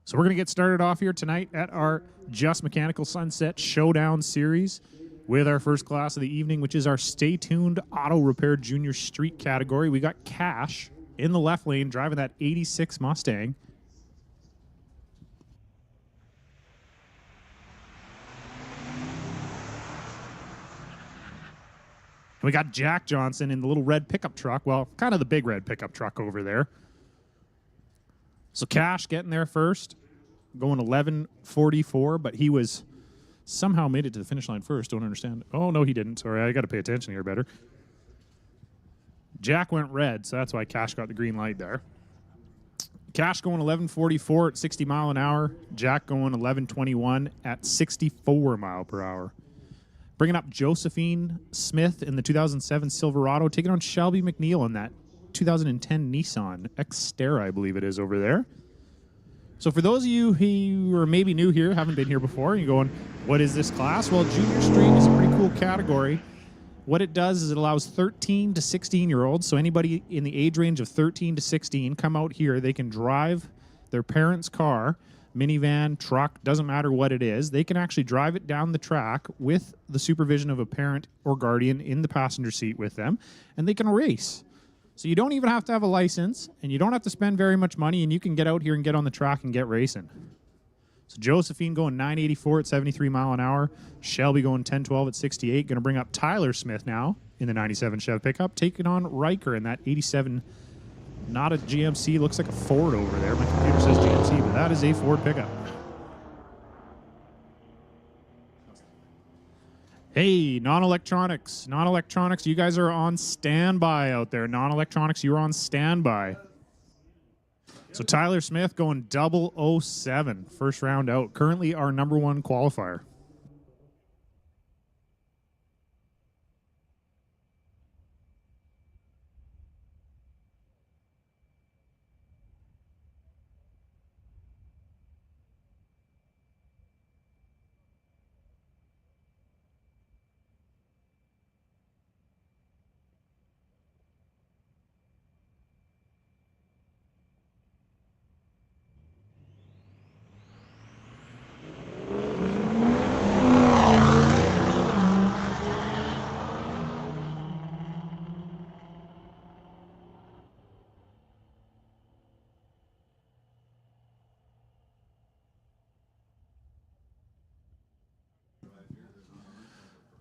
So we're going to get started off here tonight at our Just Mechanical Sunset Showdown series with our first class of the evening, which is our Stay Tuned Auto Repair Junior Street category. We got Cash in the left lane driving that 86 Mustang. And we got Jack Johnson in the little red pickup truck. Well, kind of the big red pickup truck over there. So Cash getting there first, going 11:44, but he was somehow made it to the finish line first. Don't understand. Oh, no, he didn't. Sorry, I got to pay attention here better. Jack went red, so that's why Cash got the green light there. Cash going 11:44 at 60 mile an hour. Jack going 11:21 at 64 mile per hour. Bringing up Josephine Smith in the 2007 Silverado, taking on Shelby McNeil in that 2010 Nissan Xterra, I believe it is over there. So for those of you who are maybe new here, haven't been here before, and you're going, what is this class? Well, Junior Street is a pretty cool category. What it does is it allows 13 to 16-year-olds, so anybody in the age range of 13 to 16, come out here. They can drive their parents' car, minivan, truck, doesn't matter what it is. They can actually drive it down the track with the supervision of a parent or guardian in the passenger seat with them, and they can race. So you don't even have to have a license, and you don't have to spend very much money, and you can get out here and get on the track and get racing. So Josephine going 984 at 73 mile an hour. Shelby going 1012 at 68. Going to bring up Tyler Smith now in the 97 Chev pickup, taking on Riker in that 87. Not a GMC, looks like a Ford over there. My computer says GMC, but that is a Ford pickup. Hey, non-electronics. Non-electronics, you guys are on standby out there. Non-electronics, you're on standby. So Tyler Smith going 007, first round out. Currently our #1 qualifier.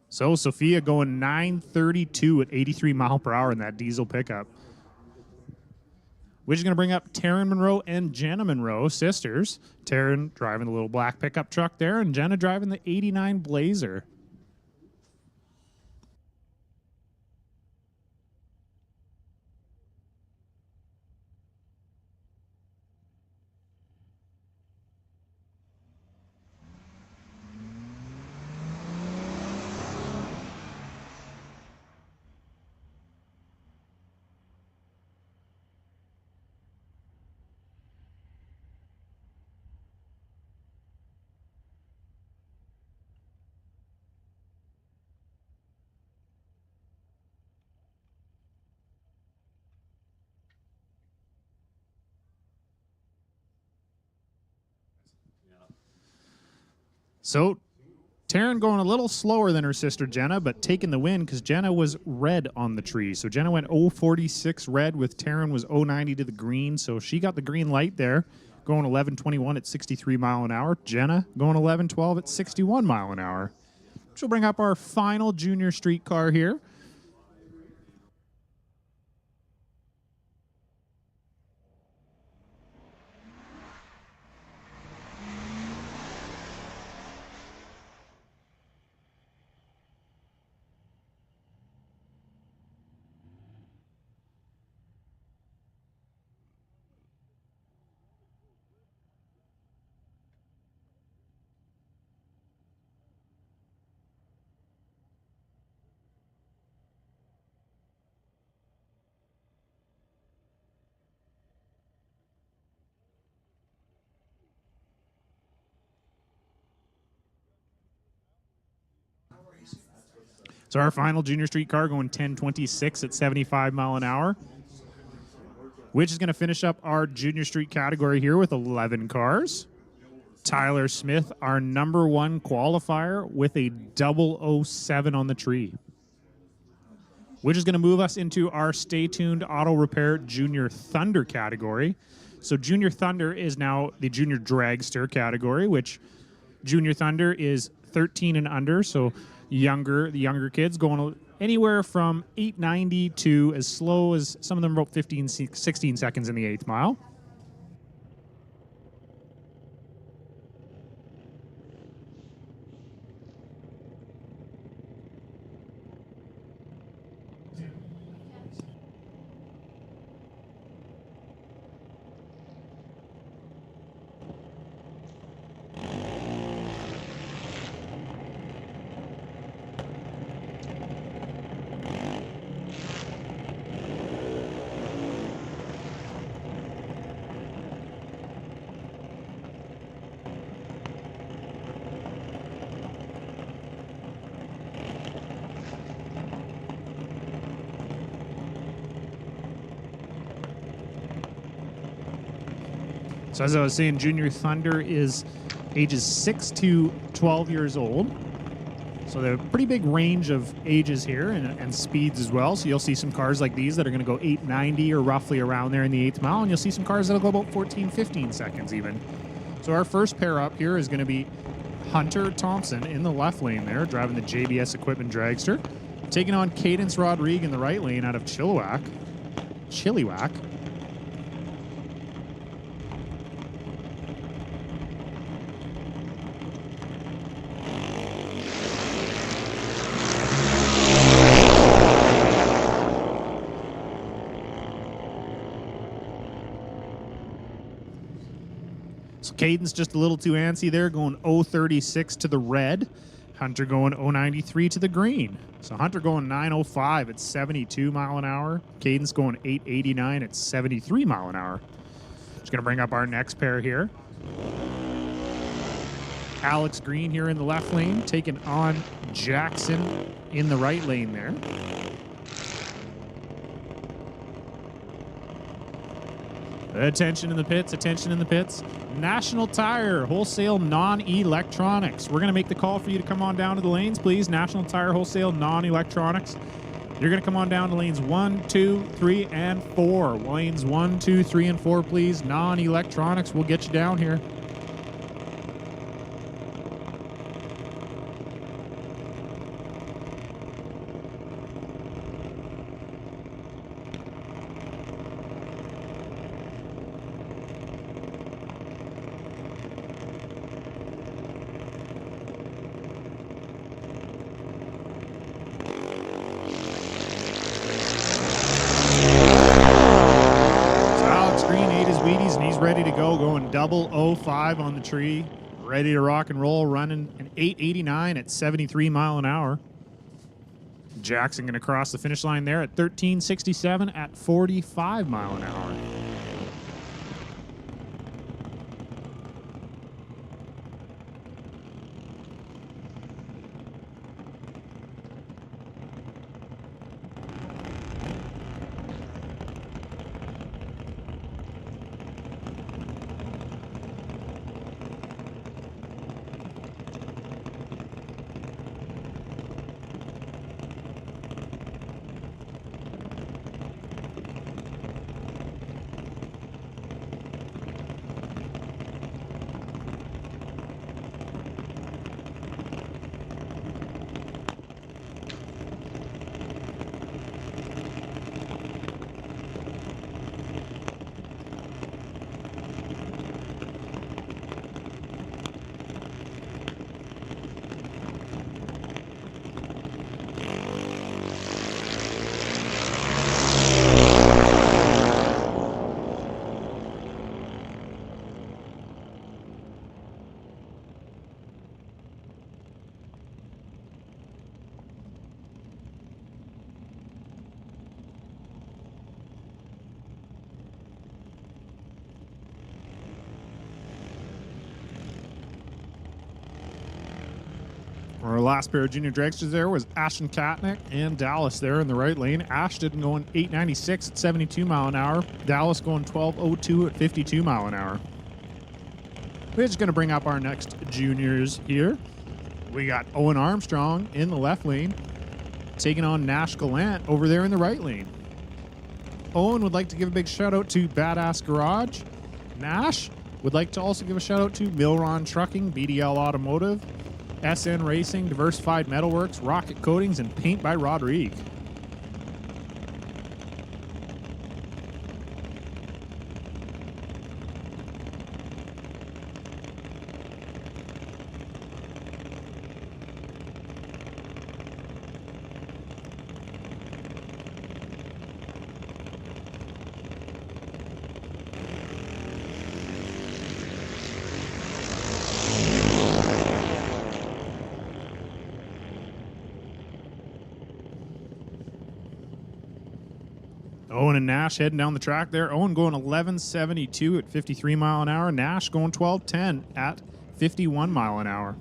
So Sophia going 932 at 83 mile per hour in that diesel pickup. Which is going to bring up Taryn Monroe and Jenna Monroe, sisters. Taryn driving the little black pickup truck there, and Jenna driving the 89 Blazer. So Taryn going a little slower than her sister Jenna, but taking the win because Jenna was red on the tree. So Jenna went 046 red with Taryn was 090 to the green. So she got the green light there, going 1121 at 63 mile an hour. Jenna going 1112 at 61 mile an hour. Which will bring up our final junior street car here. So our final junior street car going 10:26 at 75 mile an hour, which is going to finish up our junior street category here with 11 cars. Tyler Smith, our number one qualifier, with a 007 on the tree, which is going to move us into our Stay Tuned Auto Repair Junior Thunder category. So Junior Thunder is now the Junior Dragster category, which Junior Thunder is 13 and under, so the younger kids going anywhere from 890 to as slow as some of them about 15, 16 seconds in the 8th mile. So as I was saying, Junior Thunder is ages 6 to 12 years old. So they have a pretty big range of ages here and speeds as well. So you'll see some cars like these that are going to go 890 or roughly around there in the 8th mile. And you'll see some cars that'll go about 14, 15 seconds even. So our first pair up here is going to be Hunter Thompson in the left lane there, driving the JBS Equipment Dragster. Taking on Cadence Rodrigue in the right lane out of Chilliwack. So Cadence just a little too antsy there, going 036 to the red. Hunter going 093 to the green. So Hunter going 905 at 72 mile an hour. Cadence going 889 at 73 mile an hour. Just going to bring up our next pair here. Alex Green here in the left lane, taking on Jackson in the right lane there. Attention in the pits, attention in the pits. National Tire, wholesale non-electronics. We're going to make the call for you to come on down to the lanes, please. National Tire, wholesale non-electronics. You're going to come on down to lanes 1, 2, 3, and 4. Lanes 1, 2, 3, and 4, please. Non-electronics. We'll get you down here. Ready to go, going 005 on the tree, ready to rock and roll, running an 889 at 73 mile an hour. Jackson going to cross the finish line there at 1367 at 45 mile an hour. Our last pair of junior dragsters there was Ashton Katnick and Dallas there in the right lane. Ashton going 896 at 72 mile an hour. Dallas going 1202 at 52 mile an hour. We're just going to bring up our next juniors here. We got Owen Armstrong in the left lane, taking on Nash Gallant over there in the right lane. Owen would like to give a big shout out to Badass Garage. Nash would like to also give a shout out to Milron Trucking, BDL Automotive, SN Racing, Diversified Metalworks, Rocket Coatings, and Paint by Rodrigue. Owen and Nash heading down the track there. Owen going 1172 at 53 mile an hour. Nash going 1210 at 51 mile an hour.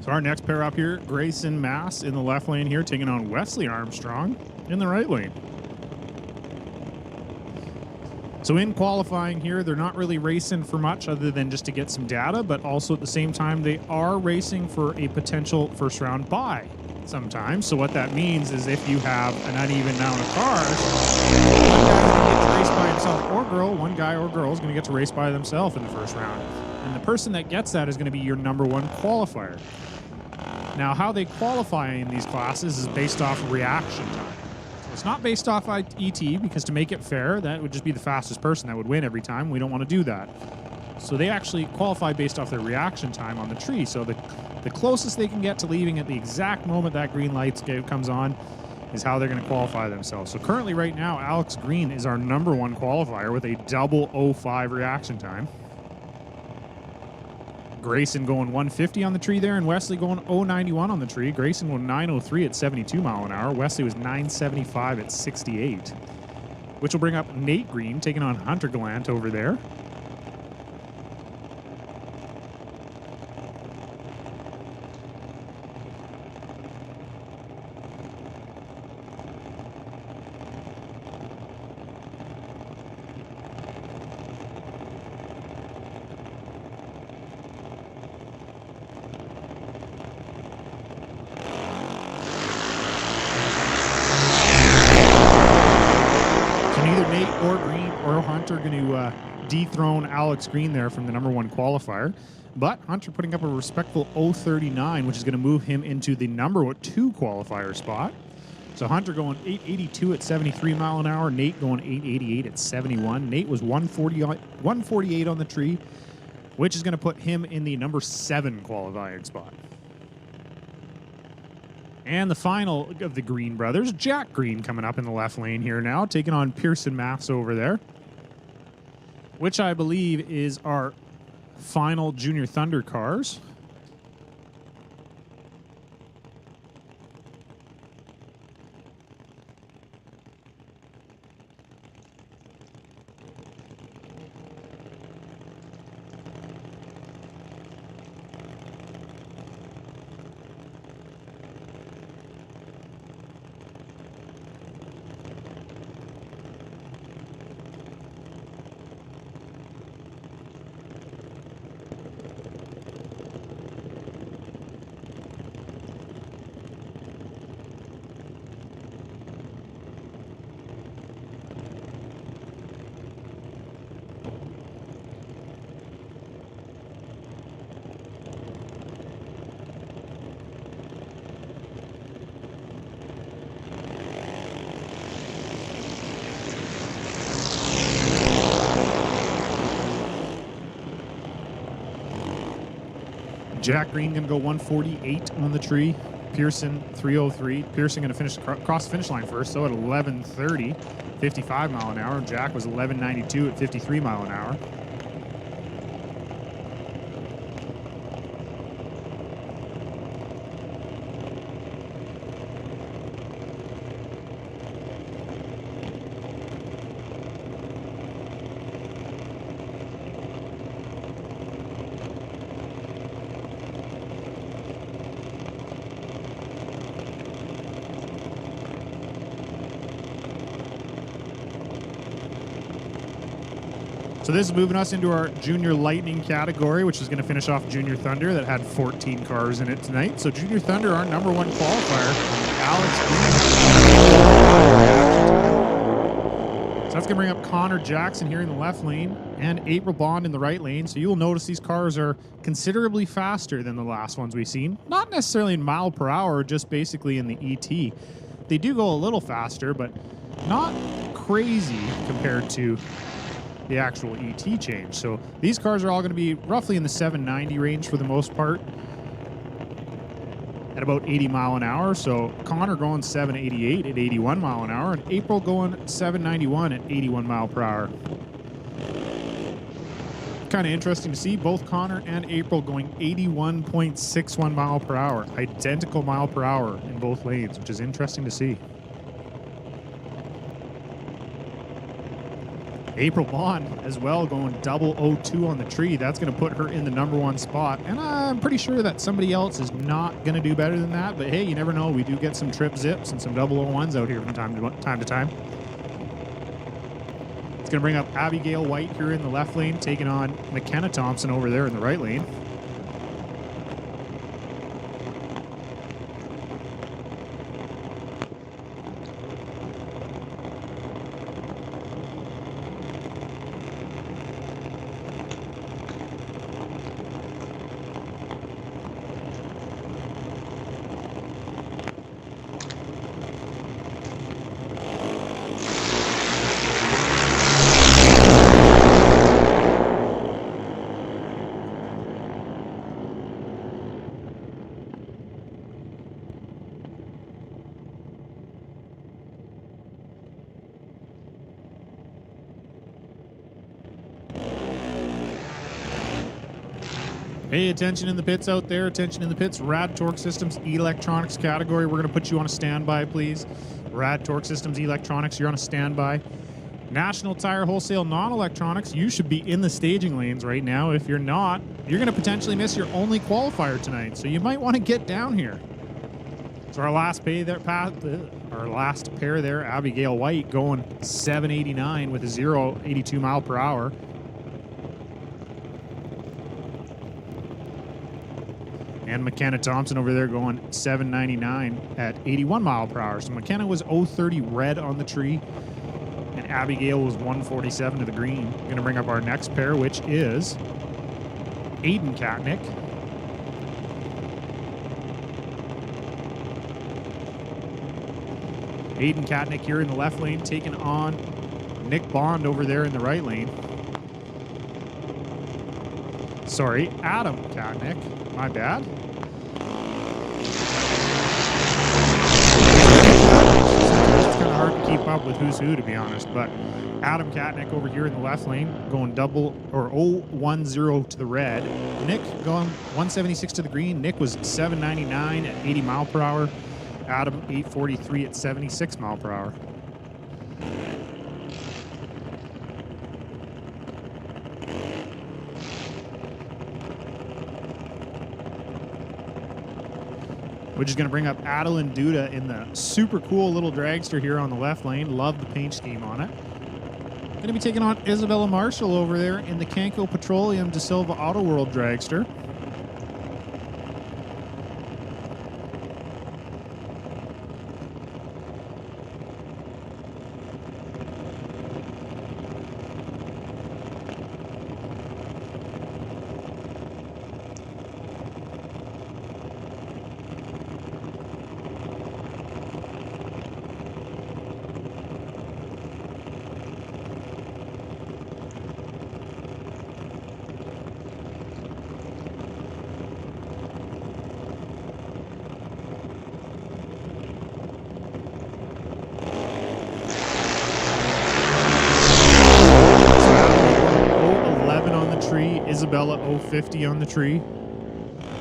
So our next pair up here, Grayson Mass in the left lane here, taking on Wesley Armstrong in the right lane. So in qualifying here, they're not really racing for much other than just to get some data, but also at the same time, they are racing for a potential first round bye sometimes. So what that means is if you have an uneven amount of cars, one guy's going to get to race by himself or girl, one guy or girl is going to get to race by themselves in the first round. And the person that gets that is going to be your number one qualifier. Now, how they qualify in these classes is based off reaction time. So it's not based off ET, because to make it fair, that would just be the fastest person that would win every time. We don't want to do that. So they actually qualify based off their reaction time on the tree. So the closest they can get to leaving at the exact moment that green light comes on is how they're going to qualify themselves. So currently right now, Alex Green is our number one qualifier with a double 05 reaction time. Grayson going 150 on the tree there, and Wesley going 091 on the tree. Grayson going 903 at 72 mile an hour. Wesley was 975 at 68, which will bring up Nate Green taking on Hunter Gallant over there. Or Green or Hunter going to dethrone Alex Green there from the number one qualifier. But Hunter putting up a respectful 039, which is going to move him into the number two qualifier spot. So Hunter going 882 at 73 mile an hour. Nate going 888 at 71. Nate was 148 on the tree, which is going to put him in the number 7 qualifying spot. And the final of the Green brothers, Jack Green, coming up in the left lane here now, taking on Pearson Maths over there, which I believe is our final Junior Thunder cars. Jack Green going to go 148 on the tree. Pearson 303. Pearson going to finish across the finish line first, so at 11:30, 55 mile an hour. Jack was 11:92 at 53 mile an hour. So this is moving us into our Junior Lightning category, which is going to finish off Junior Thunder that had 14 cars in it tonight. So Junior Thunder, our number one qualifier, Alex Green. So that's going to bring up Connor Jackson here in the left lane and April Bond in the right lane. So you'll notice these cars are considerably faster than the last ones we've seen. Not necessarily in mile per hour, just basically in the ET. They do go a little faster, but not crazy compared to the actual ET change. So these cars are all going to be roughly in the 790 range for the most part at about 80 mile an hour. So Connor going 788 at 81 mile an hour and April going 791 at 81 mile per hour. Kind of interesting to see both Connor and April going 81.61 mile per hour, identical mile per hour in both lanes, which is interesting to see. April Bond as well going double 02 on the tree. That's going to put her in the number one spot. And I'm pretty sure that somebody else is not going to do better than that. But hey, you never know. We do get some trip zips and some 001s out here from time to time. It's going to bring up Abigail White here in the left lane, taking on McKenna Thompson over there in the right lane. Hey, attention in the pits out there. Attention in the pits. Rad Torque Systems Electronics category. We're going to put you on a standby, please. Rad Torque Systems Electronics, you're on a standby. National Tire Wholesale Non-Electronics, you should be in the staging lanes right now. If you're not, you're going to potentially miss your only qualifier tonight. So you might want to get down here. So our last pair there, Abigail White going 789 with a 0.82 mile per hour. And McKenna Thompson over there going 799 at 81 mile per hour. So McKenna was 030 red on the tree, and Abigail was 147 to the green. Going to bring up our next pair, which is Aiden Katnick. Aiden Katnick here in the left lane, taking on Nick Bond over there in the right lane. Sorry, Adam Katnick. My bad. It's kind of hard to keep up with who's who, to be honest. But Adam Katnick over here in the left lane, going 010 to the red. Nick going 176 to the green. Nick was 799 at 80 mile per hour. Adam 843 at 76 mile per hour. Which is going to bring up Adeline Duda in the super cool little dragster here on the left lane. Love the paint scheme on it. Going to be taking on Isabella Marshall over there in the Canco Petroleum De Silva Auto World dragster. Isabella 050 on the tree.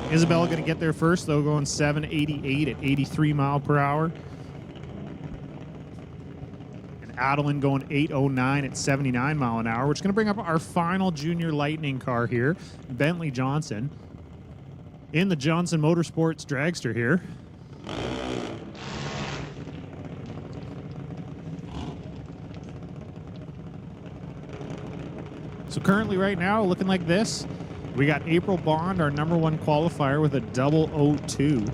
Isabella going to get there first, though, going 788 at 83 mile per hour. And Adeline going 809 at 79 mile an hour, which is going to bring up our final Junior Lightning car here, Bentley Johnson, in the Johnson Motorsports dragster here. So currently right now, looking like this, we got April Bond, our #1 qualifier, with a 002.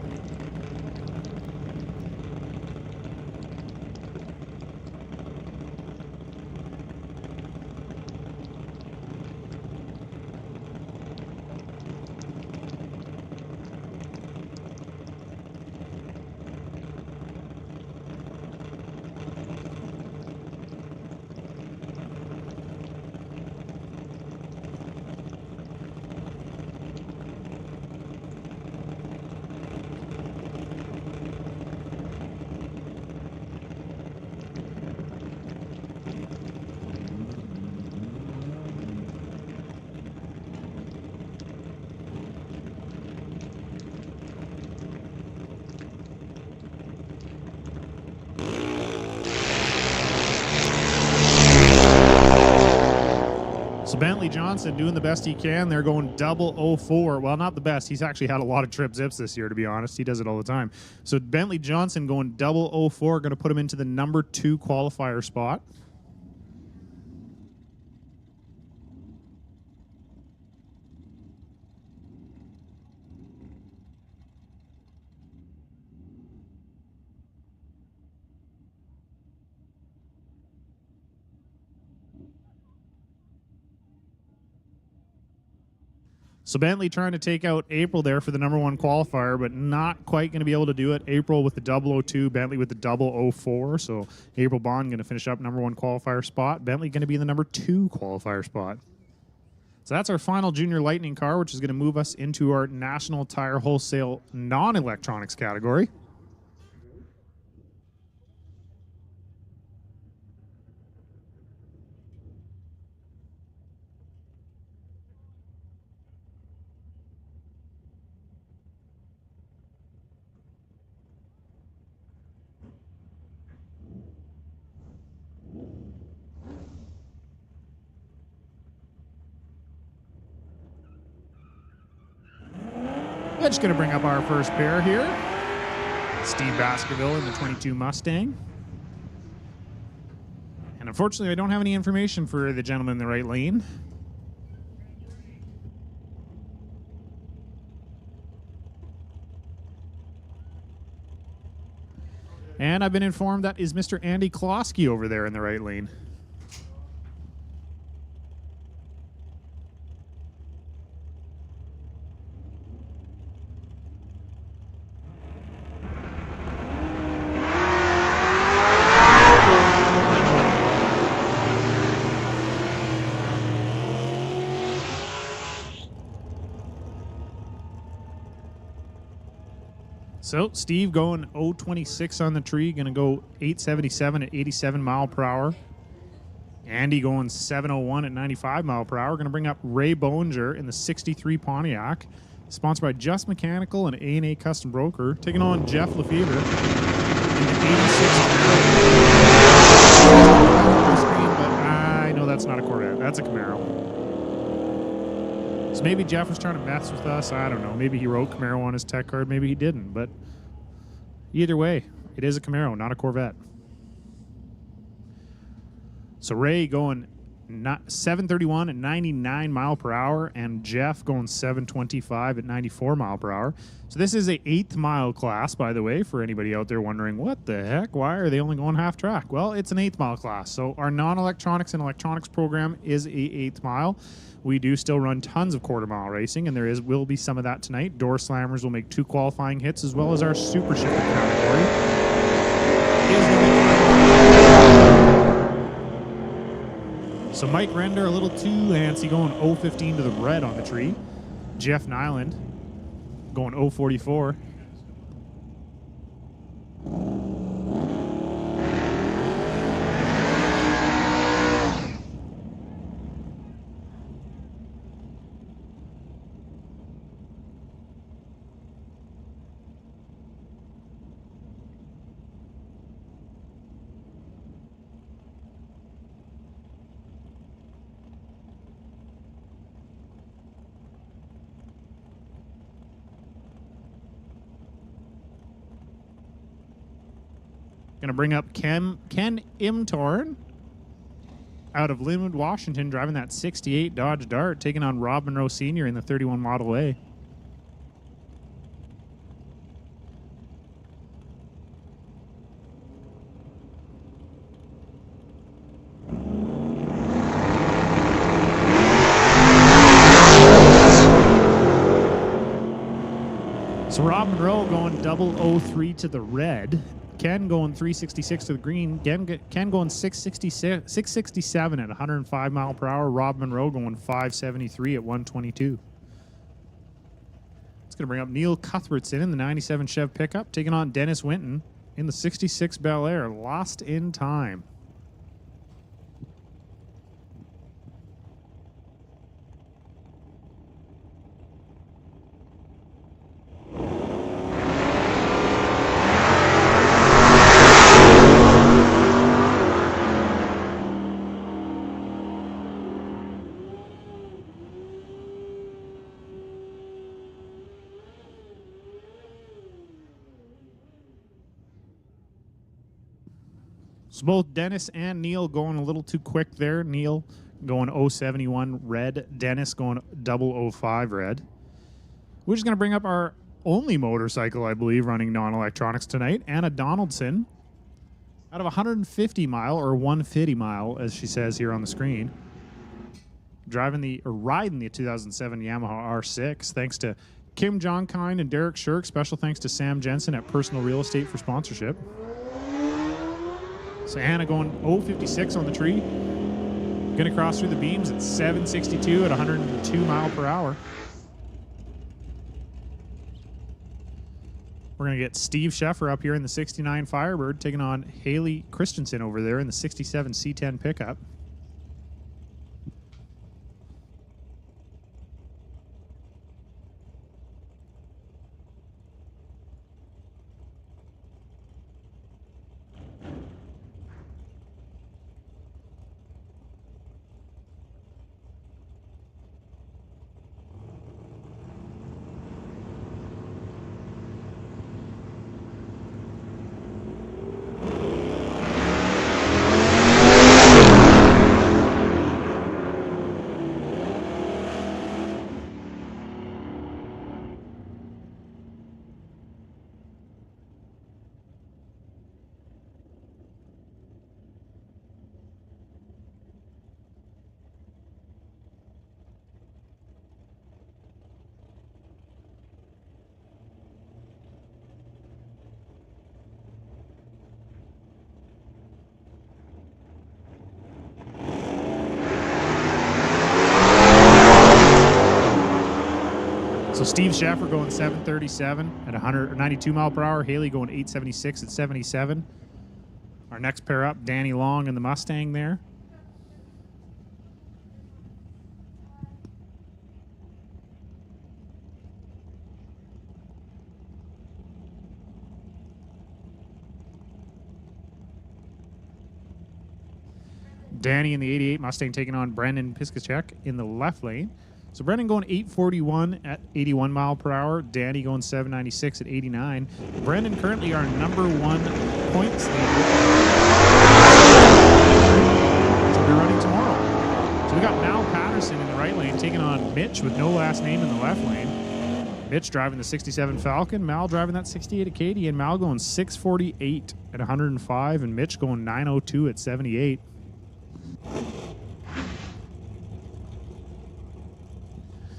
So Bentley Johnson doing the best he can. They're going 004. Well, not the best. He's actually had a lot of trip zips this year, to be honest. He does it all the time. So Bentley Johnson going 004, going to put him into the #2 qualifier spot. So Bentley trying to take out April there for the #1 qualifier, but not quite going to be able to do it. April with the 002, Bentley with the 004. So April Bond going to finish up #1 qualifier spot. Bentley going to be in the #2 qualifier spot. So that's our final Junior Lightning car, which is going to move us into our National Tire Wholesale non-electronics category. We're just going to bring up our first pair here. Steve Baskerville in the 22 Mustang. And unfortunately, I don't have any information for the gentleman in the right lane. And I've been informed that is Mr. Andy Klosky over there in the right lane. So Steve going 026 on the tree, going to go 877 at 87 mile per hour. Andy going 701 at 95 mile per hour. Going to bring up Ray Boninger in the 63 Pontiac, sponsored by Just Mechanical and A&A Custom Broker, taking on Jeff Lefevre in the 86 Camaro. But I know that's not a Corvette. That's a Camaro. So maybe Jeff was trying to mess with us. I don't know. Maybe he wrote Camaro on his tech card. Maybe he didn't. But either way, it is a Camaro, not a Corvette. So Ray going 731 at 99 mile per hour, and Jeff going 725 at 94 mile per hour. So this is a 8th mile class, by the way, for anybody out there wondering, what the heck? Why are they only going half track? Well, it's an 8th mile class. So our non-electronics and electronics program is a 8th mile. We do still run tons of quarter-mile racing, and there will be some of that tonight. Door slammers will make 2 qualifying hits, as well as our super shifter category. So Mike Render, a little too antsy, going 015 to the red on the tree. Jeff Nyland going 044. Going to bring up Ken Imtorn out of Linwood, Washington, driving that 68 Dodge Dart, taking on Rob Monroe Sr. in the 31 Model A. So Rob Monroe going 003 to the red. Ken going 366 to the green. Ken going 667 at 105 mile per hour. Rob Monroe going 573 at 122. It's going to bring up Neil Cuthbertson in the 97 Chev pickup, taking on Dennis Winton in the 66 Bel Air. Lost in time. So both Dennis and Neil going a little too quick there. Neil going 071 red. Dennis going 005 red. We're just going to bring up our only motorcycle, I believe, running non-electronics tonight. Anna Donaldson out of 150 mile or 150 mile, as she says here on the screen. Riding the 2007 Yamaha R6. Thanks to Kim Johnkind and Derek Shirk. Special thanks to Sam Jensen at Personal Real Estate for sponsorship. So Anna going 056 on the tree. Going to cross through the beams at 762 at 102 mile per hour. We're going to get Steve Sheffer up here in the 69 Firebird, taking on Haley Christensen over there in the 67 C10 pickup. So Steve Schaffer going 737 at 192 mile per hour. Haley going 876 at 77. Our next pair up, Danny Long in the Mustang there. Danny in the 88 Mustang taking on Brendan Piskacek in the left lane. So Brendan going 841 at 81 mile per hour. Danny going 796 at 89. Brendan currently our number one points leader. So we're running tomorrow. So we got Mal Patterson in the right lane taking on Mitch with no last name in the left lane. Mitch driving the 67 Falcon. Mal driving that 68 Acadia. And Mal going 648 at 105. And Mitch going 902 at 78.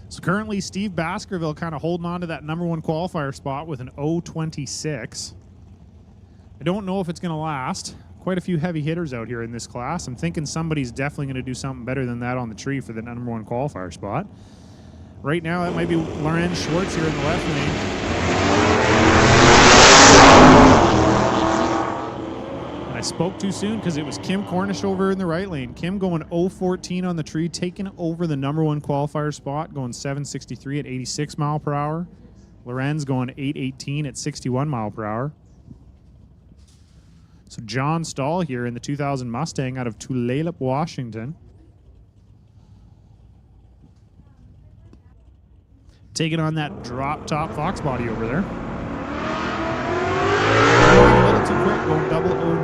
So currently, Steve Baskerville kind of holding on to that number one qualifier spot with an 026. I don't know if it's going to last. Quite a few heavy hitters out here in this class. I'm thinking somebody's definitely going to do something better than that on the tree for the number one qualifier spot. Right now, that might be Lorenz Schwartz here in the left lane. I spoke too soon because it was Kim Cornish over in the right lane. Kim going 014 on the tree, taking over the number one qualifier spot, going 763 at 86 mile per hour. Lorenz going 818 at 61 mile per hour. So John Stahl here in the 2000 Mustang out of Tulalip, Washington. Taking on that drop top Fox body over there. A little too quick, going 009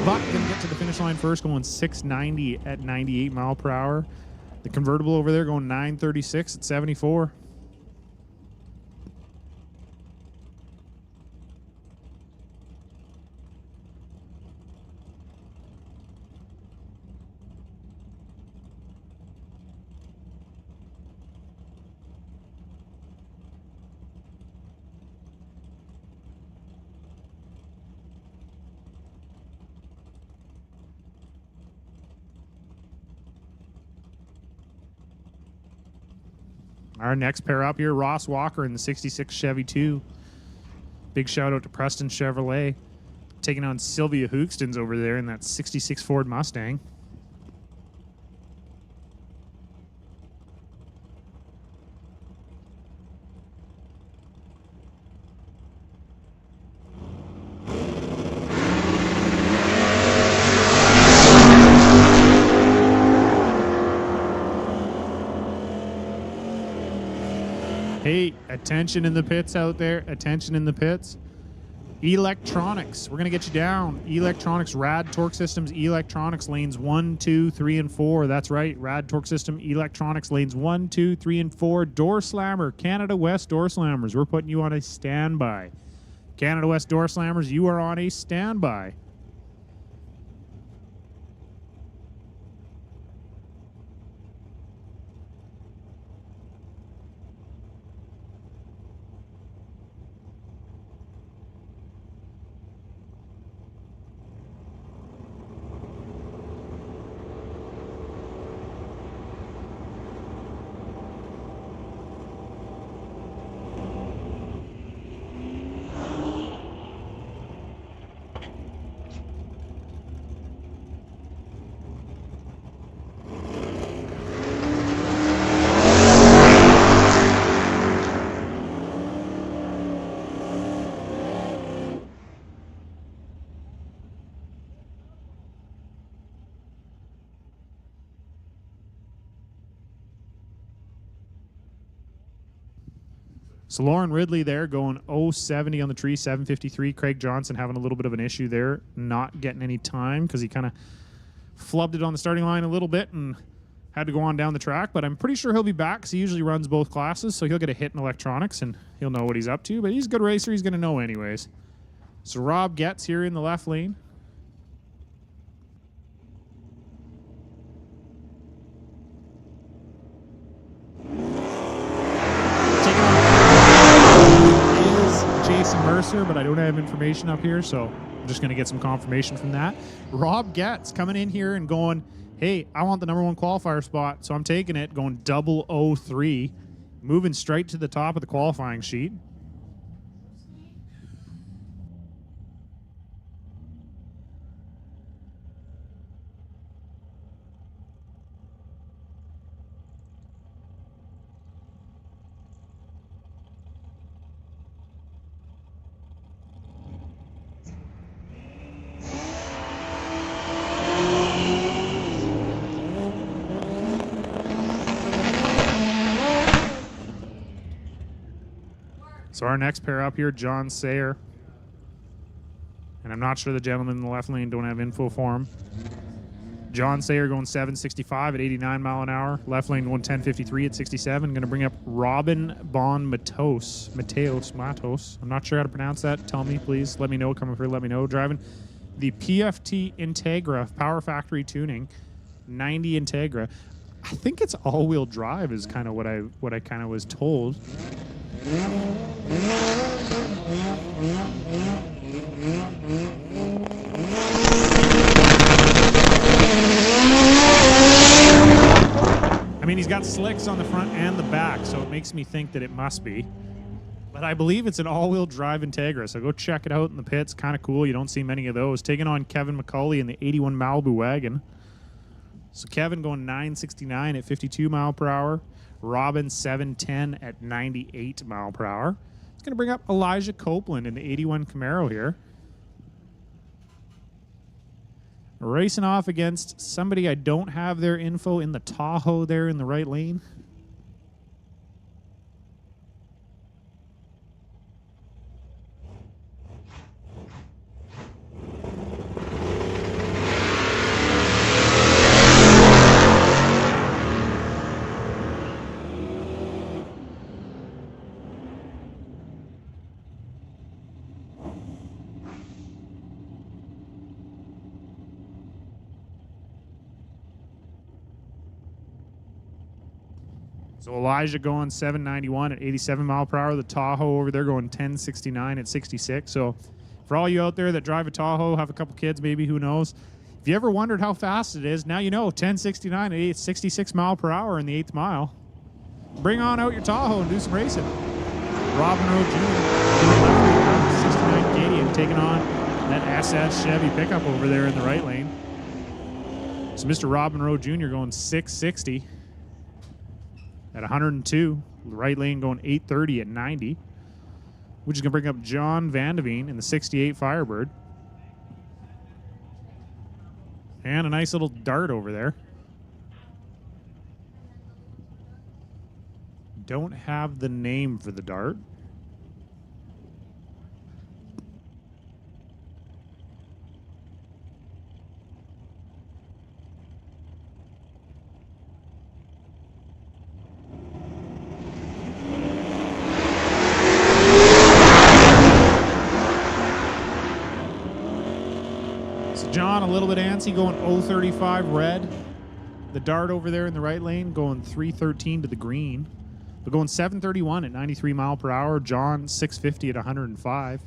Buck gonna get to the finish line first, going 690 at 98 mile per hour. The convertible over there going 936 at 74. Our next pair up here, Ross Walker in the 66 Chevy 2. Big shout out to Preston Chevrolet. Taking on Sylvia Hookstons over there in that 66 Ford Mustang. Hey, attention in the pits out there. Attention in the pits. Electronics. We're going to get you down. Electronics, Rad Torque Systems, Electronics, lanes 1, 2, 3, and 4. That's right. Rad Torque System, Electronics, lanes 1, 2, 3, and 4. Door Slammer, Canada West Door Slammers. We're putting you on a standby. Canada West Door Slammers, you are on a standby. So Lauren Ridley there going 070 on the tree, 753. Craig Johnson having a little bit of an issue there, not getting any time because he kind of flubbed it on the starting line a little bit and had to go on down the track. But I'm pretty sure he'll be back because he usually runs both classes, so he'll get a hit in electronics and he'll know what he's up to. But he's a good racer. He's going to know anyways. So Rob Getz here in the left lane. Mercer, but I don't have information up here, so I'm just going to get some confirmation from that. Rob Getz coming in here and going, hey, I want the #1 qualifier spot, so I'm taking it, going 003, moving straight to the top of the qualifying sheet. So our next pair up here, John Sayer. And I'm not sure the gentleman in the left lane don't have info for him. John Sayer going 765 at 89 mile an hour. Left lane 110.53 at 67. Going to bring up Robin Bon Matos. I'm not sure how to pronounce that. Tell me, please. Let me know. Come up here. Let me know. Driving the PFT Integra Power Factory Tuning 90 Integra. I think it's all-wheel drive is kind of what I kind of was told. I mean, he's got slicks on the front and the back, so it makes me think that it must be. But I believe it's an all-wheel drive Integra, so go check it out in the pits. Kind of cool. You don't see many of those. Taking on Kevin McCauley in the 81 Malibu wagon. So Kevin going 969 at 52 mile per hour. Robin 710 at 98 mile per hour. It's going to bring up Elijah Copeland in the 81 Camaro here. Racing off against somebody I don't have their info in the Tahoe there in the right lane. So Elijah going 791 at 87 mile per hour. The Tahoe over there going 1069 at 66. So for all you out there that drive a Tahoe, have a couple kids, maybe, who knows? If you ever wondered how fast it is, now you know. 1069 at 66 mile per hour in the 8th mile. Bring on out your Tahoe and do some racing. Robin Rowe Jr. 69 Canadian taking on that SS Chevy pickup over there in the right lane. So Mr. Robin Rowe Jr. going 660 at 102. The right lane going 830 at 90. Which is going to bring up John Vandeveen in the 68 Firebird. And a nice little dart over there. Don't have the name for the dart. So John, a little bit antsy, going 035 red. The dart over there in the right lane going 313 to the green. But going 731 at 93 mile per hour. John 650 at 105.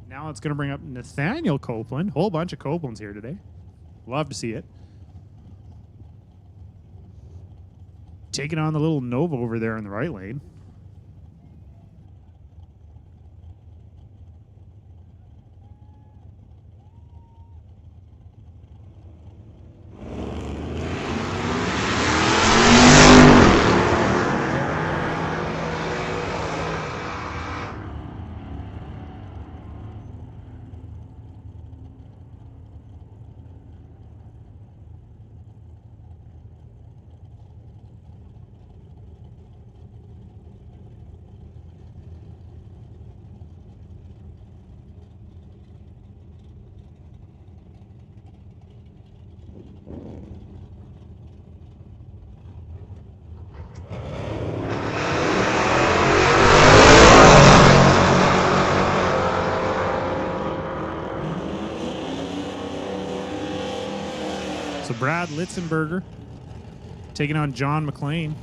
Now it's going to bring up Nathaniel Copeland. Whole bunch of Copelands here today. Love to see it. Taking on the little Nova over there in the right lane. So Brad Litzenberger taking on John McLean.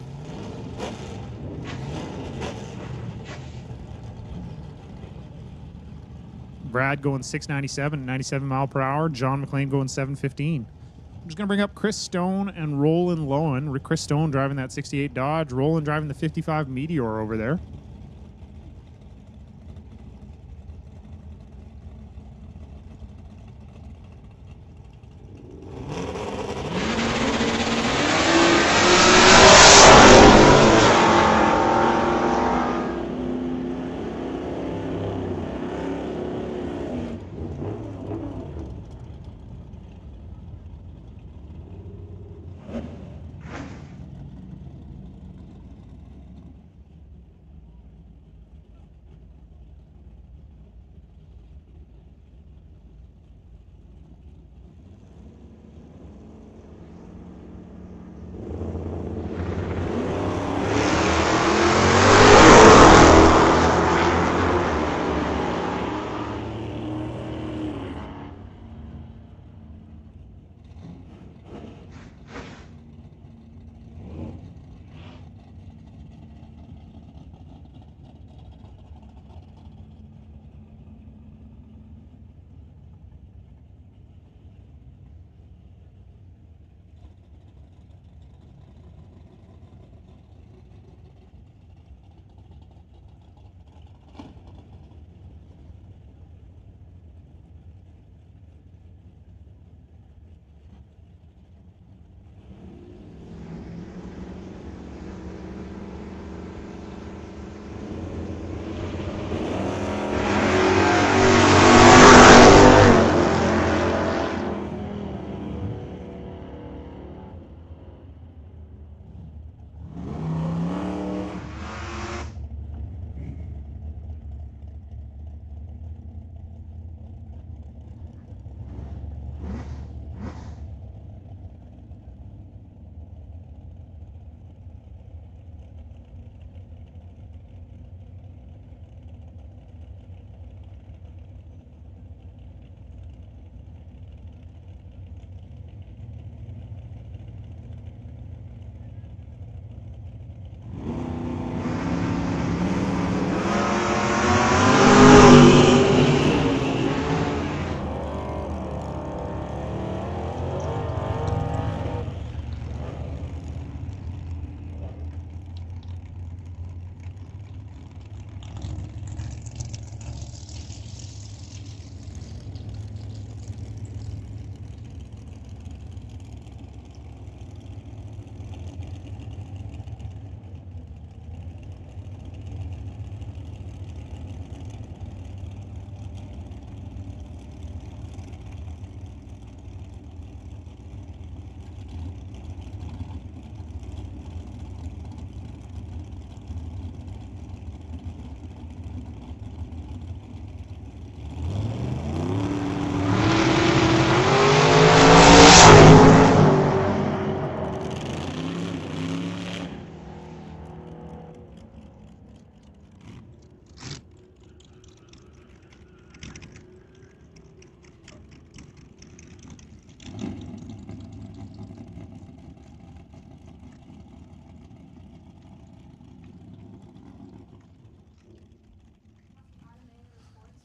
Brad going 697 at 97 mile per hour. John McLean going 715. I'm just going to bring up Chris Stone and Roland Lowen. Chris Stone driving that 68 Dodge. Roland driving the 55 Meteor over there.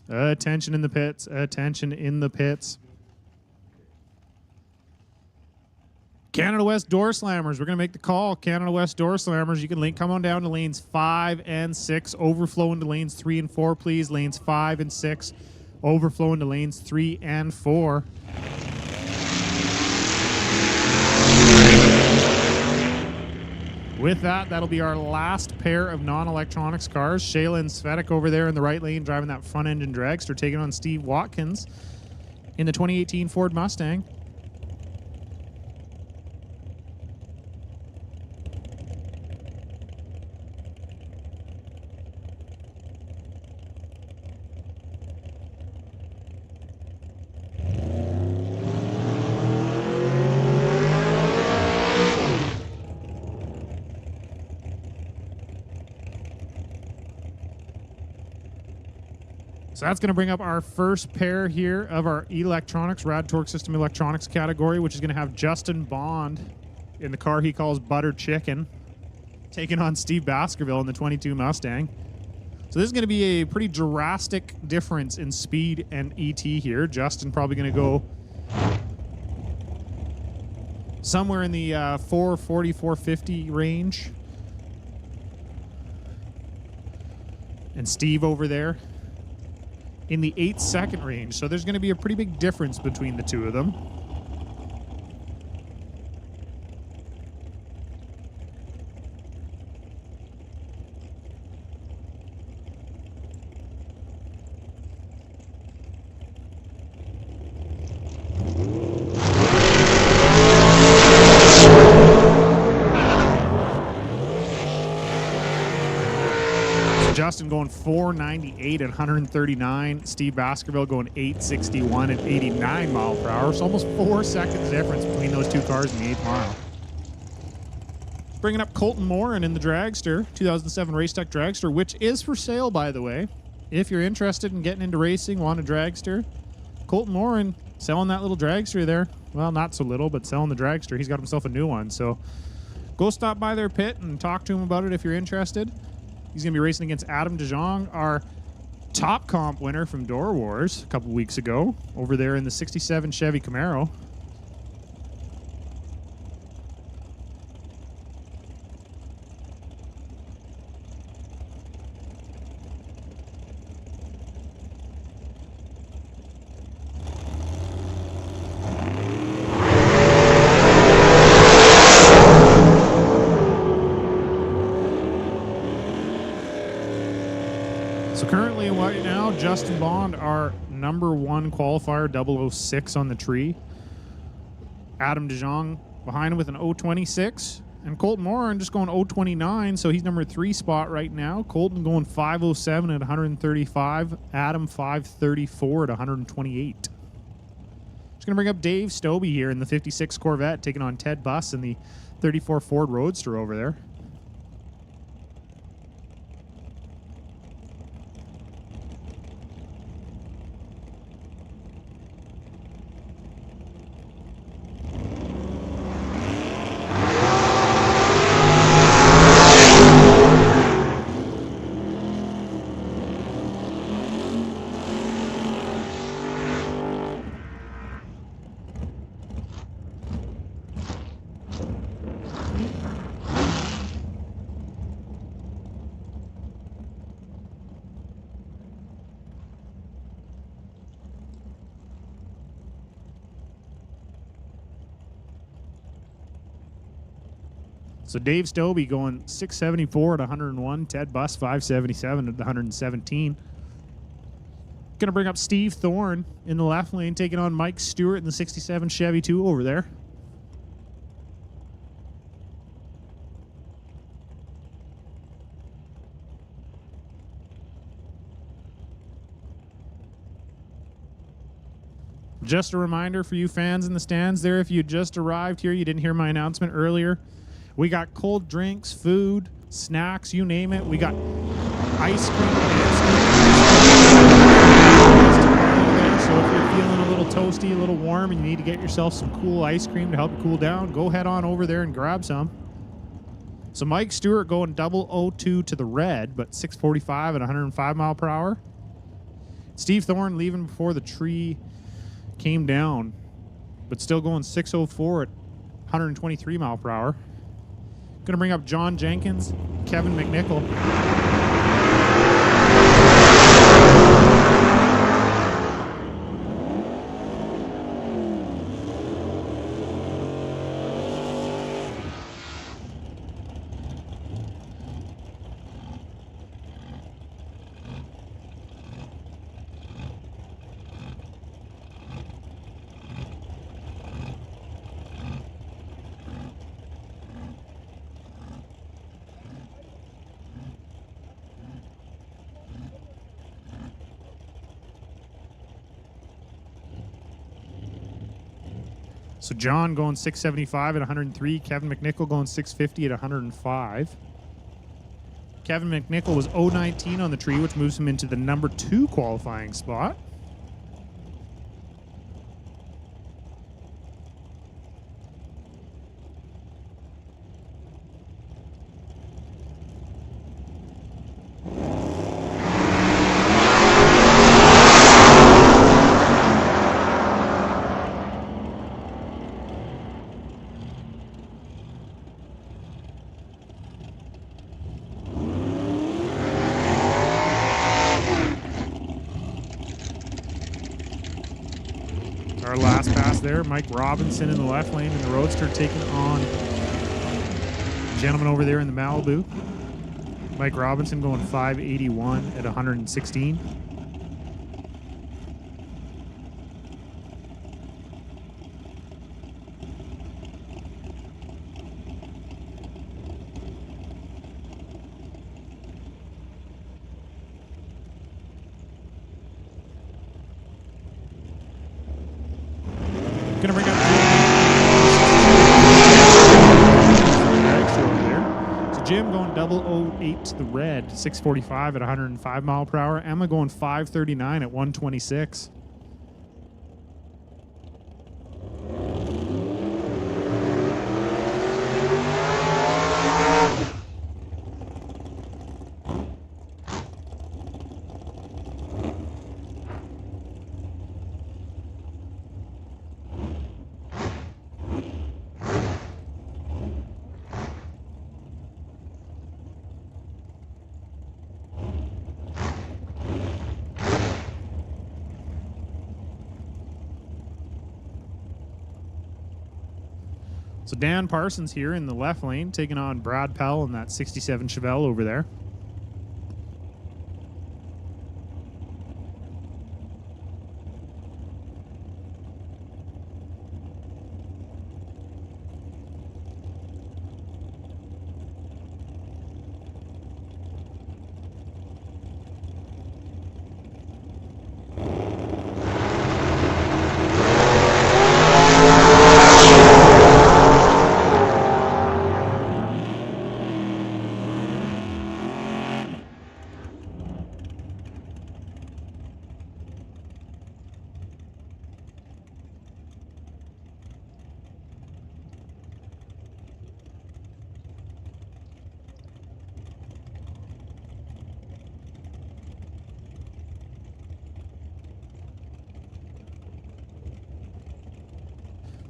Attention in the pits. Attention in the pits. Canada West Door Slammers. We're going to make the call. Canada West Door Slammers. You can come on down to lanes 5 and 6. Overflow into lanes 3 and 4, please. Lanes 5 and 6. Overflow into lanes 3 and 4. With that, that'll be our last pair of non-electronics cars. Shayla and Svetic over there in the right lane driving that front-engine dragster, taking on Steve Watkins in the 2018 Ford Mustang. So that's going to bring up our first pair here of our electronics, Rad Torque System electronics category, which is going to have Justin Bond in the car he calls Butter Chicken, taking on Steve Baskerville in the 22 Mustang. So this is going to be a pretty drastic difference in speed and ET here. Justin probably going to go somewhere in the 440, 450 range. And Steve over there in the 8-second range. So there's going to be a pretty big difference between the two of them. Justin going 498 at 139. Steve Baskerville going 861 at 89 mile per hour. So almost 4 seconds difference between those two cars in the 8th mile. Bringing up Colton Morin in the dragster, 2007 Race Tech dragster, which is for sale, by the way. If you're interested in getting into racing, want a dragster, Colton Morin selling that little dragster there. Well, not so little, but selling the dragster. He's got himself a new one. So go stop by their pit and talk to him about it if you're interested. He's going to be racing against Adam DeJong, our top comp winner from Door Wars a couple weeks ago, over there in the 67 Chevy Camaro. So currently right now, Justin Bond, our #1 qualifier, 006 on the tree. Adam DeJong behind him with an 026. And Colton Morin just going 029, so he's number 3 spot right now. Colton going 507 at 135. Adam 534 at 128. Just going to bring up Dave Stobie here in the 56 Corvette, taking on Ted Buss in the 34 Ford Roadster over there. So Dave Stobie going 674 at 101. Ted Buss 577 at 117. Going to bring up Steve Thorne in the left lane, taking on Mike Stewart in the 67 Chevy 2 over there. Just a reminder for you fans in the stands there, if you just arrived here, you didn't hear my announcement earlier, we got cold drinks, food, snacks, you name it. We got ice cream. So if you're feeling a little toasty, a little warm, and you need to get yourself some cool ice cream to help you cool down, go head on over there and grab some. So Mike Stewart going 002 to the red, but 645 at 105 mile per hour. Steve Thorne leaving before the tree came down, but still going 6:04 at 123 mile per hour. Going to bring up John Jenkins, Kevin McNichol. So John going 675 at 103. Kevin McNichol going 650 at 105. Kevin McNichol was 019 on the tree, which moves him into the number 2 qualifying spot. Our last pass there, Mike Robinson in the left lane in the Roadster taking on the gentleman over there in the Malibu. Mike Robinson going 581 at 116. Gonna bring up so Jim going 008 to the red, 645 at 105 mile per hour. Emma going 539 at 126. So Dan Parsons here in the left lane, taking on Brad Pell in that 67 Chevelle over there.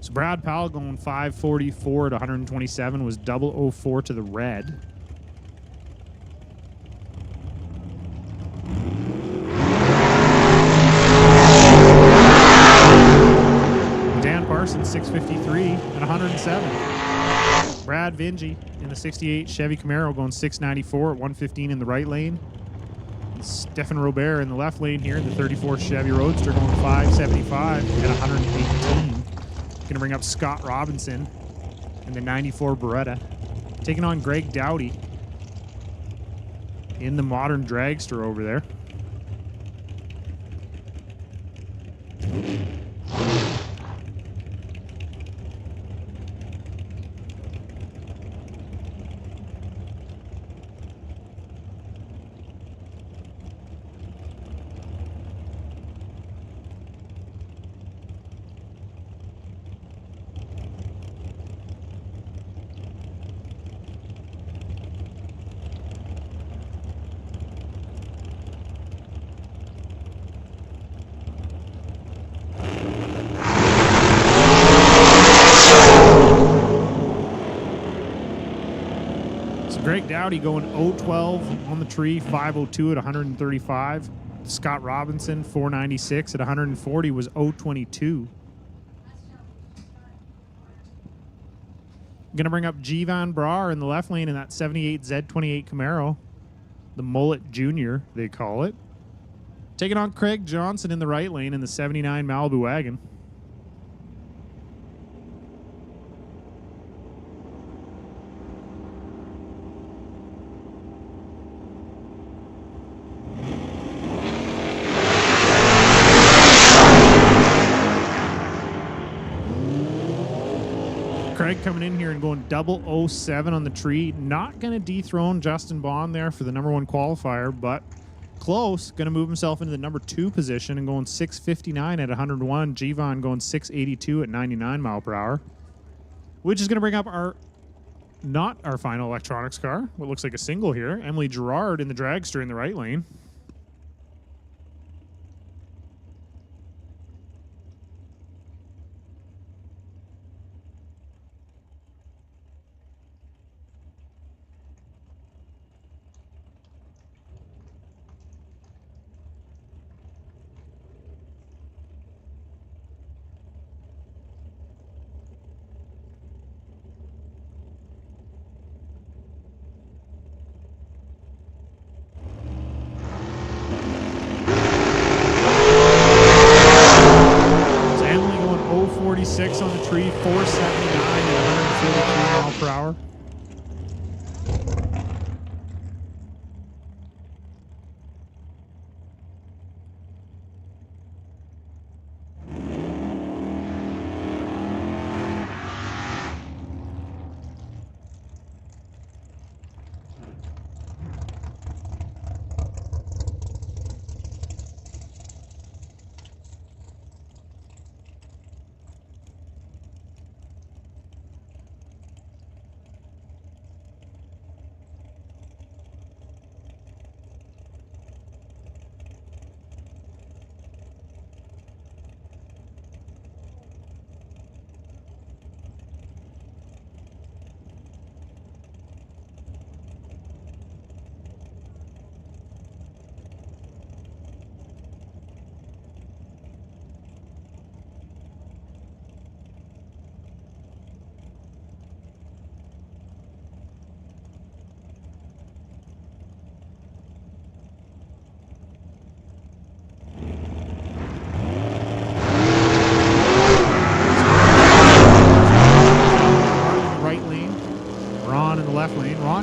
So Brad Powell going 544 at 127 was 004 to the red. Dan Parsons 653 at 107. Brad Vingy in the 68 Chevy Camaro going 694 at 115 in the right lane. Stefan Robert in the left lane here in the 34 Chevy Roadster going 575 at 118. Going to bring up Scott Robinson in the 94 Beretta, taking on Greg Dowdy in the modern dragster over there. Dowdy going 0-12 on the tree, 502 at 135. Scott Robinson, 496 at 140 was 022. Going to bring up G. Van Brar in the left lane in that 78 Z28 Camaro. The Mullet Junior, they call it. Taking on Craig Johnson in the right lane in the 79 Malibu wagon. Craig coming in here and going 007 on the tree. Not going to dethrone Justin Bond there for the #1 qualifier, but close. Going to move himself into the #2 position and going 659 at 101. Gvon going 682 at 99 mile per hour, which is going to bring up not our final electronics car, what looks like a single here. Emily Gerard in the dragster in the right lane. On the tree, 479 at 143 mile per hour.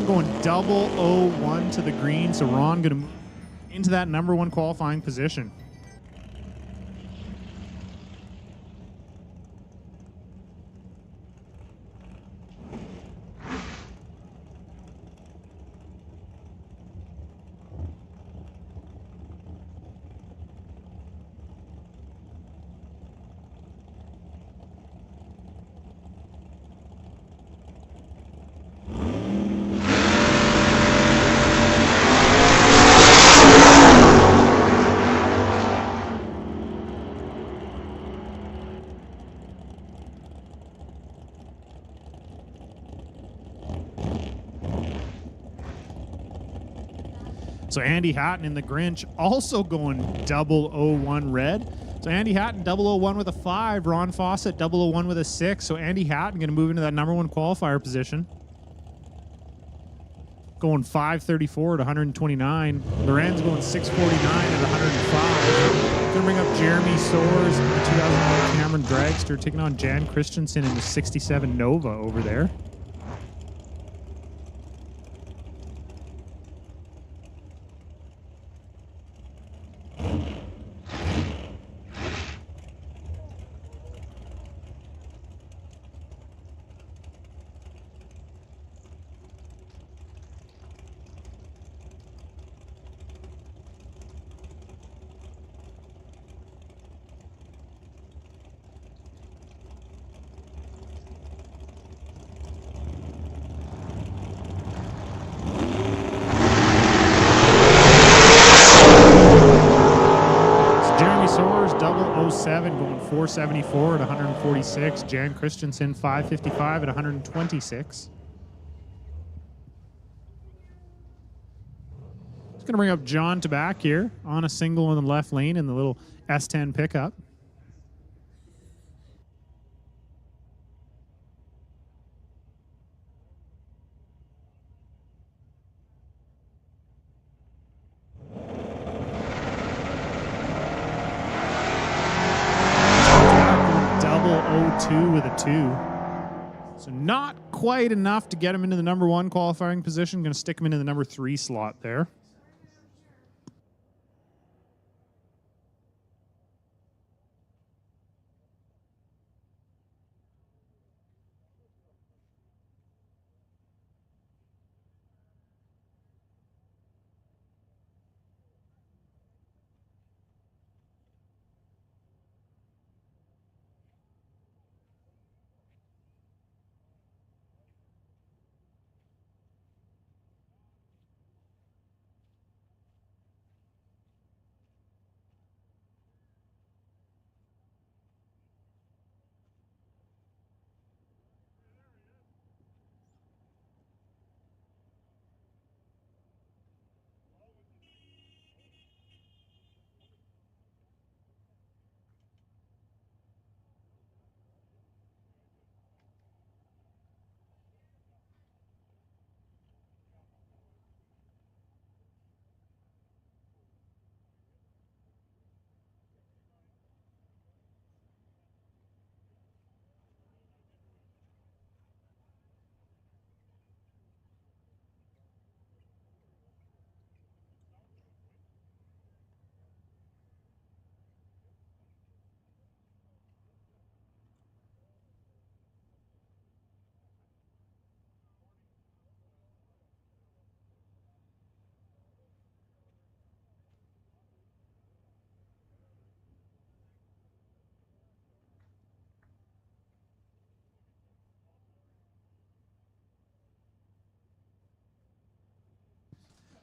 Going 001 to the green, so Ron going to move into that #1 qualifying position. So Andy Hatton in the Grinch also going 001 red. So Andy Hatton 001 with a 5. Ron Fawcett 001 with a 6. So Andy Hatton going to move into that #1 qualifier position. Going 534 at 129. Lorenz going 649 at 105. Going to bring up Jeremy Soares in the 2001 Cameron Dragster, taking on Jan Christensen in the 67 Nova over there. Going 474 at 146. Jan Christensen 555 at 126. Going to bring up John to back here on a single in the left lane in the little S10 pickup. Double 0-2 with a 2. So not quite enough to get him into the number 1 qualifying position. Going to stick him into the number 3 slot there.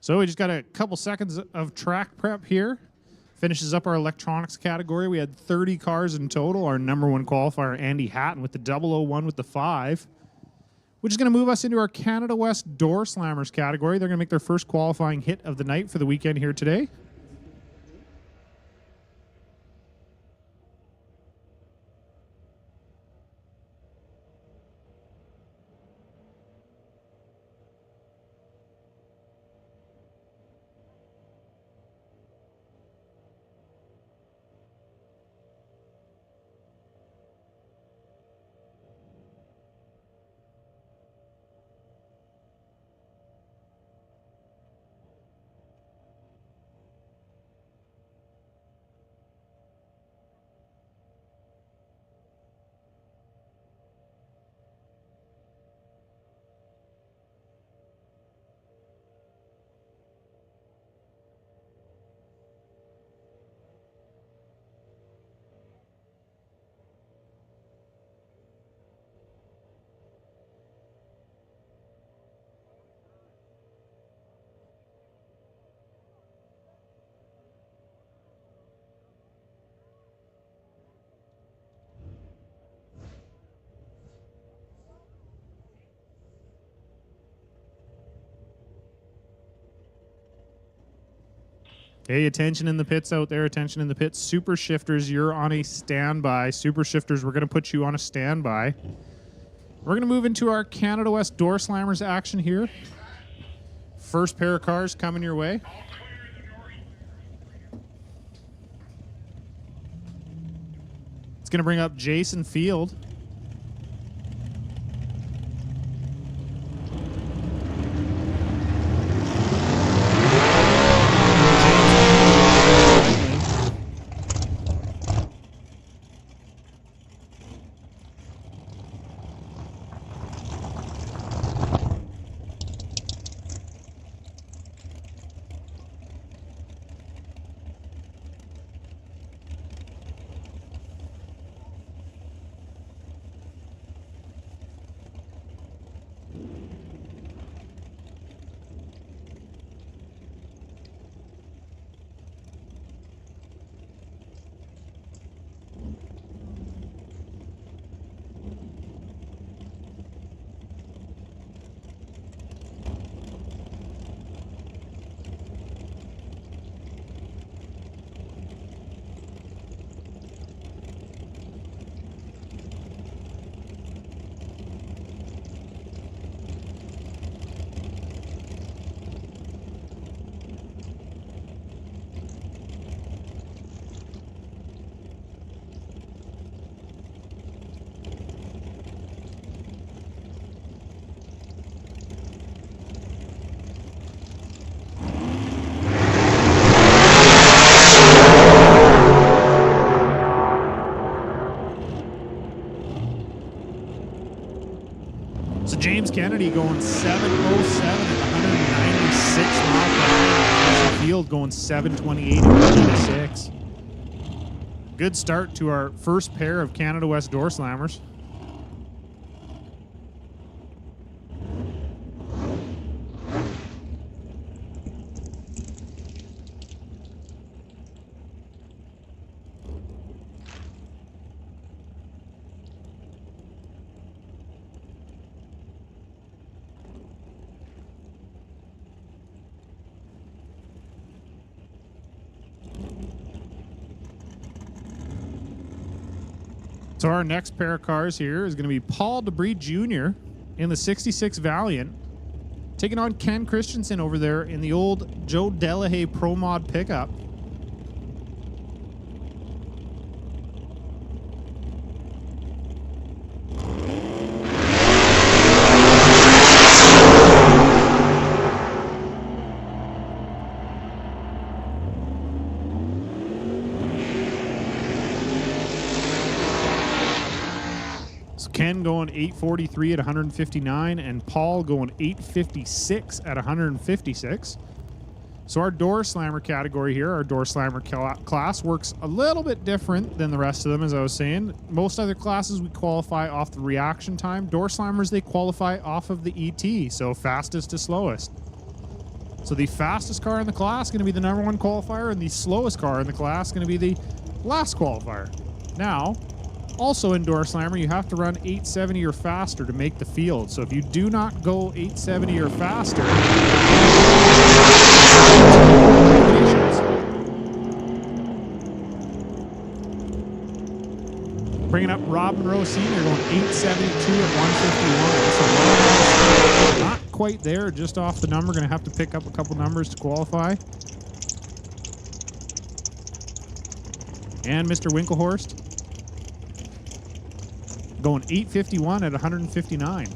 So we just got a couple seconds of track prep here. Finishes up our electronics category. We had 30 cars in total. Our number 1 qualifier, Andy Hatton, with the 001 with the 5. Which is going to move us into our Canada West Door Slammers category. They're going to make their first qualifying hit of the night for the weekend here today. Okay, attention in the pits out there. Attention in the pits. Super Shifters, you're on a standby. Super Shifters, we're going to put you on a standby. We're going to move into our Canada West Door Slammers action here. First pair of cars coming your way. It's going to bring up Jason Field. So James Kennedy going 7:07 at 196 mile per hour. Jason Field going 7:28 at 86. Good start to our first pair of Canada West door slammers. So our next pair of cars here is going to be Paul Debris Jr. in the 66 Valiant, taking on Ken Christensen over there in the old Joe Delahaye Pro Mod pickup. Ken going 8:43 at 159 and Paul going 8:56 at 156. So our door slammer category here, our door slammer class, works a little bit different than the rest of them, as I was saying. Most other classes we qualify off the reaction time. Door slammers, they qualify off of the ET, so fastest to slowest. So the fastest car in the class is going to be the #1 qualifier, and the slowest car in the class is going to be the last qualifier. Now, also in door slammer, you have to run 870 or faster to make the field. So if you do not go 870 or faster, bringing up Rob Monroe Sr. going 872 at 151. So not quite there, just off the number. Going to have to pick up a couple numbers to qualify. And Mr. Winklehorst going 851 at 159.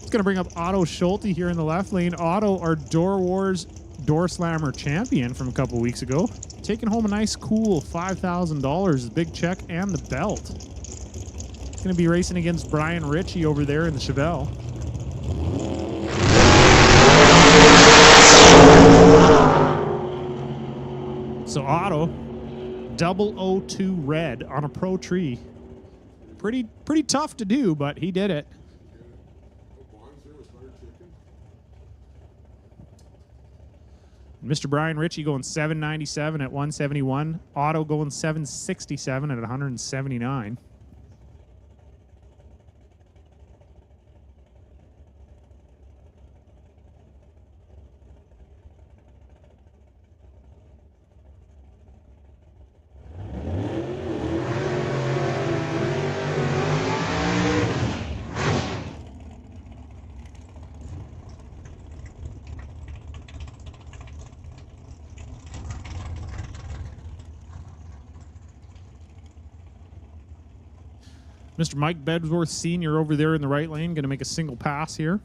It's going to bring up Otto Schulte here in the left lane. Otto, our Door Wars Door Slammer champion from a couple weeks ago, taking home a nice cool $5,000, the big check and the belt. It's going to be racing against Brian Ritchie over there in the Chevelle. So Otto, 002 red on a pro tree. Pretty tough to do, but he did it. Mr. Brian Ritchie going 797 at 171. Otto going 767 at 179. Mr. Mike Bedsworth Sr. over there in the right lane, going to make a single pass here.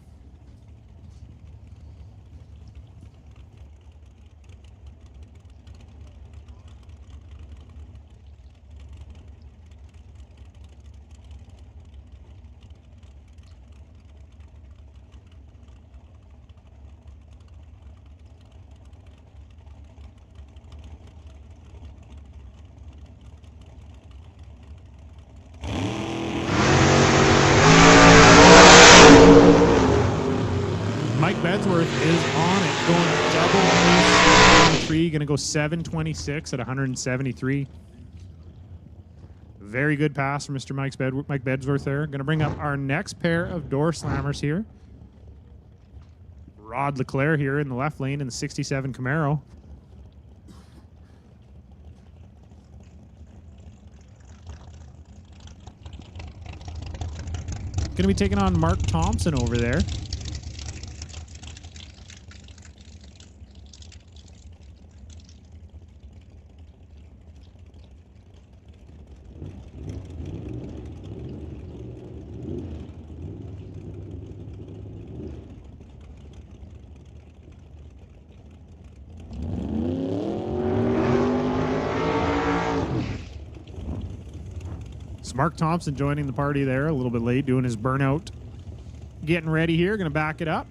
Bedsworth is on it, going double ace 3, going to go 726 at 173. Very good pass from Mr. Mike Bedsworth there. Going to bring up our next pair of door slammers here. Rod Leclerc here in the left lane in the 67 Camaro. Going to be taking on Mark Thompson over there. So Mark Thompson joining the party there a little bit late, doing his burnout. Getting ready here, going to back it up.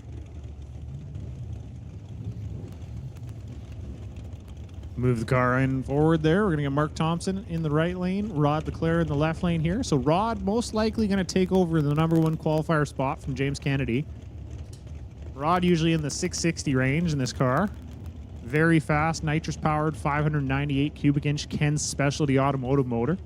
Move the car in forward there. We're going to get Mark Thompson in the right lane, Rod Leclerc in the left lane here. So Rod most likely going to take over the #1 qualifier spot from James Kennedy. Rod usually in the 660 range in this car. Very fast, nitrous powered, 598 cubic inch Ken's Specialty Automotive motor.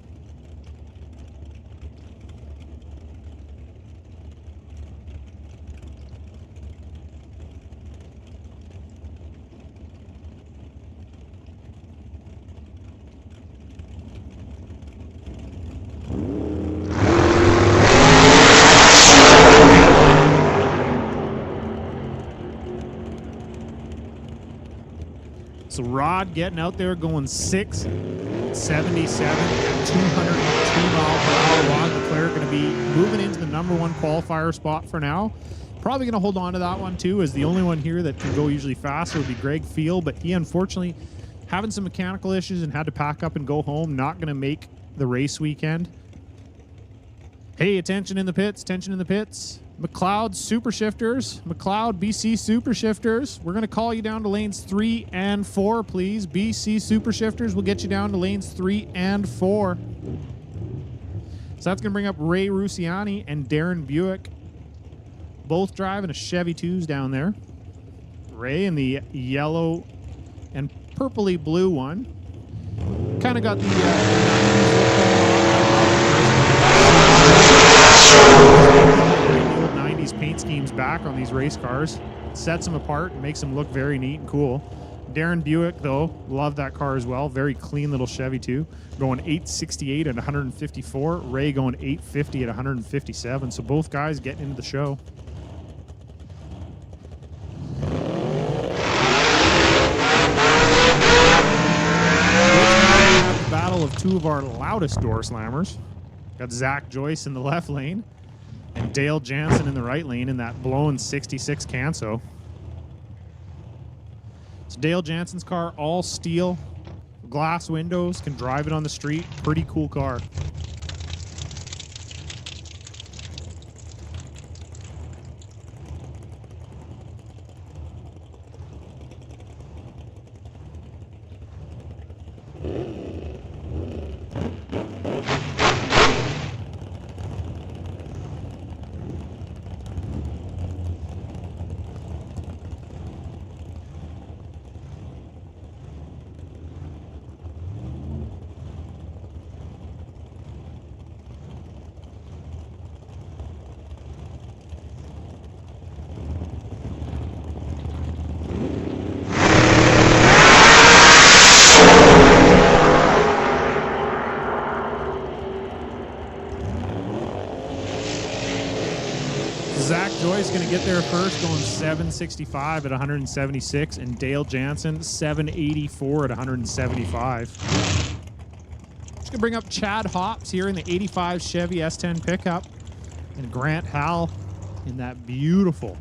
So Rod getting out there going 677 at 202 mile per hour. Rod Leclerc going to be moving into the #1 qualifier spot for now. Probably going to hold on to that one too, as the only one here that can go usually faster would be Greg Field, but he unfortunately having some mechanical issues and had to pack up and go home. Not going to make the race weekend. Hey, attention in the pits, attention in the pits. McLeod Super Shifters, McLeod BC Super Shifters. We're going to call you down to lanes 3 and 4, please. BC Super Shifters will get you down to lanes 3 and 4. So that's going to bring up Ray Rusiani and Darren Buick, both driving a Chevy 2s down there. Ray in the yellow and purpley blue one. Kind of got the old 90s paint schemes back on these race cars. Sets them apart and makes them look very neat and cool. Darren Buick, though, love that car as well. Very clean little Chevy, too. Going 868 at 154. Ray going 850 at 157. So both guys getting into the show. Battle of two of our loudest door slammers. Got Zach Joyce in the left lane and Dale Jansen in the right lane in that blowing 66 Canso. So Dale Jansen's car, all steel, glass windows, can drive it on the street. Pretty cool car. Zach Joyce going to get there first, going 765 at 176, and Dale Jansen 784 at 175. Just going to bring up Chad Hops here in the 85 Chevy S10 pickup, and Grant Howell in that beautiful,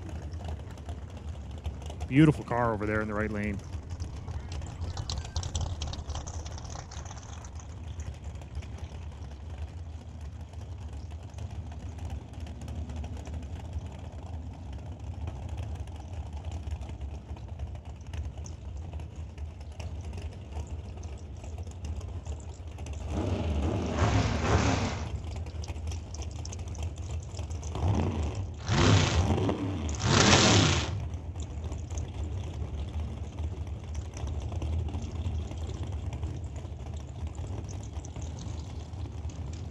beautiful car over there in the right lane.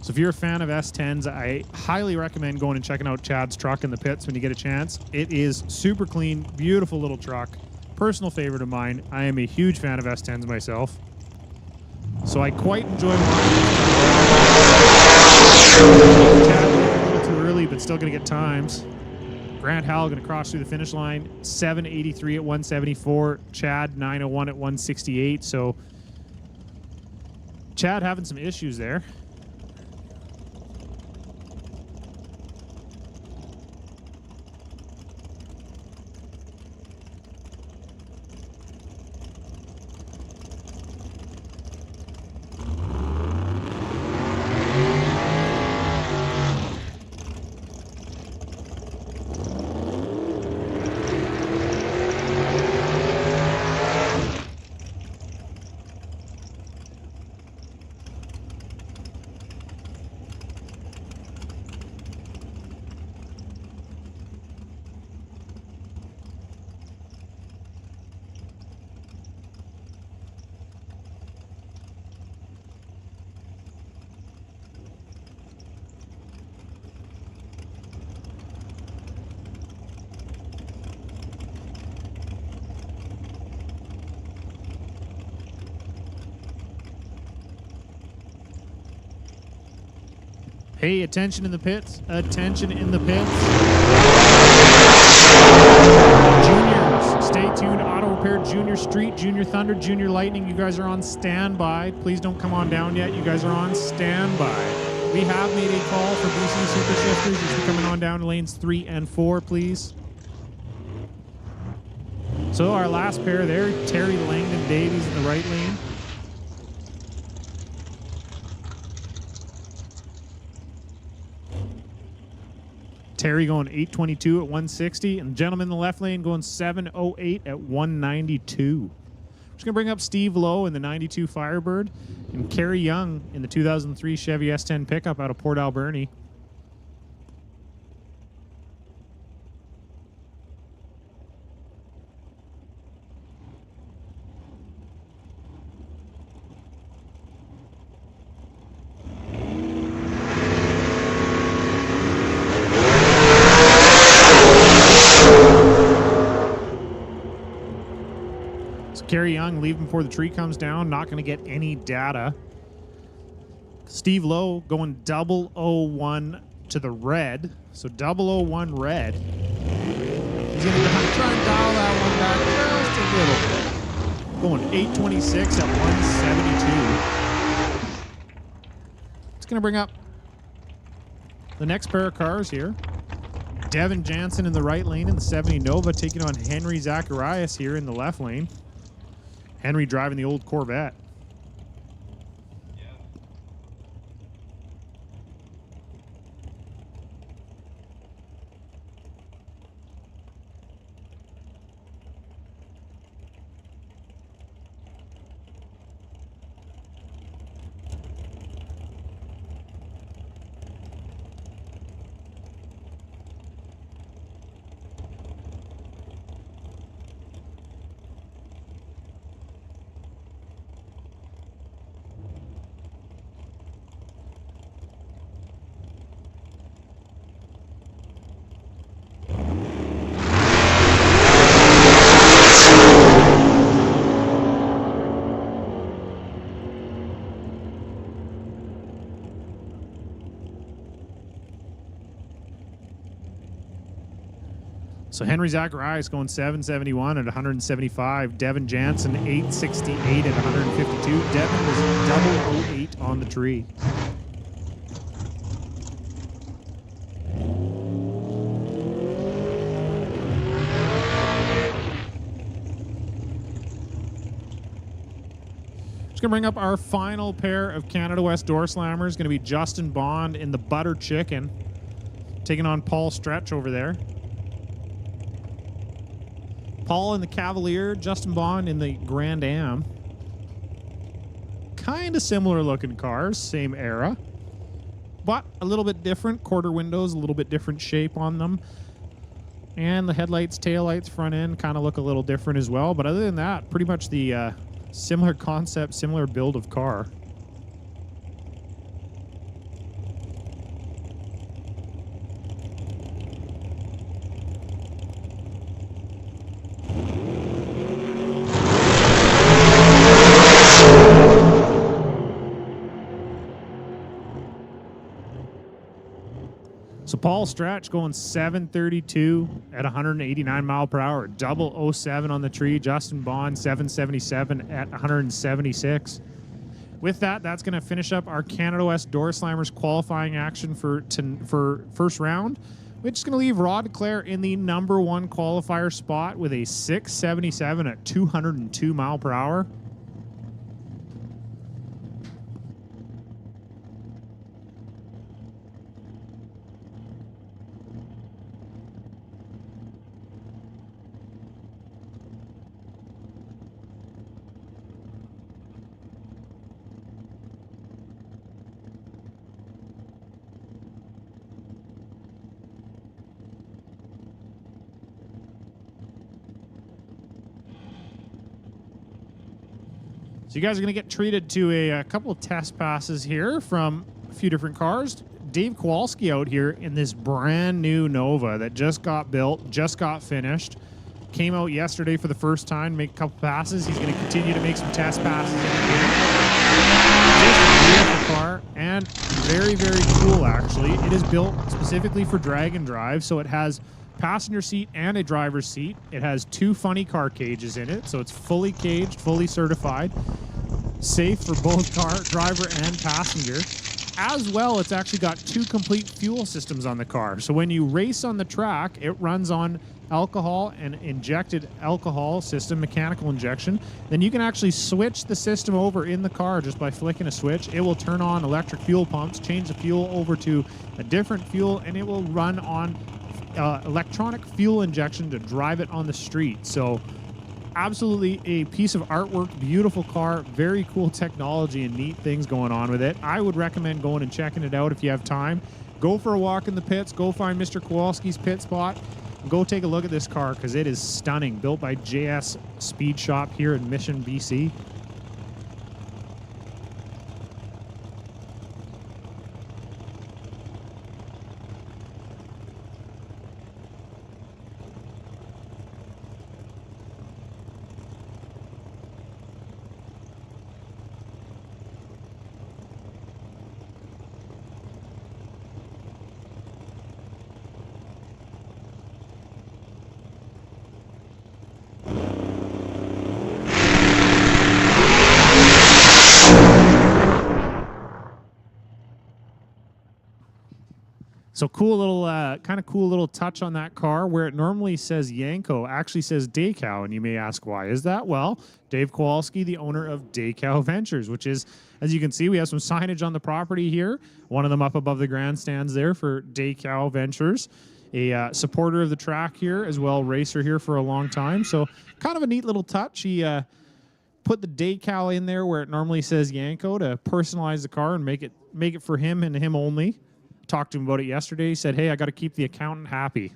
So if you're a fan of S10s, I highly recommend going and checking out Chad's truck in the pits when you get a chance. It is super clean, beautiful little truck. Personal favorite of mine. I am a huge fan of S10s myself. So I quite enjoy watching this. Chad a little too early, but still going to get times. Grant Howell going to cross through the finish line. 783 at 174. Chad 901 at 168. So Chad having some issues there. Hey, attention in the pits. Attention in the pits. Juniors, stay tuned. Auto Repair, Junior Street, Junior Thunder, Junior Lightning. You guys are on standby. Please don't come on down yet. You guys are on standby. We have made a call for BC Super Shifters. You should be coming on down to lanes 3 and 4, please. So our last pair there, Terry Langdon Davies in the right lane. Terry going 822 at 160, and gentleman in the left lane going 708 at 192. Just gonna bring up Steve Lowe in the 92 Firebird and Kerry Young in the 2003 Chevy S10 pickup out of Port Alberni. Kerry Young leaving before the tree comes down, not going to get any data. Steve Lowe going 001 to the red, so 001 red. He's going to try and dial that one back just a little bit. Going 826 at 172. It's going to bring up the next pair of cars here. Devin Jansen in the right lane in the 70 Nova, taking on Henry Zacharias here in the left lane. Henry driving the old Corvette. So Henry Zacharias going 771 at 175. Devin Jansen 868 at 152. Devin was 008 on the tree. Just gonna bring up our final pair of Canada West door slammers. Gonna be Justin Bond in the Butter Chicken, taking on Paul Stretch over there. Paul in the Cavalier, Justin Bond in the Grand Am. Kind of similar looking cars, same era, but a little bit different. Quarter windows, a little bit different shape on them. And the headlights, taillights, front end kind of look a little different as well. But other than that, pretty much the similar concept, similar build of car. So Paul Stretch going 732 at 189 mile per hour, 007 on the tree. Justin Bond 777 at 176. With that, that's going to finish up our Canada West Door Slammers qualifying action for first round. We're just going to leave Rod Clare in the #1 qualifier spot with a 677 at 202 mile per hour. So you guys are going to get treated to a couple of test passes here from a few different cars. Dave Kowalski out here in this brand new Nova that just got built, just got finished. Came out yesterday for the first time, make a couple passes. He's going to continue to make some test passes in here. Just a beautiful car, and very, very cool, actually. It is built specifically for drag and drive, so it has passenger seat and a driver's seat. It has 2 funny car cages in it, so it's fully caged, fully certified, safe for both driver and passenger. As well, it's actually got 2 complete fuel systems on the car. So when you race on the track, it runs on alcohol and injected alcohol system, mechanical injection. Then you can actually switch the system over in the car just by flicking a switch. It will turn on electric fuel pumps, change the fuel over to a different fuel, and it will run on electronic fuel injection to drive it on the street. So absolutely a piece of artwork, beautiful car, very cool technology and neat things going on with it. I would recommend going and checking it out if you have time. Go for a walk in the pits, go find Mr. Kowalski's pit spot, and go take a look at this car because it is stunning. Built by JS Speed Shop here in Mission, BC. So cool little, kind of cool little touch on that car where it normally says Yanko, actually says Daycow. And you may ask, why is that? Well, Dave Kowalski, the owner of Daycow Ventures, which is, as you can see, we have some signage on the property here. One of them up above the grandstands there for Daycow Ventures. A supporter of the track here as well, racer here for a long time. So kind of a neat little touch. He put the Daycow in there where it normally says Yanko to personalize the car and make it for him and him only. Talked to him about it yesterday. He said, hey, I got to keep the accountant happy.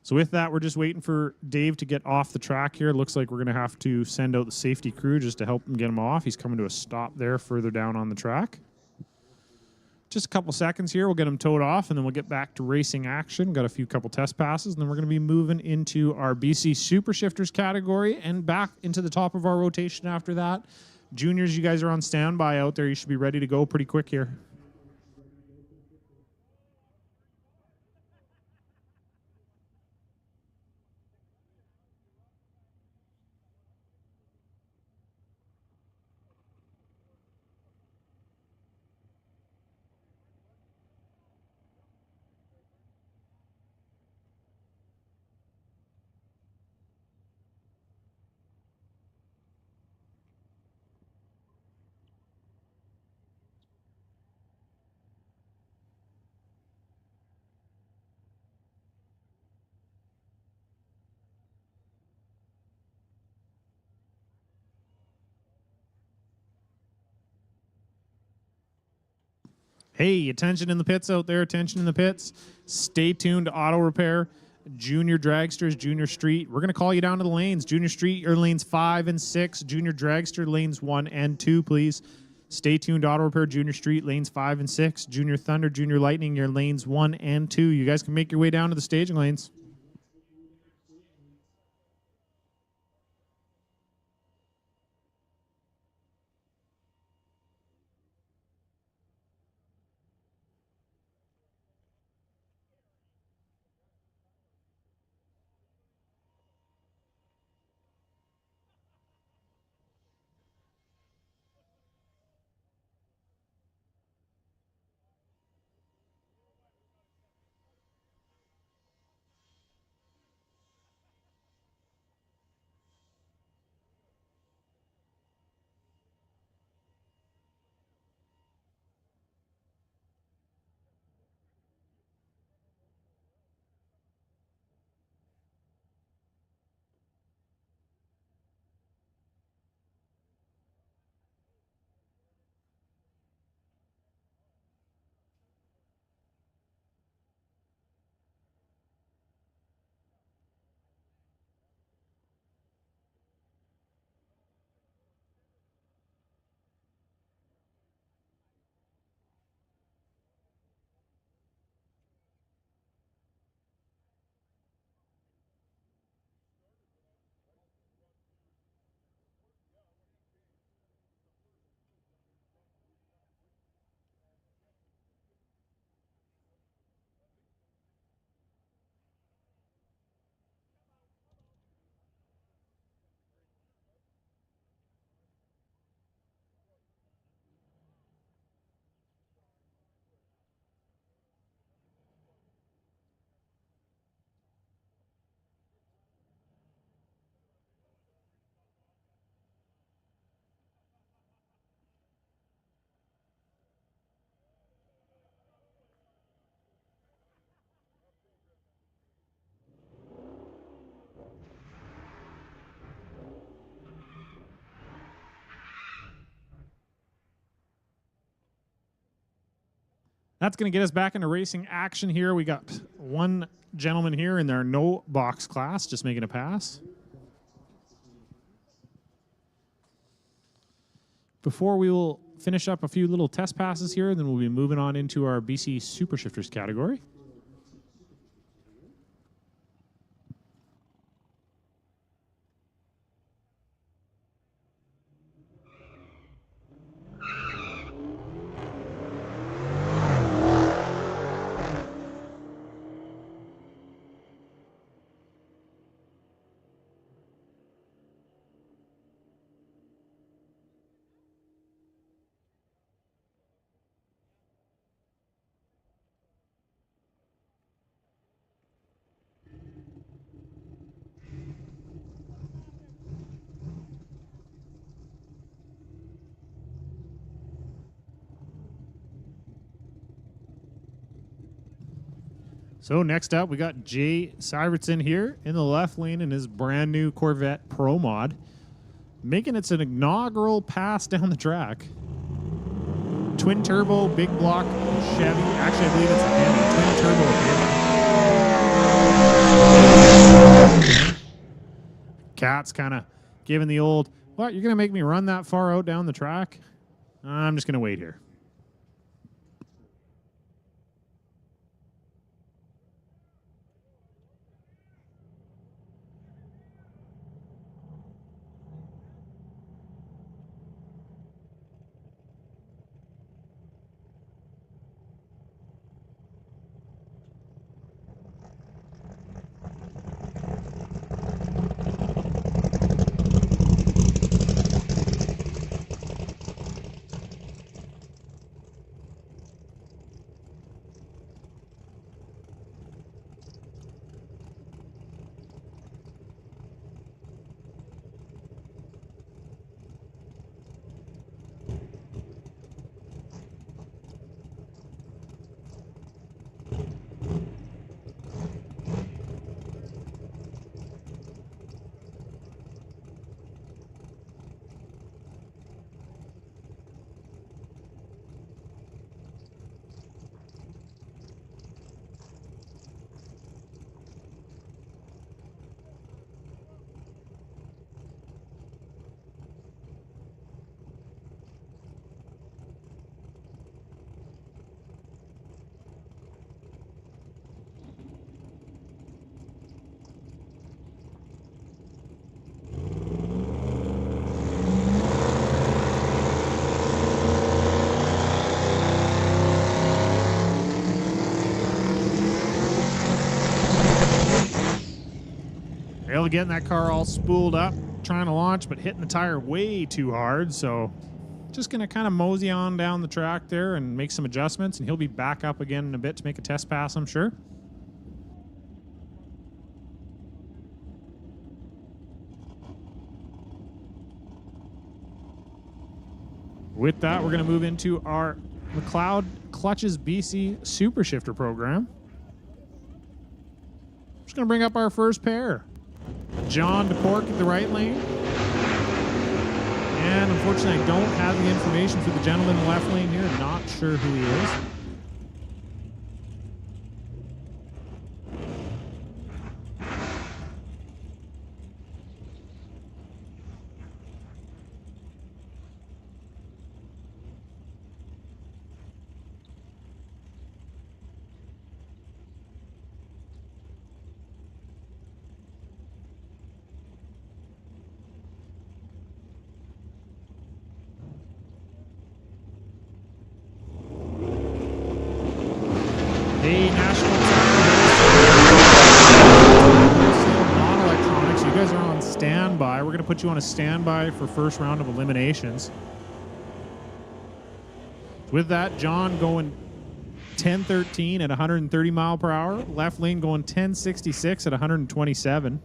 So with that, we're just waiting for Dave to get off the track here. Looks like we're going to have to send out the safety crew just to help him get him off. He's coming to a stop there further down on the track. Just a couple seconds here. We'll get him towed off, and then we'll get back to racing action. Got a couple test passes, and then we're going to be moving into our BC Super Shifters category and back into the top of our rotation after that. Juniors, you guys are on standby out there. You should be ready to go pretty quick here. Hey, attention in the pits out there. Attention in the pits. Stay tuned to Auto Repair. Junior Dragsters, Junior Street. We're going to call you down to the lanes. Junior Street, your lanes 5 and 6. Junior Dragster, lanes 1 and 2, please. Stay tuned to Auto Repair, Junior Street, lanes 5 and 6. Junior Thunder, Junior Lightning, your lanes 1 and 2. You guys can make your way down to the staging lanes. That's going to get us back into racing action here. We got one gentleman here in their no box class just making a pass. Before we will finish up a few little test passes here, then we'll be moving on into our BC Super Shifters category. So next up, we got Jay Syvertson here in the left lane in his brand new Corvette Pro Mod, making its an inaugural pass down the track. Twin turbo, big block Chevy. Actually, I believe it's a Hemi. Twin turbo Hemi. Cat's kind of giving the old, what, you're going to make me run that far out down the track? I'm just going to wait here. Able to get in that car all spooled up, trying to launch, but hitting the tire way too hard. So just going to kind of mosey on down the track there and make some adjustments, and he'll be back up again in a bit to make a test pass, I'm sure. With that, we're going to move into our McLeod Clutches BC Super Shifter program. Just going to bring up our first pair. John DePork at the right lane. And unfortunately, I don't have the information for the gentleman in the left lane here. Not sure who he is. The National non-electronics. You guys are on standby. We're going to put you on a standby for first round of eliminations. With that, John going 10-13 at 130 mile per hour. Left lane going 10-66 at 127.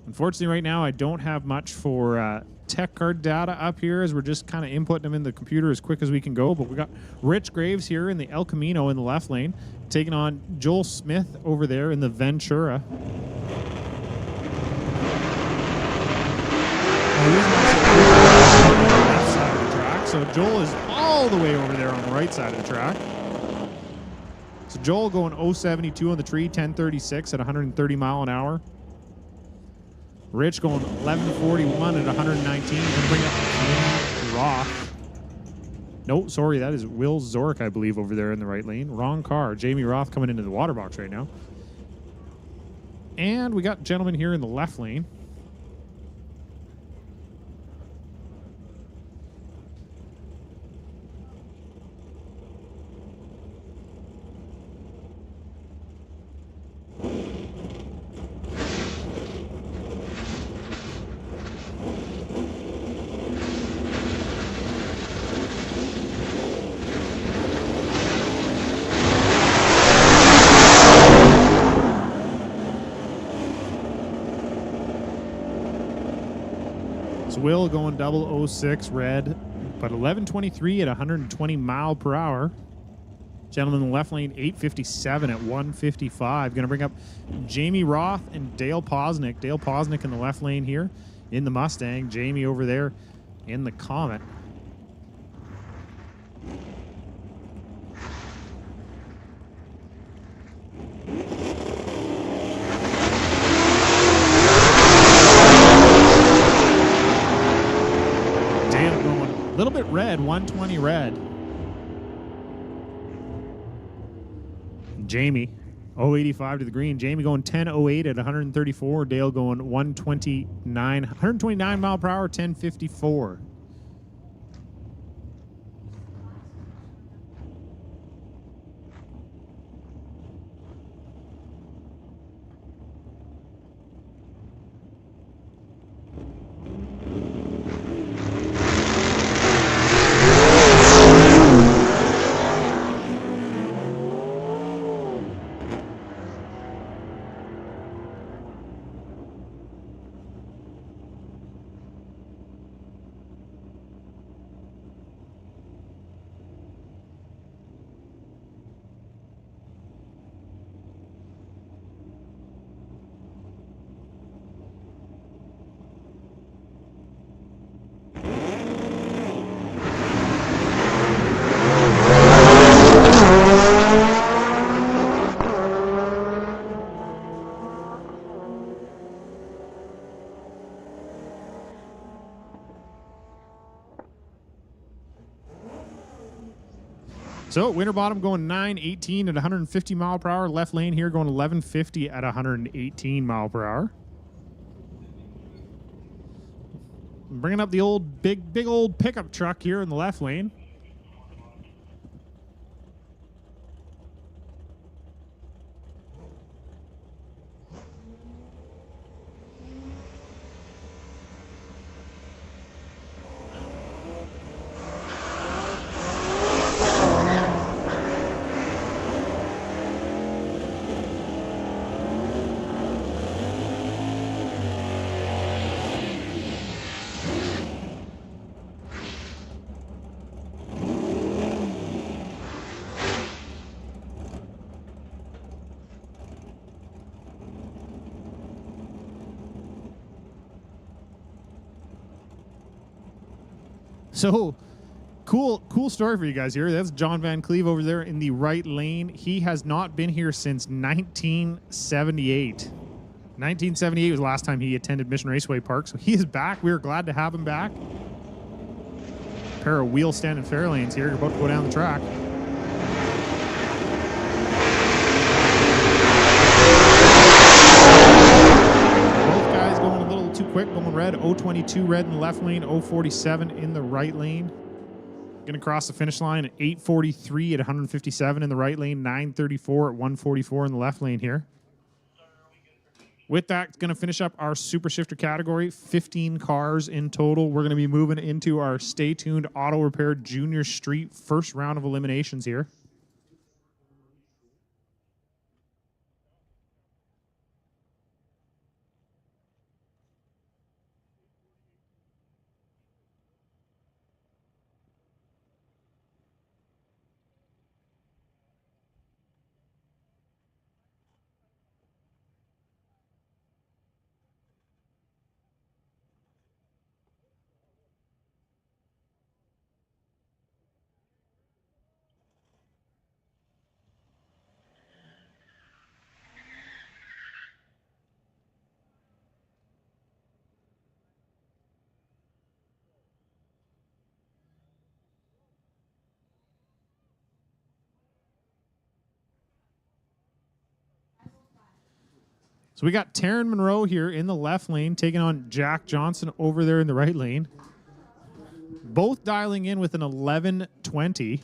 Unfortunately, right now, I don't have much for tech card data up here as we're just kind of inputting them in the computer as quick as we can go. But we got Rich Graves here in the El Camino in the left lane, taking on Joel Smith over there in the Ventura. So Joel is all the way over there on the right side of the track. So Joel going 072 on the tree, 1036 at 130 mile an hour. Rich going 1141 at 119. Going to bring up Jamie Roth. No, sorry, that is Will Zork, I believe, over there in the right lane. Wrong car. Jamie Roth coming into the water box right now. And we got gentlemen here in the left lane. Will going 006 red, but 1123 at 120 mile per hour. Gentleman in the left lane, 857 at 155. Going to bring up Jamie Roth and Dale Posnick. Dale Posnick in the left lane here in the Mustang. Jamie over there in the Comet. A little bit red, 120 red. Jamie, 085 to the green. Jamie going 1008 at 134. Dale going 129 mile per hour, 1054. So Winterbottom going 918 at 150 mile per hour. Left lane here going 1150 at 118 mile per hour. Bringing up the old big old pickup truck here in the left lane. So cool story for you guys here. That's John Van Cleve over there in the right lane. He has not been here since 1978. 1978 was the last time he attended Mission Raceway Park, so he is back. We are glad to have him back. Pair of wheel stand and fair lanes here. You're about to go down the track. Quick, going red, 022 red in the left lane, 047 in the right lane. Going to cross the finish line at 843 at 157 in the right lane, 934 at 144 in the left lane here. With that, going to finish up our Super Shifter category, 15 cars in total. We're going to be moving into our Stay Tuned Auto Repair Junior Street first round of eliminations here. So we got Taryn Monroe here in the left lane, taking on Jack Johnson over there in the right lane. Both dialing in with an 11:20.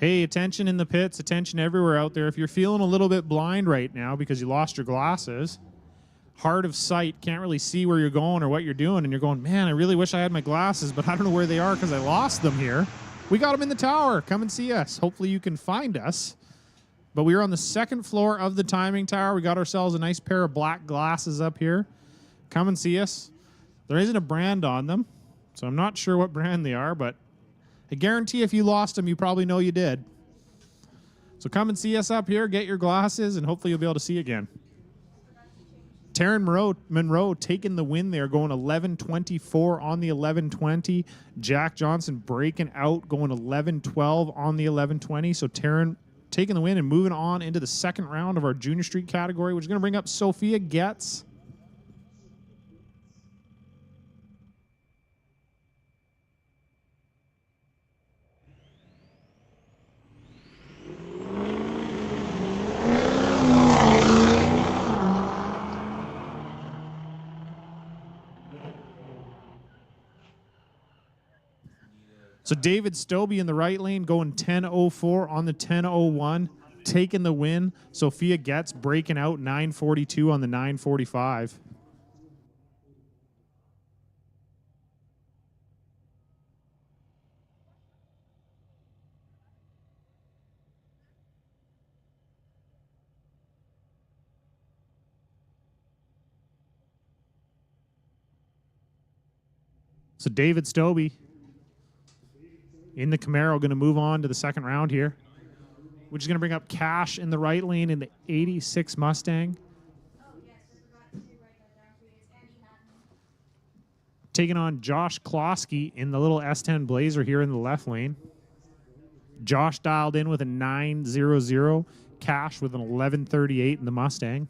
Hey, attention in the pits, attention everywhere out there. If you're feeling a little bit blind right now because you lost your glasses, hard of sight, can't really see where you're going or what you're doing, and you're going, man, I really wish I had my glasses, but I don't know where they are because I lost them here. We got them in the tower. Come and see us. Hopefully you can find us. But we are on the second floor of the timing tower. We got ourselves a nice pair of black glasses up here. Come and see us. There isn't a brand on them, so I'm not sure what brand they are, but I guarantee if you lost them, you probably know you did. So come and see us up here, get your glasses, and hopefully you'll be able to see again. Taryn Monroe taking the win there, going 11:24 on the 11:20. Jack Johnson breaking out, going 11:12 on the 11:20. So Taryn taking the win and moving on into the second round of our Junior Street category, which is going to bring up Sophia Getz. So David Stobie in the right lane going 10:04 on the 10:01, taking the win. Sophia Getz breaking out 9:42 on the 9:45. So David Stobie in the Camaro, going to move on to the second round here, which is going to bring up Cash in the right lane in the 86 Mustang. Taking on Josh Klosky in the little S10 Blazer here in the left lane. Josh dialed in with a 900, Cash with an 1138 in the Mustang.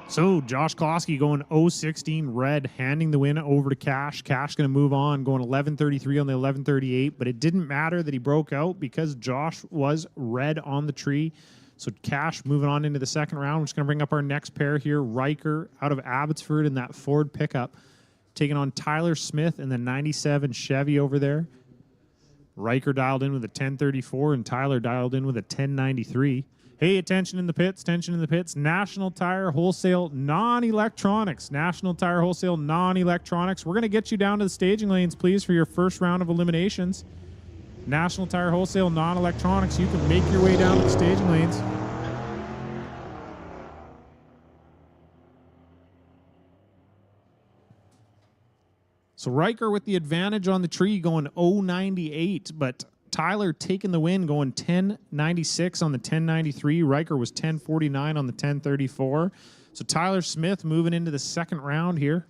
So Josh Klosky going 016 red, handing the win over to Cash. Cash going to move on, going 11:33 on the 11:38, but it didn't matter that he broke out because Josh was red on the tree. So Cash moving on into the second round, which is going to bring up our next pair here. Riker out of Abbotsford in that Ford pickup, taking on Tyler Smith in the 97 Chevy over there. Riker dialed in with a 1034 and Tyler dialed in with a 1093. Hey, attention in the pits, tension in the pits. National Tire Wholesale Non-Electronics. National Tire Wholesale Non-Electronics. We're going to get you down to the staging lanes, please, for your first round of eliminations. National Tire Wholesale Non-Electronics. You can make your way down to the staging lanes. So Riker with the advantage on the tree going 098, but Tyler taking the win, going 1096 on the 1093. Riker was 1049 on the 1034. So Tyler Smith moving into the second round here.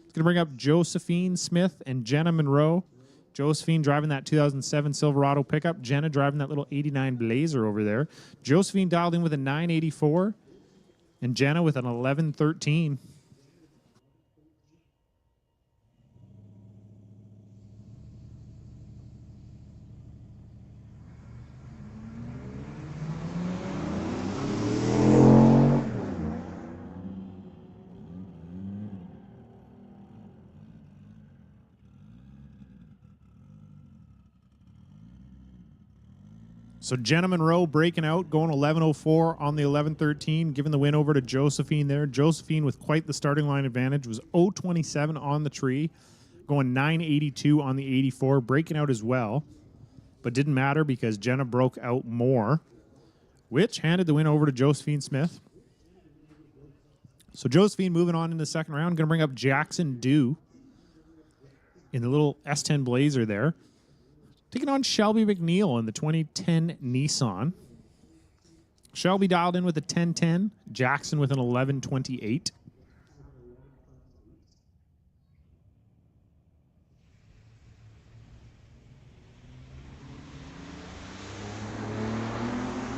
It's going to bring up Josephine Smith and Jenna Monroe. Josephine driving that 2007 Silverado pickup. Jenna driving that little 89 Blazer over there. Josephine dialed in with a 984 and Jenna with an 1113. So Jenna Monroe breaking out, going 11:04 on the 11:13, giving the win over to Josephine there. Josephine with quite the starting line advantage was 0:27 on the tree, going 982 on the 84, breaking out as well. But didn't matter because Jenna broke out more, which handed the win over to Josephine Smith. So Josephine moving on in the second round, going to bring up Jackson Dew in the little S10 Blazer there. Taking on Shelby McNeil in the 2010 Nissan. Shelby dialed in with a 10:10. Jackson with an 11:28.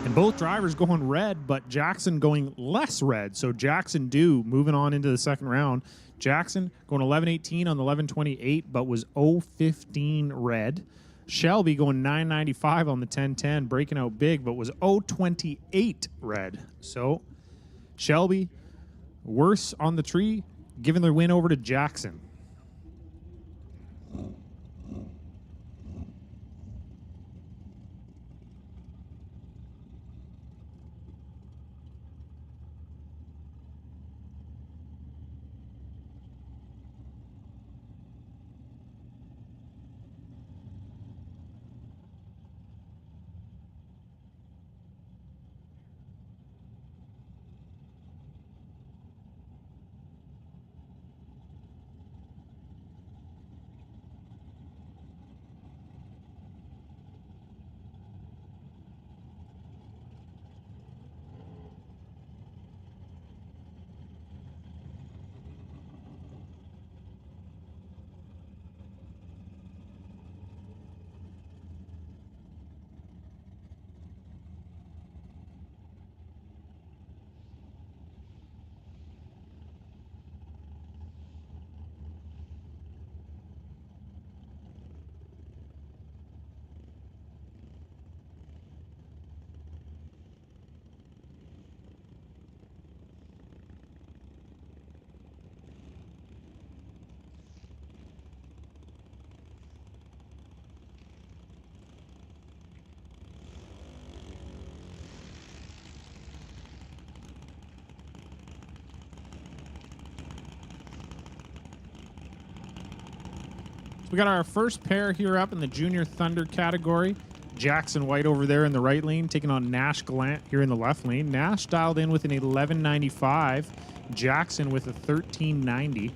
And both drivers going red, but Jackson going less red. So Jackson moving on into the second round. Jackson going 11:18 on the 11:28, but was 0:15 red. Shelby going 9:95 on the 10:10, breaking out big, but was 0:28 red. So Shelby worse on the tree, giving the win over to Jackson. We got our first pair here up in the Junior Thunder category. Jackson White over there in the right lane, taking on Nash Gallant here in the left lane. Nash dialed in with an 11:95. Jackson with a 13:90.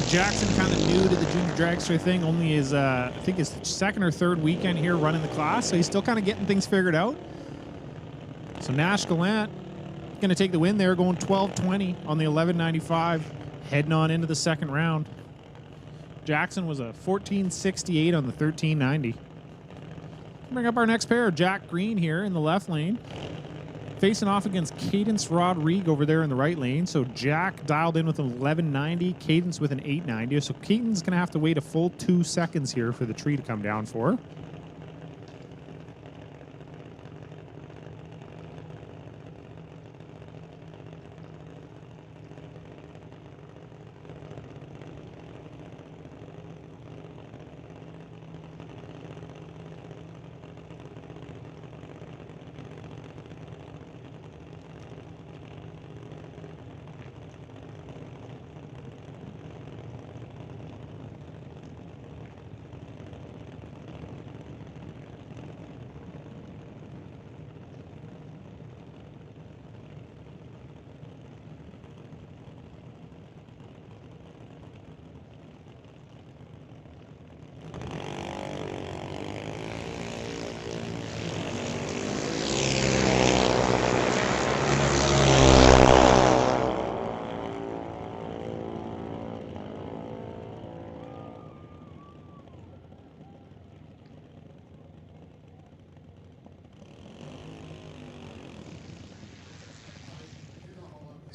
Jackson kind of new to the junior dragster thing, only his, I think his second or third weekend here running the class, so he's still kind of getting things figured out. So Nash Gallant going to take the win there, going 12:20 on the 11:95, heading on into the second round. Jackson was a 14:68 on the 13:90. Bring up our next pair, Jack Green here in the left lane. Facing off against Cadence Rodrigue over there in the right lane. So Jack dialed in with an 11:90, Cadence with an 8:90. So Cadence going to have to wait a full 2 seconds here for the tree to come down for.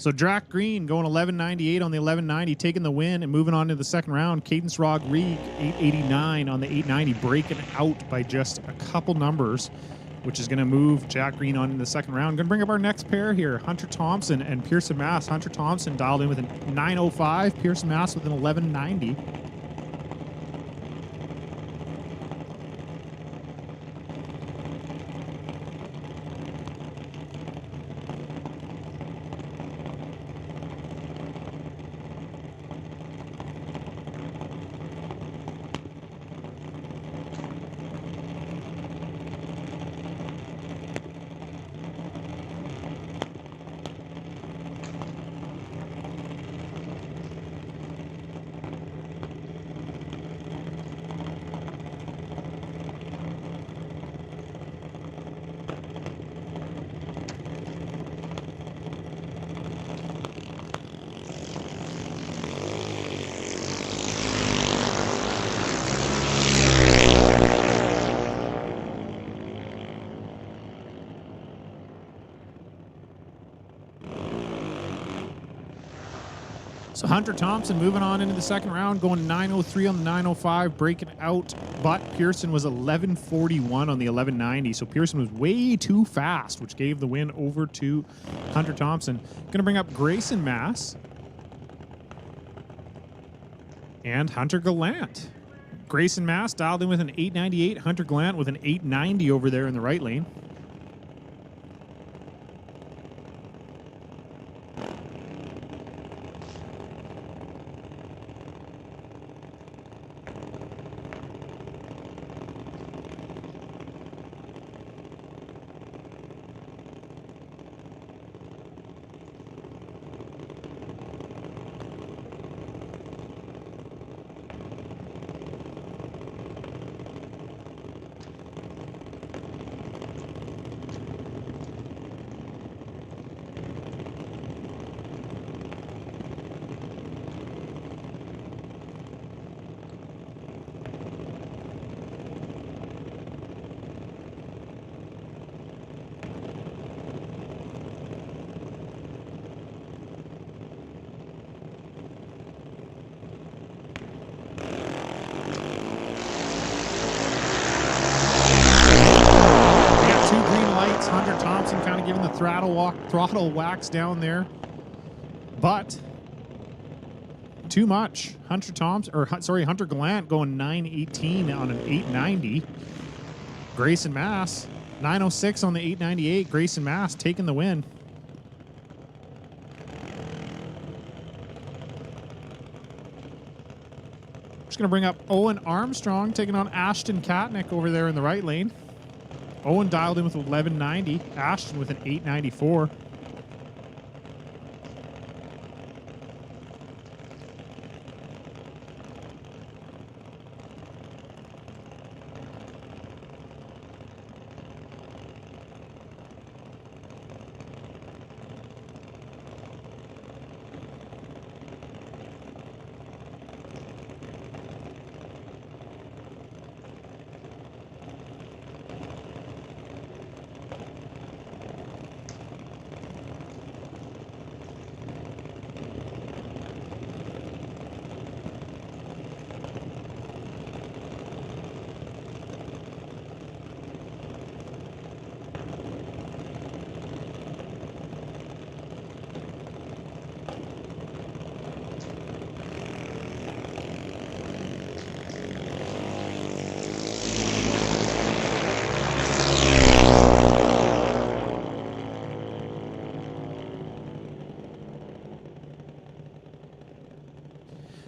So Drac Green going 11.98 on the 11.90, taking the win and moving on to the second round. Cadence Rodrigue 8.89 on the 8.90, breaking out by just a couple numbers, which is going to move Jack Green on in the second round. Going to bring up our next pair here, Hunter Thompson and Pearson Mass. Hunter Thompson dialed in with a 9.05, Pearson Mass with an 11.90. So Hunter Thompson moving on into the second round, going 9.03 on the 9.05, breaking out. But Pearson was 11.41 on the 11.90. So Pearson was way too fast, which gave the win over to Hunter Thompson. Going to bring up Grayson Mass and Hunter Gallant. Grayson Mass dialed in with an 8.98. Hunter Gallant with an 8.90 over there in the right lane. Hunter Thompson kind of giving the throttle wax down there, but too much. Hunter Gallant going 9.18 on an 8.90. Grayson Mass 9.06 on the 8.98. Grayson Mass taking the win. Just going to bring up Owen Armstrong taking on Ashton Katnick over there in the right lane. Owen dialed in with 11.90. Ashton with an 8.94.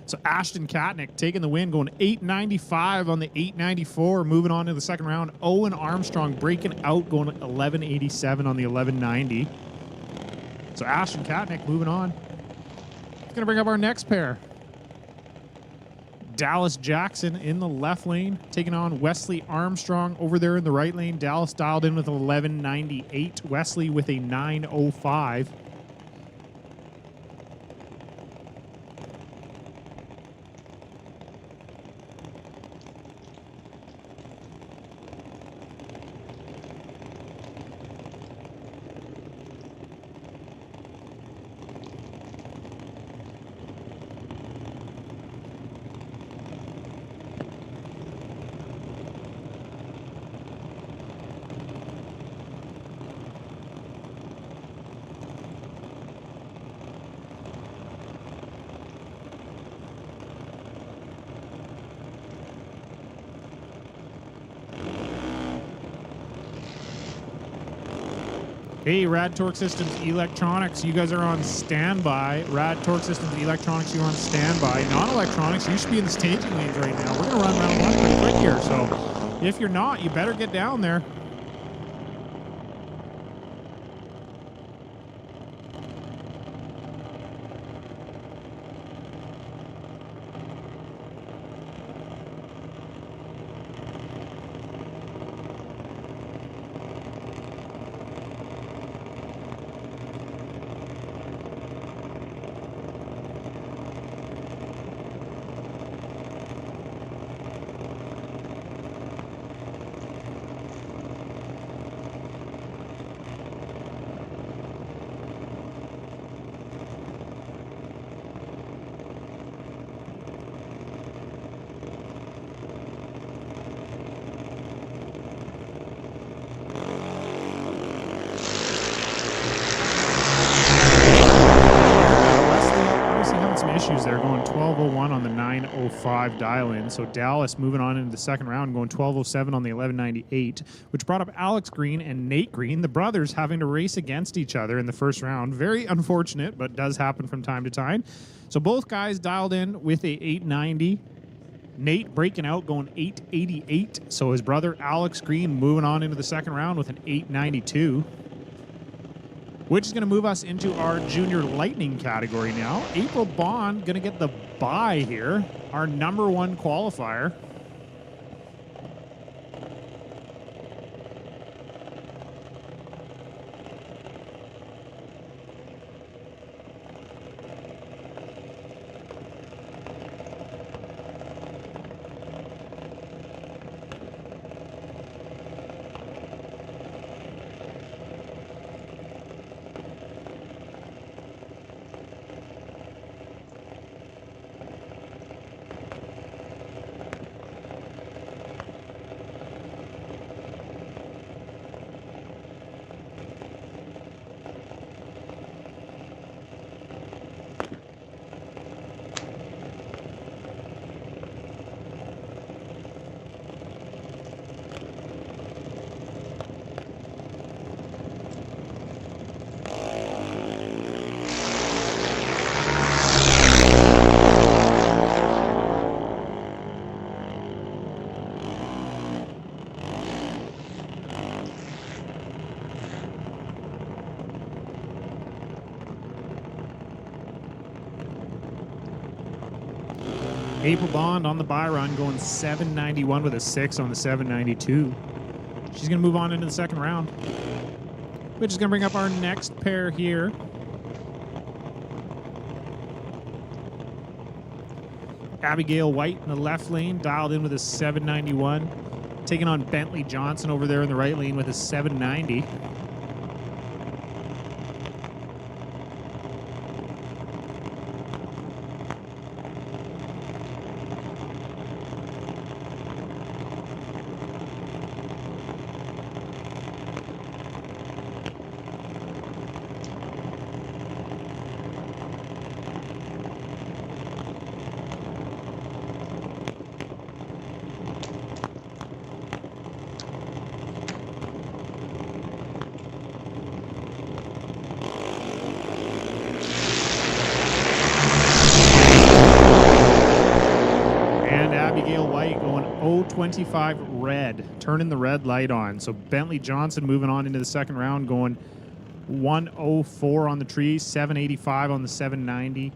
So Ashton Katnick taking the win, going 8.95 on the 8.94, moving on to the second round. Owen Armstrong breaking out, going 11.87 on the 11.90. So Ashton Katnick moving on. It's going to bring up our next pair. Dallas Jackson in the left lane, taking on Wesley Armstrong over there in the right lane. Dallas dialed in with 11.98. Wesley with a 9.05. Hey, Rad Torque Systems Electronics, you guys are on standby. Rad Torque Systems Electronics, you're on standby. Non-electronics, you should be in the staging lanes right now. We're going to run round one pretty quick here, so if you're not, you better get down there. Issues there, going 12:01 on the 9:05 dial-in. So Dallas moving on into the second round, going 12:07 on the 11:98, which brought up Alex Green and Nate Green, the brothers, having to race against each other in the first round. Very unfortunate, but does happen from time to time. So both guys dialed in with a 890. Nate breaking out, going 888. So his brother Alex Green moving on into the second round with an 892. Which is going to move us into our junior lightning category now. April Bond going to get the bye here, our #1 qualifier. April Bond on the bye run, going 791 with a 6 on the 792. She's going to move on into the second round, which is going to bring up our next pair here. Abigail White in the left lane, dialed in with a 791. Taking on Bentley Johnson over there in the right lane with a 790. Abigail White going 025 red, turning the red light on. So Bentley Johnson moving on into the second round, going 104 on the tree, 785 on the 790.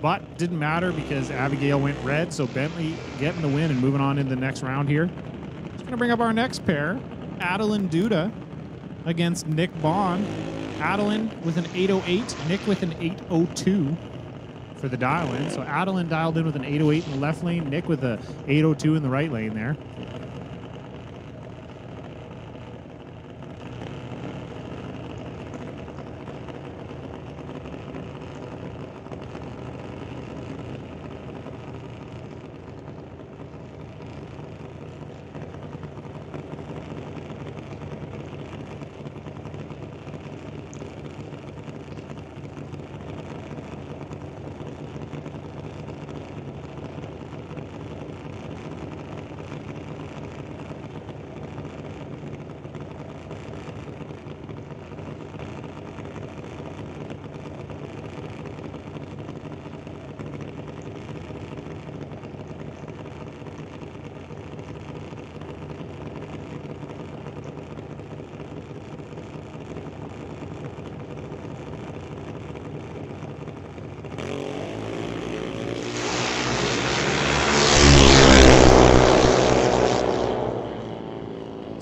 But didn't matter because Abigail went red, so Bentley getting the win and moving on into the next round here. It's going to bring up our next pair, Adeline Duda against Nick Bond. Adeline with an 808, Nick with an 802 for the dial-in. So Adeline dialed in with an 808 in the left lane, Nick with a 802 in the right lane there.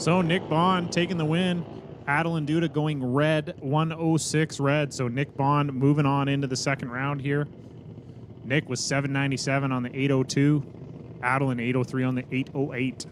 So Nick Bond taking the win. Adeline Duda going red, 106 red. So Nick Bond moving on into the second round here. Nick was 797 on the 802. Adeline 803 on the 808.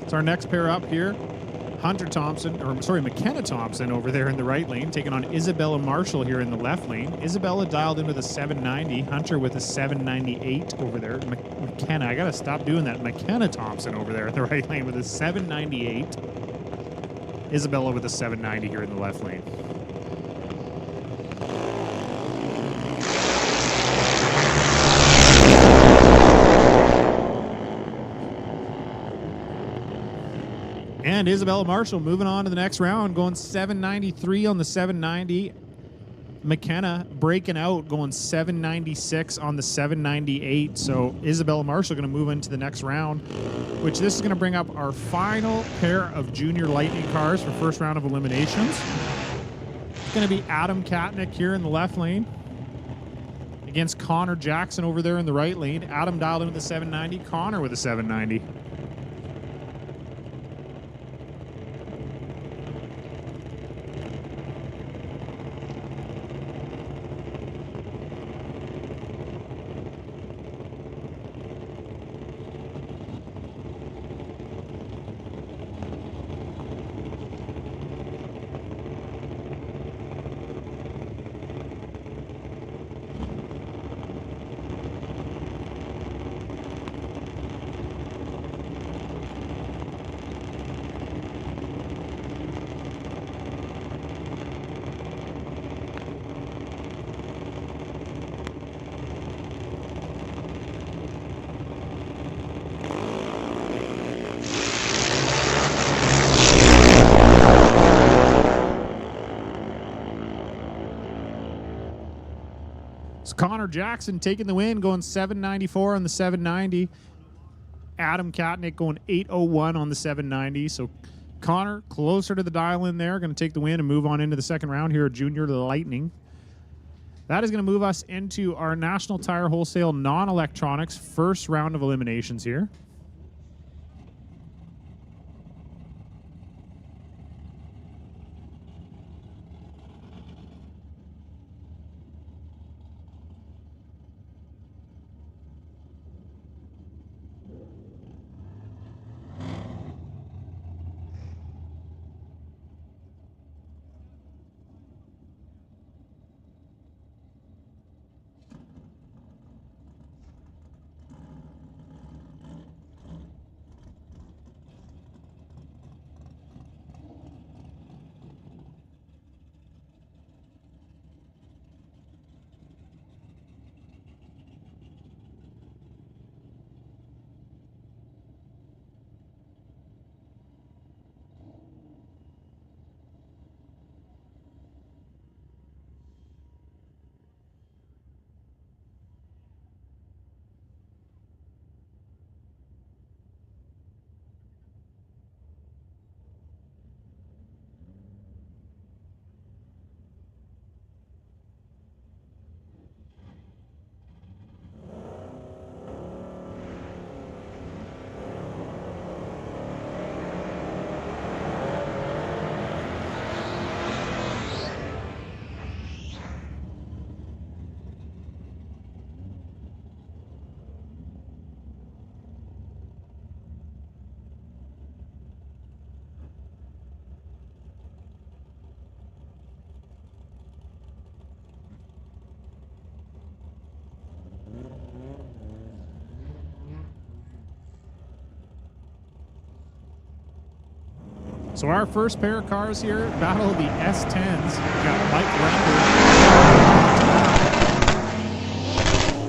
So our next pair up here, McKenna Thompson over there in the right lane, taking on Isabella Marshall here in the left lane. Isabella dialed in with a 790, Hunter with a 798 over there. McKenna, I gotta stop doing that. McKenna Thompson over there in the right lane with a 798. Isabella with a 790 here in the left lane. And Isabella Marshall moving on to the next round, going 793 on the 790. McKenna breaking out, going 796 on the 798. So Isabella Marshall going to move into the next round, which this is going to bring up our final pair of junior Lightning cars for first round of eliminations. It's going to be Adam Katnick here in the left lane against Connor Jackson over there in the right lane. Adam dialed in with a 790, Connor with a 790. Connor Jackson taking the win, going 794 on the 790. Adam Katnick going 801 on the 790. So Connor closer to the dial in there, going to take the win and move on into the second round here at Junior Lightning. That is going to move us into our National Tire Wholesale non-electronics first round of eliminations here. So our first pair of cars here, battle of the S10s. We got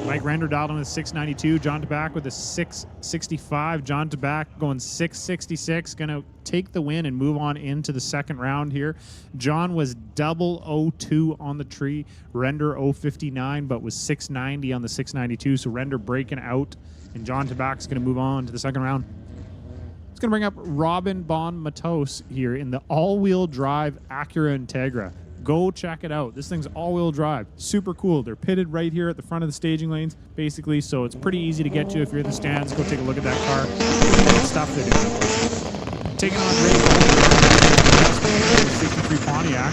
Mike Render dialed in with 692. John Tabak with a 665. John Tabak going 666. Going to take the win and move on into the second round here. John was double 02 on the tree. Render 059, but was 690 on the 692. So Render breaking out, and John Tabak's going to move on to the second round. Going to bring up Robin Bon Matos here in the all-wheel drive Acura Integra. Go check it out. This thing's all-wheel drive. Super cool. They're pitted right here at the front of the staging lanes, basically, so it's pretty easy to get to if you're in the stands. Go take a look at that car. Good stuff they're doing. Taking on Ray Bowman, 63 Pontiac.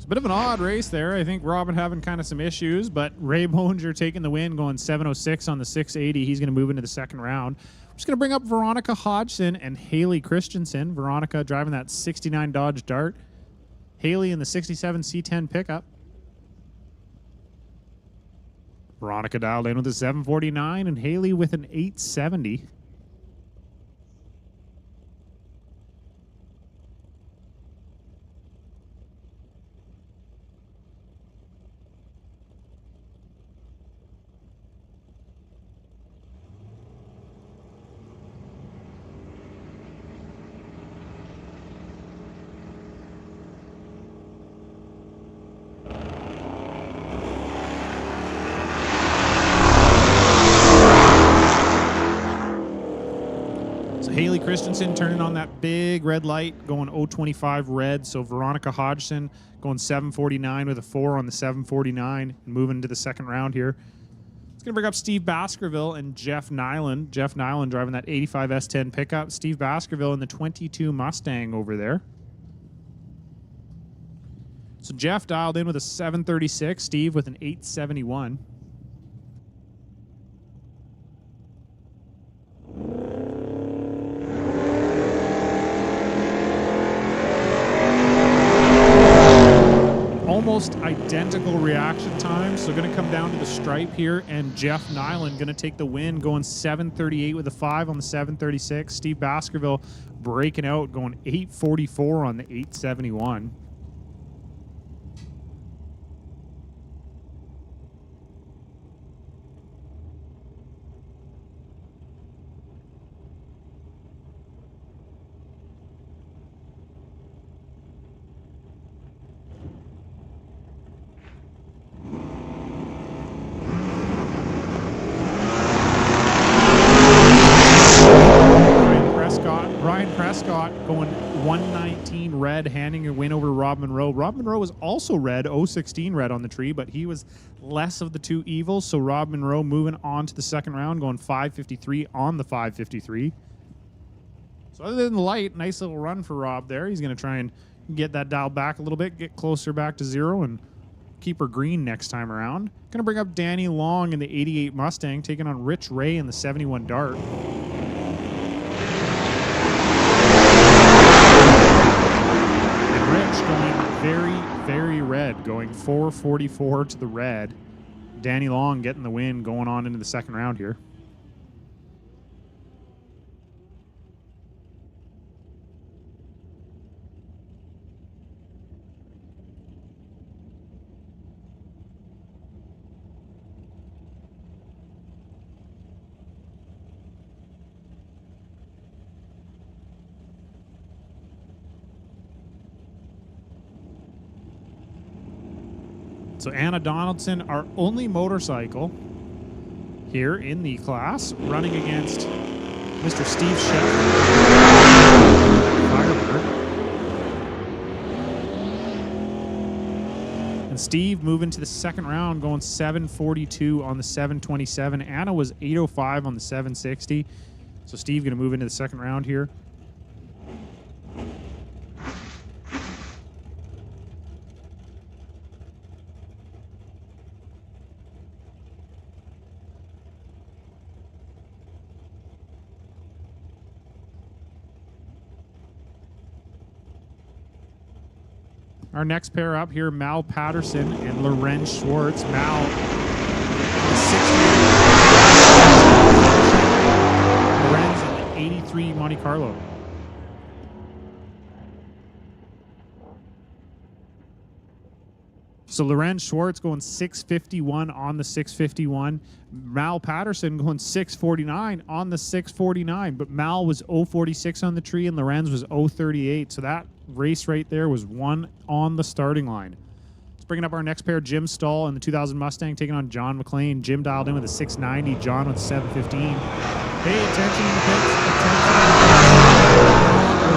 Bit of an odd race there. I think Robin having kind of some issues, but Ray Boninger taking the win, going 706 on the 680. He's going to move into the second round. I'm just going to bring up Veronica Hodgson and Haley Christensen. Veronica driving that 69 Dodge Dart. Haley in the 67 C10 pickup. Veronica dialed in with a 749 and Haley with an 870. Haley Christensen turning on that big red light, going 025 red. So Veronica Hodgson going 749 with a 4 on the 749 and moving to the second round here. It's going to bring up Steve Baskerville and Jeff Nyland. Jeff Nyland driving that 85 S10 pickup. Steve Baskerville in the 22 Mustang over there. So Jeff dialed in with a 736. Steve with an 871. Almost identical reaction times, so going to come down to the stripe here, and Jeff Nyland going to take the win, going 738 with a 5 on the 736. Steve Baskerville breaking out, going 844 on the 871. Prescott going 119 red, handing a win over to Rob Monroe. Rob Monroe was also red, 016 red on the tree, but he was less of the two evils. So Rob Monroe moving on to the second round, going 553 on the 553. So other than the light, nice little run for Rob there. He's going to try and get that dial back a little bit, get closer back to 0, and keep her green next time around. Going to bring up Danny Long in the 88 Mustang, taking on Rich Ray in the 71 Dart. Very red, going 444 to the red. Danny Long getting the win, going on into the second round here. So Anna Donaldson, our only motorcycle here in the class, running against Mr. Steve Sheffield. Firebird. And Steve moving to the second round, going 742 on the 727. Anna was 805 on the 760. So Steve going to move into the second round here. Our next pair up here, Mal Patterson and Lorenz Schwartz. Mal, 68. Lorenz, in the 83 Monte Carlo. So Lorenz Schwartz going 651 on the 651. Mal Patterson going 649 on the 649. But Mal was 046 on the tree and Lorenz was 038. So that race right there was one on the starting line. Let's bring up our next pair, Jim Stahl in the 2000 Mustang taking on John McLean. Jim dialed in with a 690, John with a 715. Pay attention in the pits.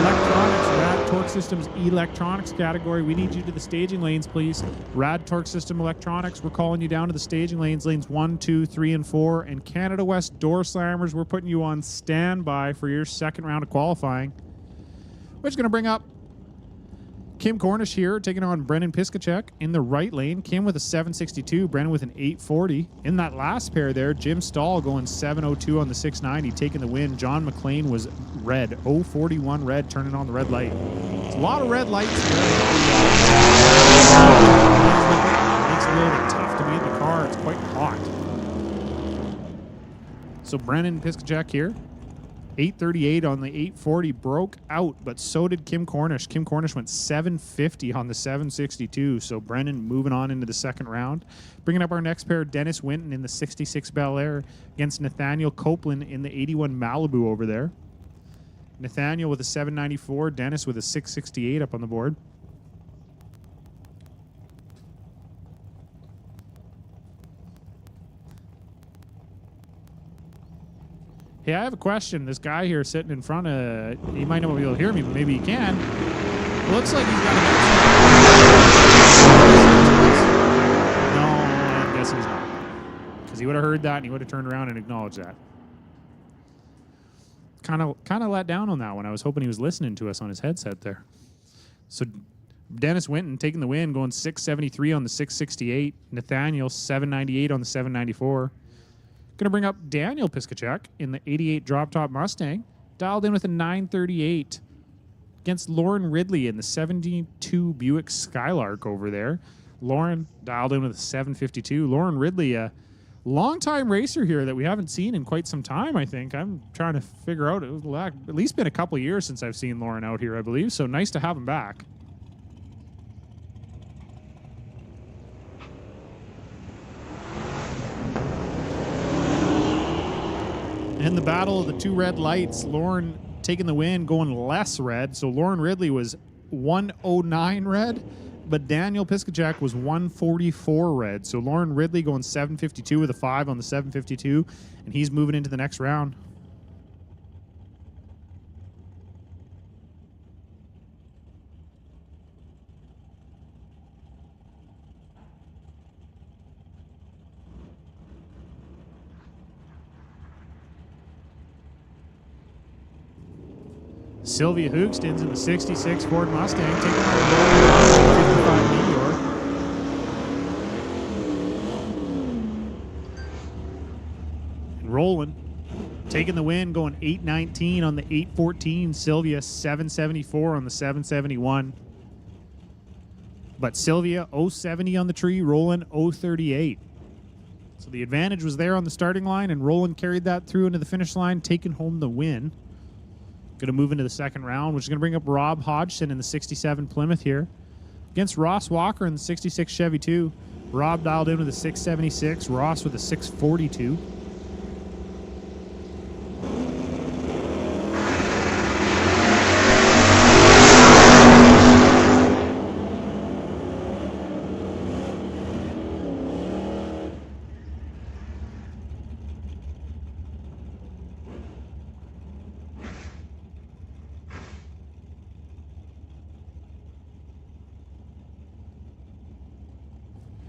Electronics, Rad Torque Systems electronics category. We need you to the staging lanes, please. Rad Torque System electronics, we're calling you down to the staging lanes, lanes 1, 2, 3, and 4. And Canada West door slammers, we're putting you on standby for your second round of qualifying. We're just going to bring up Kim Cornish here, taking on Brennan Piskacek in the right lane. Kim with a 762, Brennan with an 840. In that last pair there, Jim Stahl going 702 on the 690, taking the win. John McLean was red, 041 red, turning on the red light. It's a lot of red lights. It makes it a little bit tough to be in the car. It's quite hot. So Brennan Piskacek here. 838 on the 840, broke out, but so did Kim Cornish. Kim Cornish went 750 on the 762, so Brennan moving on into the second round. Bringing up our next pair, Dennis Winton in the 66 Bel Air against Nathaniel Copeland in the 81 Malibu over there. Nathaniel with a 794, Dennis with a 668 up on the board. Hey, I have a question. This guy here sitting in front of, he might not be able to hear me, but maybe he can. It looks like he's got a No, I guess he's not. Because he would have heard that and he would have turned around and acknowledged that. Kind of let down on that one. I was hoping he was listening to us on his headset there. So Dennis Winton taking the win, going 673 on the 668. Nathaniel 798 on the 794. Going to bring up Daniel Piskacek in the 88 drop top Mustang, dialed in with a 938 against Lauren Ridley in the 72 Buick Skylark over there. Lauren dialed in with a 752. Lauren Ridley, a longtime racer here that we haven't seen in quite some time, I think. I'm trying to figure out, it was at least been a couple of years since I've seen Lauren out here, I believe, so nice to have him back. In the battle of the two red lights, Lauren taking the win, going less red. So Lauren Ridley was 109 red, but Daniel Piskacek was 144 red. So Lauren Ridley going 752 with a 5 on the 752, and he's moving into the next round. Sylvia Hoogston's in the 66 Ford Mustang, taking on the 55 Meteor. And Roland taking the win, going 819 on the 814. Sylvia 774 on the 771. But Sylvia 070 on the tree, Roland 038. So the advantage was there on the starting line, and Roland carried that through into the finish line, taking home the win. Going to move into the second round, which is going to bring up Rob Hodgson in the 67 Plymouth here against Ross Walker in the 66 Chevy 2. Rob dialed in with a 676, Ross with a 642.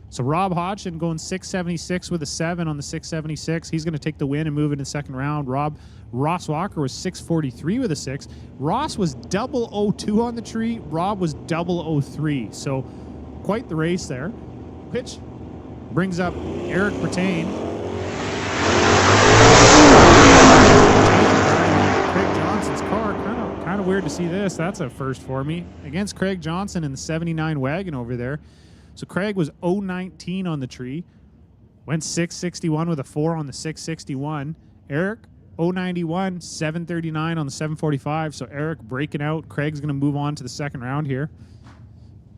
So Rob Hodgson going 676 with a 7 on the 676. He's going to take the win and move into the second round. Ross Walker was 643 with a 6. Ross was 002 on the tree. Rob was 003. So quite the race there. Which brings up Eric Bertain. Craig Johnson's car kind of weird to see this. That's a first for me. Against Craig Johnson in the 79 wagon over there. So Craig was 019 on the tree. Went 661 with a 4 on the 661. Eric, 091, 739 on the 745. So Eric breaking out. Craig's going to move on to the second round here.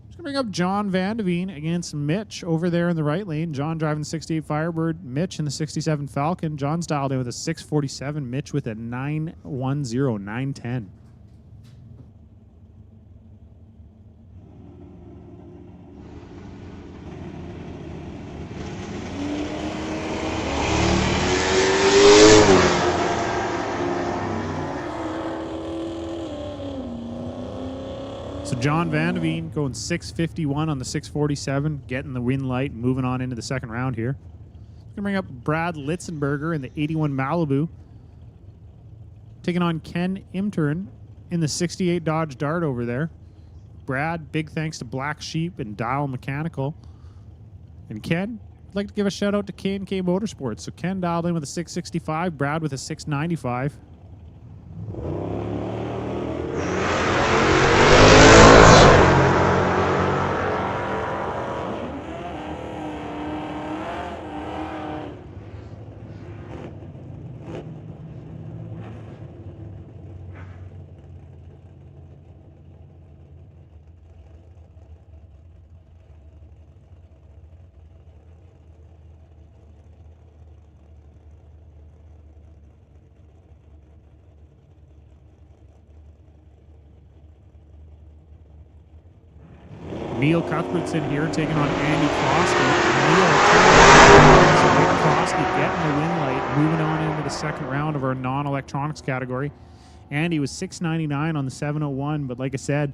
Just going to bring up John Vandeveen against Mitch over there in the right lane. John driving the 68 Firebird. Mitch in the 67 Falcon. John's dialed in with a 647. Mitch with a 910, 910. So John Vandeveen going 651 on the 647, getting the win light, moving on into the second round here. Going to bring up Brad Litzenberger in the 81 Malibu, taking on Ken Imturin in the 68 Dodge Dart over there. Brad, big thanks to Black Sheep and Dial Mechanical. And Ken, I'd like to give a shout out to K&K Motorsports. So Ken dialed in with a 665, Brad with a 695. Neil Cuthbert's in here taking on Andy Crosky. Neil Crosky getting the win light, moving on into the second round of our non-electronics category. Andy was 699 on the 701, but like I said,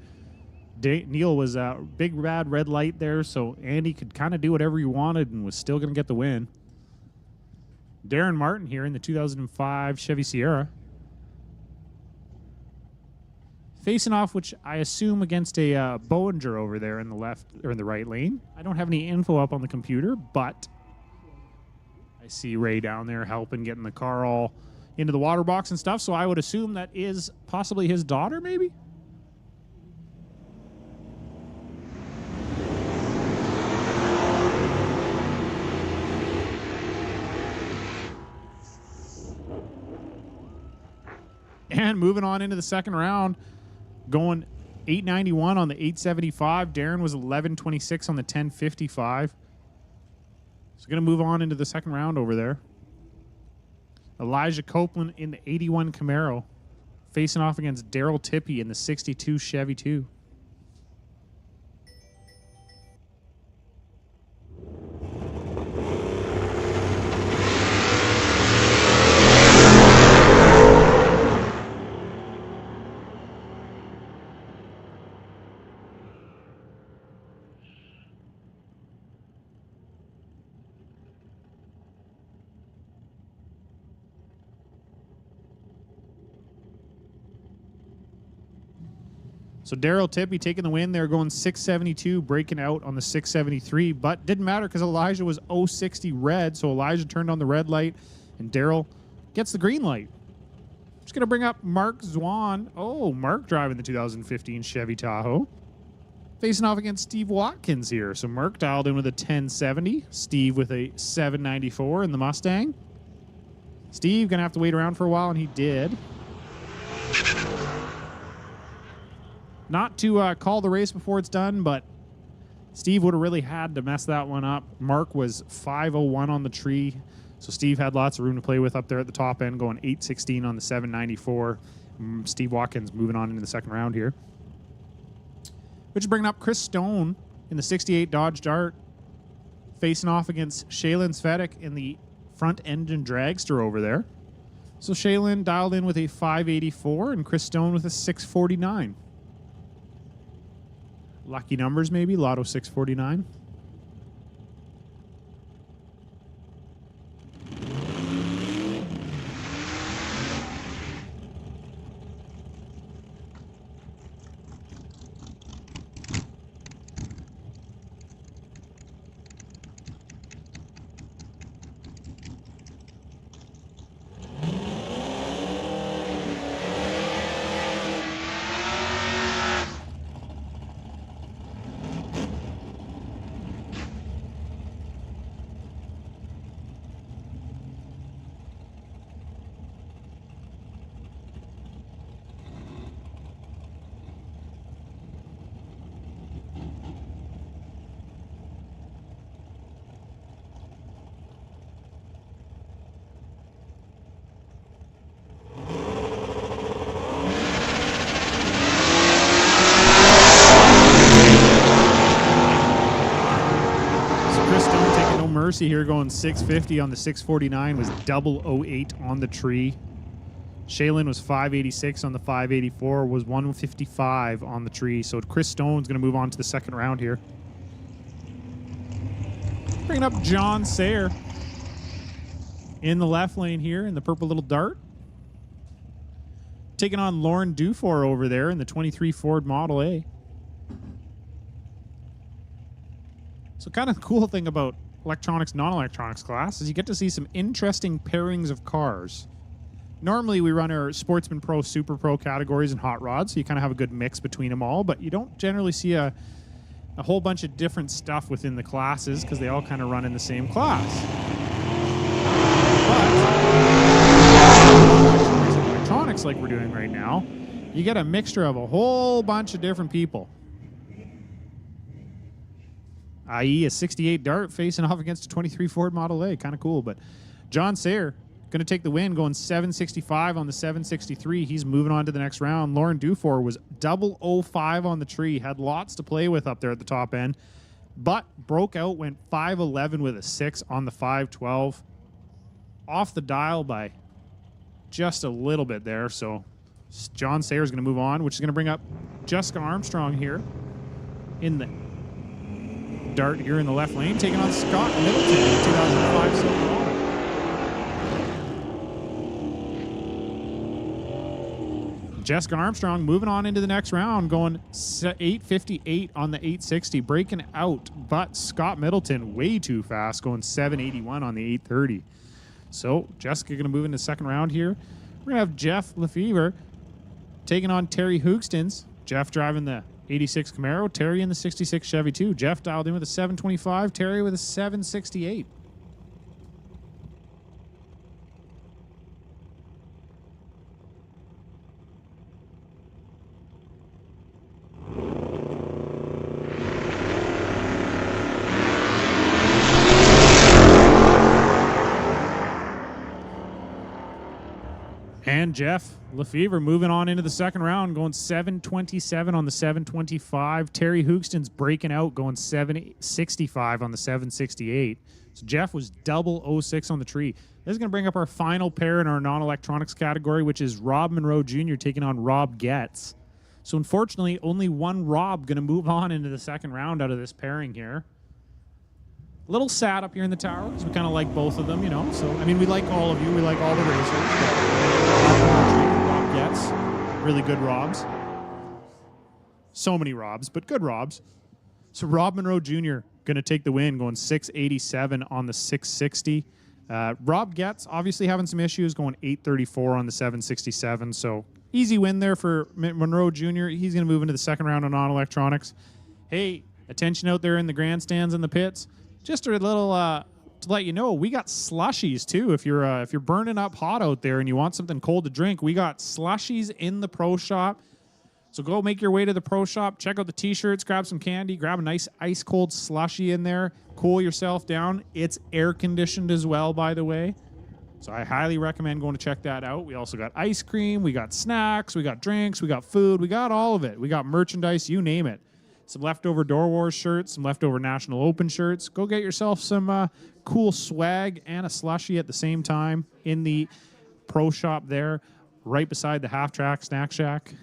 Neil was a big bad red light there, so Andy could kind of do whatever he wanted and was still going to get the win. Darren Martin here in the 2005 Chevy Sierra. Facing off, which I assume against a Boenger over there in the left or in the right lane. I don't have any info up on the computer, but I see Ray down there helping getting the car all into the water box and stuff. So I would assume that is possibly his daughter, maybe. And moving on into the second round. Going 891 on the 875. Darren was 1126 on the 1055. So going to move on into the second round over there. Elijah Copeland in the 81 Camaro. Facing off against Daryl Tippy in the 62 Chevy 2. So Daryl Tippy taking the win. They're going 672, breaking out on the 673, but didn't matter because Elijah was 060 red, so Elijah turned on the red light, and Daryl gets the green light. Just going to bring up Mark Zwan. Oh, Mark driving the 2015 Chevy Tahoe. Facing off against Steve Watkins here. So Mark dialed in with a 1070, Steve with a 794 in the Mustang. Steve going to have to wait around for a while, and he did. Not to call the race before it's done, but Steve would have really had to mess that one up. Mark was 501 on the tree, so Steve had lots of room to play with up there at the top end, going 816 on the 794. Steve Watkins moving on into the second round here. Which is bringing up Chris Stone in the 68 Dodge Dart, facing off against Shaylin Svetic in the front engine dragster over there. So Shaylin dialed in with a 584 and Chris Stone with a 649. Lucky numbers, maybe. Lotto 649. Mercy here going 650 on the 649 was 008 on the tree. Shaylin was 586 on the 584, was 155 on the tree. So Chris Stone's going to move on to the second round here. Bringing up John Sayer in the left lane here in the purple little dart. Taking on Lauren Dufour over there in the 23 Ford Model A. So kind of the cool thing about electronics, non-electronics class is you get to see some interesting pairings of cars. Normally we run our Sportsman Pro, Super Pro categories and hot rods, so you kind of have a good mix between them all, but you don't generally see a whole bunch of different stuff within the classes because they all kind of run in the same class. But electronics like we're doing right now, you get a mixture of a whole bunch of different people. I.e. a 68 Dart facing off against a 23 Ford Model A. Kind of cool, but John Sayer going to take the win, going 765 on the 763. He's moving on to the next round. Lauren Dufour was 005 on the tree. Had lots to play with up there at the top end, but broke out, went 511 with a 6 on the 512. Off the dial by just a little bit there. So John Sayer is going to move on, which is going to bring up Jessica Armstrong here in the Dart here in the left lane, taking on Scott Middleton in 2005 Silverado. Jessica Armstrong moving on into the next round, going 858 on the 860, breaking out, but Scott Middleton way too fast, going 781 on the 830. So Jessica going to move into the second round here. We're going to have Jeff Lefevre taking on Terry Hoogstens. Jeff driving the 86 Camaro, Terry in the 66 Chevy 2. Jeff dialed in with a 725, Terry with a 768. And Jeff Lefevre moving on into the second round, going 727 on the 725. Terry Hoogstens breaking out, going 765 on the 768. So Jeff was 006 on the tree. This is going to bring up our final pair in our non-electronics category, which is Rob Monroe Jr. taking on Rob Getz. So unfortunately, only one Rob going to move on into the second round out of this pairing here. A little sad up here in the tower because we kind of like both of them, you know. So, I mean, we like all of you. We like all the racers. Rob Getz, really good Robs. So many Robs, but good Robs. So Rob Monroe Jr. going to take the win, going 687 on the 660. Rob Getz obviously having some issues, going 834 on the 767. So easy win there for Monroe Jr. He's going to move into the second round of non-electronics. Hey, attention out there in the grandstands and the pits. Just a little to let you know, we got slushies too. If you're burning up hot out there and you want something cold to drink, we got slushies in the pro shop. So go make your way to the pro shop, check out the t-shirts, grab some candy, grab a nice ice cold slushie in there, cool yourself down. It's air conditioned as well, by the way. So I highly recommend going to check that out. We also got ice cream, we got snacks, we got drinks, we got food, we got all of it. We got merchandise, you name it. Some leftover Door Wars shirts, some leftover National Open shirts. Go get yourself some cool swag and a slushie at the same time in the pro shop there, right beside the Half Track Snack Shack.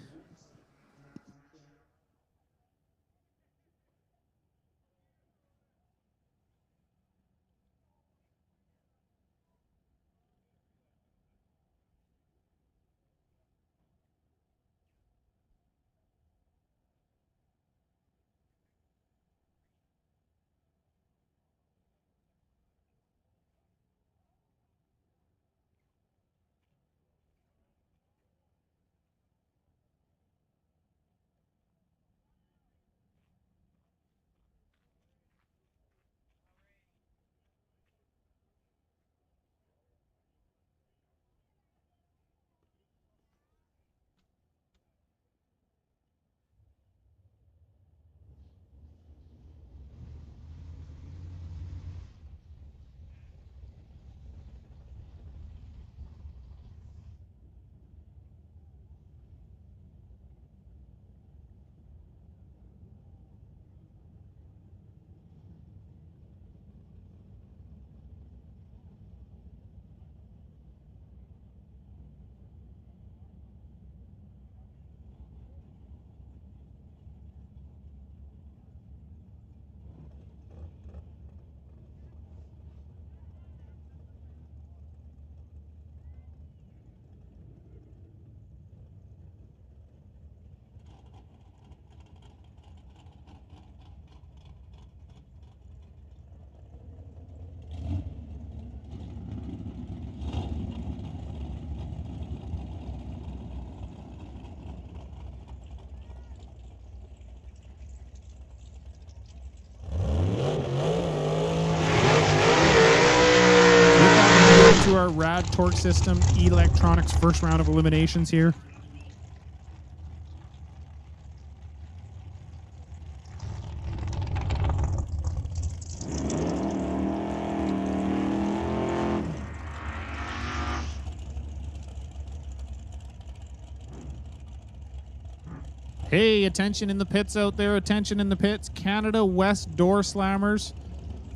our Rad Torque System Electronics first round of eliminations here. Hey, attention in the pits out there. Attention in the pits. Canada West door slammers.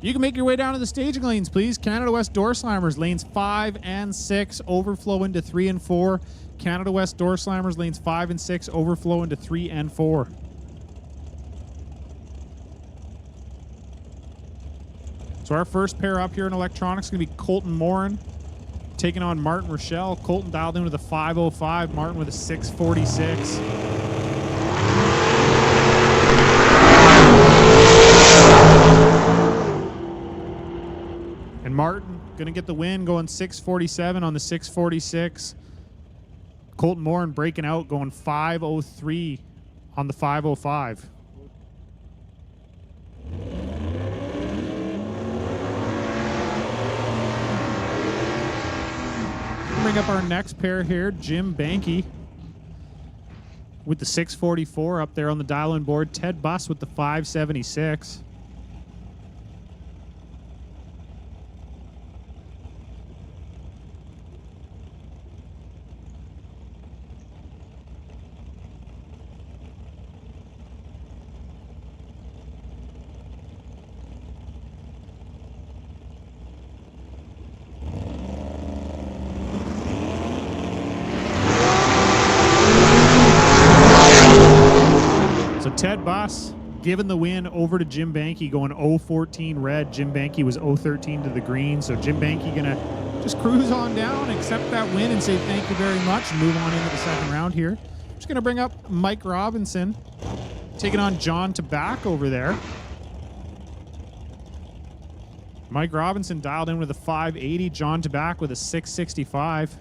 You can make your way down to the staging lanes, please. Canada West door slammers, lanes 5 and 6, overflow into 3 and 4. Canada West door slammers, lanes 5 and 6, overflow into 3 and 4. So our first pair up here in electronics is going to be Colton Morin taking on Martin Rochelle. Colton dialed in with a 505, Martin with a 646. And Martin going to get the win, going 647 on the 646. Colton Morin breaking out, going 503 on the 505. Bring up our next pair here, Jim Banky with the 644 up there on the dial-in board. Ted Buss with the 576. So Ted Buss giving the win over to Jim Banky, going 0-14 red. Jim Banky was 0-13 to the green. So Jim Banky going to just cruise on down, accept that win, and say thank you very much, and move on into the second round here. Just going to bring up Mike Robinson, taking on John Taback over there. Mike Robinson dialed in with a 580, John Taback with a 665.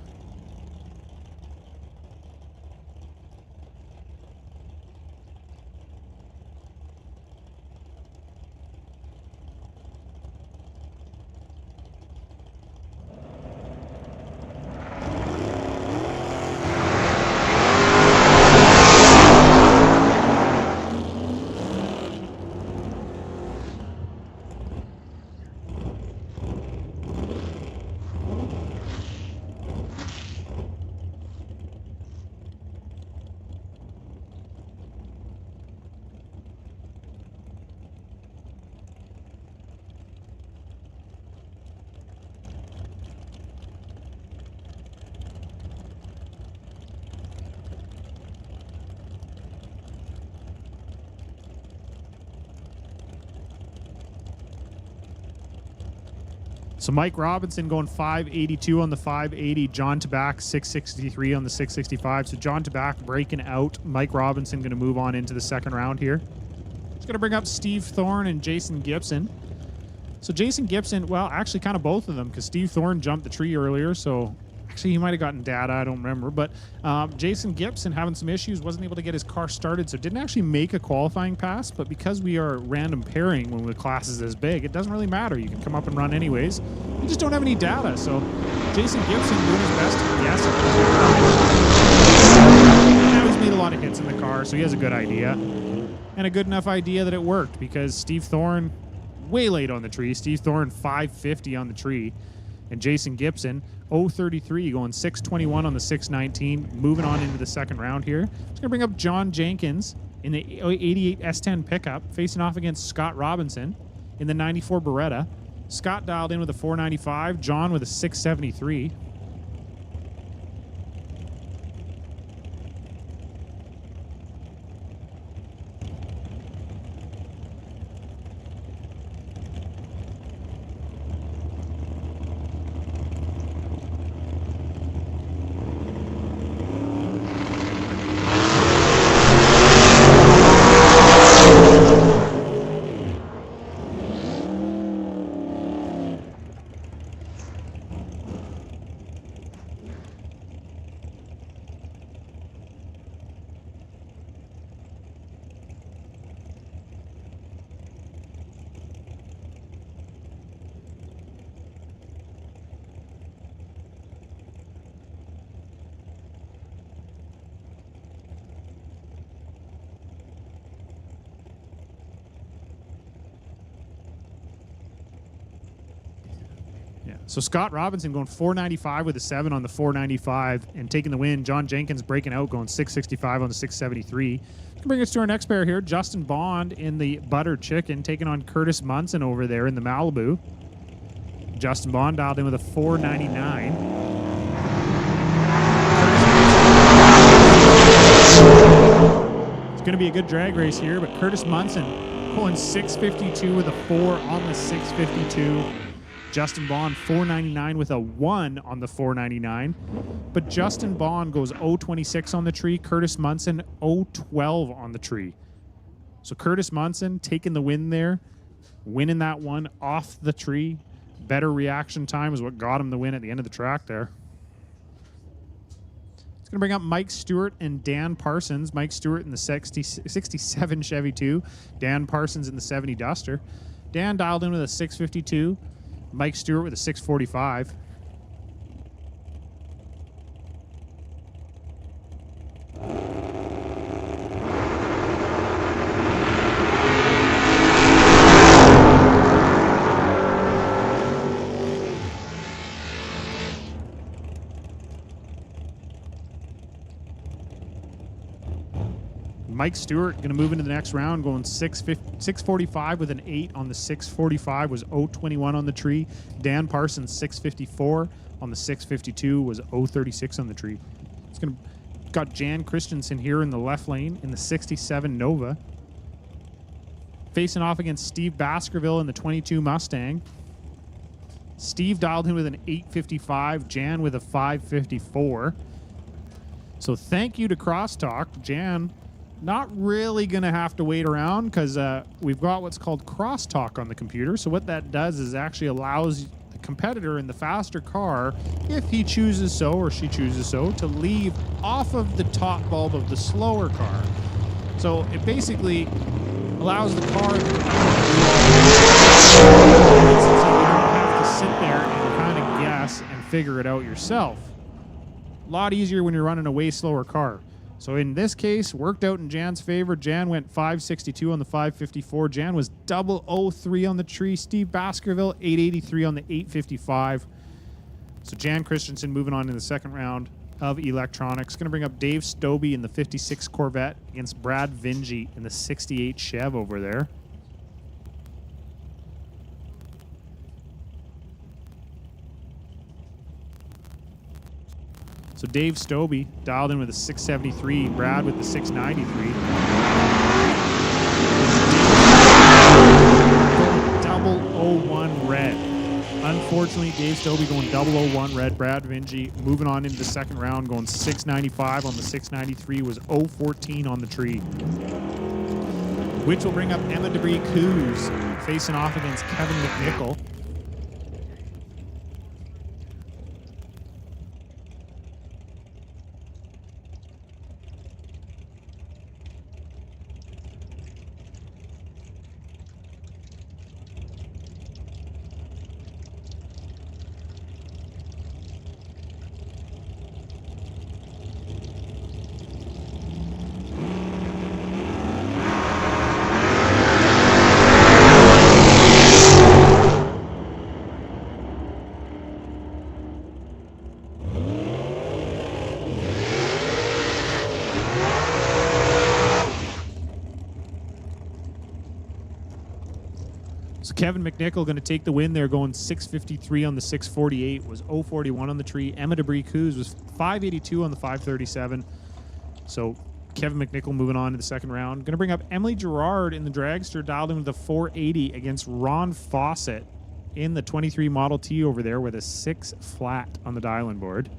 So Mike Robinson going 582 on the 580. John Taback 663 on the 665. So John Taback breaking out. Mike Robinson going to move on into the second round here. Just going to bring up Steve Thorne and Jason Gibson. So Jason Gibson, well, actually kind of both of them, because Steve Thorne jumped the tree earlier. So actually he might have gotten data, I don't remember. But Jason Gibson having some issues, wasn't able to get his car started, so didn't actually make a qualifying pass. But because we are random pairing when the class is this big, it doesn't really matter. You can come up and run anyways. We just don't have any data. So Jason Gibson doing his best to guess. Now he's made a lot of hits in the car, so he has a good idea. And a good enough idea that it worked, because Steve Thorne, way late on the tree. Steve Thorne 550 on the tree. And Jason Gibson, 033, going 621 on the 619, moving on into the second round here. Just going to bring up John Jenkins in the 88 S10 pickup, facing off against Scott Robinson in the 94 Beretta. Scott dialed in with a 495, John with a 673. So Scott Robinson going 495 with a 7 on the 495 and taking the win. John Jenkins breaking out, going 665 on the 673. Bring us to our next pair here. Justin Bond in the Butter Chicken taking on Curtis Munson over there in the Malibu. Justin Bond dialed in with a 499. It's going to be a good drag race here, but Curtis Munson pulling 652 with a 4 on the 652. Justin Bond 499 with a 1 on the 499. But Justin Bond goes 026 on the tree. Curtis Munson 012 on the tree. So Curtis Munson taking the win there, winning that one off the tree. Better reaction time is what got him the win at the end of the track there. It's going to bring up Mike Stewart and Dan Parsons. Mike Stewart in the 67 Chevy 2. Dan Parsons in the 70 Duster. Dan dialed in with a 652. Mike Stewart with a 645. Mike Stewart going to move into the next round, going 645 with an 8 on the 645 was 021 on the tree. Dan Parsons 654 on the 652 was 036 on the tree. It's going to got Jan Christensen here in the left lane in the 67 Nova, facing off against Steve Baskerville in the 22 Mustang. Steve dialed in with an 855, Jan with a 554. So thank you to Crosstalk. Jan not really going to have to wait around because we've got what's called crosstalk on the computer. So what that does is actually allows the competitor in the faster car, if he chooses so or she chooses so, to leave off of the top bulb of the slower car. So it basically allows the car to so you don't have to sit there and kind of guess and figure it out yourself. A lot easier when you're running a way slower car. So in this case, worked out in Jan's favor. Jan went 562 on the 554. Jan was 003 on the tree. Steve Baskerville 883 on the 855. So Jan Christensen moving on in the second round of electronics. Going to bring up Dave Stobie in the 56 Corvette against Brad Vingy in the 68 Chev over there. So Dave Stobie dialed in with a 673, Brad with the 693. Double 01 red. Unfortunately, Dave Stobie going 001 red. Brad Vingy moving on into the second round, going 695 on the 693 was 014 on the tree. Which will bring up Emma Debris-Coos facing off against Kevin McNichol. So Kevin McNichol going to take the win there, going 653 on the 648, was 041 on the tree. Emma Debris-Coos was 582 on the 537. So Kevin McNichol moving on to the second round. Going to bring up Emily Gerard in the dragster, dialed in with the 480 against Ron Fawcett in the 23 Model T over there with a 6 flat on the dial-in board.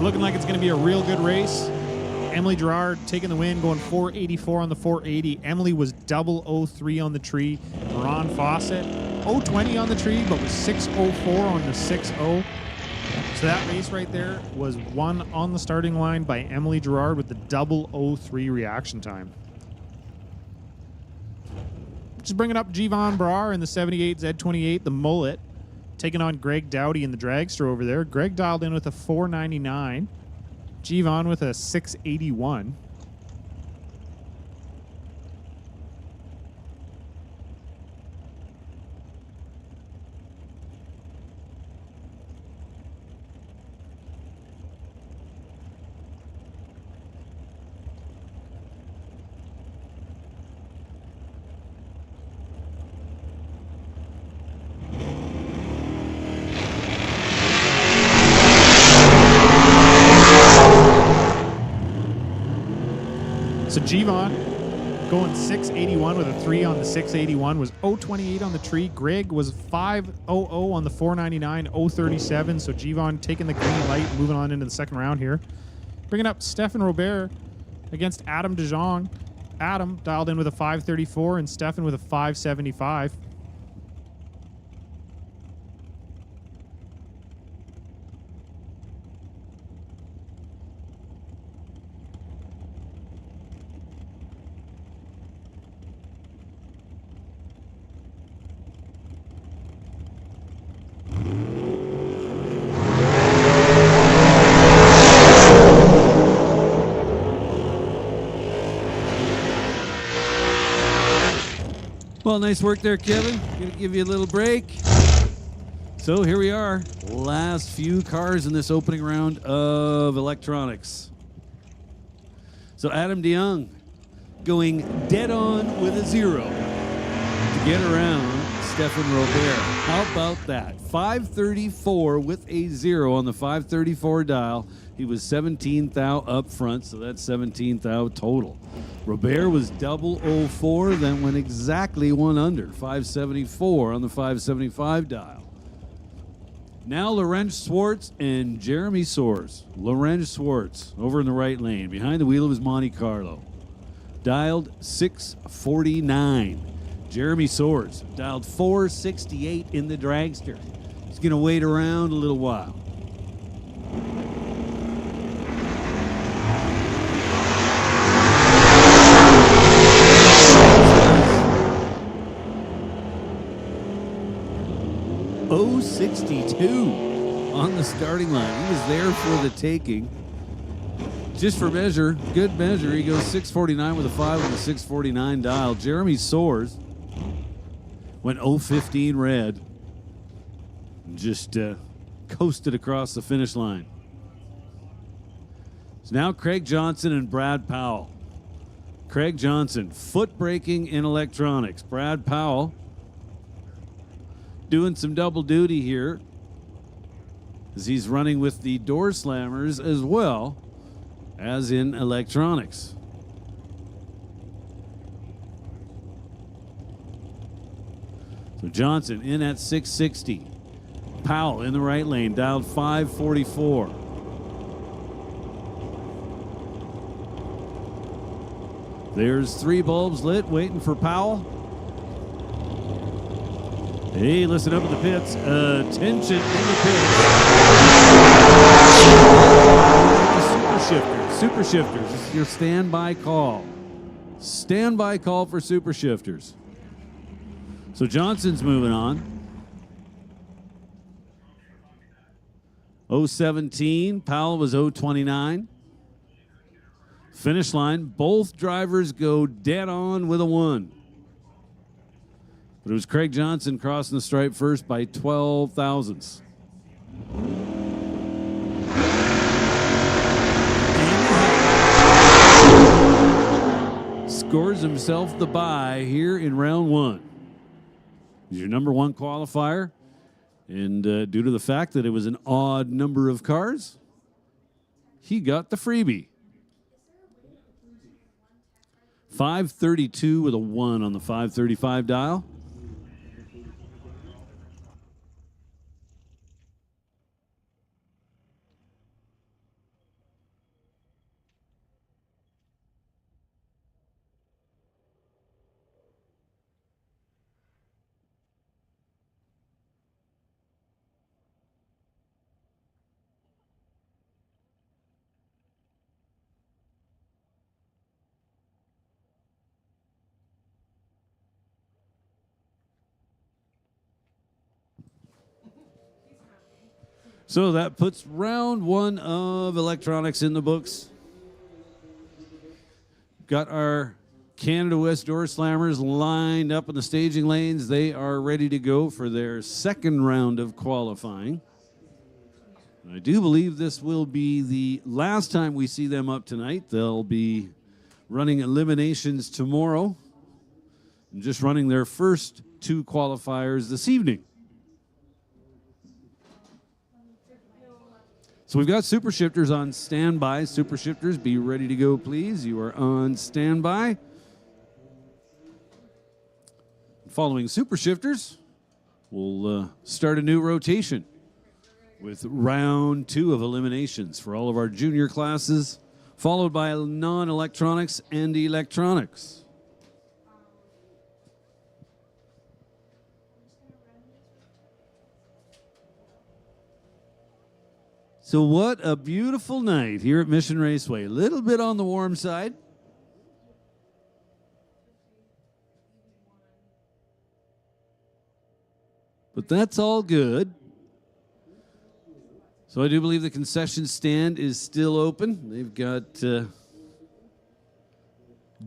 Looking like it's going to be a real good race. Emily Gerard taking the win, going 484 on the 480. Emily was 003 on the tree. Ron Fawcett 020 on the tree, but was 604 on the 6-0. So that race right there was won on the starting line by Emily Gerard with the double 03 reaction time. Just bringing up Jevon Brar in the 78 Z28, the mullet, taking on Greg Dowdy in the dragster over there. Greg dialed in with a 499. Jevon with a 681. So Jevon going 681 with a 3 on the 681 was 028 on the tree. Greg was 500 on the 499, 037. So Jevon taking the green light, moving on into the second round here. Bringing up Stefan Robert against Adam DeJong. Adam dialed in with a 534 and Stefan with a 575. Well, nice work there, Kevin. Gonna give you a little break. So here we are, last few cars in this opening round of electronics. So Adam DeYoung going dead on with a 0 to get around Stefan Robert. How about that? 534 with a 0 on the 534 dial. He was 17th out up front, so that's 17th out total. Robert was 004, then went exactly one under, 574 on the 575 dial. Now Lorenz Schwartz and Jeremy Soares. Lorenz Schwartz over in the right lane. Behind the wheel of his Monte Carlo. Dialed 649. Jeremy Soares dialed 468 in the dragster. He's going to wait around a little while. .062 on the starting line. He was there for the taking. Just for measure, good measure, he goes 649 with a 5 on the 649 dial. Jeremy Soares went 015 red. Just coasted across the finish line. So now Craig Johnson and Brad Powell. Craig Johnson, foot braking in electronics. Brad Powell doing some double duty here as he's running with the door slammers as well as in electronics. So Johnson in at 660. Powell in the right lane, dialed 544. There's 3 bulbs lit, waiting for Powell. Hey, listen up in the pits. Attention in the pits. Super shifters. This is your standby call. Standby call for super shifters. So Johnson's moving on. 017. Powell was 029. Finish line. Both drivers go dead on with a 1. But it was Craig Johnson crossing the stripe first by 12 thousandths. Scores himself the bye here in round 1. He's your number 1 qualifier. And due to the fact that it was an odd number of cars, he got the freebie. 532 with a 1 on the 535 dial. So that puts round one of electronics in the books. Got our Canada West door slammers lined up in the staging lanes. They are ready to go for their second round of qualifying. I do believe this will be the last time we see them up tonight. They'll be running eliminations tomorrow and just running their first two qualifiers this evening. So we've got super shifters on standby. Super shifters, be ready to go, please. You are on standby. Following super shifters, we'll start a new rotation with round two of eliminations for all of our junior classes, followed by non-electronics and electronics. So what a beautiful night here at Mission Raceway. A little bit on the warm side. But that's all good. So I do believe the concession stand is still open. They've got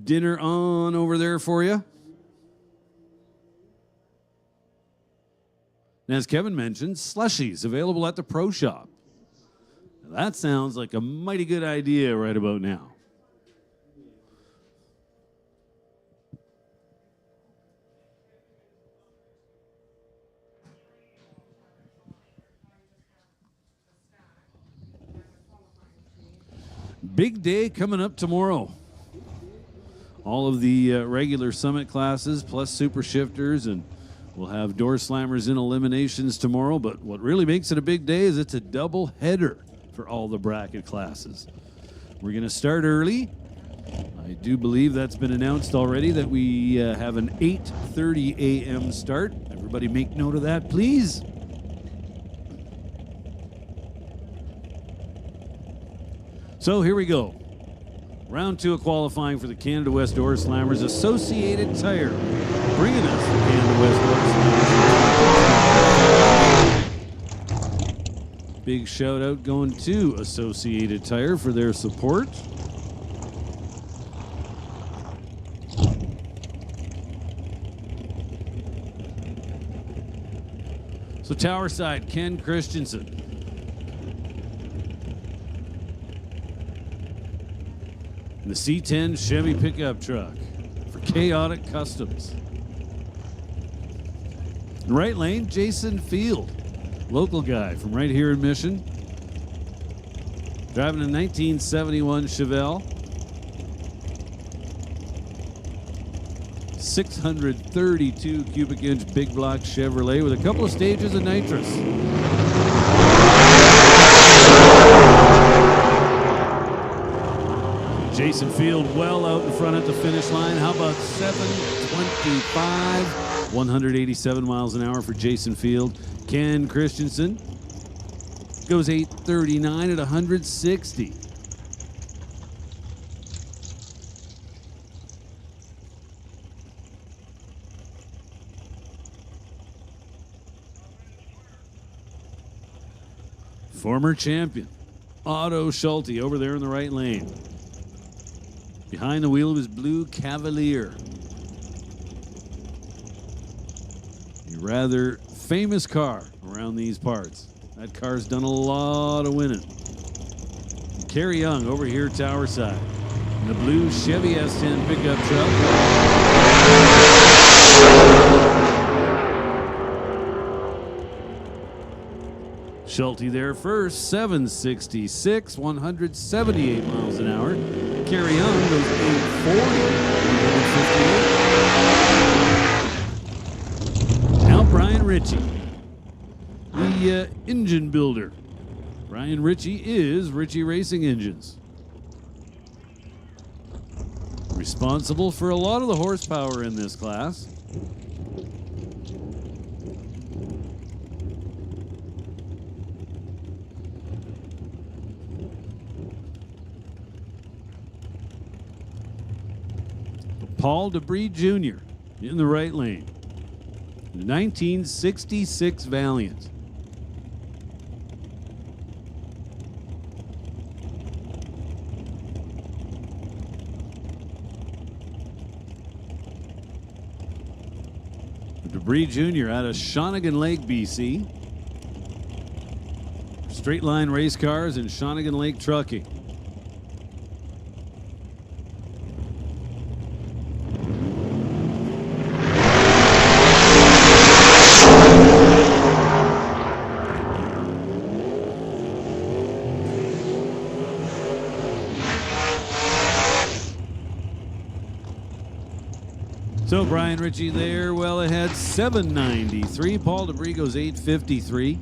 dinner on over there for you. And as Kevin mentioned, slushies available at the Pro Shop. That sounds like a mighty good idea right about now. Big day coming up tomorrow. All of the regular summit classes plus super shifters, and we'll have door slammers in eliminations tomorrow. But what really makes it a big day is it's a double header for all the bracket classes. We're going to start early. I do believe that's been announced already that we have an 8:30 a.m. start. Everybody make note of that, please. So here we go. Round two of qualifying for the Canada West Door Slammers. Associated Tire bringing us the Canada West Door Slammers. Big shout out going to Associated Tire for their support. So tower side, Ken Christensen. The C10 Chevy pickup truck for Chaotic Customs. Right lane, Jason Field, local guy from right here in Mission. Driving a 1971 Chevelle. 632 cubic inch big block Chevrolet with a couple of stages of nitrous. Jason Field well out in front at the finish line. How about 7:25? 187 miles an hour for Jason Field. Ken Christensen goes 8:39 at 160. Former champion Otto Schulte over there in the right lane. Behind the wheel of his blue Cavalier. A rather famous car around these parts. That car's done a lot of winning. And Kerry Young over here tower side. In the blue Chevy S10 pickup truck. Schulte there first, 766, 178 miles an hour. Kerry Young goes 840, 158. Now Brian Ritchie, the engine builder. Brian Ritchie is Ritchie Racing Engines. Responsible for a lot of the horsepower in this class. Paul DeBree Jr. in the right lane. The 1966 Valiant. Debris Jr. out of Shawnigan Lake, BC. Straight line race cars and Shawnigan Lake Trucking. So Brian Ritchie there, well ahead, 793. Paul Debris goes 853.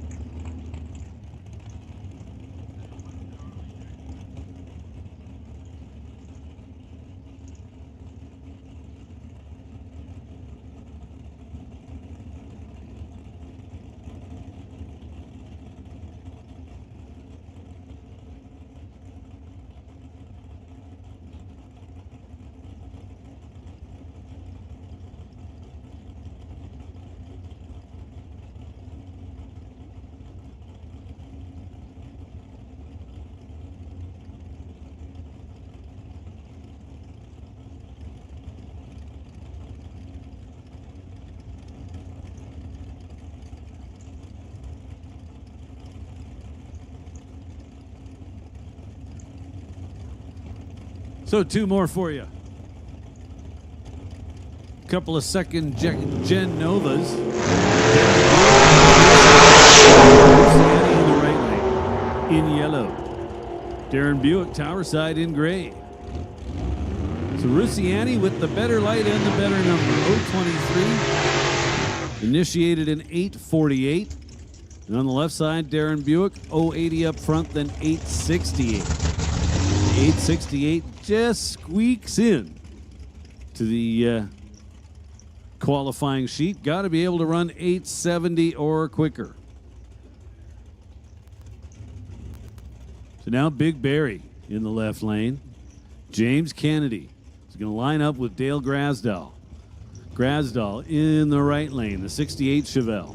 So 2 more for you. Couple of second gen Novas. In the right lane, in yellow. Darren Buick, tower side in gray. So Russiani with the better light and the better number. 023. Initiated in 848. And on the left side, Darren Buick, 080 up front, then 868. 868 just squeaks in to the qualifying sheet. Got to be able to run 870 or quicker. So now Big Barry in the left lane. James Kennedy is going to line up with Dale Grasdahl. Grasdahl in the right lane, the 68 Chevelle.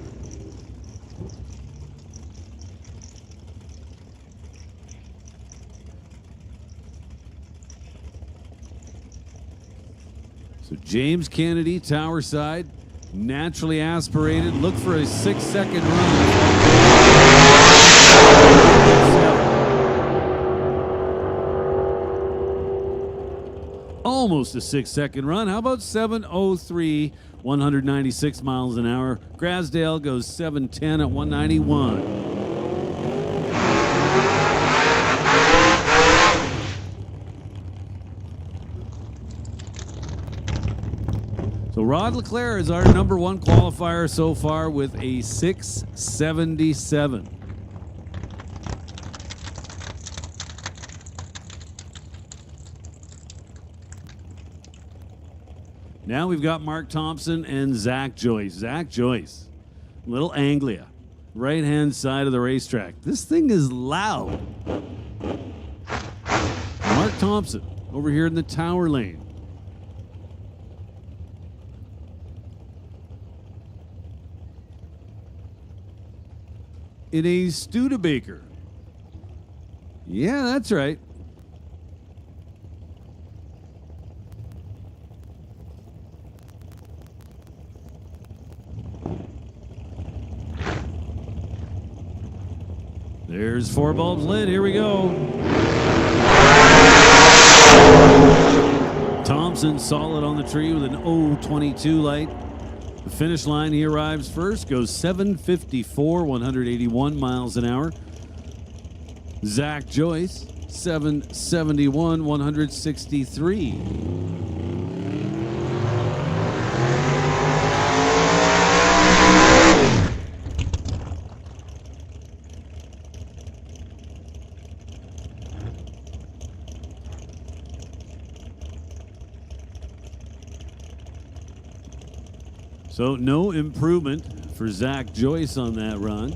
So James Kennedy, tower side, naturally aspirated. Look for a 6-second run. Almost a 6-second run. How about 7:03, 196 miles an hour? Grasdale goes 7:10 at 191. So Rod Leclerc is our #1 qualifier so far with a 677. Now we've got Mark Thompson and Zach Joyce. Zach Joyce, Little Anglia, right-hand side of the racetrack. This thing is loud. Mark Thompson over here in the tower lane. In a Studebaker. Yeah, that's right. There's 4 bulbs lit. Here we go. Thompson solid on the tree with an 022 light. The finish line, he arrives first, goes 754, 181 miles an hour. Zach Joyce, 771, 163. So no improvement for Zach Joyce on that run.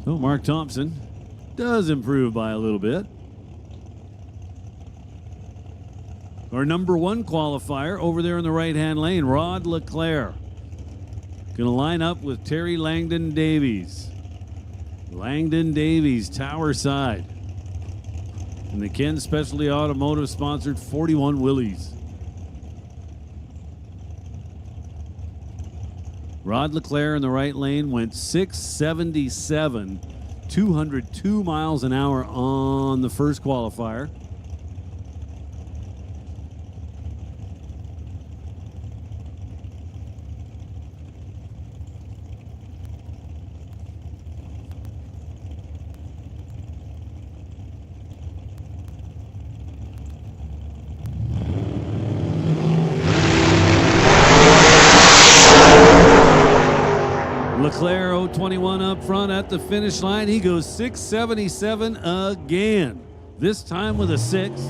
So Mark Thompson does improve by a little bit. Our #1 qualifier over there in the right-hand lane, Rod Leclerc. Going to line up with Terry Langdon Davies. Langdon Davies, tower side. And the Ken Specialty Automotive sponsored 41 Willys. Rod Leclerc in the right lane went 677, 202 miles an hour on the first qualifier. Leclerc 021 up front at the finish line. He goes 677 again, this time with a 6.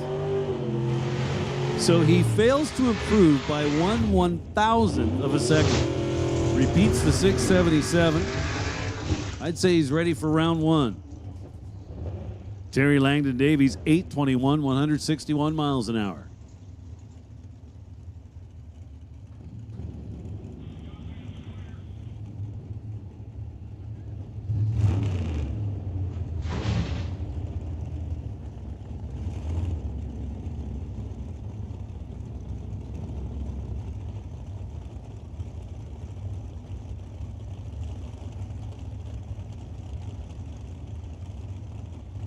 So he fails to improve by 1/1000th of a second. Repeats the 677. I'd say he's ready for round 1. Terry Langdon Davies, 821, 161 miles an hour.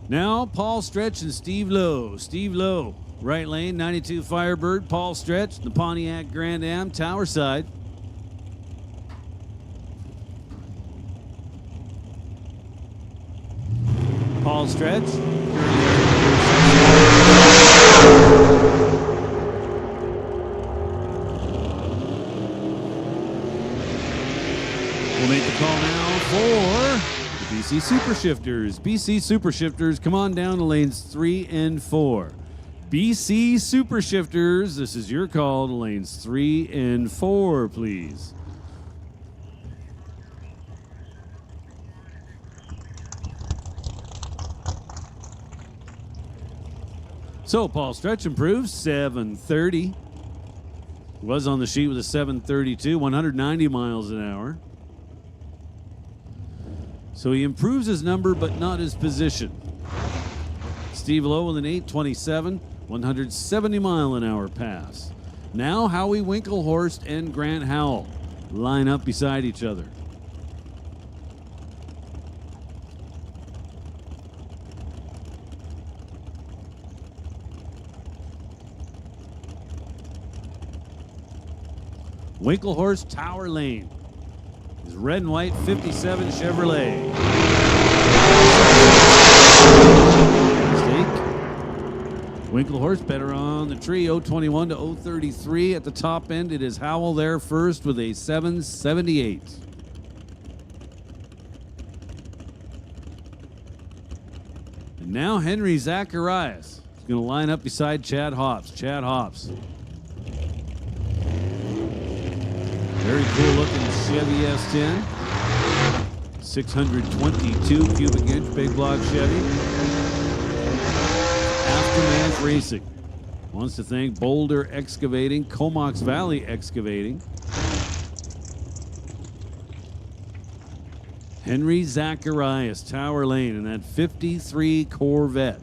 Now, Paul Stretch and Steve Lowe. Steve Lowe, right lane, 92 Firebird. Paul Stretch, the Pontiac Grand Am, tower side. Paul Stretch. We'll make the call now for BC Super Shifters. BC Super Shifters, come on down to lanes 3 and 4. BC Super Shifters, this is your call to lanes 3 and 4, please. So Paul Stretch improves, 730. Was on the sheet with a 732, 190 miles an hour. So he improves his number, but not his position. Steve Lowe with an 827, 170 mile an hour pass. Now Howie Winklehorst and Grant Howell line up beside each other. Winklehorst, tower lane. His red and white 57 Chevrolet. Mistake. Winklehorst better on the tree, 021 to 033 at the top end. It is Howell there first with a 778. And now Henry Zacharias is going to line up beside Chad Hops. Chad Hops. Very cool looking Chevy S10. 622 cubic inch big block Chevy. Aftermath Racing wants to thank Boulder Excavating, Comox Valley Excavating. Henry Zacharias, tower lane in that 53 Corvette.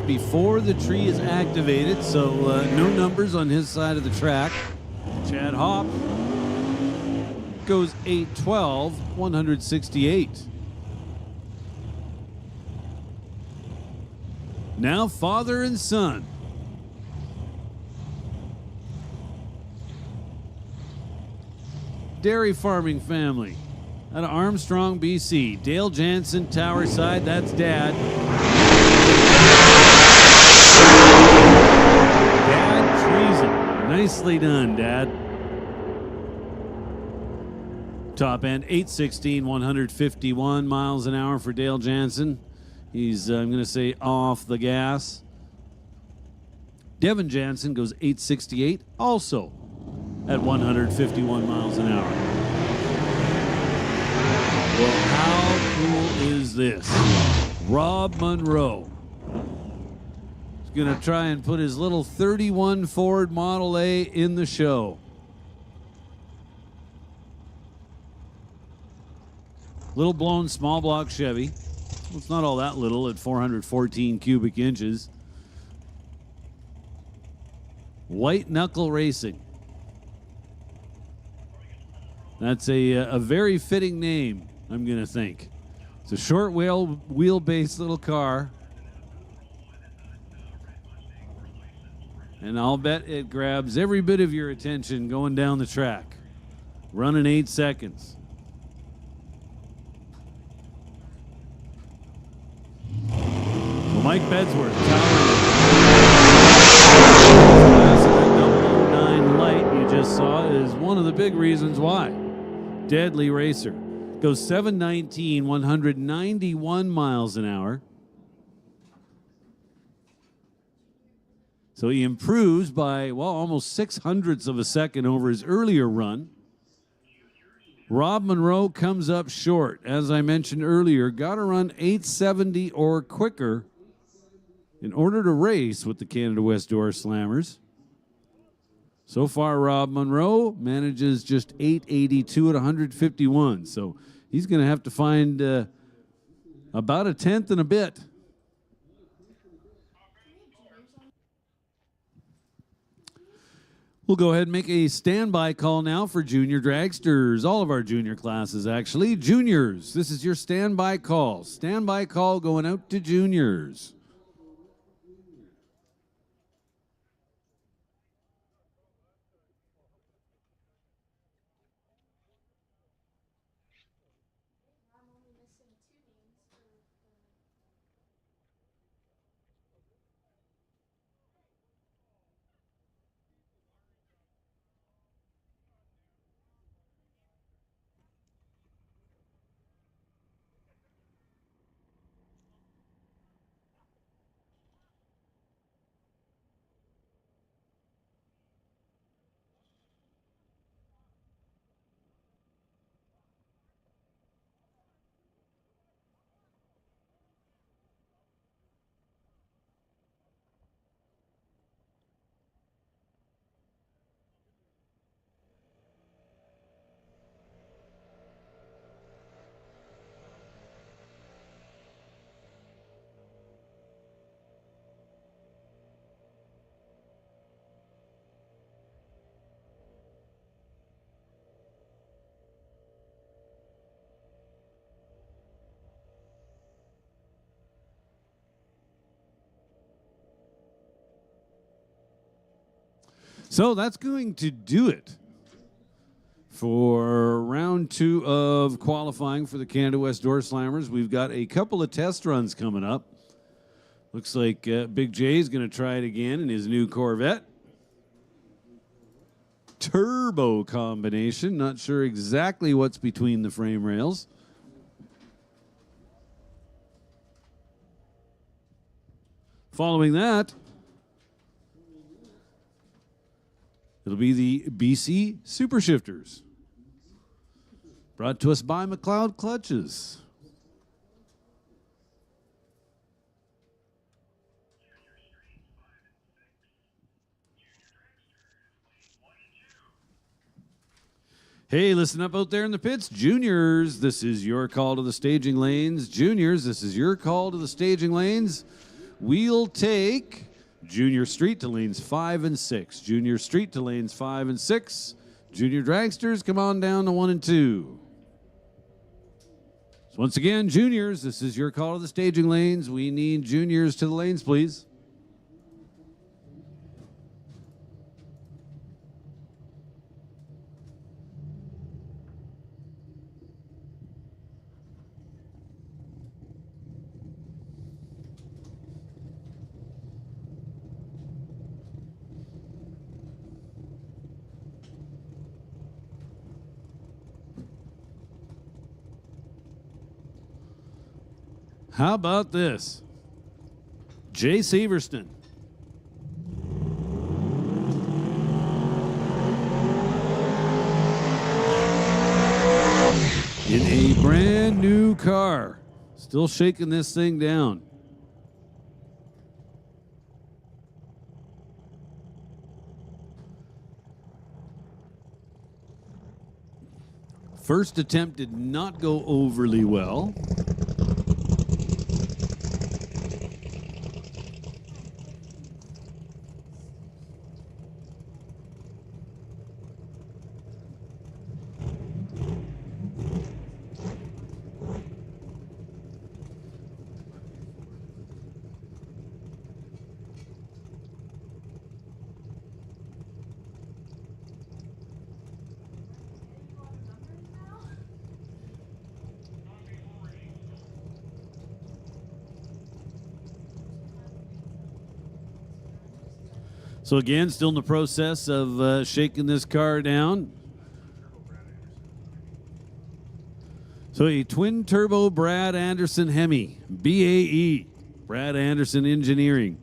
Before the tree is activated, so no numbers on his side of the track. Chad Hop goes 8:12, 168. Now father and son. Dairy farming family out of Armstrong, BC. Dale Jansen, Tower Side, that's Dad. Dad treason. Nicely done, Dad. Top end, 816, 151 miles an hour for Dale Jansen. He's, I'm going to say, off the gas. Devin Jansen goes 868, also at 151 miles an hour. Well, how cool is this? Rob Monroe is going to try and put his little 31 Ford Model A in the show. Little blown small block Chevy. Well, it's not all that little at 414 cubic inches. White Knuckle Racing. That's a very fitting name, I'm going to think. It's a short wheelbase little car. And I'll bet it grabs every bit of your attention going down the track. Running 8 seconds. Well, Mike Bedsworth, that 009 light you just saw is one of the big reasons why. Deadly racer. Goes 719, 191 miles an hour. So he improves by, well, almost 6/100ths of a second over his earlier run. Rob Monroe comes up short. As I mentioned earlier, got to run 870 or quicker in order to race with the Canada West Door Slammers. So far, Rob Monroe manages just 882 at 151. So he's going to have to find about a tenth and a bit. We'll go ahead and make a standby call now for junior dragsters. All of our junior classes, actually. Juniors, this is your standby call. Standby call going out to juniors. So that's going to do it for round 2 of qualifying for the Canada West Door Slammers. We've got a couple of test runs coming up. Looks like Big J's going to try it again in his new Corvette. Turbo combination. Not sure exactly what's between the frame rails. Following that, it'll be the BC Super Shifters, brought to us by McLeod Clutches. Hey, listen up out there in the pits. Juniors, this is your call to the staging lanes. Juniors, this is your call to the staging lanes. We'll take Junior Street to lanes 5 and 6. Junior Street to lanes 5 and 6. Junior Dragsters, come on down to 1 and 2. So once again, juniors, this is your call to the staging lanes. We need juniors to the lanes, please. How about this? Jay Severston. In a brand new car. Still shaking this thing down. First attempt did not go overly well. So again, still in the process of shaking this car down. So a twin turbo Brad Anderson Hemi, BAE, Brad Anderson Engineering.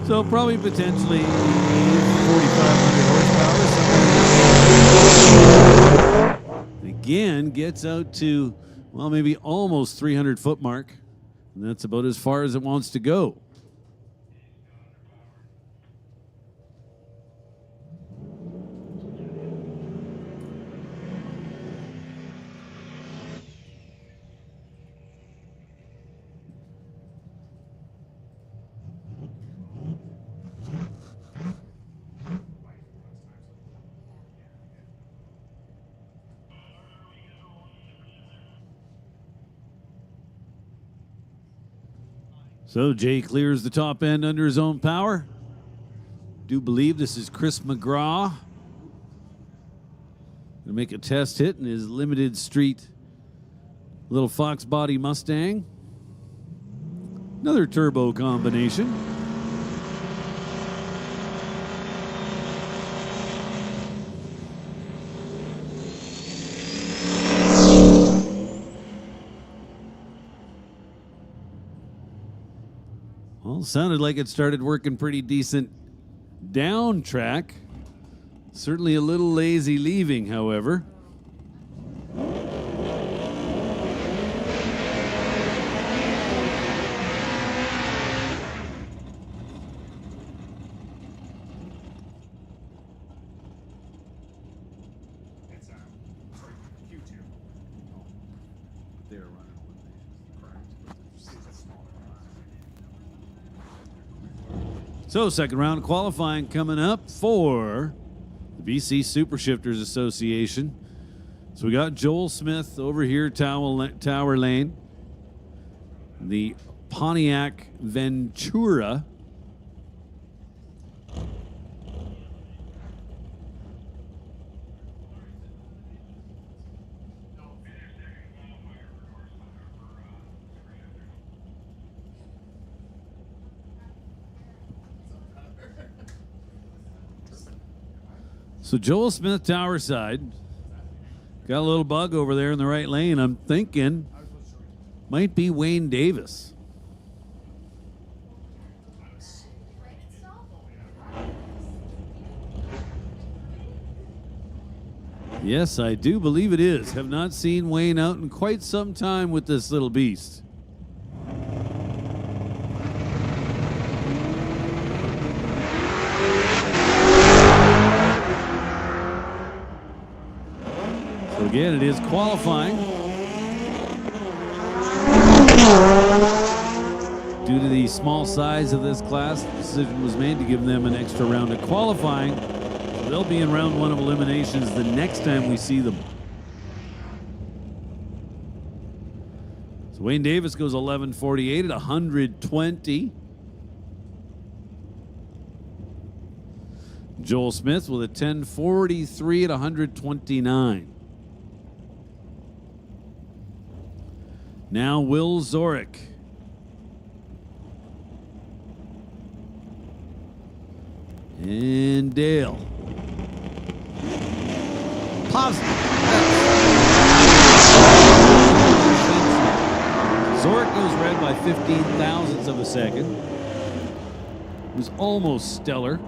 So probably potentially 4,500 horsepower. Again, gets out to, well, maybe almost 300 foot mark. And that's about as far as it wants to go. So Jay clears the top end under his own power. Do believe this is Chris McGraw. Gonna make a test hit in his limited street little Fox body Mustang. Another turbo combination. Well, sounded like it started working pretty decent down track. Certainly a little lazy leaving, however. So second round of qualifying coming up for the BC Super Shifters Association. So we got Joel Smith over here, Tower Lane. The Pontiac Ventura. So Joel Smith, Tower side. Got a little bug over there in the right lane. I'm thinking might be Wayne Davis. Yes, I do believe it is. Have not seen Wayne out in quite some time with this little beast. Again, it is qualifying. Due to the small size of this class, the decision was made to give them an extra round of qualifying. So they'll be in round 1 of eliminations the next time we see them. So Wayne Davis goes 11:48 at 120. Joel Smith with a 10:43 at 129. Now Will Zorick. And Dale. Positive. Zorick goes red by 15 thousandths of a second. It was almost stellar.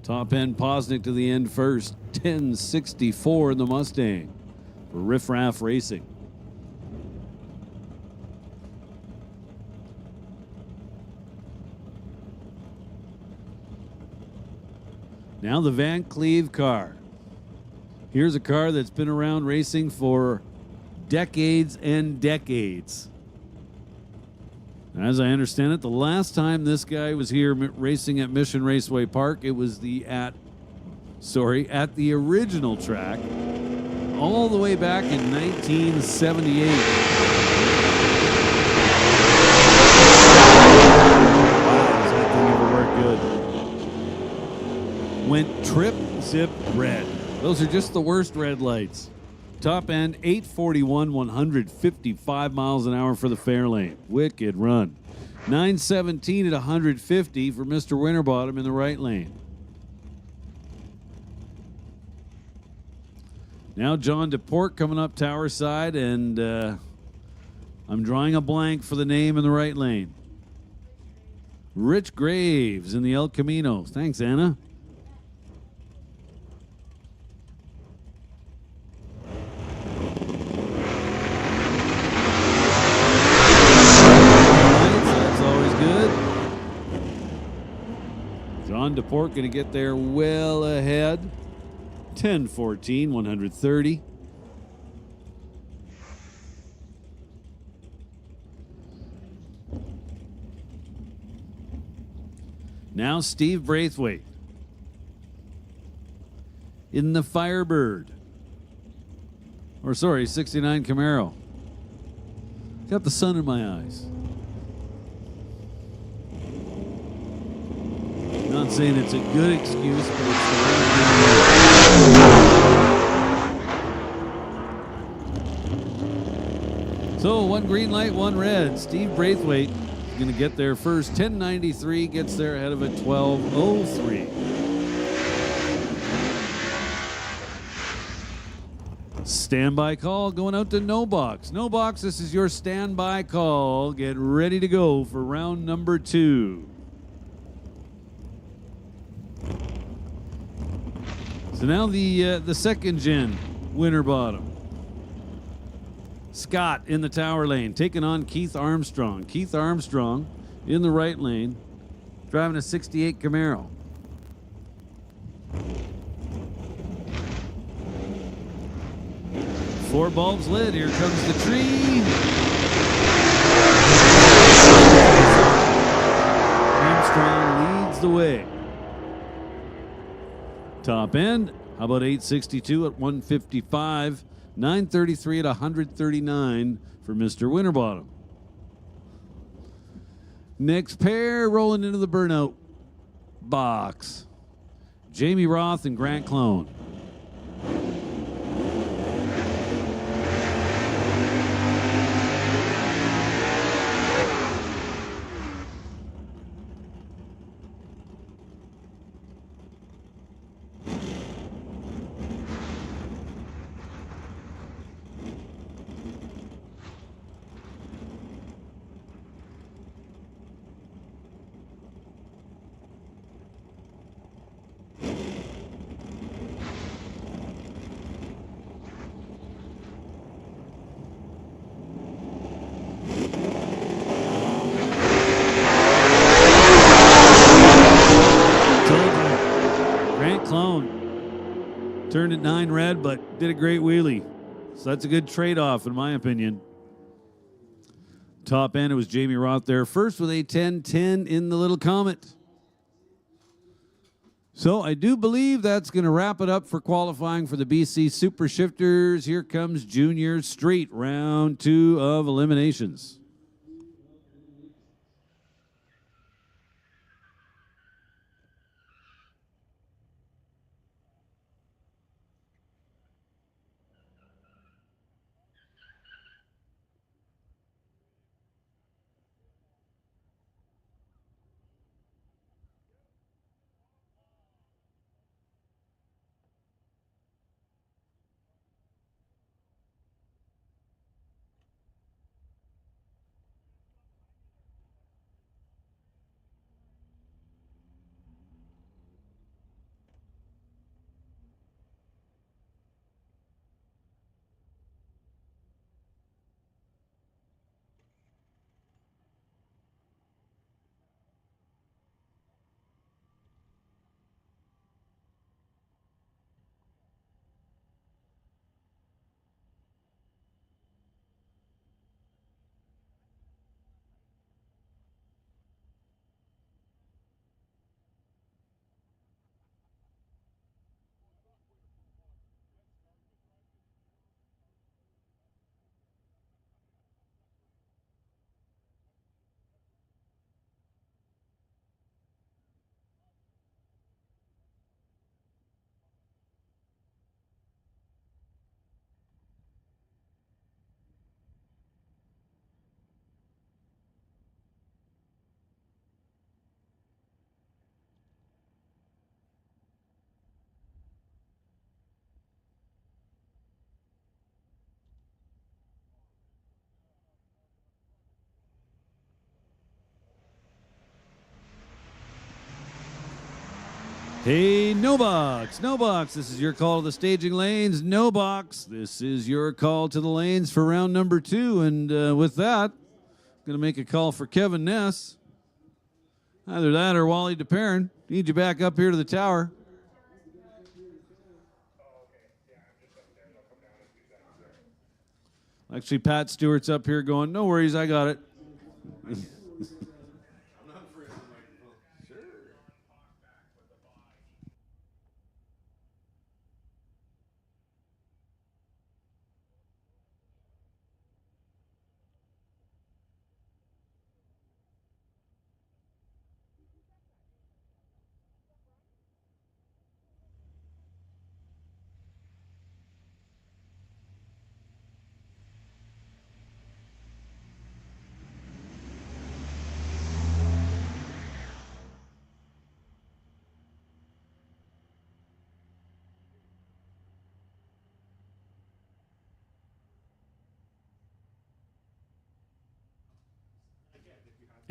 Top end Posnick to the end first. 10:64 in the Mustang for Riff Raff Racing. Now the Van Cleve car. Here's a car that's been around racing for decades and decades. As I understand it, the last time this guy was here racing at Mission Raceway Park, it was at the original track, all the way back in 1978. Wow, does that thing ever work good? Went trip, zip, red. Those are just the worst red lights. Top end, 841, 155 miles an hour for the Fairlane. Wicked run. 917 at 150 for Mr. Winterbottom in the right lane. Now John DePort coming up tower side, and I'm drawing a blank for the name in the right lane. Rich Graves in the El Camino. Thanks, Anna. John DePort going to get there well ahead. 10:14, 130. Now Steve Braithwaite in the Firebird. Or sorry, 69 Camaro. Got the sun in my eyes. Not saying it's a good excuse, but it's the right. So one green light, one red. Steve Braithwaite is going to get there first. 1093 gets there ahead of it. 1203. Standby call going out to No Box. No Box, this is your standby call. Get ready to go for round number 2. So now the second gen Winterbottom. Scott in the tower lane, taking on Keith Armstrong. Keith Armstrong in the right lane, driving a 68 Camaro. Four bulbs lit, here comes the tree. Armstrong leads the way. Top end, how about 862 at 155, 933 at 139 for Mr. Winterbottom. Next pair rolling into the burnout box. Jamie Roth and Grant Clone. Turned at 9 red, but did a great wheelie. So that's a good trade-off, in my opinion. Top end, it was Jamie Roth there first with a 10-10 in the Little Comet. So I do believe that's going to wrap it up for qualifying for the BC Super Shifters. Here comes Junior Street, round 2 of eliminations. Hey, no box, no box. This is your call to the staging lanes. No box. This is your call to the lanes for round number 2. And with that, I'm going to make a call for Kevin Ness. Either that or Wally DePerrin. Need you back up here to the tower. Actually, Pat Stewart's up here going, no worries, I got it.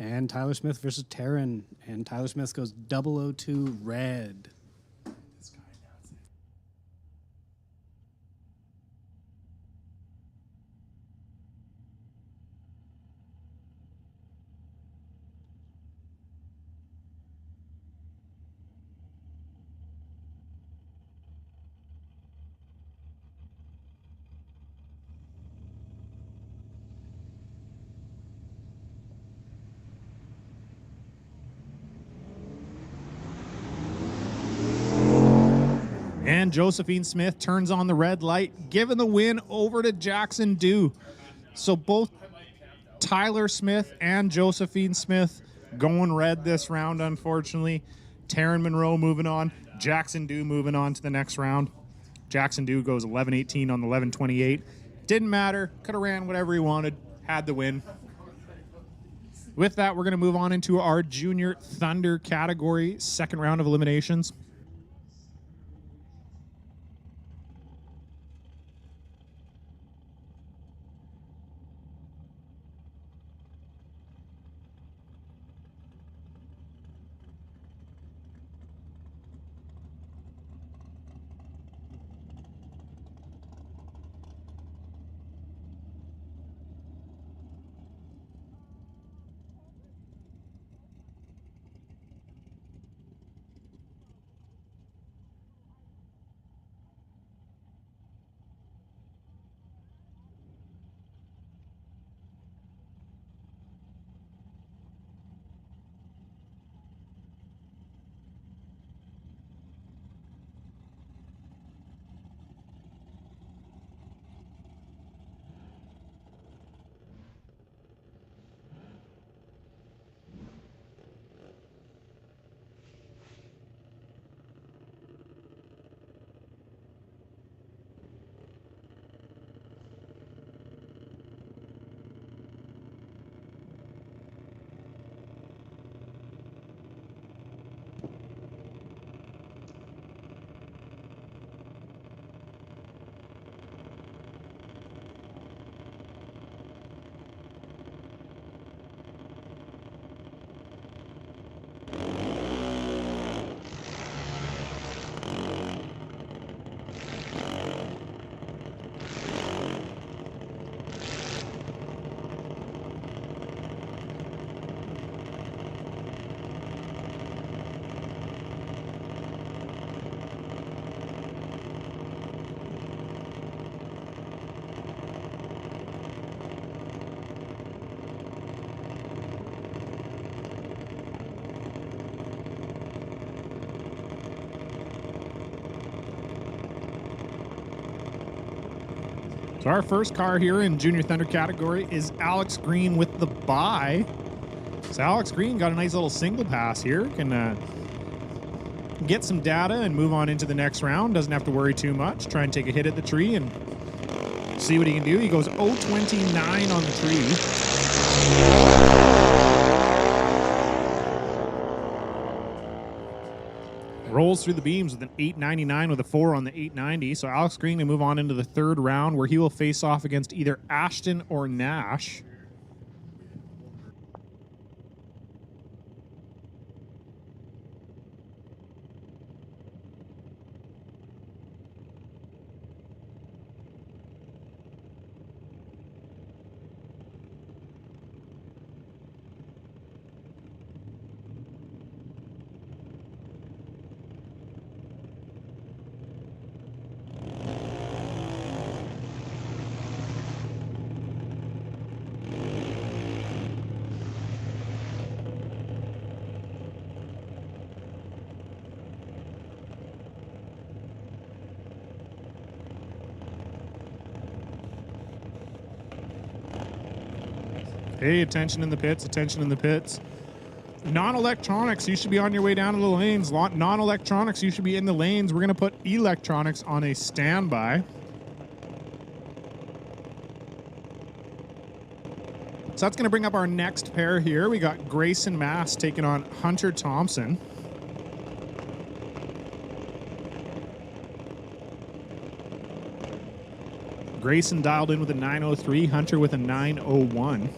And Tyler Smith versus Taryn. And Tyler Smith goes 002 red. And Josephine Smith turns on the red light, giving the win over to Jackson Dew. So both Tyler Smith and Josephine Smith going red this round, unfortunately. Taryn Monroe moving on. Jackson Dew moving on to the next round. Jackson Dew goes 11-18 on the 11-28. Didn't matter. Could have ran whatever he wanted. Had the win. With that, we're going to move on into our Junior Thunder category, second round of eliminations. So our first car here in Junior Thunder category is Alex Green with the bye. So Alex Green got a nice little single pass here. Can get some data and move on into the next round. Doesn't have to worry too much. Try and take a hit at the tree and see what he can do. He goes 0.29 on the tree. Rolls through the beams with an 899 with a 4 on the 890. So Alex Green can move on into the third round where he will face off against either Ashton or Nash. Hey, attention in the pits, attention in the pits. Non-electronics, you should be on your way down to the lanes. Non-electronics, you should be in the lanes. We're going to put electronics on a standby. So that's going to bring up our next pair here. We got Grayson Mass taking on Hunter Thompson. Grayson dialed in with a 903, Hunter with a 901.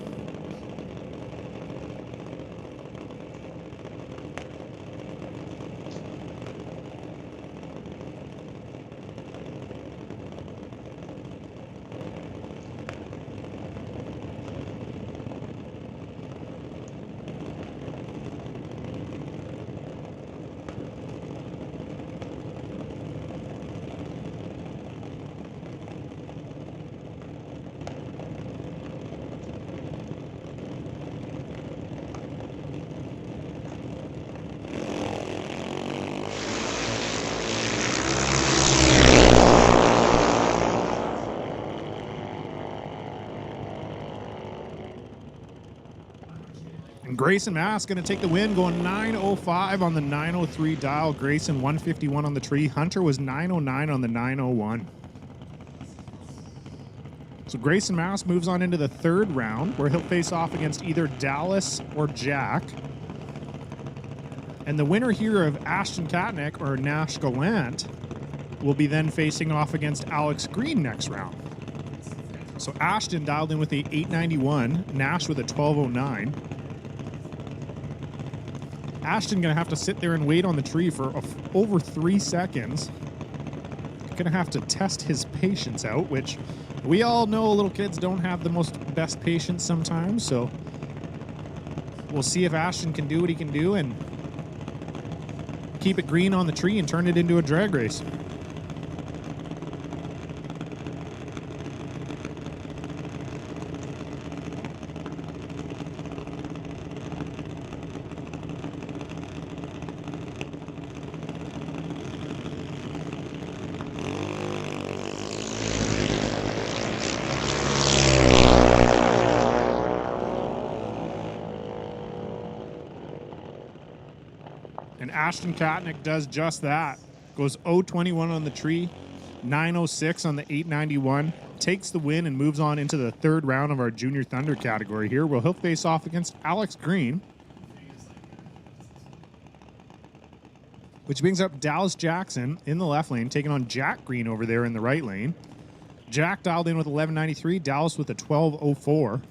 Grayson Mass going to take the win, going 905 on the 903 dial. Grayson 151 on the tree. Hunter was 909 on the 901. So Grayson Mass moves on into the third round where he'll face off against either Dallas or Jack. And the winner here of Ashton Katnick or Nash Gallant will be then facing off against Alex Green next round. So Ashton dialed in with a 891, Nash with a 1209. Ashton gonna have to sit there and wait on the tree for over 3 seconds. Gonna have to test his patience out, which we all know little kids don't have the best patience sometimes. So we'll see if Ashton can do what he can do and keep it green on the tree and turn it into a drag race. And Ashton Katnick does just that. Goes 021 on the tree, 906 on the 891, takes the win and moves on into the third round of our Junior Thunder category here, where he'll face off against Alex Green. which brings up Dallas Jackson in the left lane, taking on Jack Green over there in the right lane. Jack dialed in with 1193, Dallas with a 1204.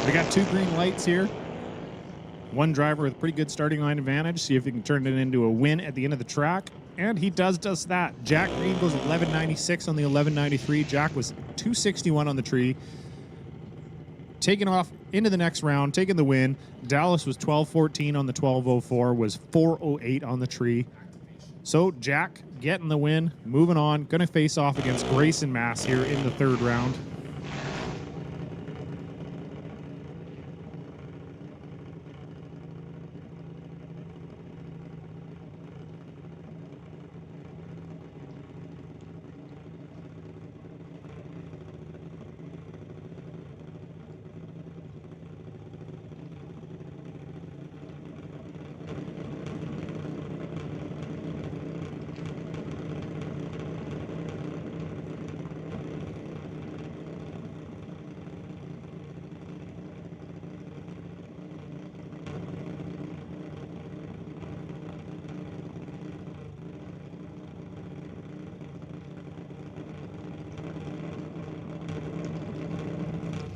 We got 2 green lights here. One driver with a pretty good starting line advantage. See if he can turn it into a win at the end of the track. And he does just that. Jack Green goes 1196 on the 1193. Jack was 261 on the tree. Taking off into the next round, taking the win. Dallas was 1214 on the 1204, was 408 on the tree. So Jack getting the win, moving on. Going to face off against Grayson Mass here in the 3rd round.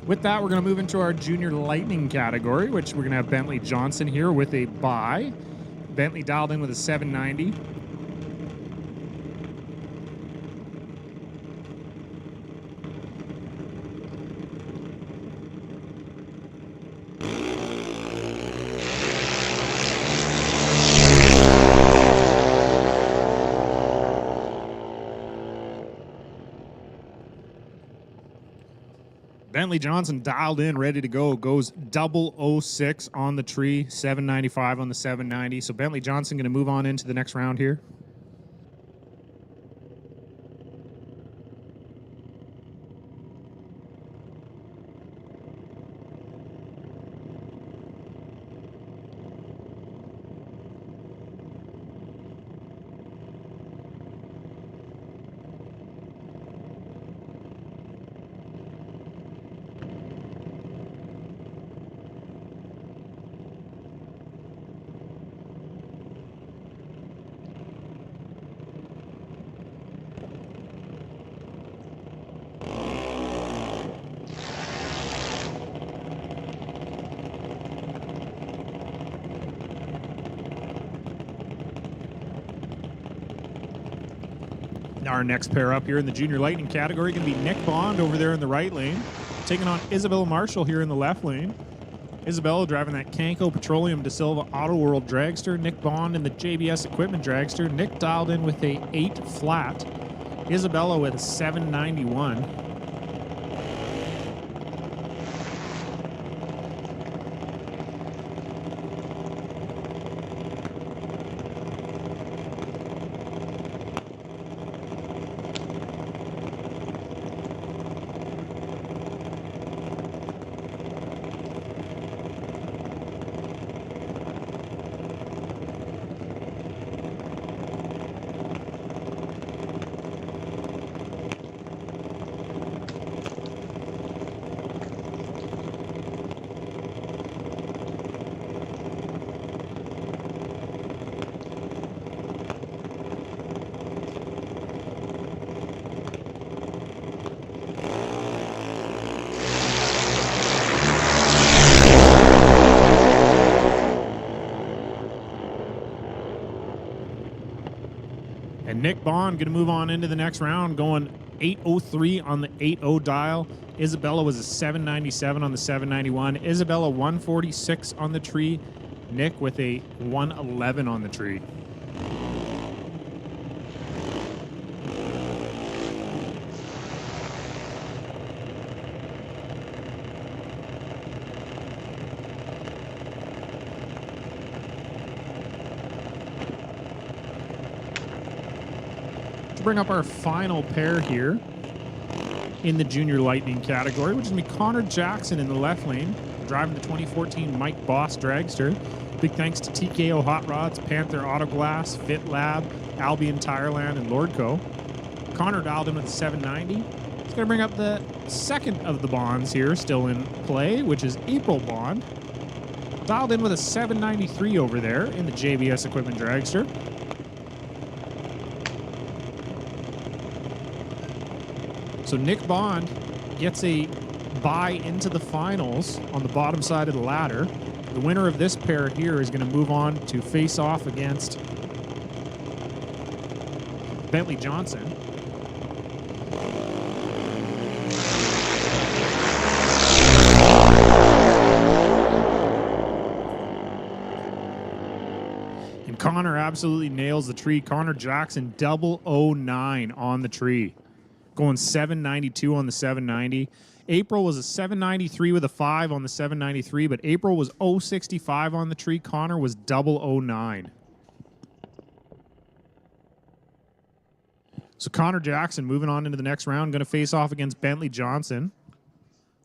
With that, we're going to move into our Junior Lightning category, which we're going to have Bentley Johnson here with a bye. Bentley dialed in with a 790. Bentley Johnson dialed in, ready to go. Goes 006 on the tree, 795 on the 790. So Bentley Johnson going to move on into the next round here. Our next pair up here in the Junior Lightning category going to be Nick Bond over there in the right lane, taking on Isabella Marshall here in the left lane. Isabella driving that Canco Petroleum De Silva Auto World dragster. Nick Bond in the JBS Equipment dragster. Nick dialed in with a 8 flat. Isabella with a 791. And Nick Bond going to move on into the next round, going 803 on the 80 dial. Isabella was a 797 on the 791. Isabella 146 on the tree. Nick with a 111 on the tree. To bring up our final pair here in the Junior Lightning category, which is going to be Connor Jackson in the left lane, driving the 2014 Mike Boss Dragster. Big thanks to TKO Hot Rods, Panther Auto Glass, Fit Lab, Albion Tireland, and Lordco. Connor dialed in with a 790. He's going to bring up the second of the bonds here, still in play, which is April Bond. Dialed in with a 793 over there in the JBS Equipment Dragster. So Nick Bond gets a bye into the finals on the bottom side of the ladder. The winner of this pair here is going to move on to face off against Bentley Johnson. And Connor absolutely nails the tree. Connor Jackson 009 on the tree. Going 792 on the 790. April was a 793 with a 5 on the 793, but April was 065 on the tree. Connor was 009. So Connor Jackson moving on into the next round, going to face off against Bentley Johnson.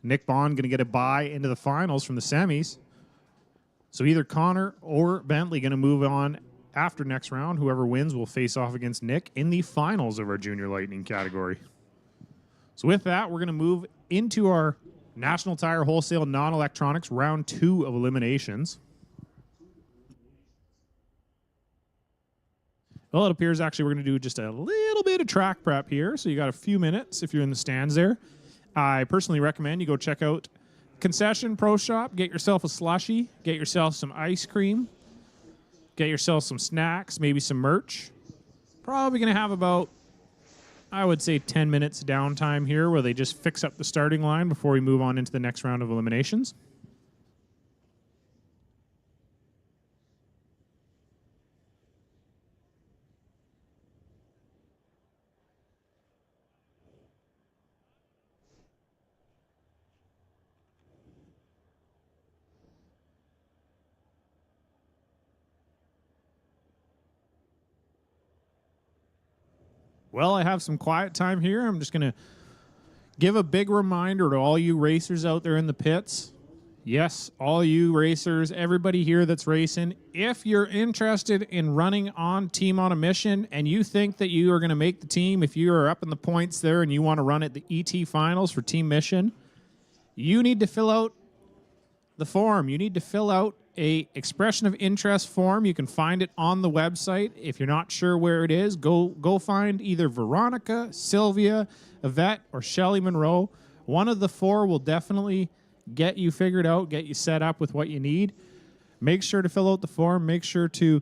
Nick Bond going to get a bye into the finals from the semis. So either Connor or Bentley going to move on after next round. Whoever wins will face off against Nick in the finals of our Junior Lightning category. So with that, we're going to move into our National Tire Wholesale Non-Electronics Round 2 of eliminations. Well, it appears actually we're going to do just a little bit of track prep here. So you got a few minutes if you're in the stands there. I personally recommend you go check out Concession Pro Shop, get yourself a slushie, get yourself some ice cream, get yourself some snacks, maybe some merch. Probably going to have about, I would say, 10 minutes downtime here where they just fix up the starting line before we move on into the next round of eliminations. Well, I have some quiet time here. I'm just going to give a big reminder to all you racers out there in the pits. Yes, all you racers, everybody here that's racing, if you're interested in running on Team on a Mission and you think that you are going to make the team, if you are up in the points there and you want to run at the ET Finals for Team Mission, you need to fill out the form. You need to fill out a expression of interest form. You can find it on the website. If you're not sure where it is, go find either Veronica, Sylvia, Yvette, or Shelly Monroe. One of the four will definitely get you figured out, get you set up with what you need. Make sure to fill out the form. Make sure to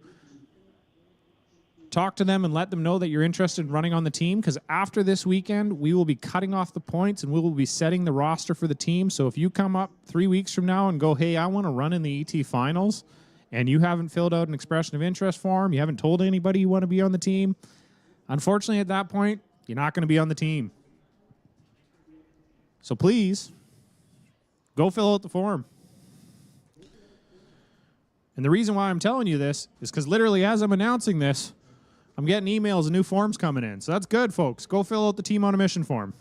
talk to them and let them know that you're interested in running on the team, because after this weekend, we will be cutting off the points and we will be setting the roster for the team. So if you come up 3 weeks from now and go, hey, I want to run in the ET Finals, and you haven't filled out an expression of interest form, you haven't told anybody you want to be on the team, unfortunately at that point, you're not going to be on the team. So please, go fill out the form. And the reason why I'm telling you this is because literally as I'm announcing this, I'm getting emails and new forms coming in. So that's good, folks. Go fill out the Team on a Mission form.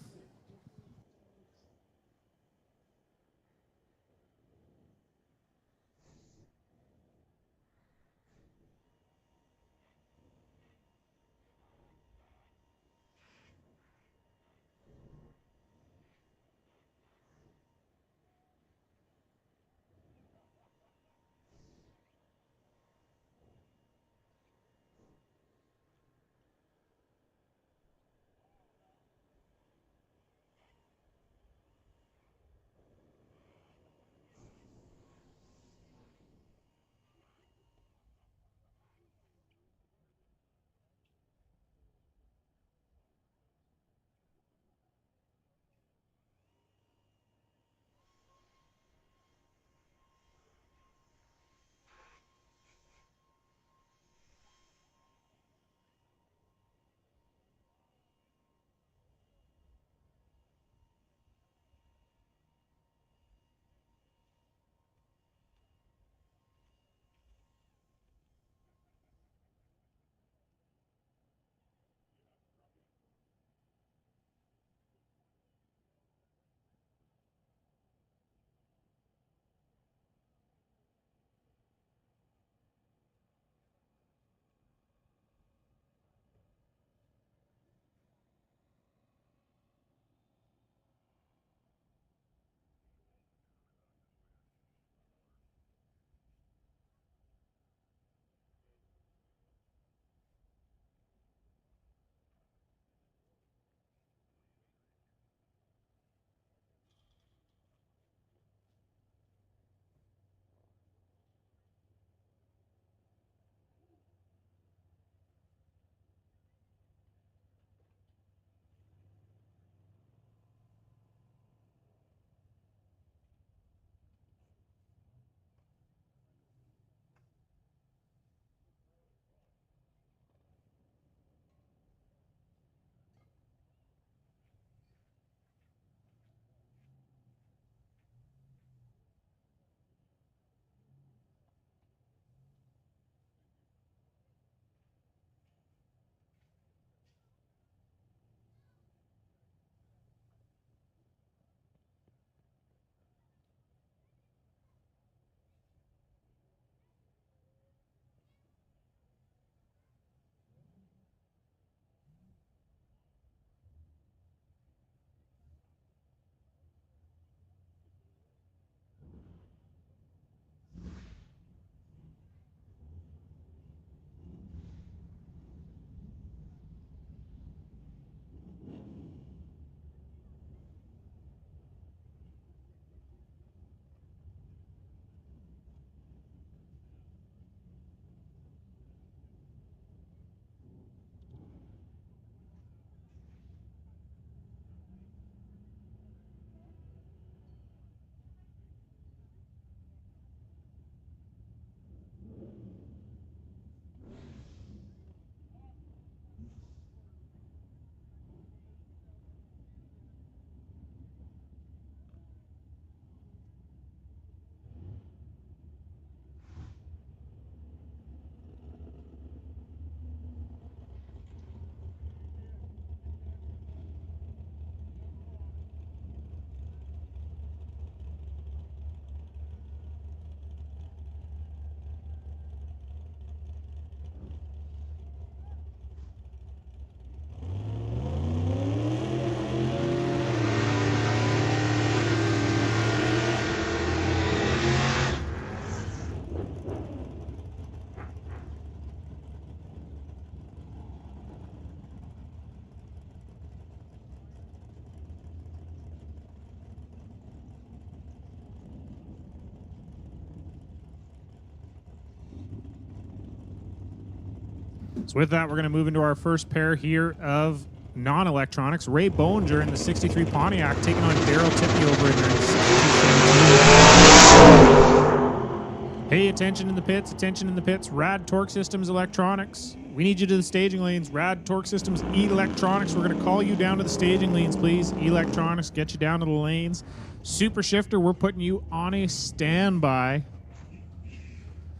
So with that, we're going to move into our first pair here of non-electronics. Ray Bollinger in the 63 Pontiac taking on Daryl Tippy over in there in the 62. Hey, attention in the pits, attention in the pits. Rad Torque Systems Electronics. We need you to the staging lanes. Rad Torque Systems Electronics. We're going to call you down to the staging lanes, please. Electronics, get you down to the lanes. Super Shifter, we're putting you on a standby.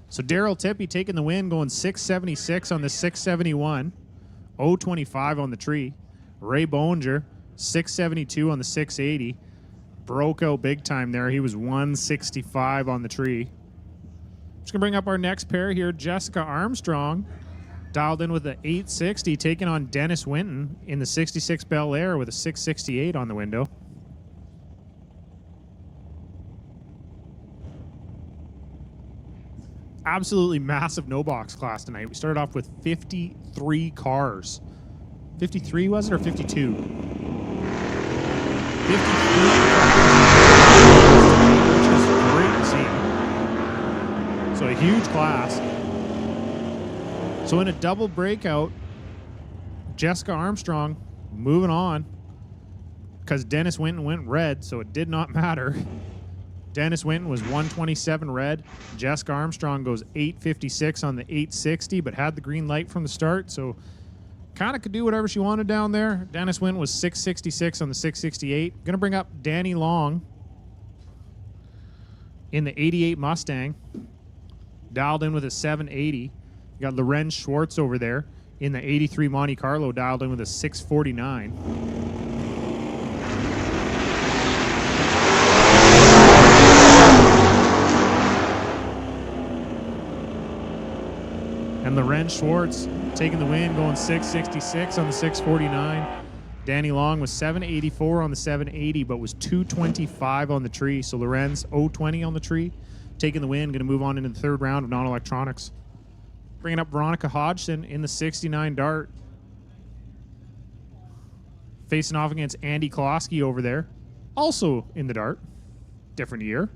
So Daryl Tippy taking the win, going 676 on the 671. 025 on the tree. Ray Bollinger, 672 on the 680. Broke out big time there. He was 165 on the tree. Just going to bring up our next pair here. Jessica Armstrong dialed in with the 860, taking on Dennis Winton in the 66 Bel Air with a 668 on the window. Absolutely massive no-box class tonight. We started off with 53 cars. 53 was it, or 52? 53 cars, which is great to see. So a huge class. So in a double breakout, Jessica Armstrong moving on because Dennis Winton went red, so it did not matter. Dennis Winton was 127 red. Jessica Armstrong goes 856 on the 860, but had the green light from the start, so kind of could do whatever she wanted down there. Dennis Winton was 666 on the 668. Going to bring up Danny Long in the 88 Mustang. Dialed in with a 780. You got Lorenz Schwartz over there in the 83 Monte Carlo, dialed in with a 649. And Lorenz Schwartz taking the win, going 666 on the 649. Danny Long was 784 on the 780, but was 225 on the tree. So Lorenz 020 on the tree, taking the win. Going to move on into the third round of non-electronics. Bringing up Veronica Hodgson in the 69 Dart. Facing off against Andy Klosky over there. Also in the Dart. Different year.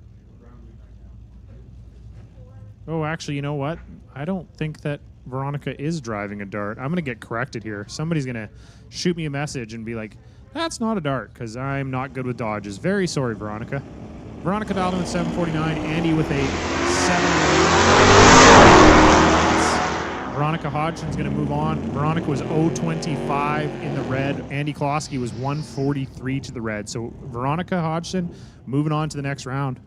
Oh, actually, you know what? I don't think that Veronica is driving a Dart. I'm going to get corrected here. Somebody's going to shoot me a message and be like, that's not a Dart, because I'm not good with Dodges. Very sorry, Veronica. Veronica dialed in with 749. Andy with a 7. Veronica Hodgson's going to move on. Veronica was 025 in the red. Andy Klosky was 143 to the red. So Veronica Hodgson moving on to the next round.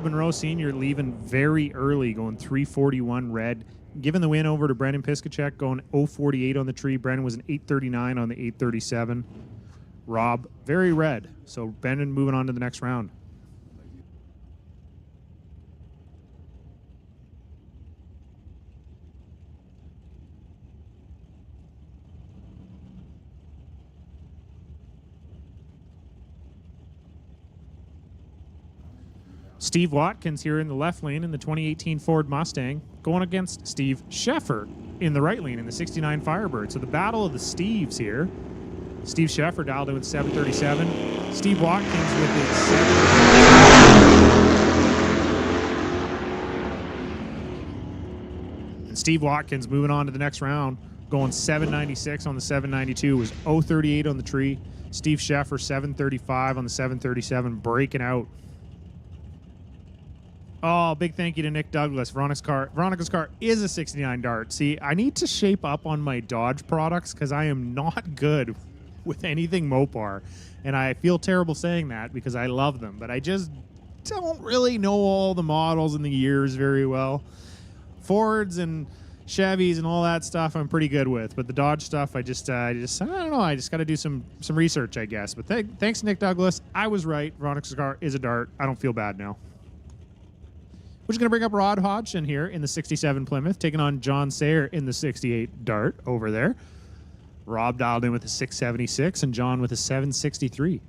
Monroe Sr. leaving very early, going 341 red. Giving the win over to Brendan Piskacek, going 048 on the tree. Brendan was an 839 on the 837. Rob, very red. So Brendan moving on to the next round. Steve Watkins here in the left lane in the 2018 Ford Mustang, going against Steve Sheffer in the right lane in the 69 Firebird. So the battle of the Steves here. Steve Sheffer dialed in with 737. Steve Watkins with the 7. And Steve Watkins moving on to the next round, going 796 on the 792, was 038 on the tree. Steve Sheffer 735 on the 737, breaking out. Oh, big thank you to Nick Douglas. Veronica's car is a 69 Dart. See, I need to shape up on my Dodge products because I am not good with anything Mopar. And I feel terrible saying that because I love them, but I just don't really know all the models and the years very well. Fords and Chevys and all that stuff I'm pretty good with, but the Dodge stuff I just I don't know. I just got to do some research, I guess. But thanks, Nick Douglas. I was right. Veronic's car is a Dart. I don't feel bad now. We're just going to bring up Rod Hodgson here in the 67 Plymouth, taking on John Sayer in the 68 Dart over there. Rob dialed in with a 676 and John with a 763.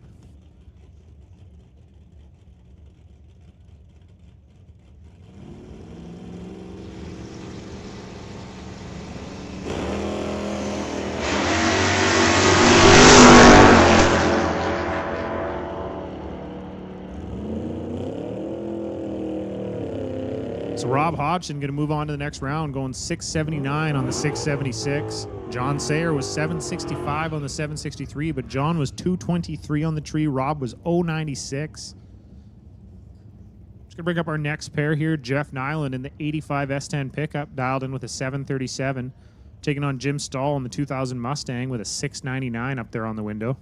So Rob Hodgson going to move on to the next round, going 679 on the 676. John Sayer was 765 on the 763, but John was 223 on the tree. Rob was 096. Just going to bring up our next pair here. Jeff Nyland in the 85 S10 pickup, dialed in with a 737, taking on Jim Stahl in the 2000 Mustang with a 699 up there on the window.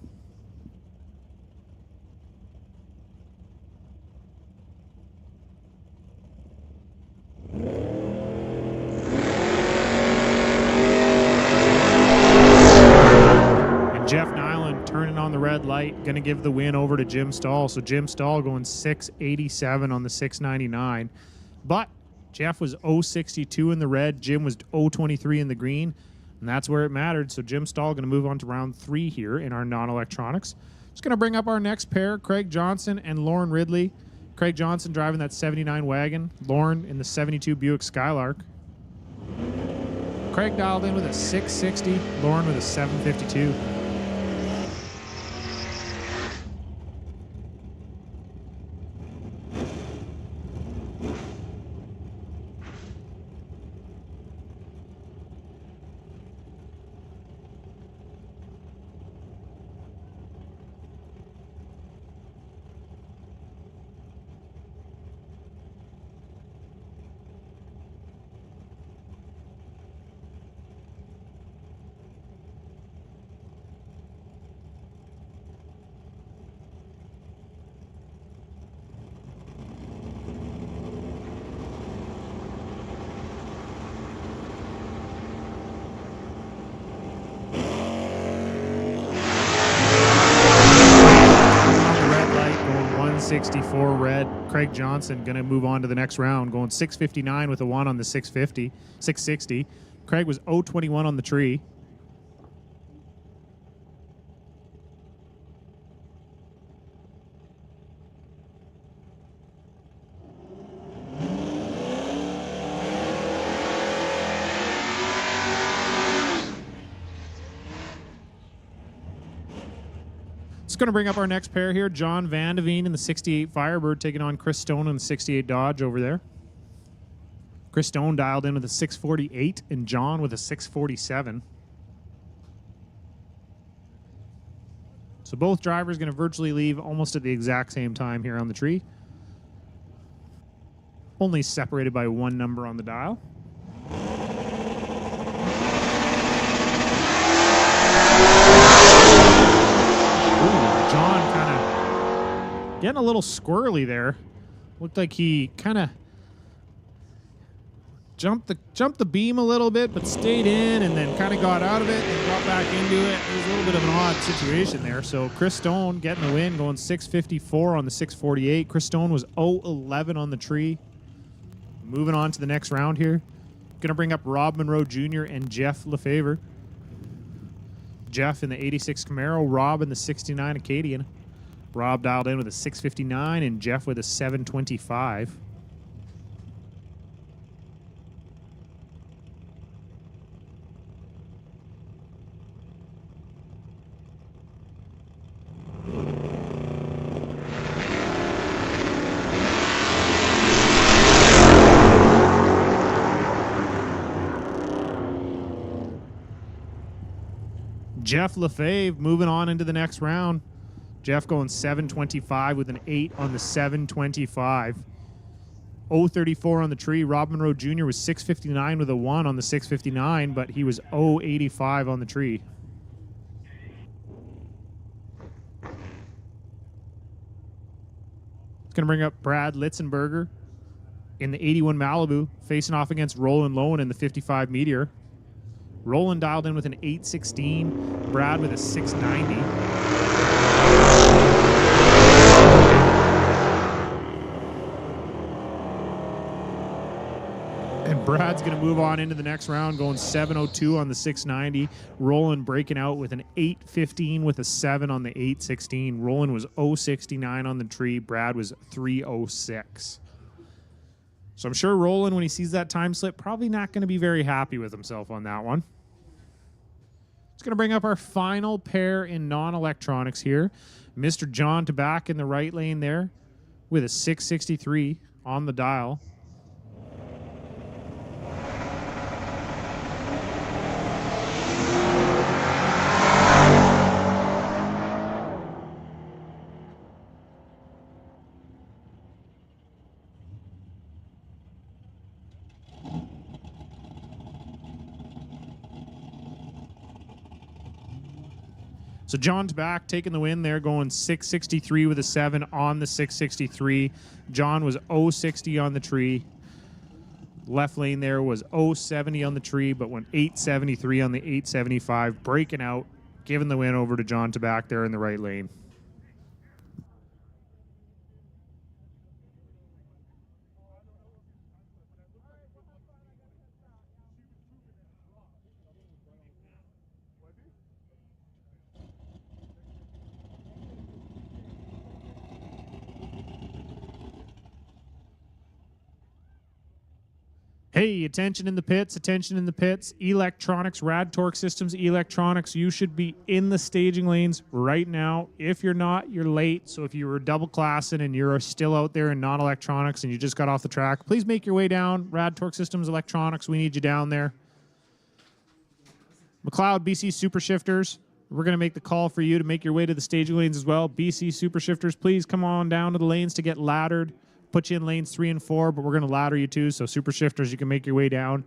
Jeff Nyland turning on the red light, going to give the win over to Jim Stahl. So Jim Stahl going 687 on the 699. But Jeff was 062 in the red. Jim was 023 in the green. And that's where it mattered. So Jim Stahl going to move on to round 3 here in our non-electronics. Just going to bring up our next pair, Craig Johnson and Lauren Ridley. Craig Johnson driving that 79 wagon. Lauren in the 72 Buick Skylark. Craig dialed in with a 660. Lauren with a 752. Red light going 164 red. Craig Johnson going to move on to the next round, going 659 with a 1 on the 660. Craig was 021 on the tree. Just going to bring up our next pair here. John Vandeveen in the 68 Firebird taking on Chris Stone in the 68 Dodge over there. Chris Stone dialed in with a 648 and John with a 647. So both drivers going to virtually leave almost at the exact same time here on the tree. Only separated by 1 number on the dial. John kind of getting a little squirrely there. Looked like he kind of jumped the beam a little bit, but stayed in and then kind of got out of it and got back into it. It was a little bit of an odd situation there. So Chris Stone getting the win, going 654 on the 648. Chris Stone was 011 on the tree. Moving on to the next round here. Going to bring up Rob Monroe Jr. and Jeff Lefevre. Jeff in the 86 Camaro, Rob in the 69 Acadian. Rob dialed in with a 659 and Jeff with a 725. Jeff Lefebvre moving on into the next round. Jeff going 725 with an 8 on the 725. 034 on the tree. Rob Monroe Jr. was 659 with a 1 on the 659, but he was 085 on the tree. It's going to bring up Brad Litzenberger in the 81 Malibu, facing off against Roland Lowen in the 55 Meteor. Roland dialed in with an 816, Brad with a 690. And Brad's going to move on into the next round, going 702 on the 690. Roland breaking out with an 815 with a 7 on the 816. Roland was 069 on the tree. Brad was 306. So I'm sure Roland, when he sees that time slip, probably not going to be very happy with himself on that one. It's going to bring up our final pair in non-electronics here. Mr. John Tabak in the right lane there with a 663 on the dial. So John's back, taking the win there, going 663 with a 7 on the 663. John was 060 on the tree. Left lane there was 070 on the tree, but went 873 on the 875, breaking out, giving the win over to John Tabak there in the right lane. Hey, attention in the pits, attention in the pits. Electronics, Rad Torque Systems, Electronics, you should be in the staging lanes right now. If you're not, you're late. So if you were double classing and you're still out there in non-electronics and you just got off the track, please make your way down. Rad Torque Systems, Electronics, we need you down there. McLeod, BC Super Shifters, we're going to make the call for you to make your way to the staging lanes as well. BC Super Shifters, please come on down to the lanes to get laddered. Put you in lanes 3 and 4, but we're going to ladder you too. So Super Shifters, you can make your way down.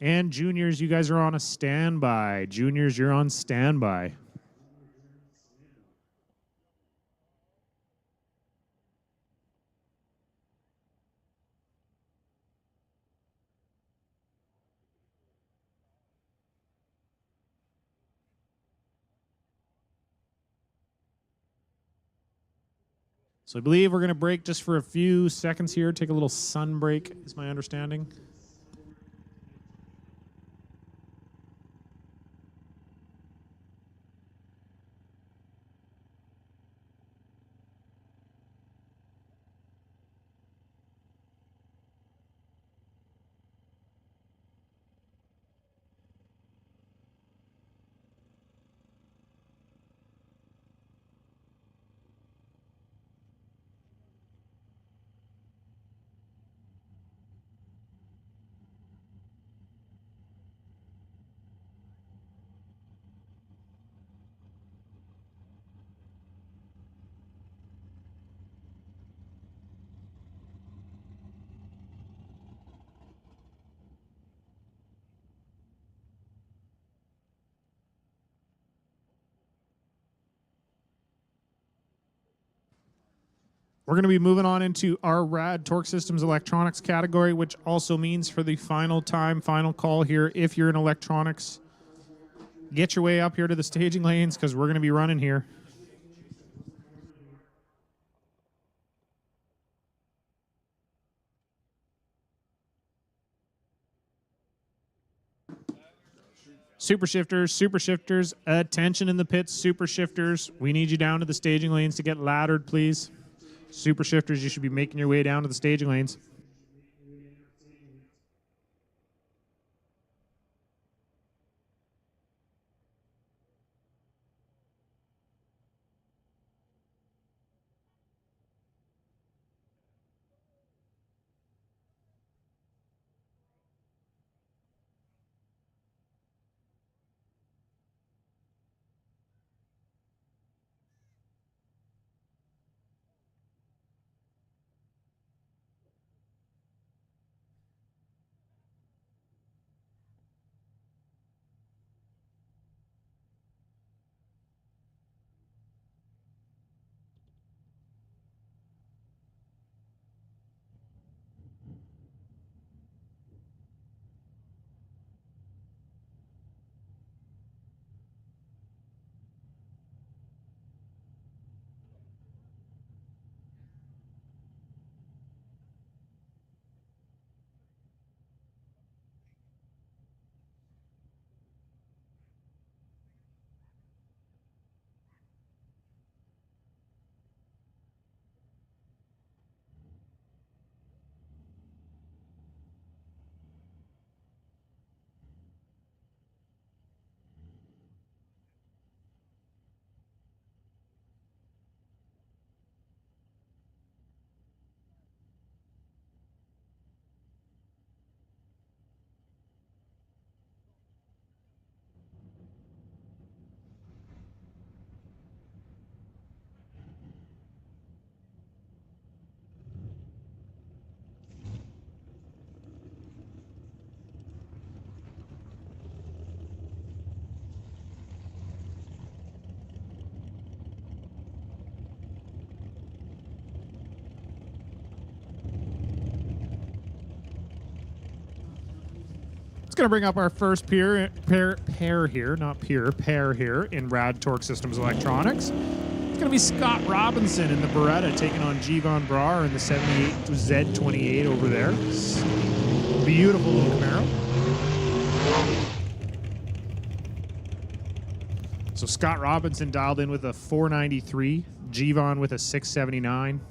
And Juniors, you guys are on a standby. Juniors, you're on standby. So I believe we're going to break just for a few seconds here. Take a little sun break, is my understanding. We're going to be moving on into our Rad Torque Systems Electronics category, which also means for the final time, final call here, if you're in electronics, get your way up here to the staging lanes because we're going to be running here. Super shifters, attention in the pits, super shifters. We need you down to the staging lanes to get laddered, please. Super shifters, you should be making your way down to the staging lanes. It's going to bring up our first pair here in Rad Torque Systems Electronics. It's going to be Scott Robinson in the Beretta taking on Jevon Brar in the 78 Z28 over there. Beautiful little Camaro. So Scott Robinson dialed in with a 493, Jevon with a 679.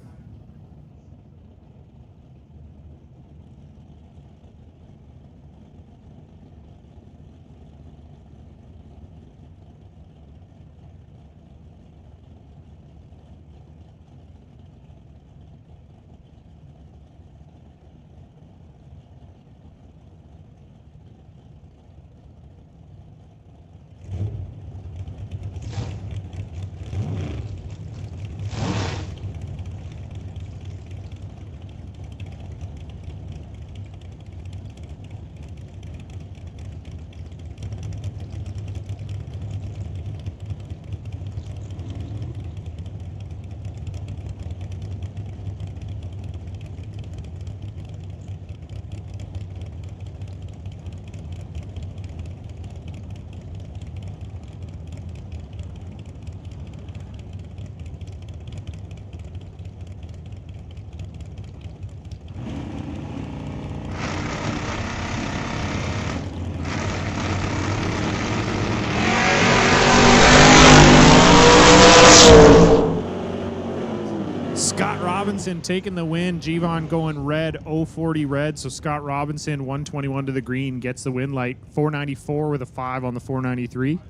Scott Robinson taking the win. Jevon going red, 040 red. So Scott Robinson, 121 to the green, gets the win light. 494 with a 5 on the 493. Going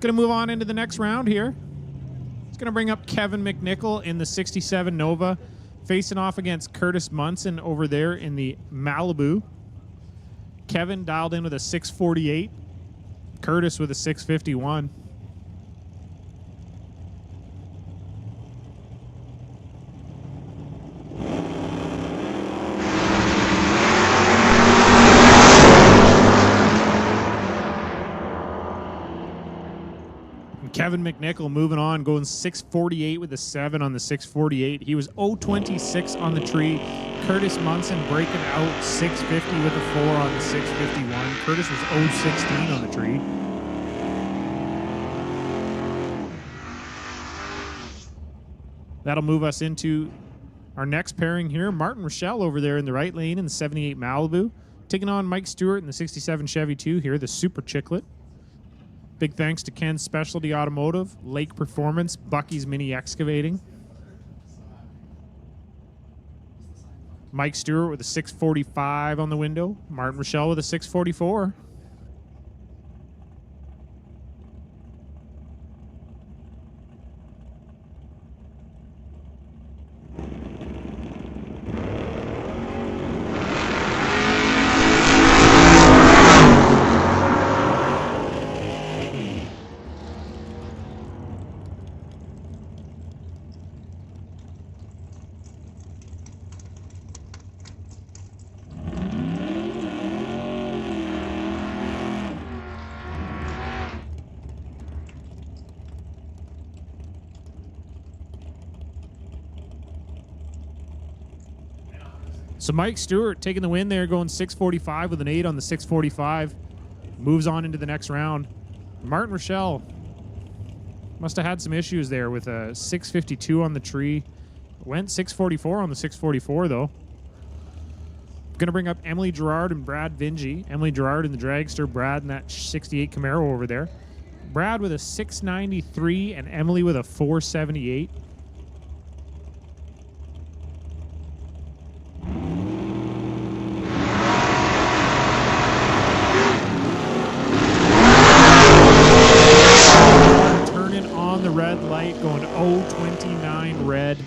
to move on into the next round here. It's going to bring up Kevin McNichol in the 67 Nova, facing off against Curtis Munson over there in the Malibu. Kevin dialed in with a 648. Curtis with a 651. Kevin McNichol moving on, going 648 with a 7 on the 648. He was 026 on the tree. Curtis Munson breaking out 650 with a 4 on the 651. Curtis was 016 on the tree. That'll move us into our next pairing here. Martin Rochelle over there in the right lane in the 78 Malibu, taking on Mike Stewart in the 67 Chevy 2 here, the Super Chiclet. Big thanks to Ken's Specialty Automotive, Lake Performance, Bucky's Mini Excavating. Mike Stewart with a 645 on the window. Martin Rochelle with a 644. So Mike Stewart taking the win there, going 645 with an 8 on the 645. Moves on into the next round. Martin Rochelle must have had some issues there with a 652 on the tree. Went 644 on the 644, though. Going to bring up Emily Gerard and Brad Vingy. Emily Gerard in the dragster, Brad in that 68 Camaro over there. Brad with a 693 and Emily with a 478. Red light going 029 red,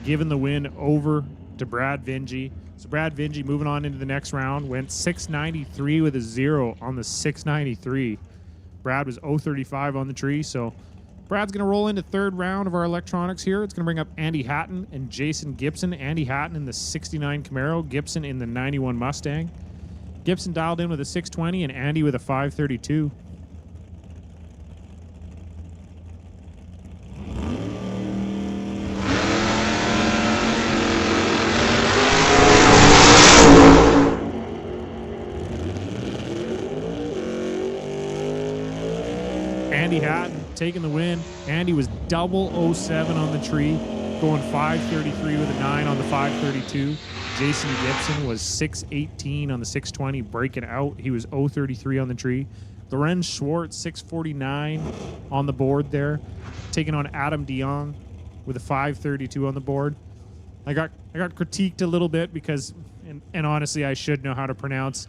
giving the win over to Brad Vingy. So Brad Vingy moving on into the next round, went 693 with a 0 on the 693. Brad was 035 on the tree, so Brad's going to roll into third round of our electronics here. It's going to bring up Andy Hatton and Jason Gibson. Andy Hatton in the 69 Camaro, Gibson in the 91 Mustang. Gibson dialed in with a 620 and Andy with a 532. Andy Hatton taking the win. Andy was 007 on the tree, going 533 with a 9 on the 532. Jason Gibson was 618 on the 620, breaking out. He was 033 on the tree. Lorenz Schwartz, 649 on the board there, taking on Adam DeYoung with a 532 on the board. I got critiqued a little bit because, and honestly, I should know how to pronounce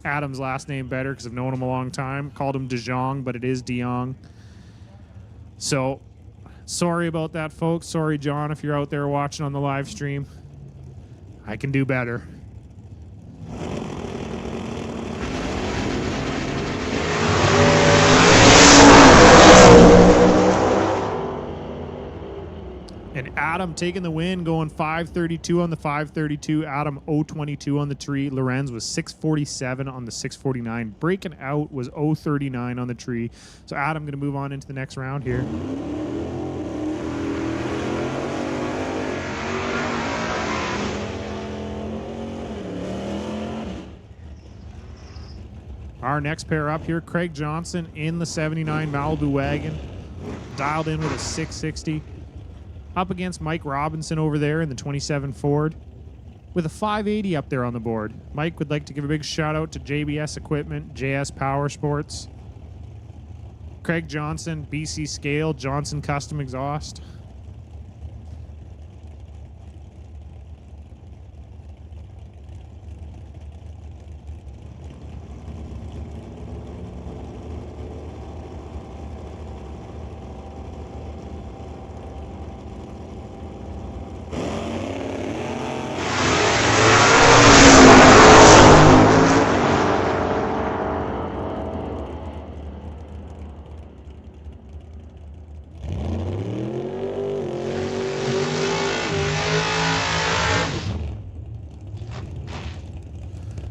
Adam's last name better because I've known him a long time. Called him DeJong, but it is DeYoung. So, sorry about that, folks. Sorry, John, if you're out there watching on the live stream. I can do better. And Adam taking the win, going 532 on the 532. Adam 022 on the tree. Lorenz was 647 on the 649. Breaking out was 039 on the tree. So Adam going to move on into the next round here. Our next pair up here, Craig Johnson in the 79 Malibu wagon, dialed in with a 660. Up against Mike Robinson over there in the 27 Ford with a 580 up there on the board. Mike would like to give a big shout out to JBS Equipment, JS Power Sports, Craig Johnson, BC Scale, Johnson Custom Exhaust.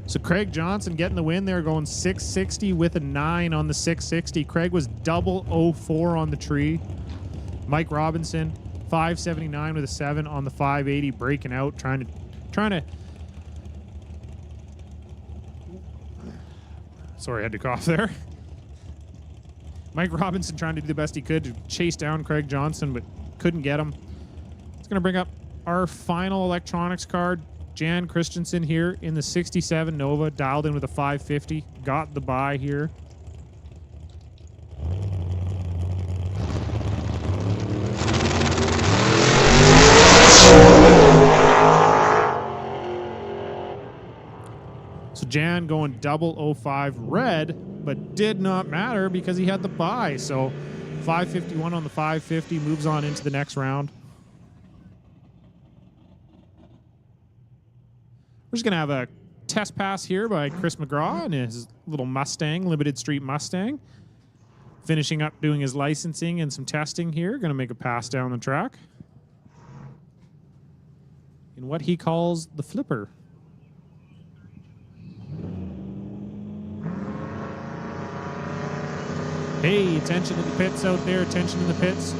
So Craig Johnson getting the win there, going 660 with a 9 on the 660. Craig was 004 on the tree. Mike Robinson 579 with a 7 on the 580, breaking out, trying to. Sorry, I had to cough there. Mike Robinson trying to do the best he could to chase down Craig Johnson, but couldn't get him. It's going to bring up our final electronics card. Jan Christensen here in the 67 Nova, dialed in with a 550. Got the buy here. So Jan going 005 red, but did not matter because he had the buy. So 551 on the 550, moves on into the next round. We're just going to have a test pass here by Chris McGraw and his little Mustang, Limited Street Mustang. Finishing up doing his licensing and some testing here. Going to make a pass down the track in what he calls the flipper. Hey, attention to the pits out there. Attention in the pits.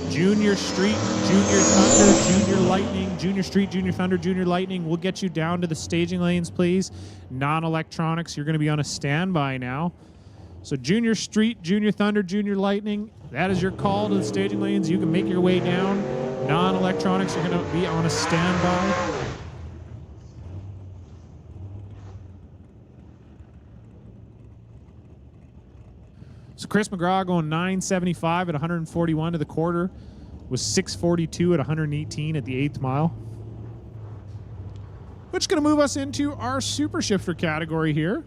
Junior Street, Junior Thunder, Junior Lightning, Junior Street, Junior Thunder, Junior Lightning. We'll get you down to the staging lanes, please. Non-electronics, you're going to be on a standby now. So Junior Street, Junior Thunder, Junior Lightning, that is your call to the staging lanes. You can make your way down. Non-electronics, you're going to be on a standby. So Chris McGraw going 975 at 141 to the quarter, was 642 at 118 at the 8th mile. Which is going to move us into our super shifter category here.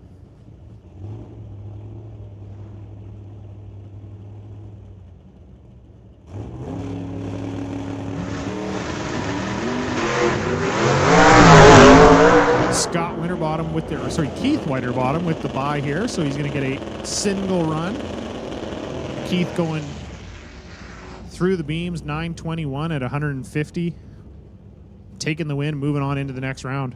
Scott Winterbottom with the, sorry, Keith Winterbottom with the bye here, so he's going to get a single run. Keith going through the beams, 921 at 150. Taking the win, moving on into the next round.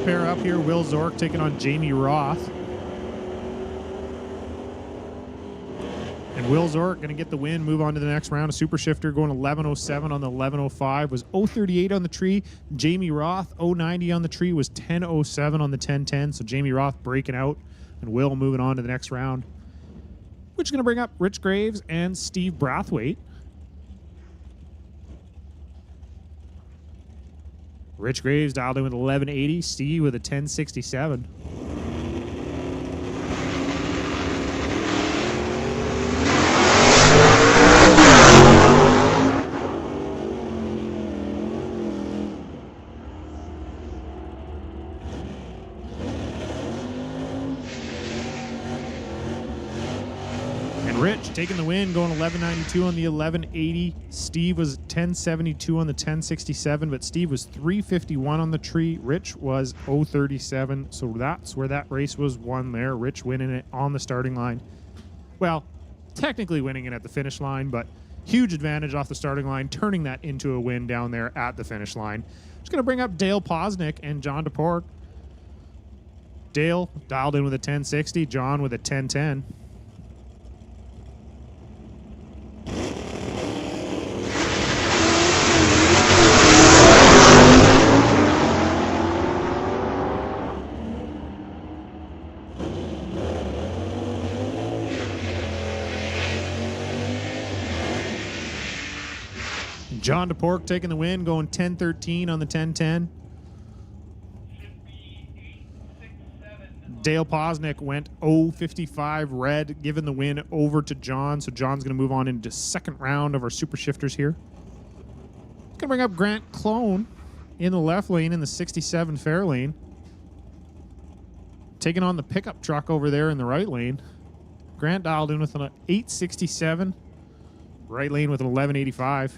Next pair up here, Will Zork taking on Jamie Roth. And Will Zork going to get the win, move on to the next round. A super shifter going 11.07 on the 11.05 was 0.38 on the tree. Jamie Roth 0.90 on the tree was 10.07 on the 10.10. So Jamie Roth breaking out and Will moving on to the next round, which is going to bring up Rich Graves and Steve Brathwaite. Rich Graves dialed in with 11.80. Steve with a 10.67. Rich taking the win, going 11.92 on the 11.80. Steve was 10.72 on the 10.67, but Steve was 3.51 on the tree. Rich was 0.37, so that's where that race was won there. Rich winning it on the starting line. Well, technically winning it at the finish line, but huge advantage off the starting line, turning that into a win down there at the finish line. Just going to bring up Dale Posnick and John DePork. Dale dialed in with a 10.60, John with a 10.10. John DePork taking the win, going 10.13 on the 10.10. Dale Posnick went 0.55 red, giving the win over to John. So John's going to move on into second round of our super shifters here. Going to bring up Grant Clone in the left lane in the 67 fair lane. Taking on the pickup truck over there in the right lane. Grant dialed in with an 8.67. Right lane with an 11.85.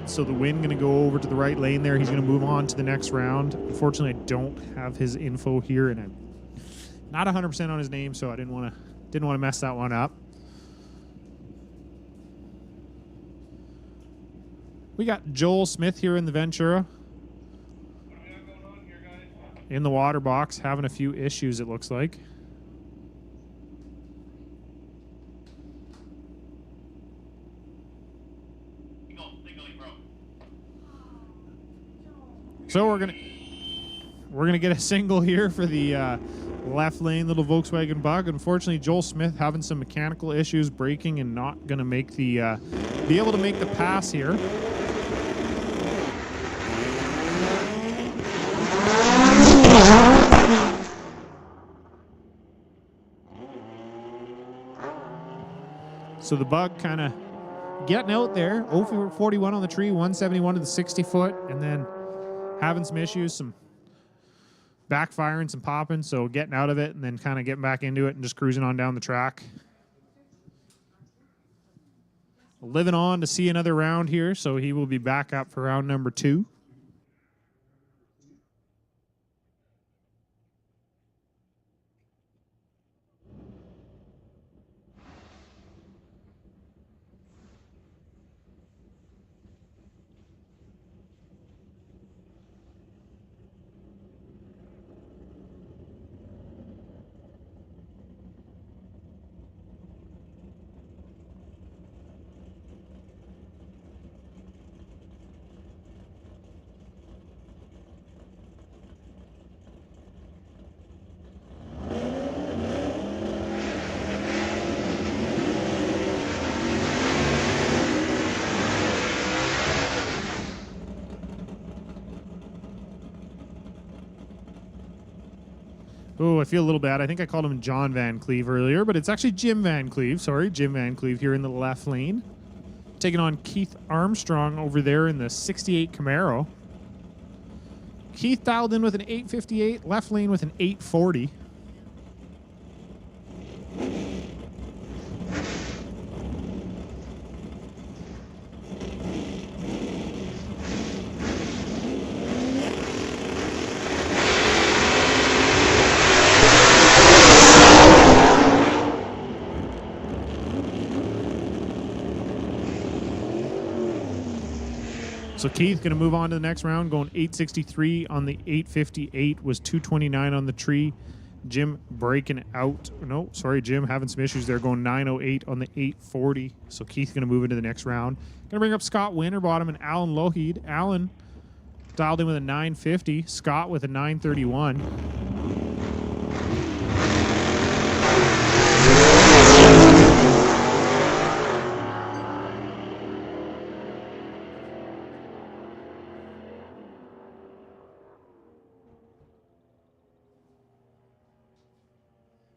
So the win going to go over to the right lane there. He's going to move on to the next round. Unfortunately, I don't have his info here, and I'm not 100% on his name, so I didn't want to mess that one up. We got Joel Smith here in the Ventura. What do we have going on here, guys? In the water box, having a few issues, it looks like. So we're gonna get a single here for the left lane little Volkswagen Bug. Unfortunately, Joel Smith having some mechanical issues, braking, and not gonna make the be able to make the pass here. So the Bug kind of getting out there, 0 for 41 on the tree, 171 to the 60 foot, and then having some issues, some backfiring, some popping, so getting out of it and then kind of getting back into it and just cruising on down the track. Living on to see another round here, so he will be back up for round number 2. Oh, I feel a little bad. I think I called him John Van Cleve earlier, but it's actually Jim Van Cleve. Sorry, Jim Van Cleve here in the left lane. Taking on Keith Armstrong over there in the 68 Camaro. Keith dialed in with an 858, left lane with an 840. So Keith going to move on to the next round, going 863 on the 858, was 229 on the tree. Jim breaking out. No, sorry, Jim having some issues there, going 908 on the 840. So Keith going to move into the next round. Going to bring up Scott Winterbottom and Alan Lougheed. Alan dialed in with a 950. Scott with a 931.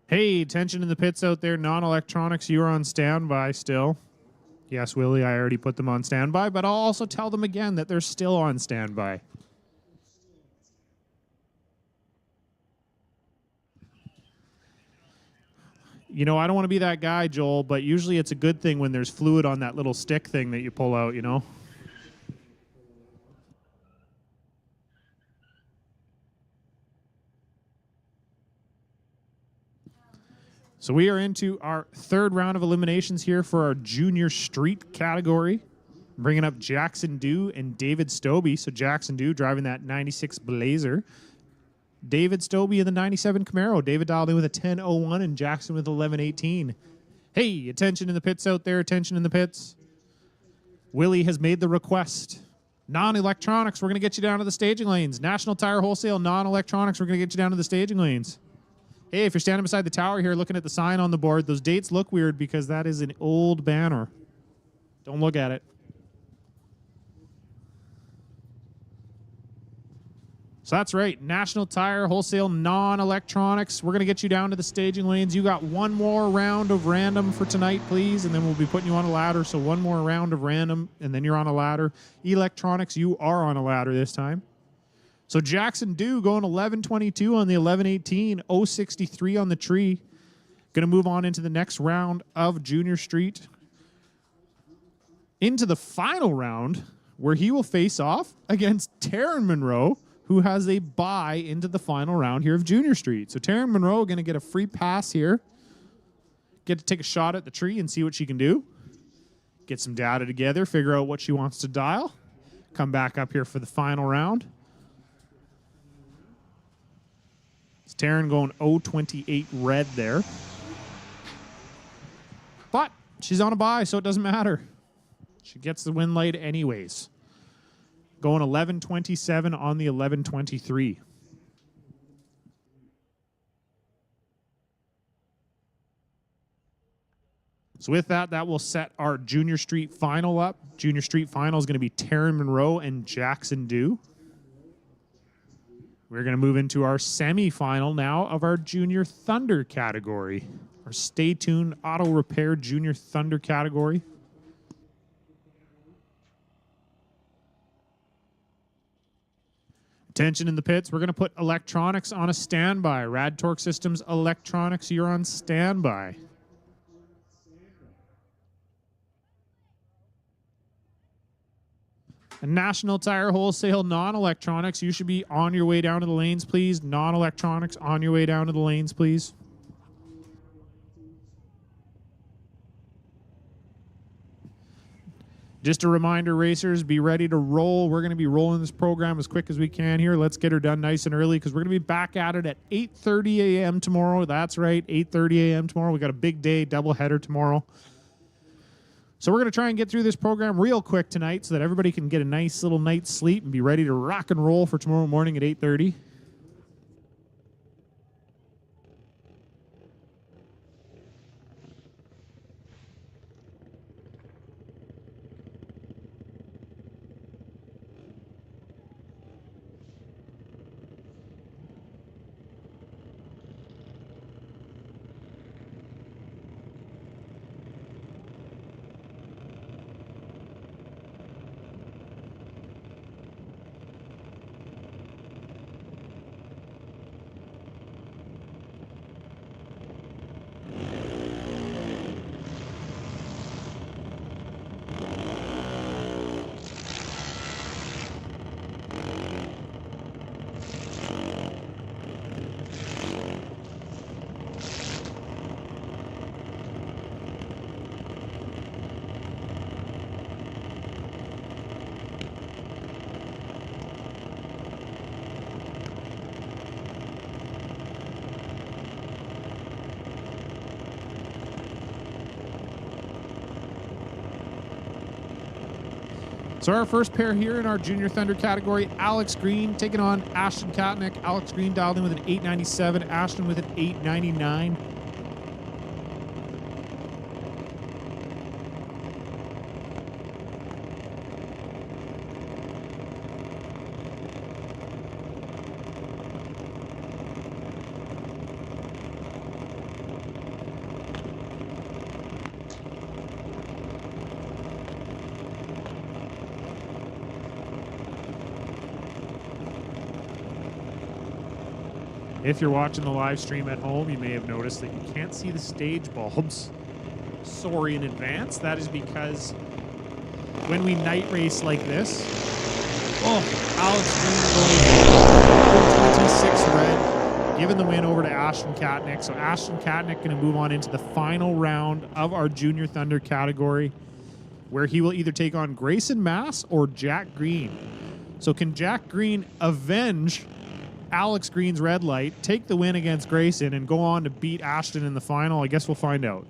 Hey, attention in the pits out there. Non-electronics, you're on standby still. Yes, Willie, I already put them on standby, but I'll also tell them again that they're still on standby. You know, I don't want to be that guy, Joel, but usually it's a good thing when there's fluid on that little stick thing that you pull out, you know? So we are into our third round of eliminations here for our junior street category. Bringing up Jackson Dew and David Stobie. So Jackson Dew driving that 96 Blazer. David Stobie in the 97 Camaro. David dialed in with a 1001 and Jackson with 1118. Hey, attention in the pits out there. Attention in the pits. Willie has made the request. Non-electronics, we're going to get you down to the staging lanes. National Tire Wholesale, non-electronics, we're going to get you down to the staging lanes. Hey, if you're standing beside the tower here looking at the sign on the board, those dates look weird because that is an old banner. Don't look at it. So that's right. National Tire Wholesale non-electronics. We're going to get you down to the staging lanes. You got one more round of random for tonight, please, and then we'll be putting you on a ladder. So one more round of random, and then you're on a ladder. Electronics, you are on a ladder this time. So Jackson Dew going 1122 on the 1118, 063 on the tree. Going to move on into the next round of Junior Street. Into the final round, where he will face off against Taryn Monroe, who has a bye into the final round here of Junior Street. So Taryn Monroe going to get a free pass here. Get to take a shot at the tree and see what she can do. Get some data together, figure out what she wants to dial. Come back up here for the final round. It's Taryn going 028 red there. But she's on a bye, so it doesn't matter. She gets the win light anyways. Going 1127 on the 1123. So with that, that will set our Junior Street final up. Junior Street final is going to be Taryn Monroe and Jackson Dew. We're going to move into our semifinal now of our Junior Thunder category. Our Stay Tuned Auto Repair Junior Thunder category. Attention in the pits. We're going to put electronics on a standby. Rad Torque Systems electronics, you're on standby. And National Tire Wholesale non-electronics, you should be on your way down to the lanes, please. Non-electronics, on your way down to the lanes, please. Just a reminder, racers, be ready to roll. We're going to be rolling this program as quick as we can here. Let's get her done nice and early because we're going to be back at it at 8:30 a.m. tomorrow. That's right, 8:30 a.m. tomorrow. We got a big day, double header tomorrow. So we're going to try and get through this program real quick tonight so that everybody can get a nice little night's sleep and be ready to rock and roll for tomorrow morning at 8:30. So our first pair here in our Junior Thunder category, Alex Green taking on Ashton Katnick. Alex Green dialed in with an 897, Ashton with an 899. If you're watching the live stream at home, you may have noticed that you can't see the stage bulbs. Sorry in advance. That is because when we night race like this, Alex Green going 26 red, giving the win over to Ashton Katnick. So Ashton Katnick going to move on into the final round of our Junior Thunder category, where he will either take on Grayson Mass or Jack Green. So can Jack Green avenge Alex Green's red light, take the win against Grayson, and go on to beat Ashton in the final? I guess we'll find out.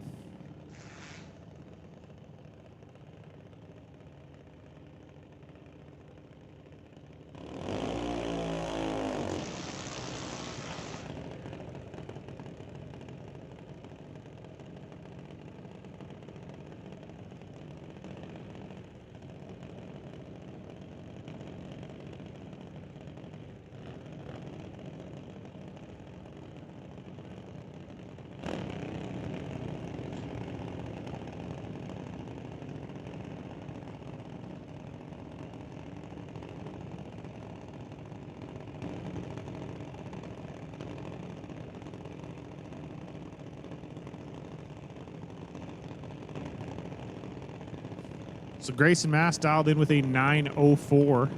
So Grayson Mass dialed in with a 904.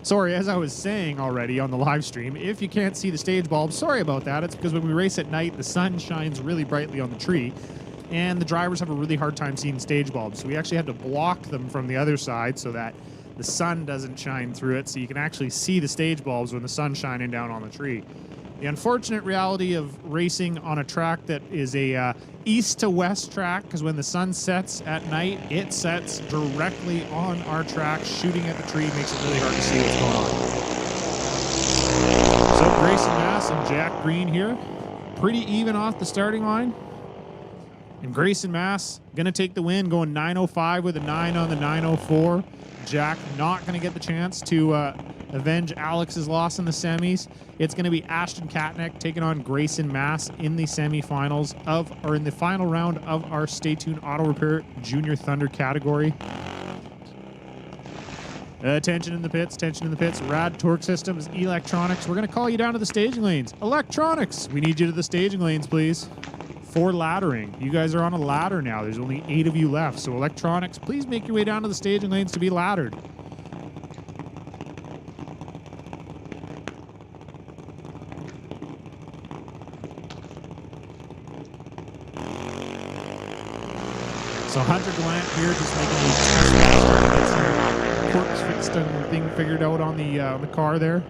Sorry, as I was saying already on the live stream, if you can't see the stage bulb, sorry about that. It's because when we race at night, the sun shines really brightly on the tree, and the drivers have a really hard time seeing stage bulbs. So we actually had to block them from the other side so that the sun doesn't shine through it, so you can actually see the stage bulbs when the sun's shining down on the tree. The unfortunate reality of racing on a track that is a east to west track, because when the sun sets at night, it sets directly on our track, shooting at the tree, makes it really hard to see what's going on. So Grayson Mass and Jack Green here, pretty even off the starting line. And Grayson Mass going to take the win, going 905 with a 9 on the 904. Jack not going to get the chance to avenge Alex's loss in the semis. It's going to be Ashton Katnick taking on Grayson Mass in the semifinals or in the final round of our Stay Tuned Auto Repair Junior Thunder category. Tension in the pits, tension in the pits. Rad Torque Systems, Electronics. We're going to call you down to the staging lanes. Electronics, we need you to the staging lanes, please. For laddering. You guys are on a ladder now. There's only 8 of you left. So Electronics, please make your way down to the staging lanes to be laddered. So Hunter Gallant here just making a test get some quirks fixed and thing figured out on the car there.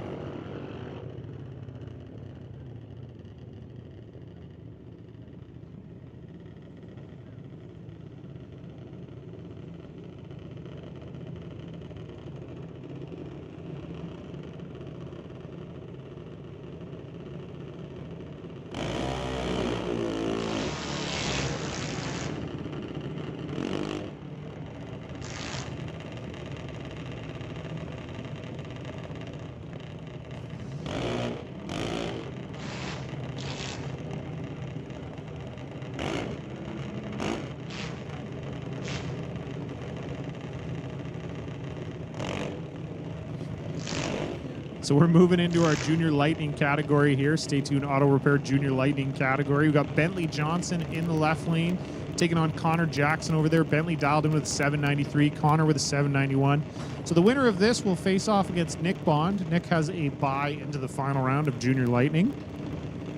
So we're moving into our Junior Lightning category here. Stay tuned, Auto Repair Junior Lightning category. We've got Bentley Johnson in the left lane, taking on Connor Jackson over there. Bentley dialed in with a 793, Connor with a 791. So the winner of this will face off against Nick Bond. Nick has a bye into the final round of Junior Lightning.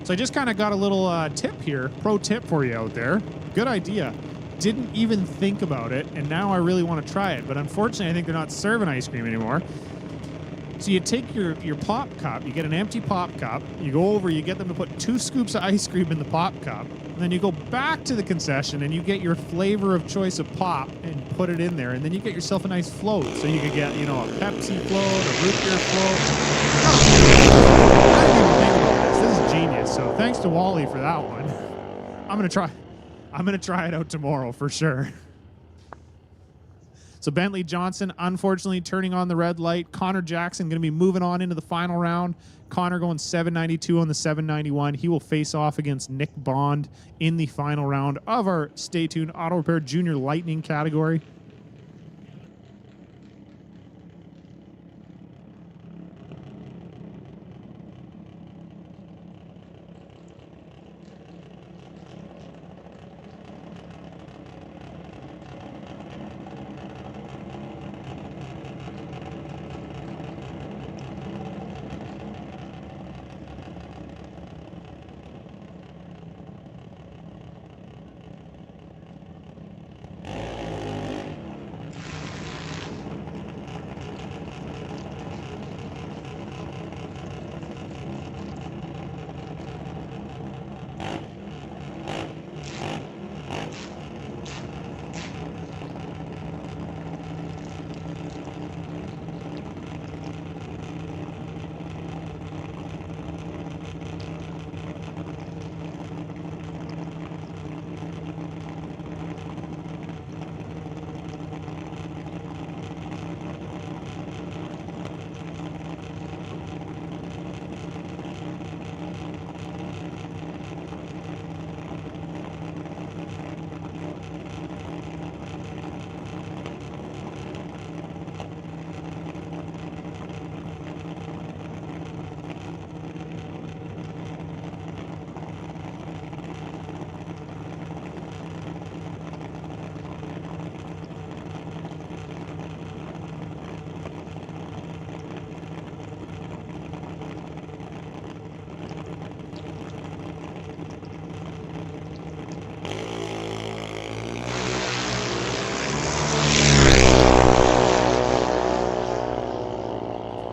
So I just kind of got a little tip here, pro tip for you out there. Good idea. Didn't even think about it, and now I really want to try it. But unfortunately, I think they're not serving ice cream anymore. So you take your pop cup, you get an empty pop cup, you go over, you get them to put 2 scoops of ice cream in the pop cup, and then you go back to the concession and you get your flavor of choice of pop and put it in there, and then you get yourself a nice float. So you could get, you know, a Pepsi float, a root beer float. I didn't even think about this. This is genius. So thanks to Wally for that one. I'm gonna try it out tomorrow for sure. So Bentley Johnson, unfortunately, turning on the red light. Connor Jackson going to be moving on into the final round. Connor going 792 on the 791. He will face off against Nick Bond in the final round of our Stay Tuned Auto Repair Junior Lightning category.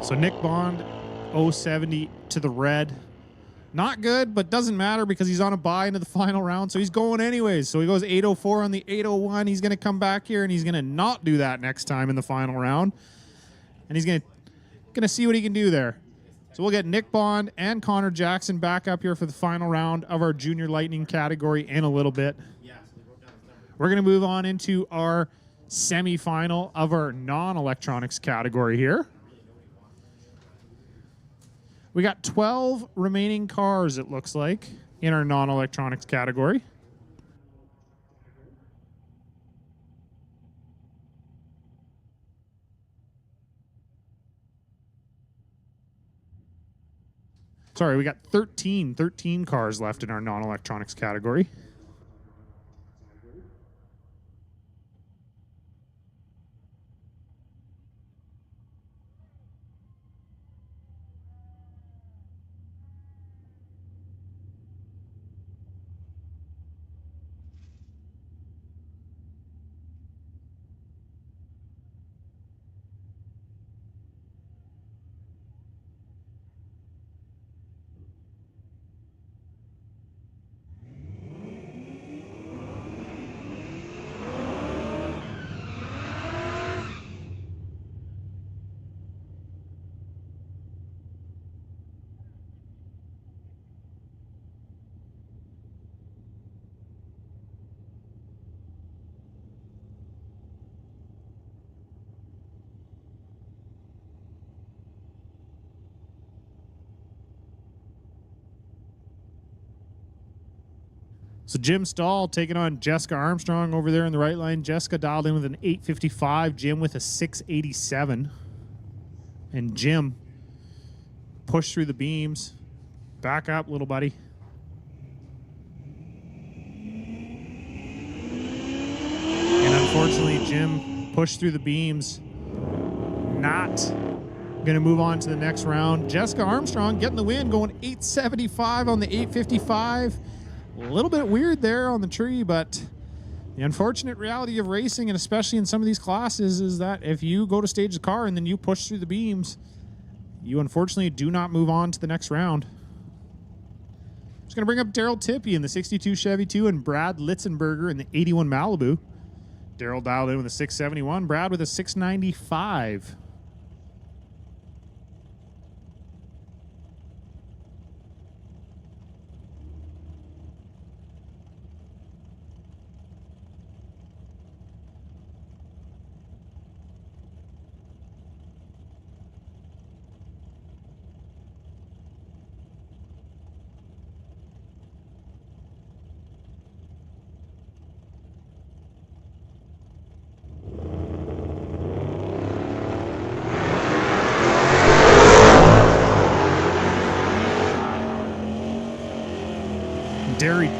So Nick Bond, 070 to the red. Not good, but doesn't matter because he's on a bye into the final round, so he's going anyways. So he goes 804 on the 801. He's going to come back here, and he's going to not do that next time in the final round. And he's going to see what he can do there. So we'll get Nick Bond and Connor Jackson back up here for the final round of our Junior Lightning category in a little bit. We're going to move on into our semifinal of our non-electronics category here. We got 12 remaining cars, it looks like, in our non-electronics category. Sorry, we got 13 cars left in our non-electronics category. So Jim Stahl taking on Jessica Armstrong over there in the right line. Jessica dialed in with an 855, Jim with a 687. And Jim pushed through the beams. Back up, little buddy. And unfortunately, Jim pushed through the beams. Not going to move on to the next round. Jessica Armstrong getting the win, going 875 on the 855. A little bit weird there on the tree, but the unfortunate reality of racing, and especially in some of these classes, is that if you go to stage the car and then you push through the beams, you unfortunately do not move on to the next round. Just going to bring up Daryl Tippy in the 62 Chevy 2 and Brad Litzenberger in the 81 Malibu. Daryl dialed in with a 671, Brad with a 695.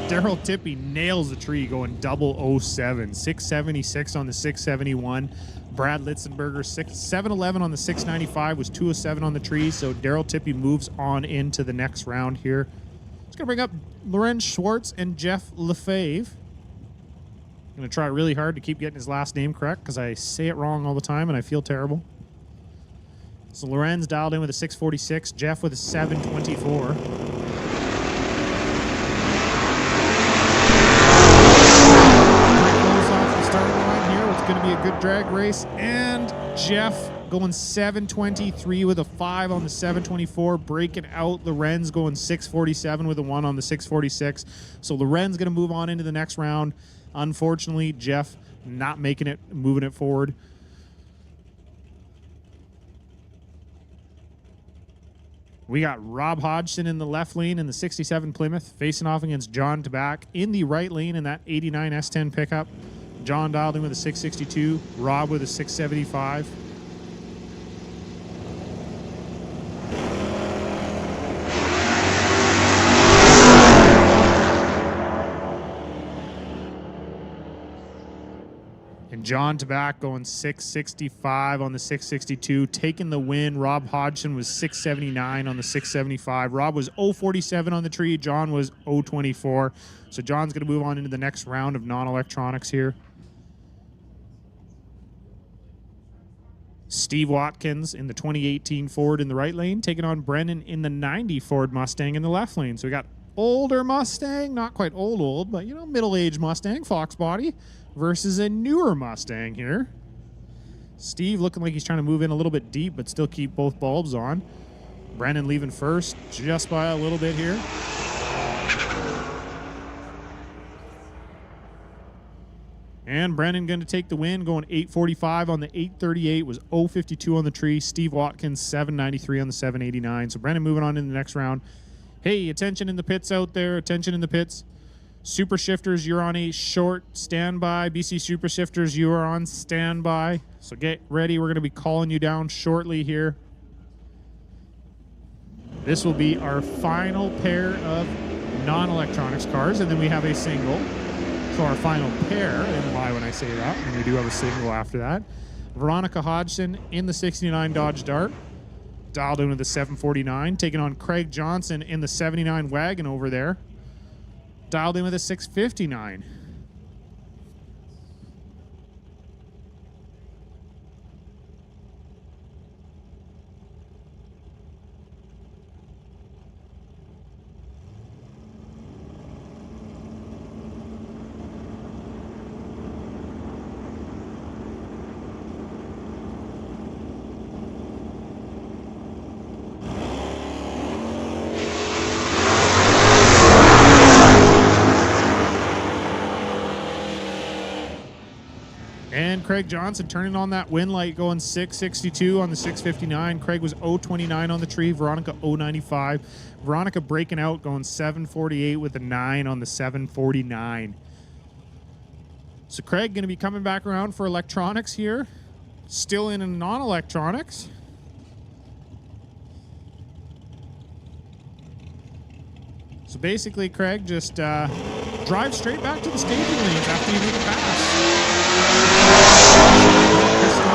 Daryl Tippy nails the tree going 007. 676 on the 671. Brad Litzenberger 711 on the 695 was 207 on the tree. So Daryl Tippy moves on into the next round here. Just gonna bring up Lorenz Schwartz and Jeff Lefebvre. Gonna try really hard to keep getting his last name correct because I say it wrong all the time and I feel terrible. So Lorenz dialed in with a 646. Jeff with a 724. Going to be a good drag race, and Jeff going 723 with a 5 on the 724, breaking out. Lorenz going 647 with a 1 on the 646. So Lorenz going to move on into the next round. Unfortunately, Jeff not making it, moving it forward. We got Rob Hodgson in the left lane in the 67 Plymouth, facing off against John Tabak in the right lane in that 89 S10 pickup. John dialed in with a 662, Rob with a 675. And John Tabak going 665 on the 662, taking the win. Rob Hodgson was 679 on the 675. Rob was 047 on the tree. John was 024. So John's going to move on into the next round of non-electronics here. Steve Watkins in the 2018 Ford in the right lane, taking on Brennan in the 90 Ford Mustang in the left lane. So we got older Mustang, not quite old, but, you know, middle-aged Mustang, Fox body, versus a newer Mustang here. Steve looking like he's trying to move in a little bit deep, but still keep both bulbs on. Brennan leaving first, just by a little bit here. And Brennan going to take the win, going 845 on the 838, was 052 on the tree. Steve Watkins, 793 on the 789. So Brennan moving on in the next round. Hey, attention in the pits out there. Attention in the pits. Super Shifters, you're on a short standby. BC Super Shifters, you are on standby. So get ready. We're going to be calling you down shortly here. This will be our final pair of non-electronics cars, and then we have a single. So our final pair, and why when I say that, and we do have a single after that. Veronica Hodgson in the 69 Dodge Dart, dialed in with the 749, taking on Craig Johnson in the 79 Wagon over there, dialed in with a 659. And Craig Johnson turning on that win light, going 662 on the 659. Craig was 029 on the tree. Veronica 095. Veronica breaking out, going 748 with a 9 on the 749. So Craig going to be coming back around for electronics here. Still in a non-electronics. So basically, Craig just drives straight back to the staging lanes after you make a pass.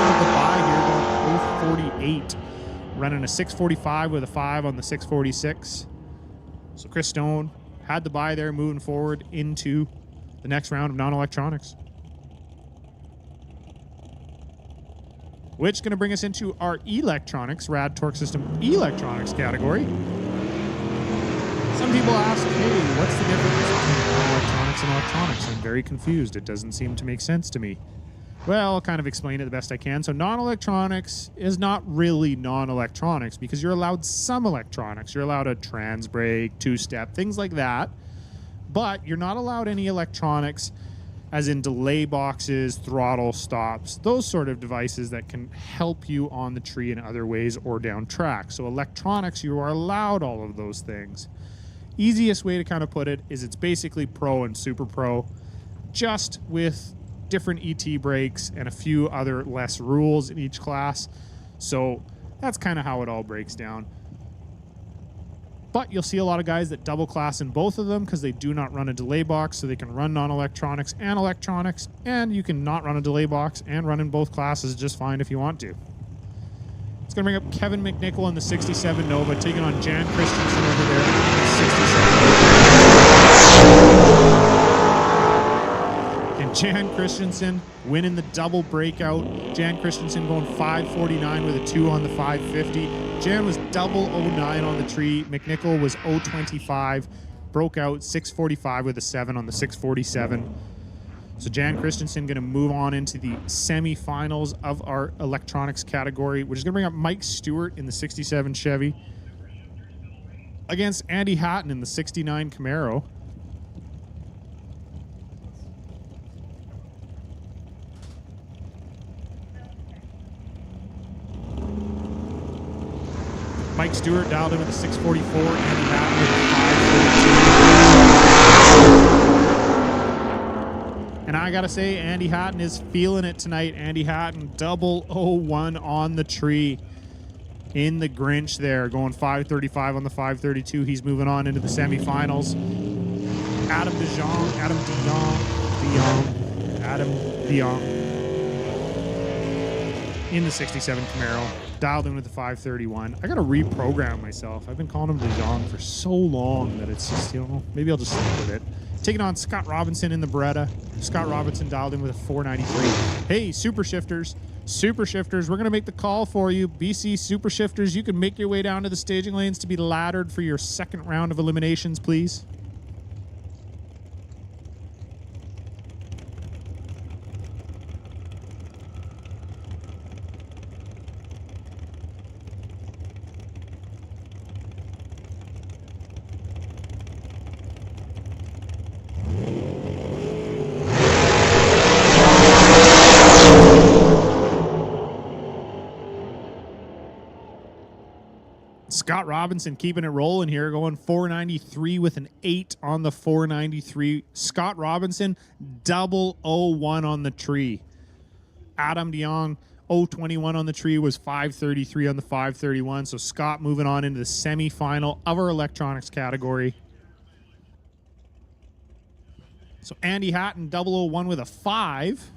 The bye here going 048, running a 645 with a 5 on the 646. So Chris Stone had the bye there, moving forward into the next round of non-electronics. which is going to bring us into our electronics, rad torque system electronics category. Some people ask, hey, what's the difference between electronics and electronics? I'm very confused. It doesn't seem to make sense to me. Well, I'll kind of explain it the best I can. So non-electronics is not really non-electronics because you're allowed some electronics. You're allowed a trans brake, two-step, things like that. But you're not allowed any electronics as in delay boxes, throttle stops, those sort of devices that can help you on the tree in other ways or down track. So electronics, you are allowed all of those things. Easiest way to kind of put it is it's basically pro and super pro, just with different ET brakes and a few other less rules in each class. So that's kind of how it all breaks down. But you'll see a lot of guys that double class in both of them because they do not run a delay box, so they can run non-electronics and electronics, and you can not run a delay box and run in both classes just fine if you want to. It's going to bring up Kevin McNichol in the 67 Nova, taking on Jan Christensen over there in the 67. And Jan Christensen winning the double breakout. Jan Christensen going 549 with a 2 on the 550. Jan was double 09 on the tree. McNichol was 025. Broke out 645 with a 7 on the 647. So Jan Christensen going to move on into the semifinals of our electronics category, which is going to bring up Mike Stewart in the 67 Chevy against Andy Hatton in the 69 Camaro. Mike Stewart dialed in with a 644, Andy Hatton with a 542. And I gotta say, Andy Hatton is feeling it tonight. Andy Hatton 001 on the tree in the Grinch there, going 535 on the 532. He's moving on into the semifinals. Adam DeYoung in the 67 Camaro. Dialed in with the 531. I gotta reprogram myself. I've been calling him DeJong for so long that it's just, you know, maybe I'll just stick with it. Taking on Scott Robinson in the Beretta. Scott Robinson dialed in with a 493. Hey, Super Shifters. Super Shifters, we're gonna make the call for you. BC Super Shifters, you can make your way down to the staging lanes to be laddered for your second round of eliminations, please. Scott Robinson keeping it rolling here, going 493 with an 8 on the 493. Scott Robinson, 001 on the tree. Adam DeYoung, 021 on the tree, was 533 on the 531. So Scott moving on into the semifinal of our electronics category. So Andy Hatton, 001 with a 5.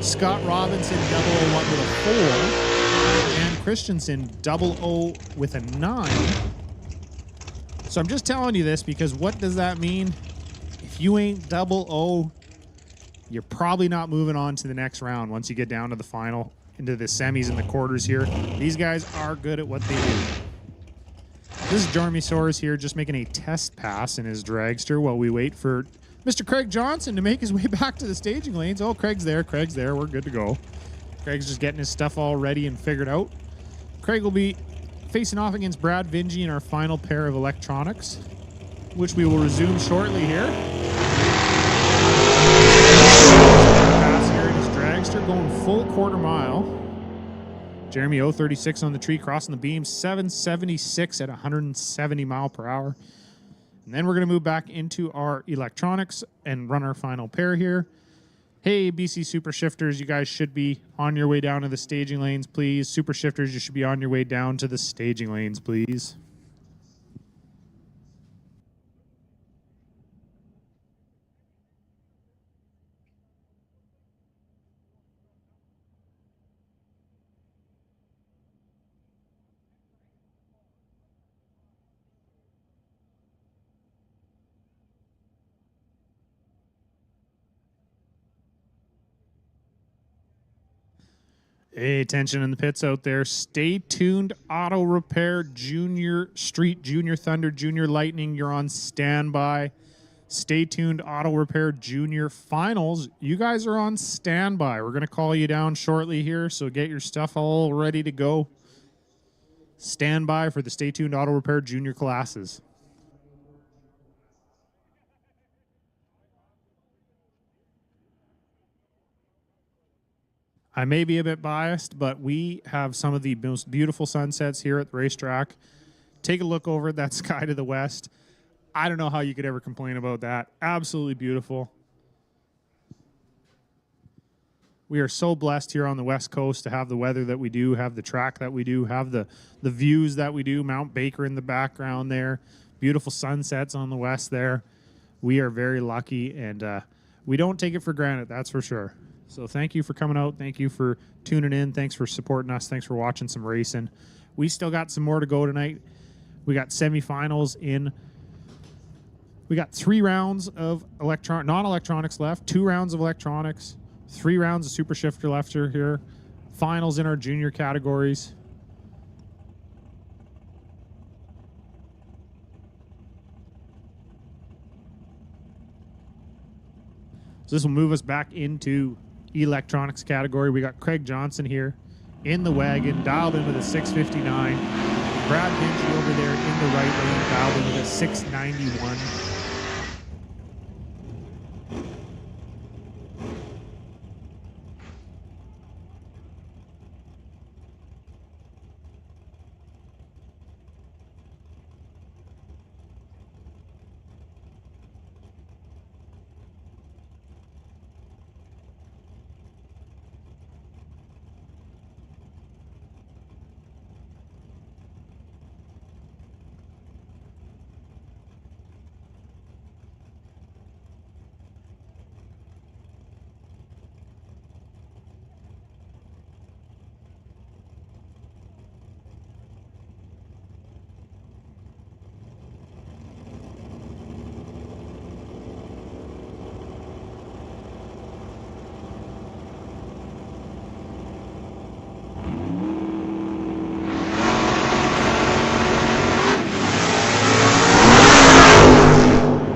Scott Robinson, 001 with a 4. And Christensen, 00 with a 9. So I'm just telling you this because what does that mean? If you ain't 00, you're probably not moving on to the next round once you get down to the final, into the semis and the quarters here. These guys are good at what they do. This is Jeremy Soares here, just making a test pass in his dragster while we wait for Mr. Craig Johnson to make his way back to the staging lanes. Oh, Craig's there. We're good to go. Craig's just getting his stuff all ready and figured out. Craig will be facing off against Brad Vingy in our final pair of electronics, which we will resume shortly here. Pass here in his dragster, going full quarter mile. Jeremy 036 on the tree, crossing the beam, 776 at 170 mile per hour. And then we're going to move back into our electronics and run our final pair here. Hey, BC Super Shifters, you guys should be on your way down to the staging lanes, please. Super Shifters, you should be on your way down to the staging lanes, please. Hey, attention in the pits out there. Stay tuned. Auto Repair, Junior Street, Junior Thunder, Junior Lightning. You're on standby. Stay tuned. Auto Repair Junior Finals. You guys are on standby. We're going to call you down shortly here, so get your stuff all ready to go. Stand by for the Stay Tuned Auto Repair Junior classes. I may be a bit biased, but we have some of the most beautiful sunsets here at the racetrack. Take a look over at that sky to the west. I don't know how you could ever complain about that. Absolutely beautiful. We are so blessed here on the West Coast to have the weather that we do, have the track that we do, have the views that we do. Mount Baker in the background there. Beautiful sunsets on the west there. We are very lucky, and we don't take it for granted, that's for sure. So thank you for coming out. Thank you for tuning in. Thanks for supporting us. Thanks for watching some racing. We still got some more to go tonight. We got semifinals in. We got 3 rounds of non-electronics left, 2 rounds of electronics, 3 rounds of super shifter left here. Finals in our junior categories. So this will move us back into electronics category. We got Craig Johnson here in the wagon, dialed into the 659. Brad Vinci over there in the right lane, dialed into the 691.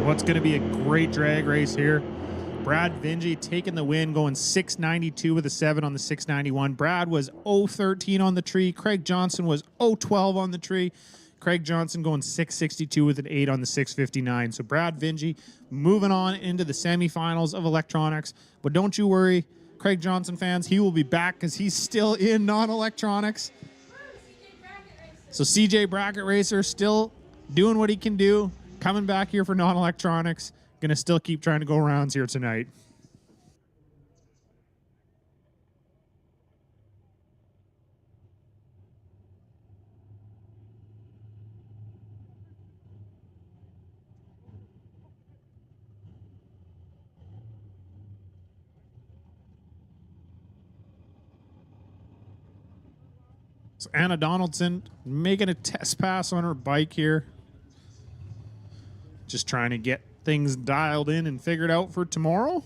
What's going to be a great drag race here. Brad Vinci taking the win, going 692 with a 7 on the 691. Brad was 013 on the tree. Craig Johnson was 012 on the tree. Craig Johnson going 662 with an 8 on the 659. So Brad Vinci moving on into the semifinals of electronics. But don't you worry, Craig Johnson fans, he will be back because he's still in non-electronics. So CJ Bracket Racer still doing what he can do, coming back here for non-electronics. Gonna still keep trying to go rounds here tonight. So Anna Donaldson making a test pass on her bike here. Just trying to get things dialed in and figured out for tomorrow.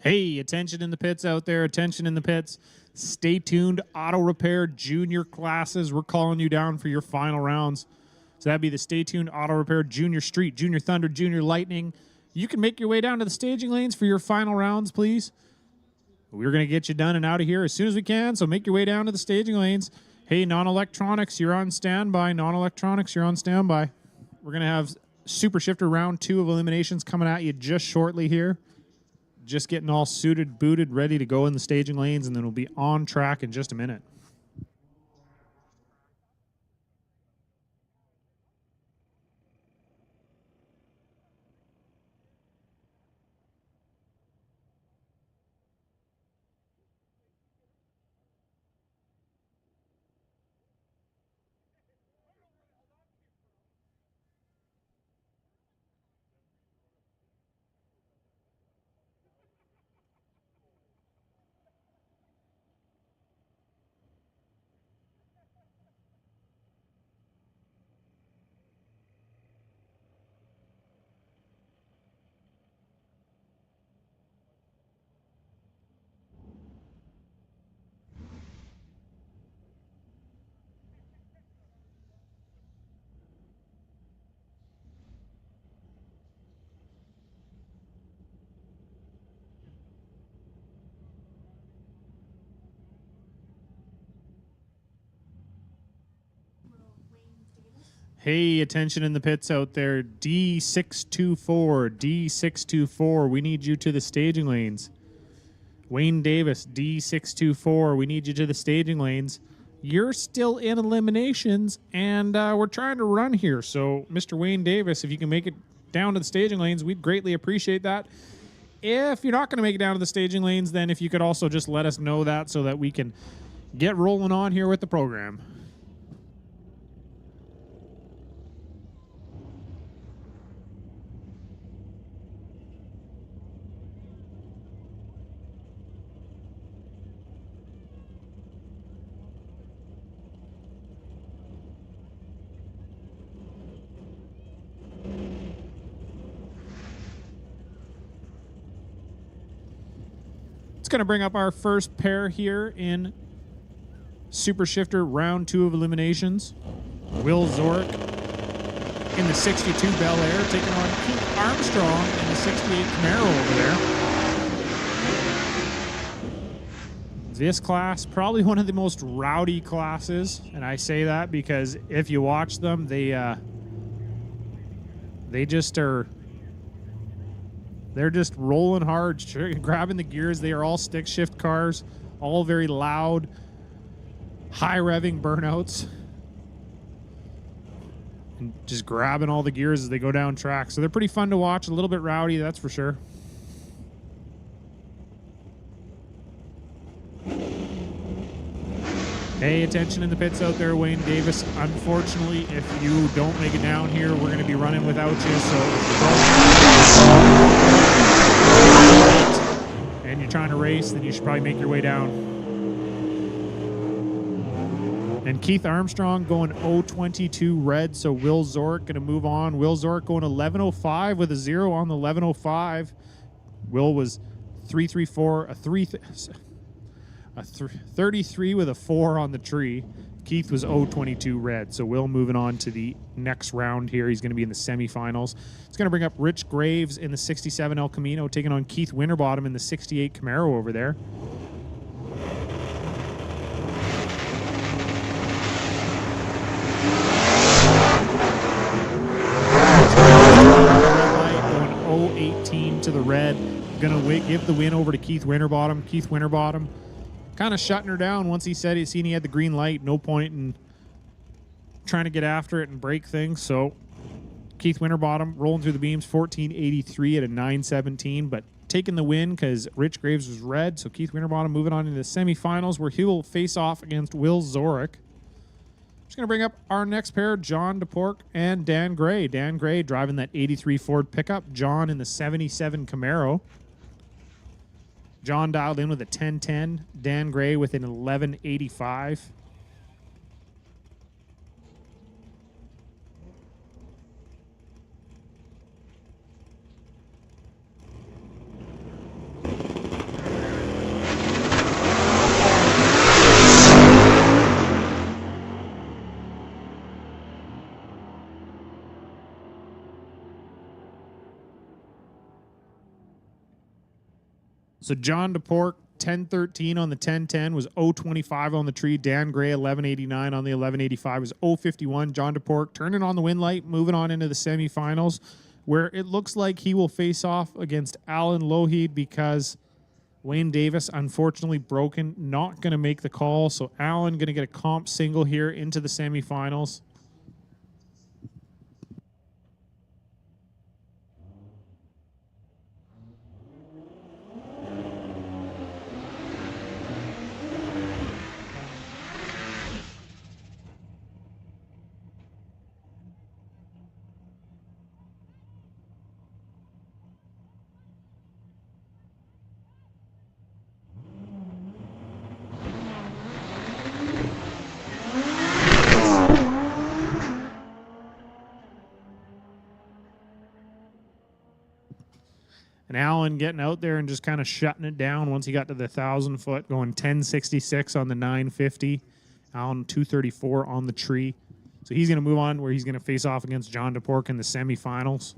Hey, attention in the pits out there. Attention in the pits. Stay tuned. Auto Repair Junior classes. We're calling you down for your final rounds. So that'd be the Stay Tuned Auto Repair Junior Street, Junior Thunder, Junior Lightning. You can make your way down to the staging lanes for your final rounds, please. We're going to get you done and out of here as soon as we can, so make your way down to the staging lanes. Hey, non-electronics, you're on standby. Non-electronics, you're on standby. We're going to have Super Shifter round 2 of eliminations coming at you just shortly here. Just getting all suited, booted, ready to go in the staging lanes, and then we'll be on track in just a minute. Hey, attention in the pits out there. D624, D624, we need you to the staging lanes. Wayne Davis, D624, we need you to the staging lanes. You're still in eliminations, and we're trying to run here. So, Mr. Wayne Davis, if you can make it down to the staging lanes, we'd greatly appreciate that. If you're not going to make it down to the staging lanes, then if you could also just let us know that so that we can get rolling on here with the program. Going to bring up our first pair here in Super Shifter round 2 of eliminations. Will Zork in the 62 Bel Air taking on Keith Armstrong in the 68 Camaro over there. This class, probably one of the most rowdy classes, and I say that because if you watch them, they just are. They're just rolling hard, grabbing the gears. They are all stick shift cars, all very loud, high revving burnouts, and just grabbing all the gears as they go down track. So they're pretty fun to watch, a little bit rowdy, that's for sure. Hey, attention in the pits out there, Wayne Davis. Unfortunately, if you don't make it down here, we're going to be running without you. So and you're trying to race, then you should probably make your way down. And Keith Armstrong going 022 red, so Will Zork going to move on. Will Zork going 1105 with a 0 on the 1105. Will was 334, a 33 with a 4 on the tree. Keith was 022 red. So Will moving on to the next round here. He's going to be in the semifinals. It's going to bring up Rich Graves in the 67 El Camino, taking on Keith Winterbottom in the 68 Camaro over there. Going 018 to the red. Going to give the win over to Keith Winterbottom. Keith Winterbottom kind of shutting her down once he said he had the green light. No point in trying to get after it and break things. So Keith Winterbottom rolling through the beams, 1483 at a 917, but taking the win because Rich Graves was red. So Keith Winterbottom moving on into the semifinals where he will face off against Will Zork. Just going to bring up our next pair, John DePork and Dan Gray. Dan Gray driving that 83 Ford pickup. John in the 77 Camaro. John dialed in with a 1010. Dan Gray with an 1185. So John DePork, 1013 on the 1010 was 025 on the tree. Dan Gray, 1189 on the 1185 was 051. John DePork turning on the win light, moving on into the semifinals, where it looks like he will face off against Alan Lougheed because Wayne Davis, unfortunately broken, not going to make the call. So Alan going to get a comp single here into the semifinals. And Alan getting out there and just kind of shutting it down once he got to the 1,000 foot, going 1066 on the 950. Alan 234 on the tree. So he's going to move on where he's going to face off against John DePork in the semifinals.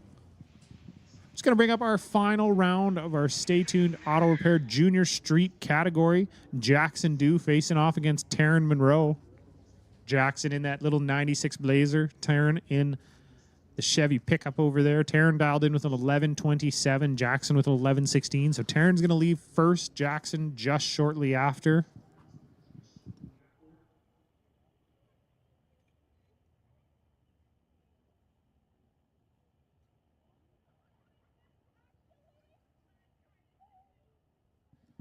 Just going to bring up our final round of our Stay Tuned Auto Repair Junior Street category. Jackson Dew facing off against Taryn Monroe. Jackson in that little 96 Blazer. Taryn in the Chevy pickup over there. Taryn dialed in with an 1127. Jackson with an 1116. So Taryn's going to leave first. Jackson just shortly after.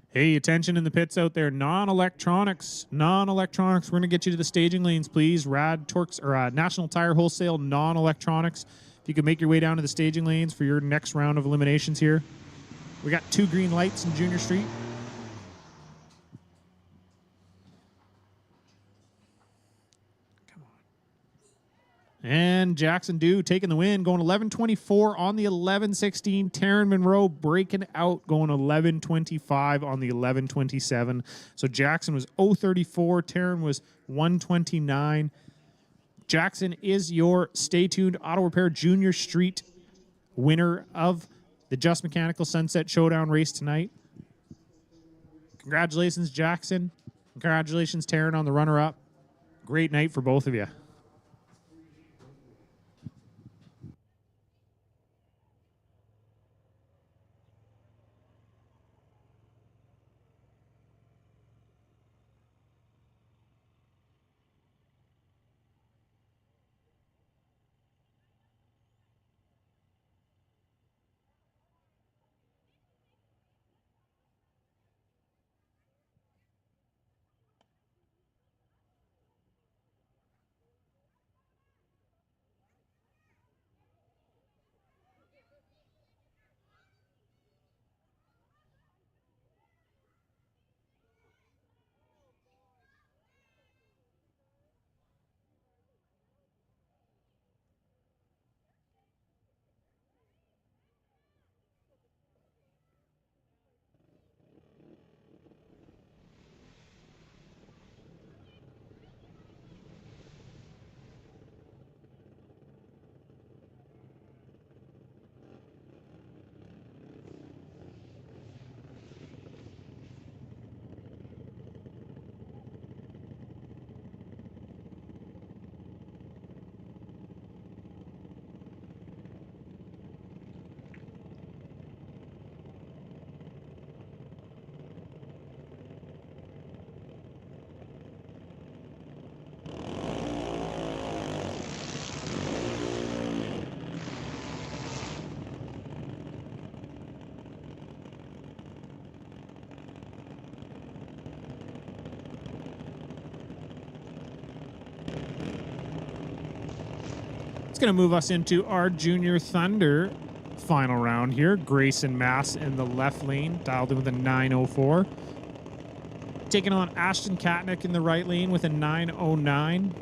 Hey, attention in the pits out there. Non-electronics. Non-electronics. We're going to get you to the staging lanes, please. Rad Torques or National Tire Wholesale non-electronics. If you could make your way down to the staging lanes for your next round of eliminations here. We got 2 green lights in Junior Street. And Jackson Dew taking the win, going 11:24 on the 11:16. Taryn Monroe breaking out, going 11:25 on the 11:27. So Jackson was 0:34. Taryn was 1:29. Jackson is your Stay Tuned Auto Repair Junior Street winner of the Just Mechanical Sunset Showdown race tonight. Congratulations, Jackson. Congratulations, Taryn, on the runner-up. Great night for both of you. It's going to move us into our Junior Thunder final round here. Grayson Mass in the left lane, dialed in with a 904. Taking on Ashton Katnick in the right lane with a 909.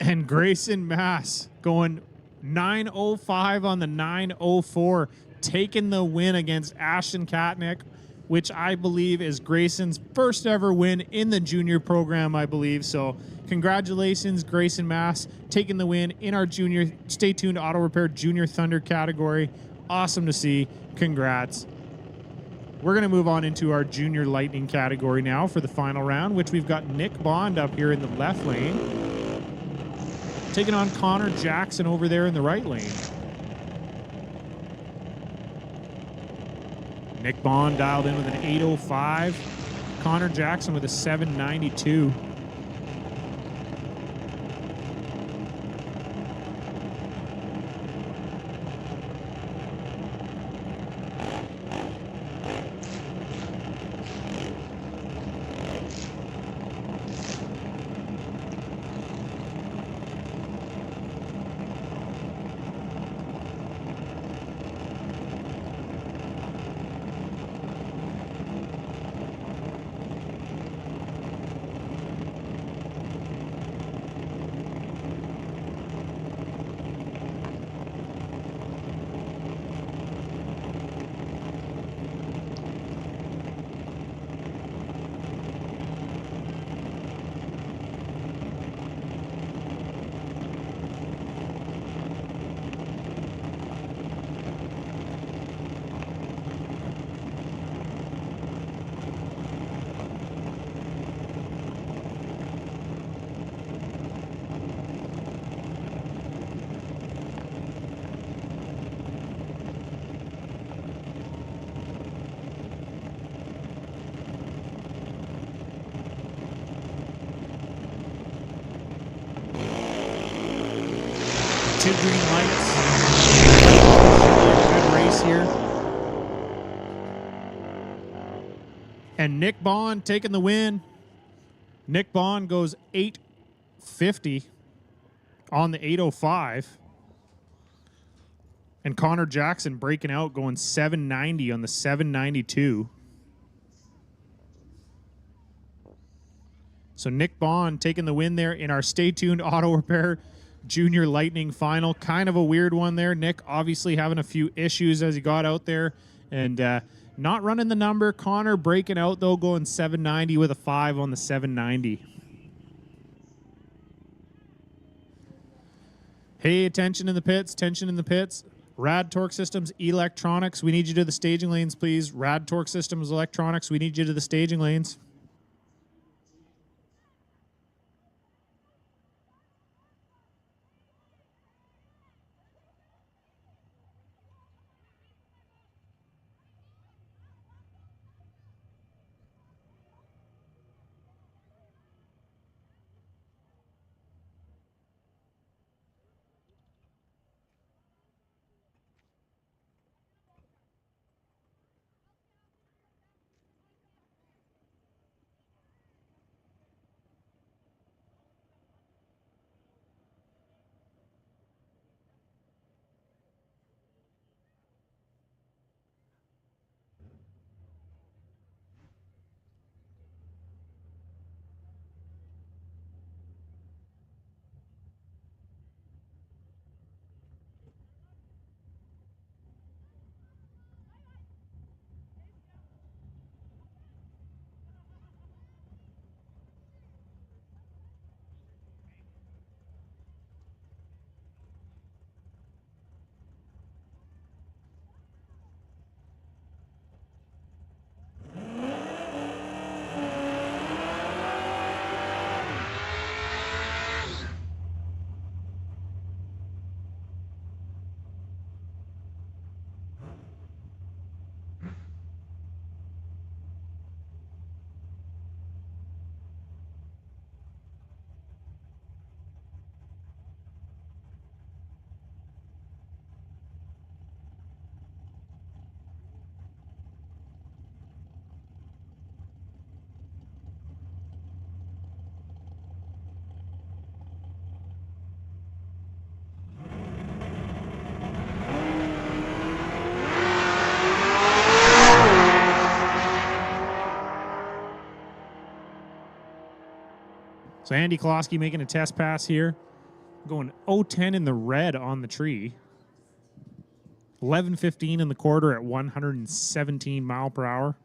And Grayson Mass going 9:05 on the 9:04, taking the win against Ashton Katnick, which I believe is Grayson's first ever win in the junior program, I believe. So congratulations, Grayson Mass, taking the win in our junior Stay Tuned Auto Repair Junior Thunder category. Awesome to see. Congrats. We're going to move on into our Junior Lightning category now for the final round, which we've got Nick Bond up here in the left lane, taking on Connor Jackson over there in the right lane. Nick Bond dialed in with an 805. Connor Jackson with a 792. Two green lights. Good race here. And Nick Bond taking the win. Nick Bond goes 850 on the 805. And Connor Jackson breaking out, going 790 on the 792. So Nick Bond taking the win there in our Stay Tuned Auto Repair Junior Lightning final. Kind of a weird one there. Nick obviously having a few issues as he got out there and not running the number. Connor breaking out though, going 790 with a 5 on the 790. Hey, attention in the pits, tension in the pits. Rad Torque Systems Electronics, we need you to the staging lanes, please. Rad Torque Systems Electronics, we need you to the staging lanes. So Andy Klosky making a test pass here. Going 010 in the red on the tree. 11:15 in the quarter at 117 mile per hour.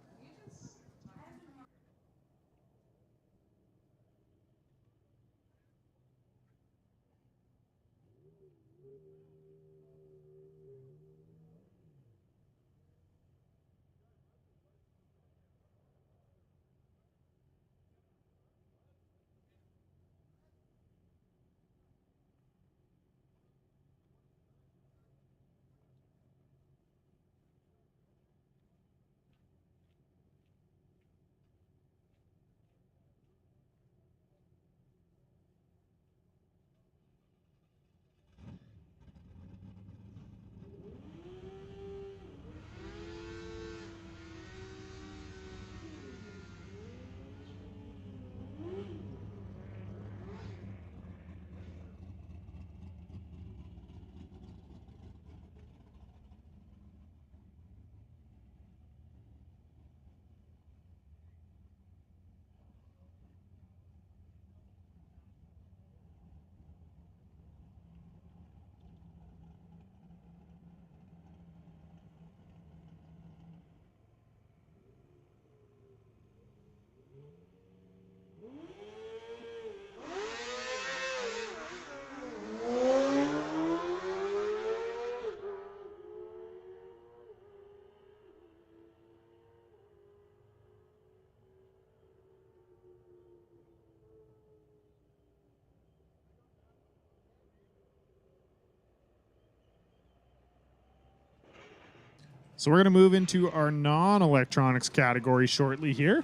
So we're going to move into our non-electronics category shortly here.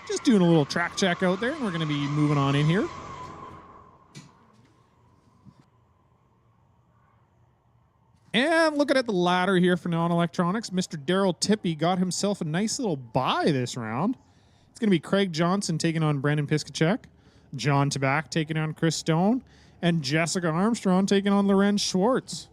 Just doing a little track check out there, and we're going to be moving on in here. And looking at the ladder here for non-electronics, Mr. Daryl Tippy got himself a nice little bye this round. It's going to be Craig Johnson taking on Brendan Piskachek, John Tabak taking on Chris Stone, and Jessica Armstrong taking on Lorenz Schwartz.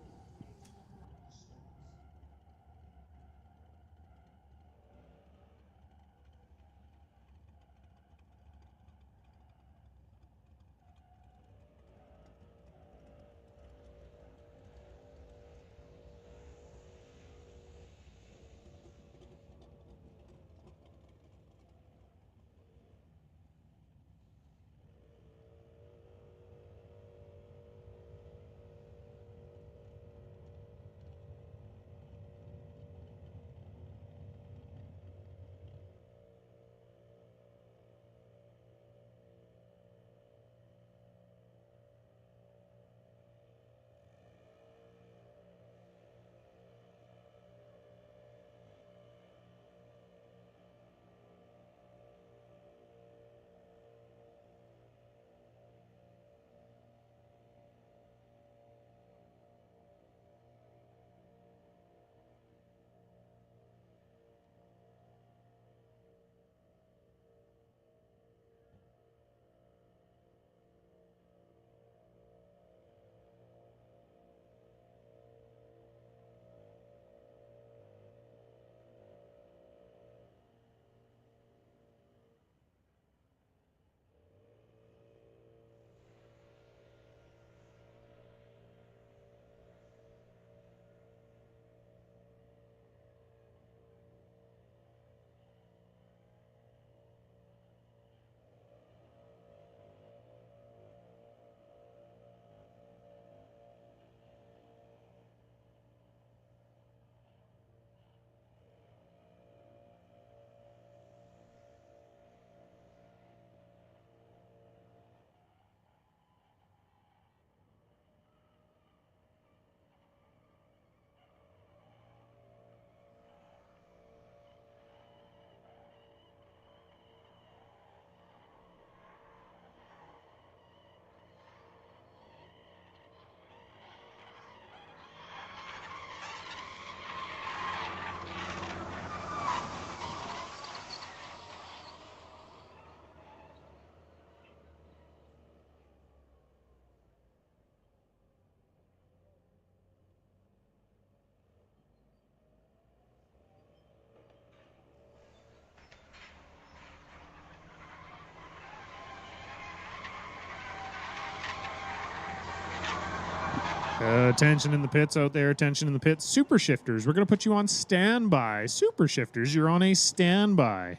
Attention in the pits out there. Attention in the pits. Super shifters. We're going to put you on standby. Super shifters, you're on a standby.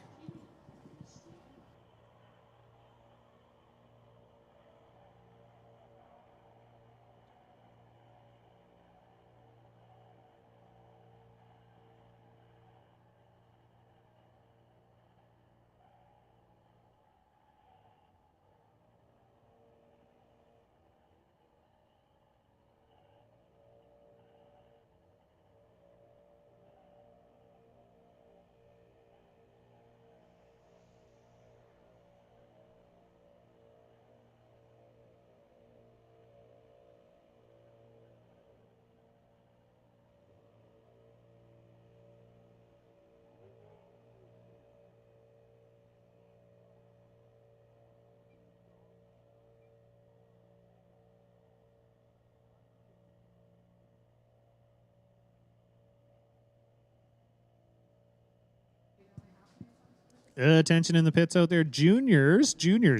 Attention in the pits out there. Juniors,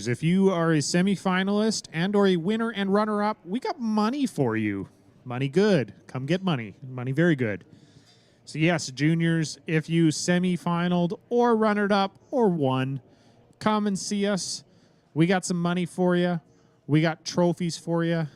if you are a semifinalist and or a winner and runner-up, we got money for you. Money good. Come get money. Money very good. So yes, juniors, if you semi-finaled or runner-up or won, come and see us. We got some money for you. We got trophies for you.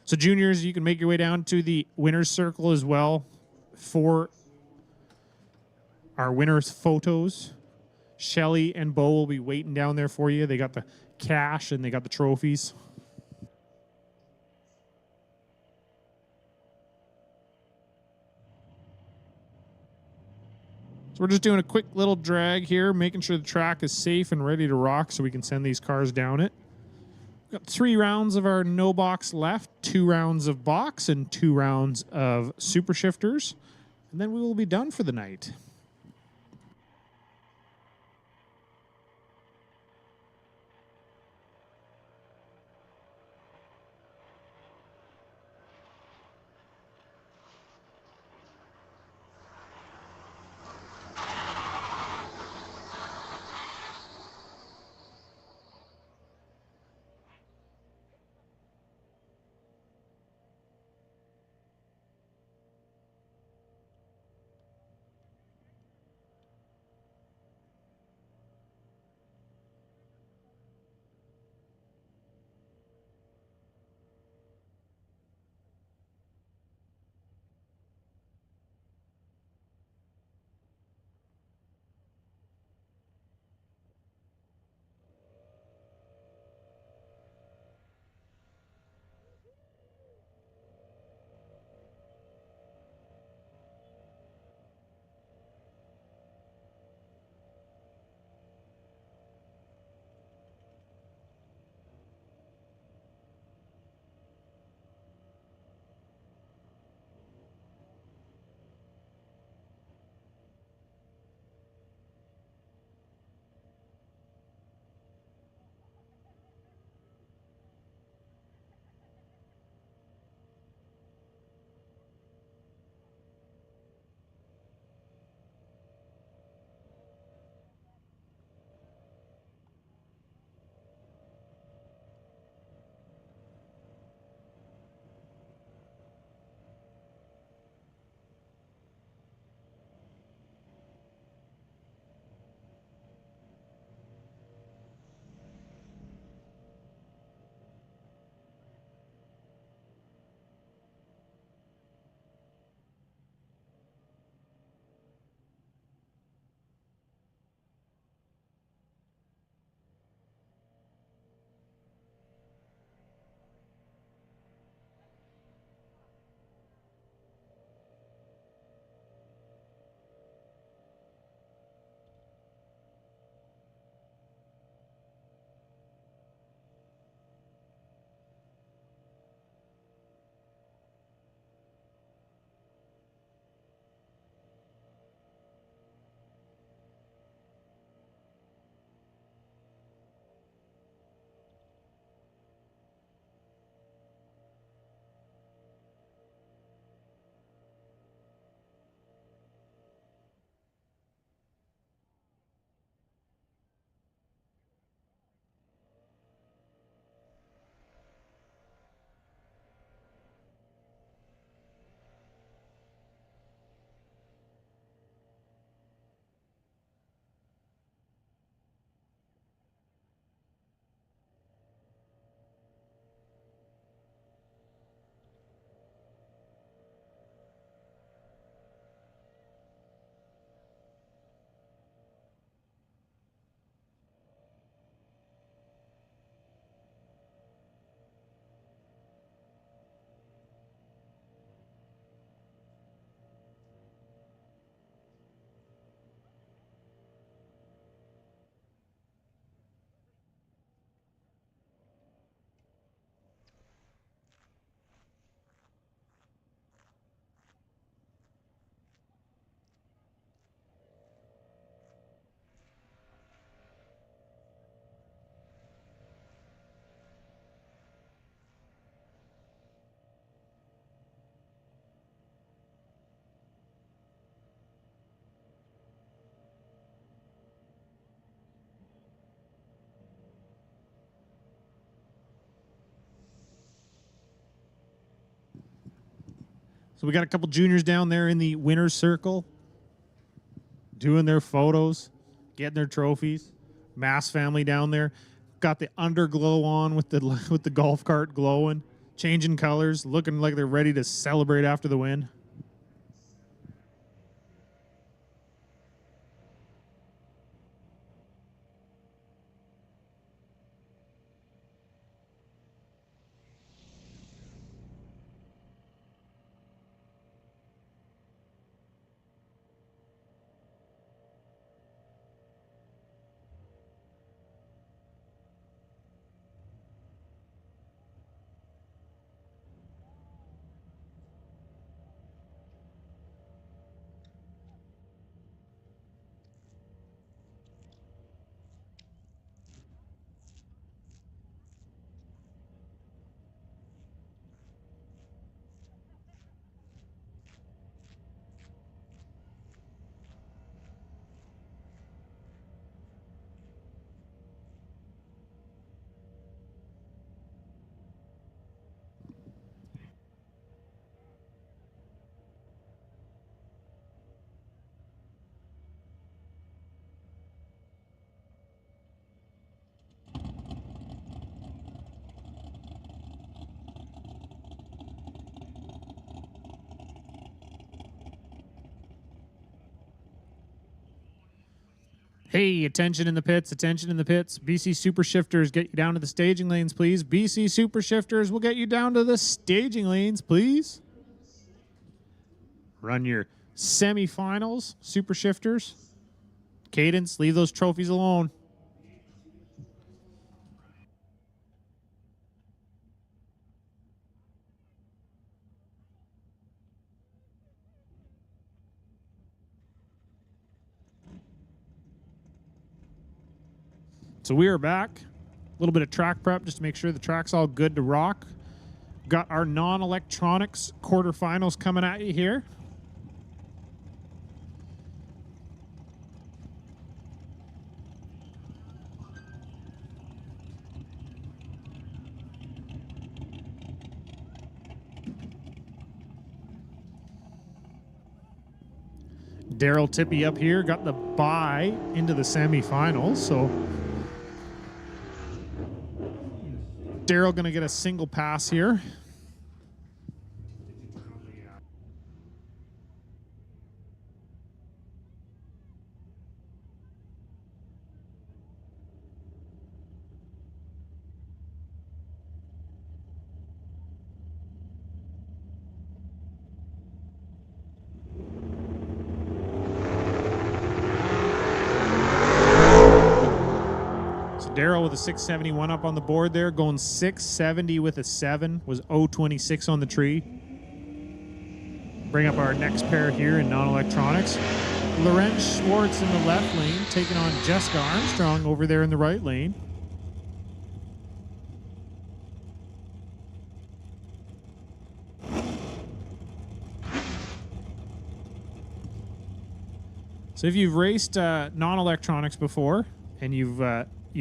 So juniors, you can make your way down to the winner's circle as well for our winners' photos. Shelly and Bo will be waiting down there for you. They got the cash and they got the trophies. So we're just doing a quick little drag here, making sure the track is safe and ready to rock so we can send these cars down it. We've got 3 rounds of our no box left, 2 rounds of box, and 2 rounds of super shifters. And then we will be done for the night. So we got a couple juniors down there in the winner's circle doing their photos, getting their trophies. Mass family down there. Got the underglow on with the golf cart glowing, changing colors, looking like they're ready to celebrate after the win. Hey, attention in the pits, attention in the pits. BC Super Shifters, get you down to the staging lanes, please. BC Super Shifters will get you down to the staging lanes, please. Run your semifinals, Super Shifters. Cadence, leave those trophies alone. So we are back. A little bit of track prep just to make sure the track's all good to rock. Got our non-electronics quarterfinals coming at you here. Daryl Tippy up here got the bye into the semifinals, so Daryl going to get a single pass here. Daryl with a 671 up on the board there, going 670 with a 7, was 026 on the tree. Bring up our next pair here in non-electronics. Lorenz Schwartz in the left lane, taking on Jessica Armstrong over there in the right lane. So if you've raced non-electronics before, and you've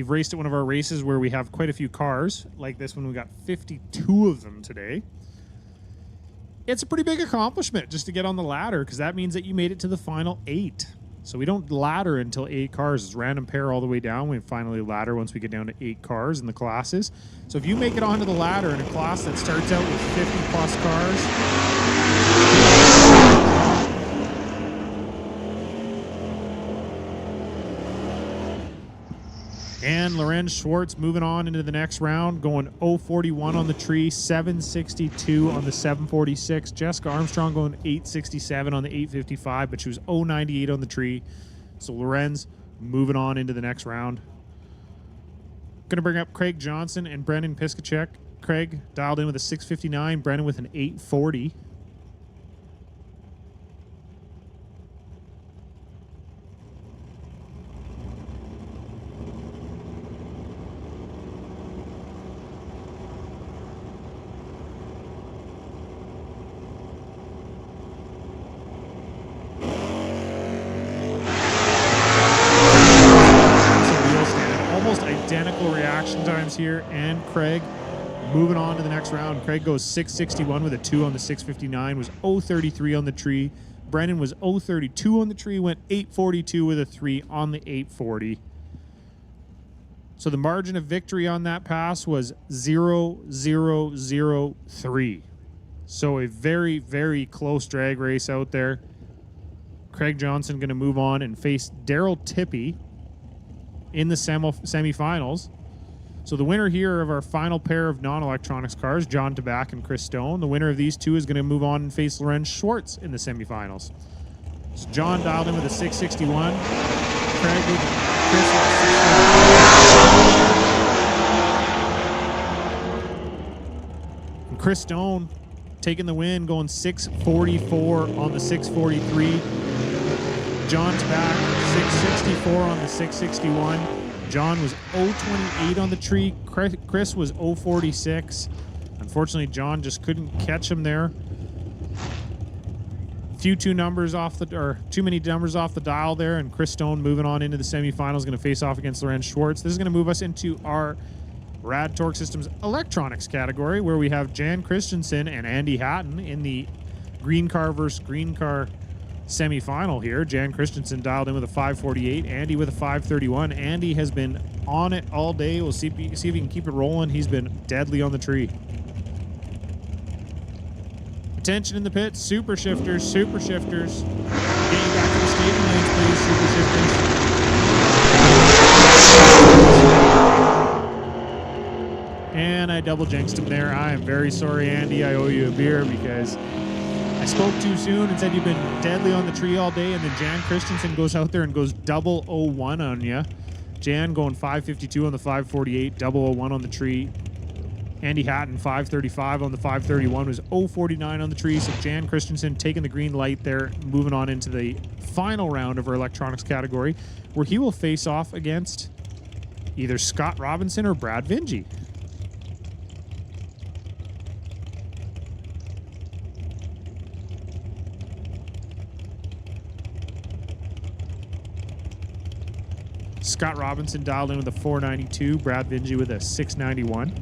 raced at one of our races where we have quite a few cars, like this one, we got 52 of them today. It's a pretty big accomplishment just to get on the ladder, because that means that you made it to the final 8. So we don't ladder until 8 cars. It's random pair all the way down. We finally ladder once we get down to 8 cars in the classes. So if you make it onto the ladder in a class that starts out with 50 plus cars, and Lorenz Schwartz moving on into the next round, going 041 on the tree, 762 on the 746. Jessica Armstrong going 867 on the 855, but she was 098 on the tree. So Lorenz moving on into the next round. Going to bring up Craig Johnson and Brendan Piskacek. Craig dialed in with a 659, Brendan with an 840. Identical reaction times here, and Craig, Moving on to the next round, Craig goes 661 with a 2 on the 659, was 033 on the tree. Brennan was 032 on the tree, went 842 with a 3 on the 840. So the margin of victory on that pass was 0.003. So a very, very close drag race out there. Craig Johnson going to move on and face Daryl Tippy in the semifinals. So the winner here of our final pair of non-electronics cars, John Tabak and Chris Stone, the winner of these two is going to move on and face Lorenz Schwartz in the semifinals. So John dialed in with a 661. Craig with Chris with a 641. And Chris Stone taking the win, going 644 on the 643. John Tabak 664 on the 661. John was 028 on the tree. Chris was 046. Unfortunately, John just couldn't catch him there. Too many numbers off the dial there, and Chris Stone moving on into the semifinals, going to face off against Lorenz Schwartz. This is going to move us into our Rad Torque Systems electronics category, where we have Jan Christensen and Andy Hatton in the green car versus green car semifinal here. Jan Christensen dialed in with a 548, Andy with a 531. Andy has been on it all day. We'll see if he can keep it rolling. He's been deadly on the tree. Attention in the pit, super shifters. Get you back to the staging lanes, please, super shifters. And I double jinxed him there. I am very sorry, Andy. I owe you a beer because I spoke too soon and said you've been deadly on the tree all day, and then Jan Christensen goes out there and goes 001 on you. Jan going 552 on the 548, 001 on the tree. Andy Hatton 535 on the 531 was 049 on the tree. So Jan Christensen taking the green light there, moving on into the final round of our electronics category, where he will face off against either Scott Robinson or Brad Vingy. Scott Robinson dialed in with a 492, Brad Vingy with a 691.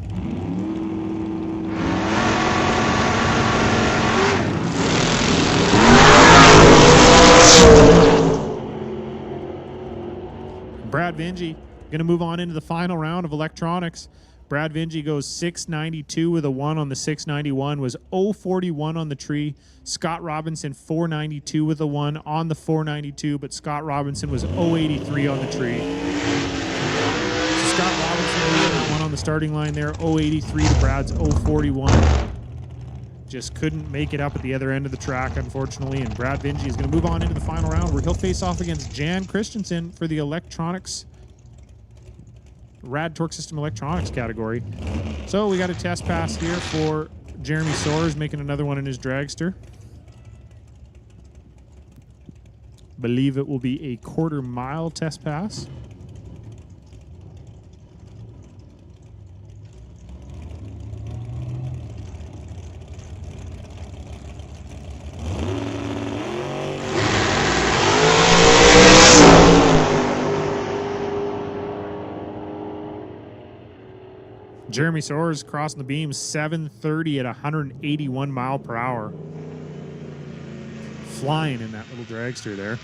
Brad Vingy going to move on into the final round of electronics. Brad Vingy goes 692 with a 1 on the 691, was 041 on the tree. Scott Robinson 492 with a 1 on the 492, but Scott Robinson was 083 on the tree. So Scott Robinson was 1 on the starting line there, 083 to Brad's 041. Just couldn't make it up at the other end of the track, unfortunately, and Brad Vingy is going to move on into the final round, where he'll face off against Jan Christensen for the electronics Rad Torque System electronics category. So we got a test pass here for Jeremy Soares, making another one in his dragster. Believe it will be a quarter-mile test pass. Jeremy Soares crossing the beam 730 at 181 mile per hour. Flying in that little dragster there.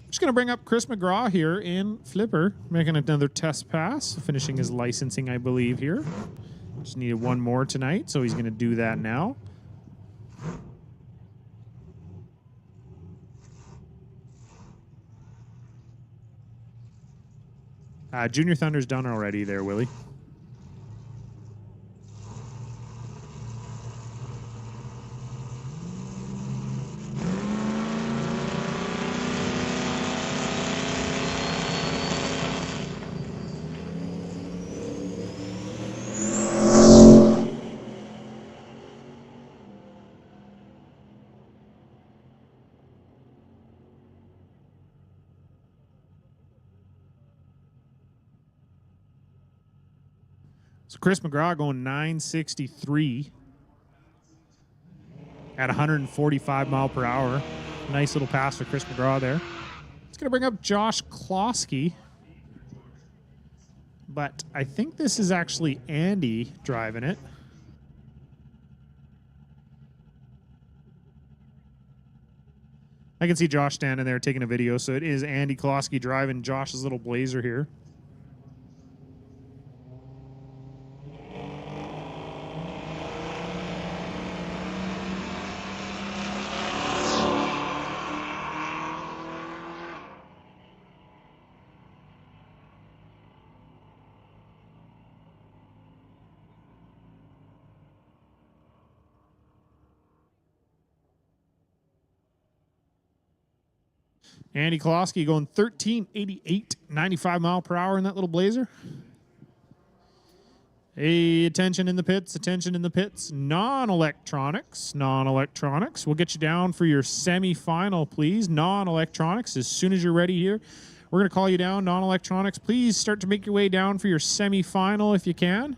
Just going to bring up Chris McGraw here in Flipper, making another test pass, finishing his licensing, I believe, here. Just needed one more tonight, so he's going to do that now. Junior Thunder's done already there, Willie. So Chris McGraw going 963 at 145 mile per hour. Nice little pass for Chris McGraw there. It's going to bring up Josh Klosky. but I think this is actually Andy driving it. I can see Josh standing there taking a video, so it is Andy Klosky driving Josh's little Blazer here. Andy Klosky going 1388, 95 mile per hour in that little Blazer. Hey, attention in the pits, attention in the pits. Non-electronics, non-electronics. We'll get you down for your semi-final, please. Non-electronics, as soon as you're ready here. We're going to call you down, non-electronics. Please start to make your way down for your semi-final if you can.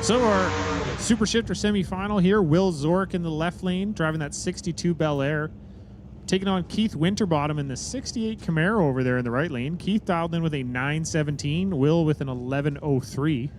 So our Super Shifter semifinal here, Will Zork in the left lane, driving that 62 Bel Air. Taking on Keith Winterbottom in the 68 Camaro over there in the right lane. Keith dialed in with a 917, Will with an 1103.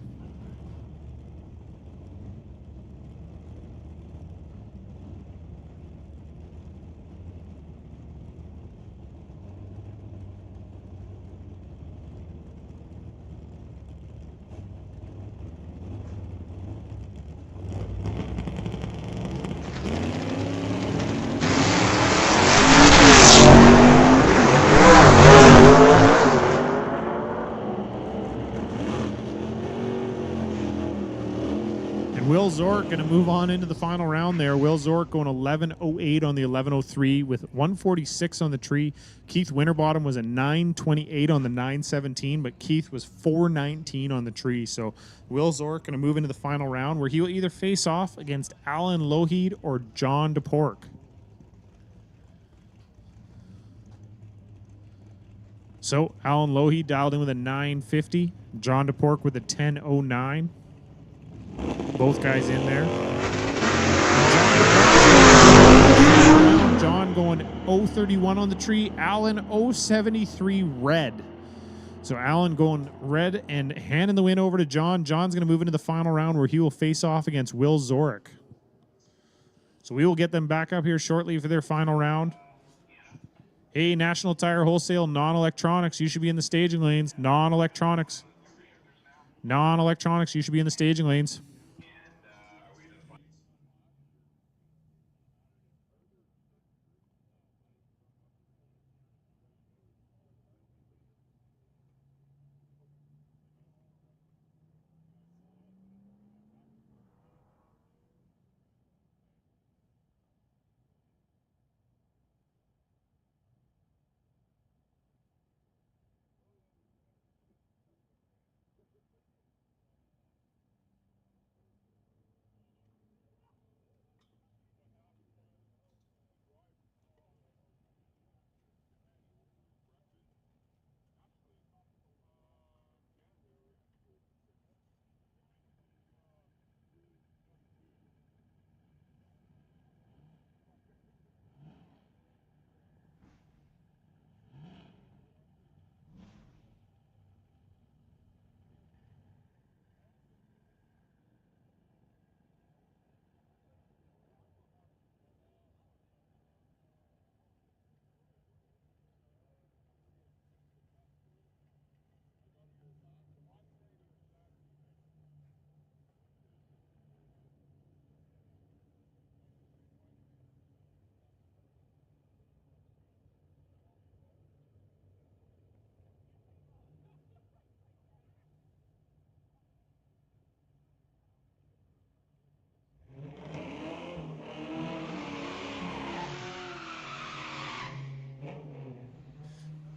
Will Zork going to move on into the final round there. Will Zork going 11.08 on the 11.03 with 146 on the tree. Keith Winterbottom was a 9.28 on the 9.17, but Keith was 4.19 on the tree. So Will Zork going to move into the final round where he will either face off against Alan Lougheed or John DePork. So Alan Lougheed dialed in with a 9.50. John DePork with a 10.09. Both guys in there. John going 0.31 on the tree. Alan 0.73 red. So Alan going red and handing the win over to John. John's going to move into the final round where he will face off against Will Zork. So we will get them back up here shortly for their final round. Hey, National Tire Wholesale, non-electronics, you should be in the staging lanes. Non-electronics. Non-electronics, you should be in the staging lanes.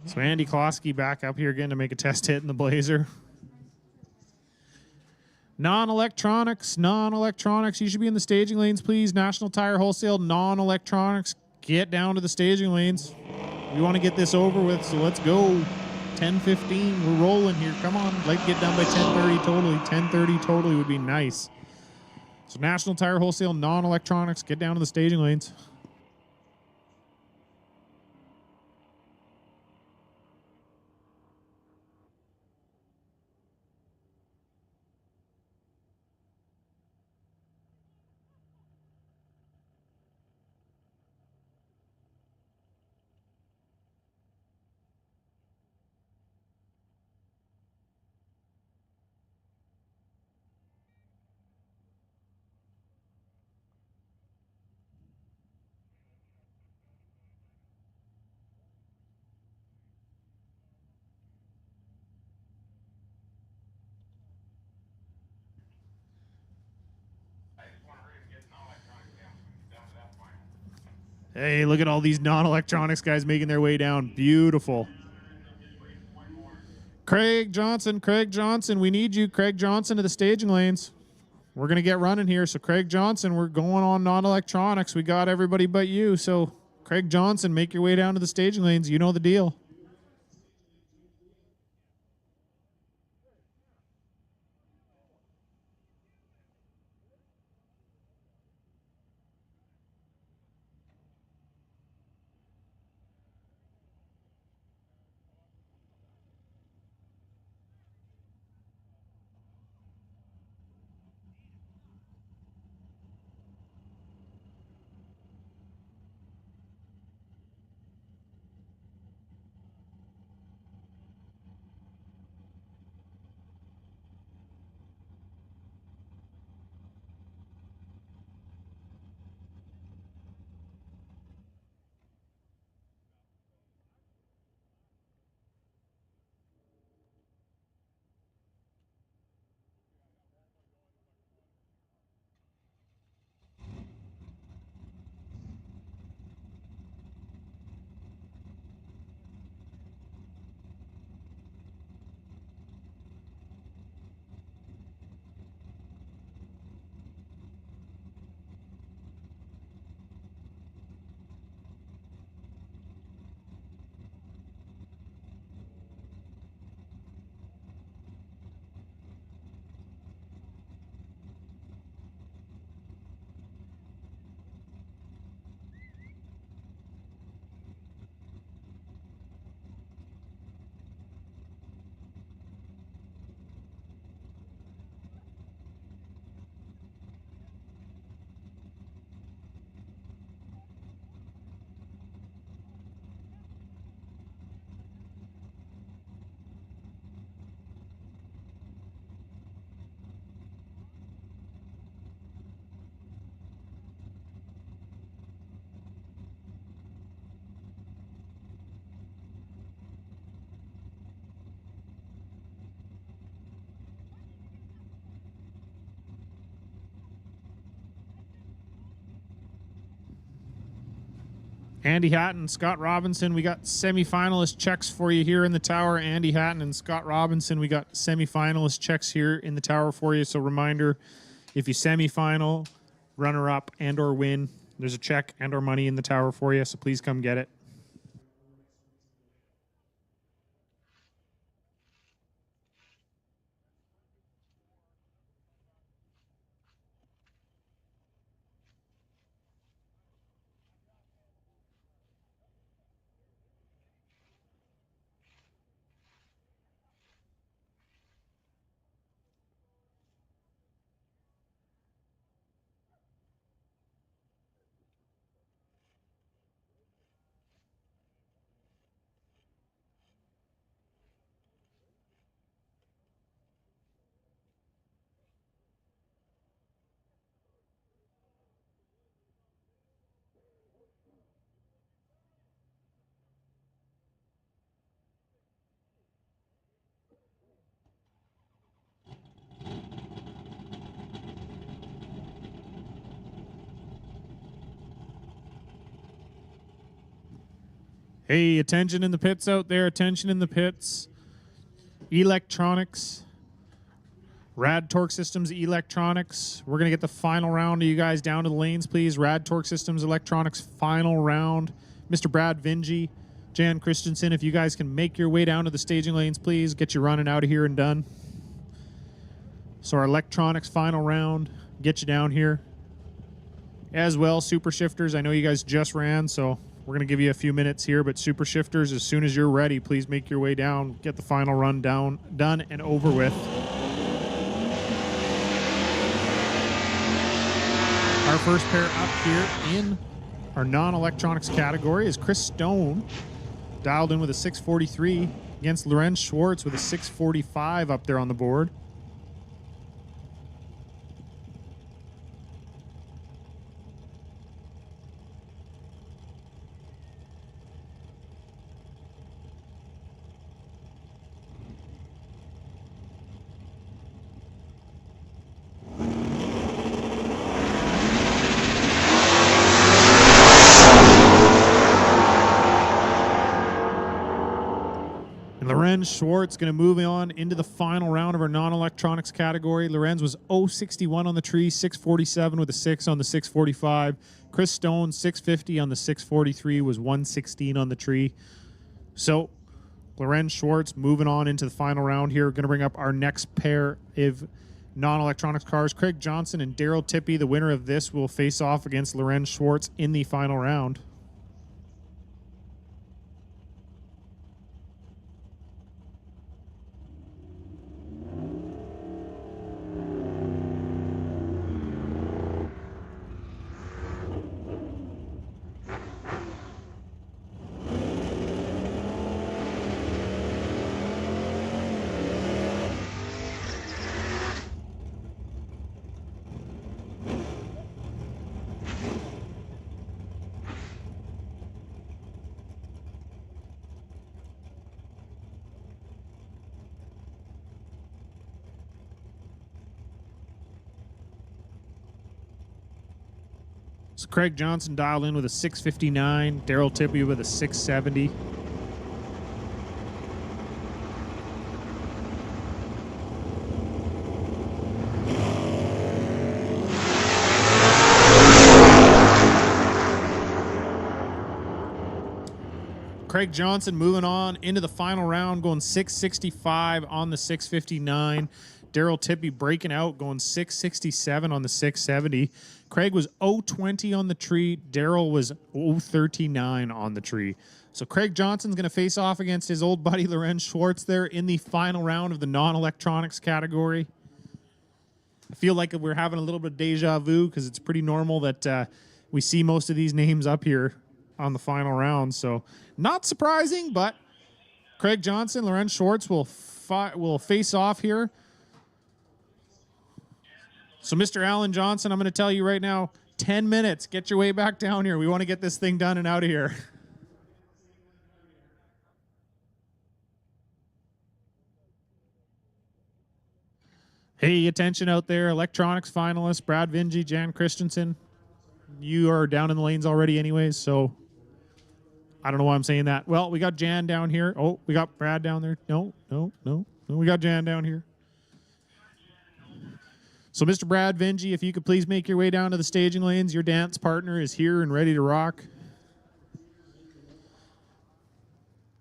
So Andy Klosky back up here again to make a test hit in the Blazer. Non-electronics, non-electronics. You should be in the staging lanes, please. National Tire Wholesale, non-electronics. Get down to the staging lanes. We want to get this over with, so let's go. 10:15, we're rolling here. Come on, let's get done by 10:30 totally. 10:30 totally would be nice. So National Tire Wholesale, non-electronics. Get down to the staging lanes. Hey, look at all these non-electronics guys making their way down. Beautiful. Craig Johnson, we need you. Craig Johnson to the staging lanes. We're going to get running here. So Craig Johnson, we're going on non-electronics. We got everybody but you. So Craig Johnson, make your way down to the staging lanes. You know the deal. Andy Hatton, Scott Robinson, we got semifinalist checks for you here in the tower. Andy Hatton and Scott Robinson, we got semifinalist checks here in the tower for you. So reminder, if you semifinal, runner-up, and or win, there's a check and or money in the tower for you, so please come get it. Hey, attention in the pits out there. Attention in the pits. Electronics. Rad Torque Systems Electronics. We're going to get the final round of you guys down to the lanes, please. Rad Torque Systems Electronics final round. Mr. Brad Vingy, Jan Christensen, if you guys can make your way down to the staging lanes, please. Get you running out of here and done. So our electronics final round. Get you down here. As well, Super Shifters. I know you guys just ran, so we're going to give you a few minutes here, but Super Shifters, as soon as you're ready, please make your way down. Get the final run done and over with. Our first pair up here in our non-electronics category is Chris Stone, dialed in with a 643 against Lorenz Schwartz with a 645 up there on the board. Lorenz Schwartz going to move on into the final round of our non-electronics category. Lorenz was 061 on the tree, 647 with a 6 on the 645. Chris Stone, 650 on the 643, was 116 on the tree. So Lorenz Schwartz moving on into the final round here. We're going to bring up our next pair of non-electronics cars. Craig Johnson and Daryl Tippy, the winner of this, will face off against Lorenz Schwartz in the final round. So Craig Johnson dialed in with a 659, Daryl Tippy with a 670. Craig Johnson moving on into the final round, going 665 on the 659. Daryl Tippy breaking out, going 667 on the 670. Craig was 020 on the tree. Daryl was 039 on the tree. So Craig Johnson's going to face off against his old buddy Lorenz Schwartz there in the final round of the non-electronics category. I feel like we're having a little bit of deja vu because it's pretty normal that we see most of these names up here on the final round. So not surprising, but Craig Johnson, Lorenz Schwartz will face off here. So, Mr. Alan Johnson, I'm going to tell you right now, 10 minutes. Get your way back down here. We want to get this thing done and out of here. Hey, attention out there. Electronics finalist, Brad Vingy, Jan Christensen. You are down in the lanes already anyways, so I don't know why I'm saying that. Well, we got Jan down here. Oh, we got Brad down there. No. We got Jan down here. So, Mr. Brad Vingy, if you could please make your way down to the staging lanes. Your dance partner is here and ready to rock.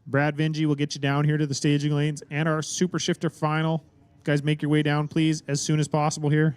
Brad Vingy will get you down here to the staging lanes and our Super Shifter final. Guys, make your way down, please, as soon as possible here.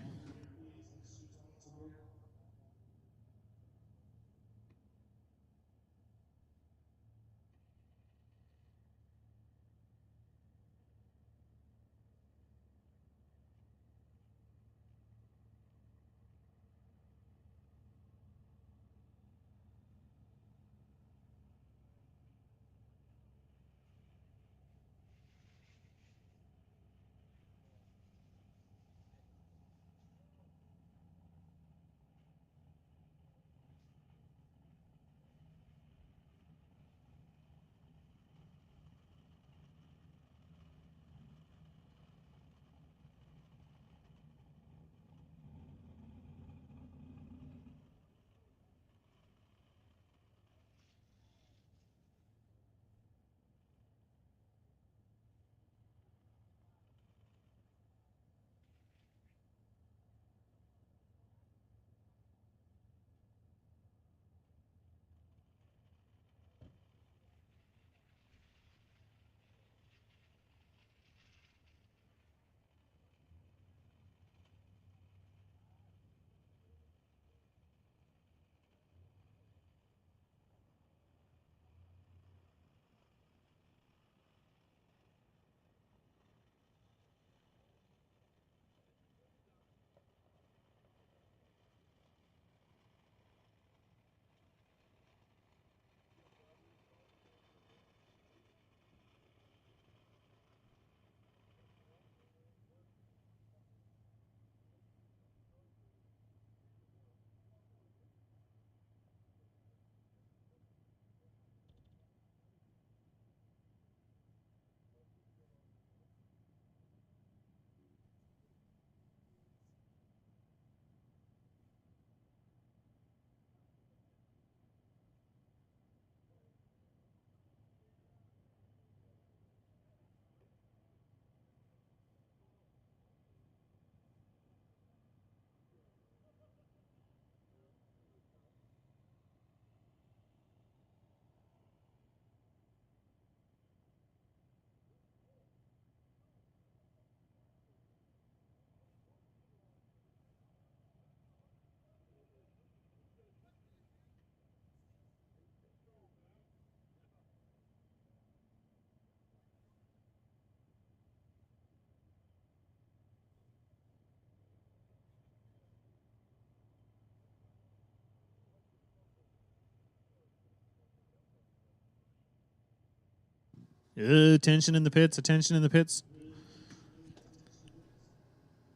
Attention in the pits. Attention in the pits.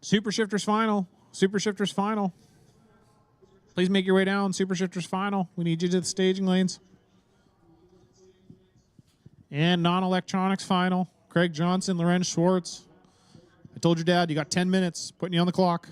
Super Shifters final. Super Shifters final. Please make your way down. Super Shifters final. We need you to the staging lanes. And non-electronics final. Craig Johnson, Lorenz Schwartz. I told your dad you got 10 minutes. Putting you on the clock.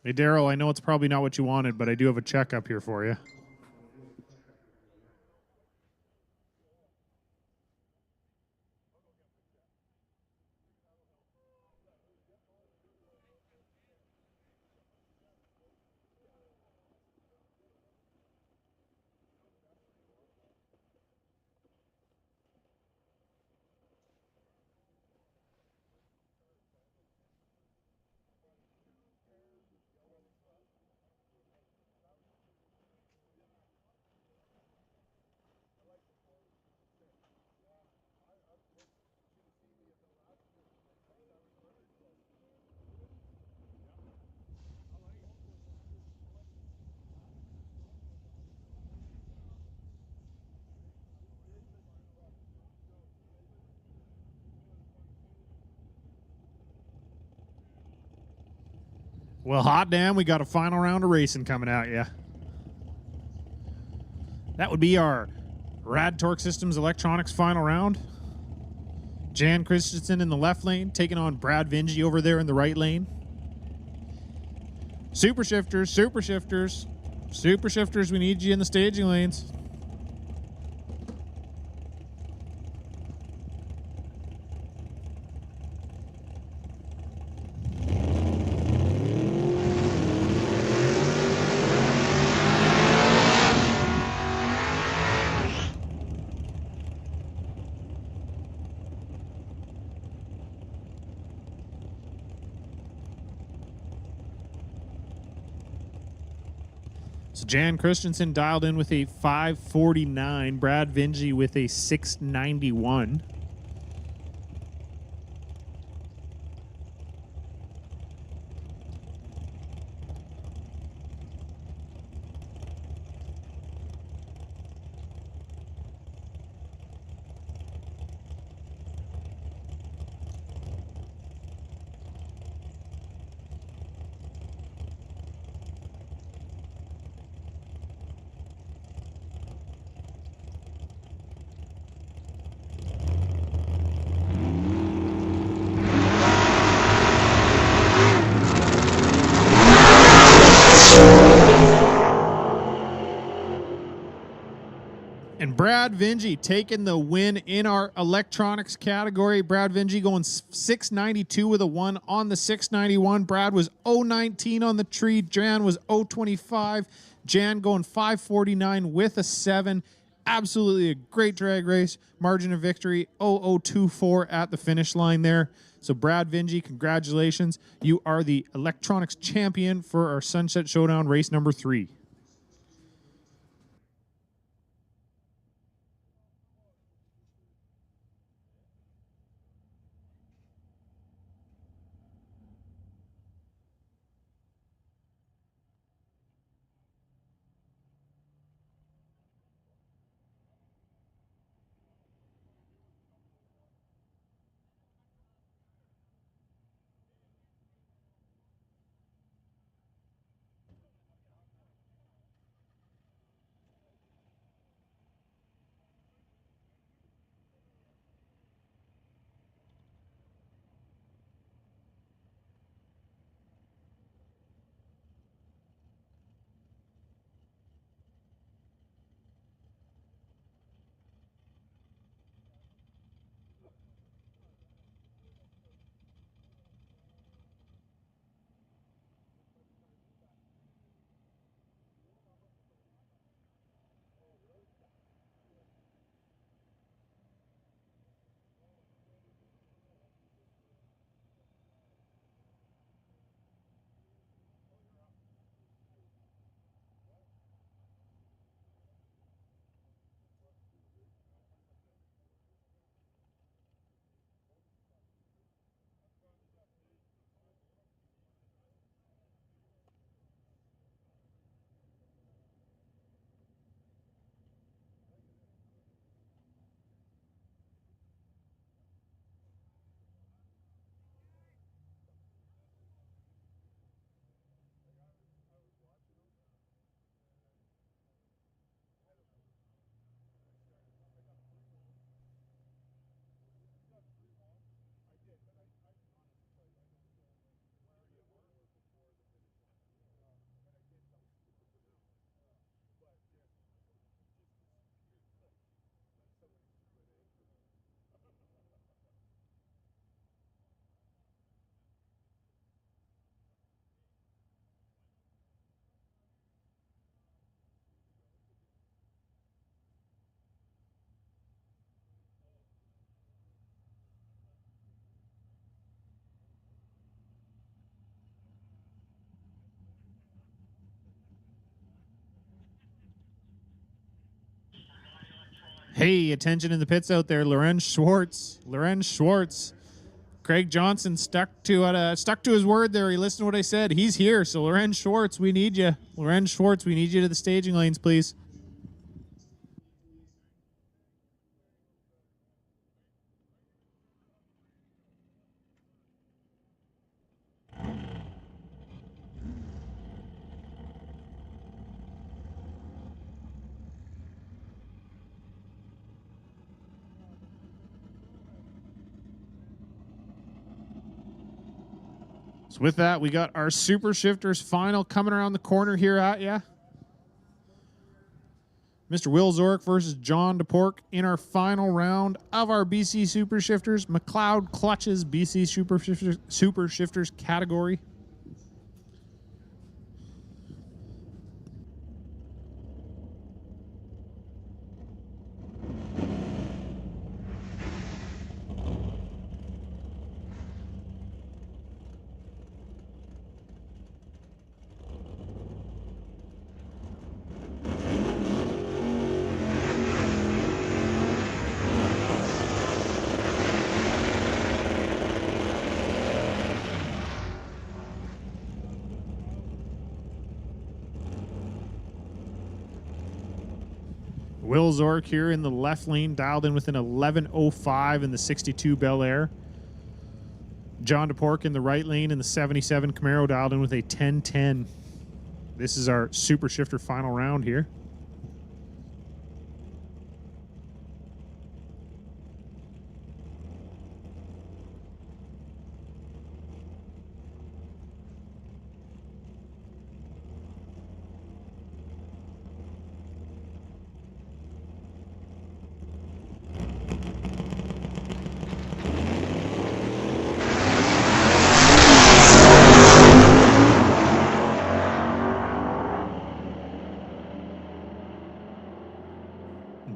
Hey, Daryl, I know it's probably not what you wanted, but I do have a check up here for you. Well, hot damn, we got a final round of racing coming at you. That would be our Rad Torque Systems Electronics final round. Jan Christensen in the left lane, taking on Brad Vinge over there in the right lane. Super shifters, super shifters, super shifters, we need you in the staging lanes. So Jan Christensen dialed in with a 549. Brad Vinge with a 691. And Brad Vinge taking the win in our electronics category. Brad Vinge going 692 with a 1 on the 691. Brad was 019 on the tree. Jan was 025. Jan going 549 with a 7. Absolutely a great drag race. Margin of victory 0024 at the finish line there. So Brad Vinge, congratulations. You are the electronics champion for our Sunset Showdown race number 3. Hey, attention in the pits out there. Lorenz Schwartz. Craig Johnson stuck to his word there. He listened to what I said. He's here. So Lorenz Schwartz, we need you. Lorenz Schwartz, we need you to the staging lanes, please. So with that, we got our Super Shifters final coming around the corner here at ya. Mr. Will Zork versus John DePork in our final round of our BC Super Shifters. McLeod Clutches BC Super Shifters category. Will Zork here in the left lane, dialed in with an 11.05 in the 62 Bel Air. John DePork in the right lane in the 77 Camaro, dialed in with a 10.10. This is our Super Shifter final round here.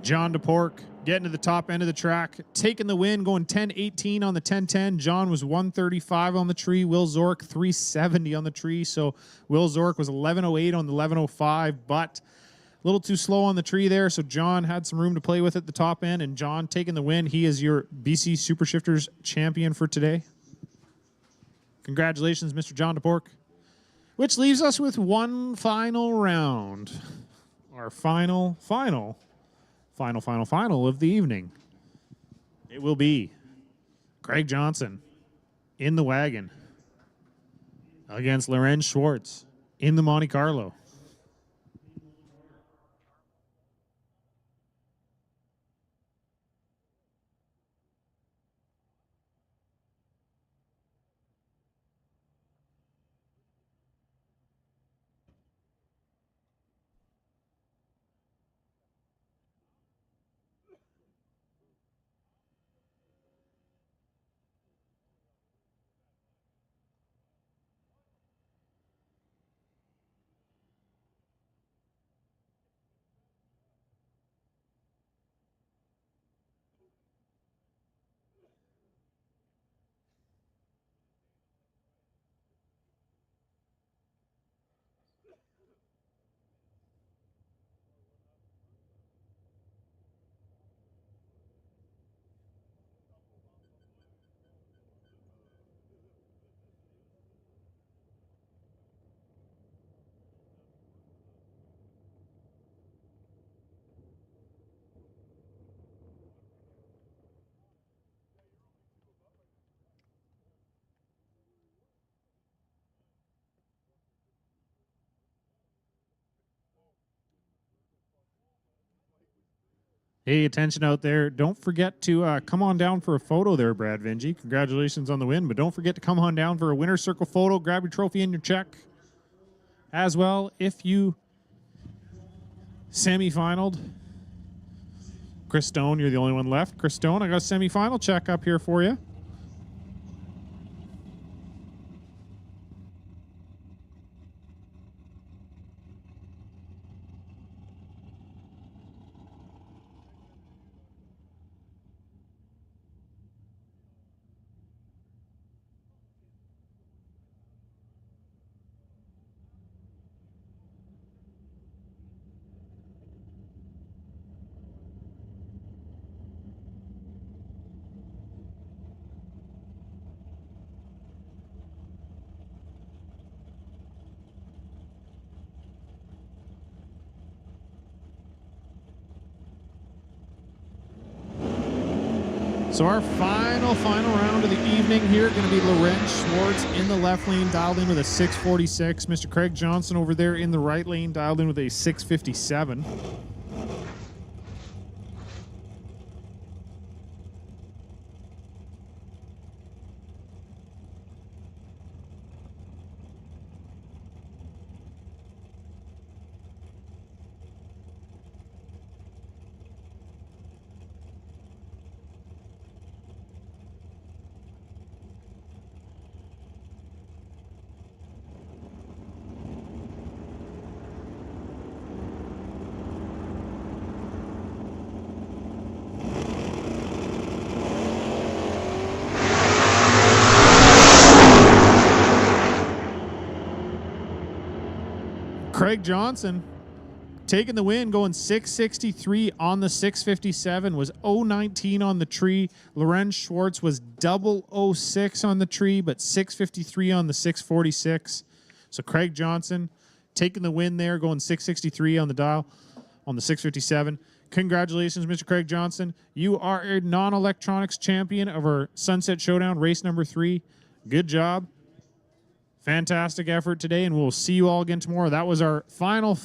John DePork getting to the top end of the track, taking the win, going 10.18 on the 10.10. John was 135 on the tree. Will Zork 370 on the tree. So Will Zork was 11.08 on the 11.05, but a little too slow on the tree there. So John had some room to play with at the top end, and John taking the win. He is your BC Super Shifters champion for today. Congratulations, Mr. John DePork. Which leaves us with one final round. Our final of the evening. It will be Craig Johnson in the wagon against Lorenz Schwartz in the Monte Carlo. Hey, attention out there. Don't forget to come on down for a photo there, Brad Vinci. Congratulations on the win, but don't forget to come on down for a winner's circle photo. Grab your trophy and your check. As well, if you semi-finaled, Chris Stone, you're the only one left. Chris Stone, I got a semi-final check up here for you. So our final round of the evening here going to be Lorenz Schwartz in the left lane, dialed in with a 646. Mr. Craig Johnson over there in the right lane, dialed in with a 657. Craig Johnson taking the win, going 663 on the 657, was 019 on the tree. Lorenz Schwartz was 006 on the tree, but 653 on the 646. So Craig Johnson taking the win there, going 663 on the dial on the 657. Congratulations, Mr. Craig Johnson. You are a non-electronics champion of our Sunset Showdown race number 3. Good job. Fantastic effort today, and we'll see you all again tomorrow. That was our final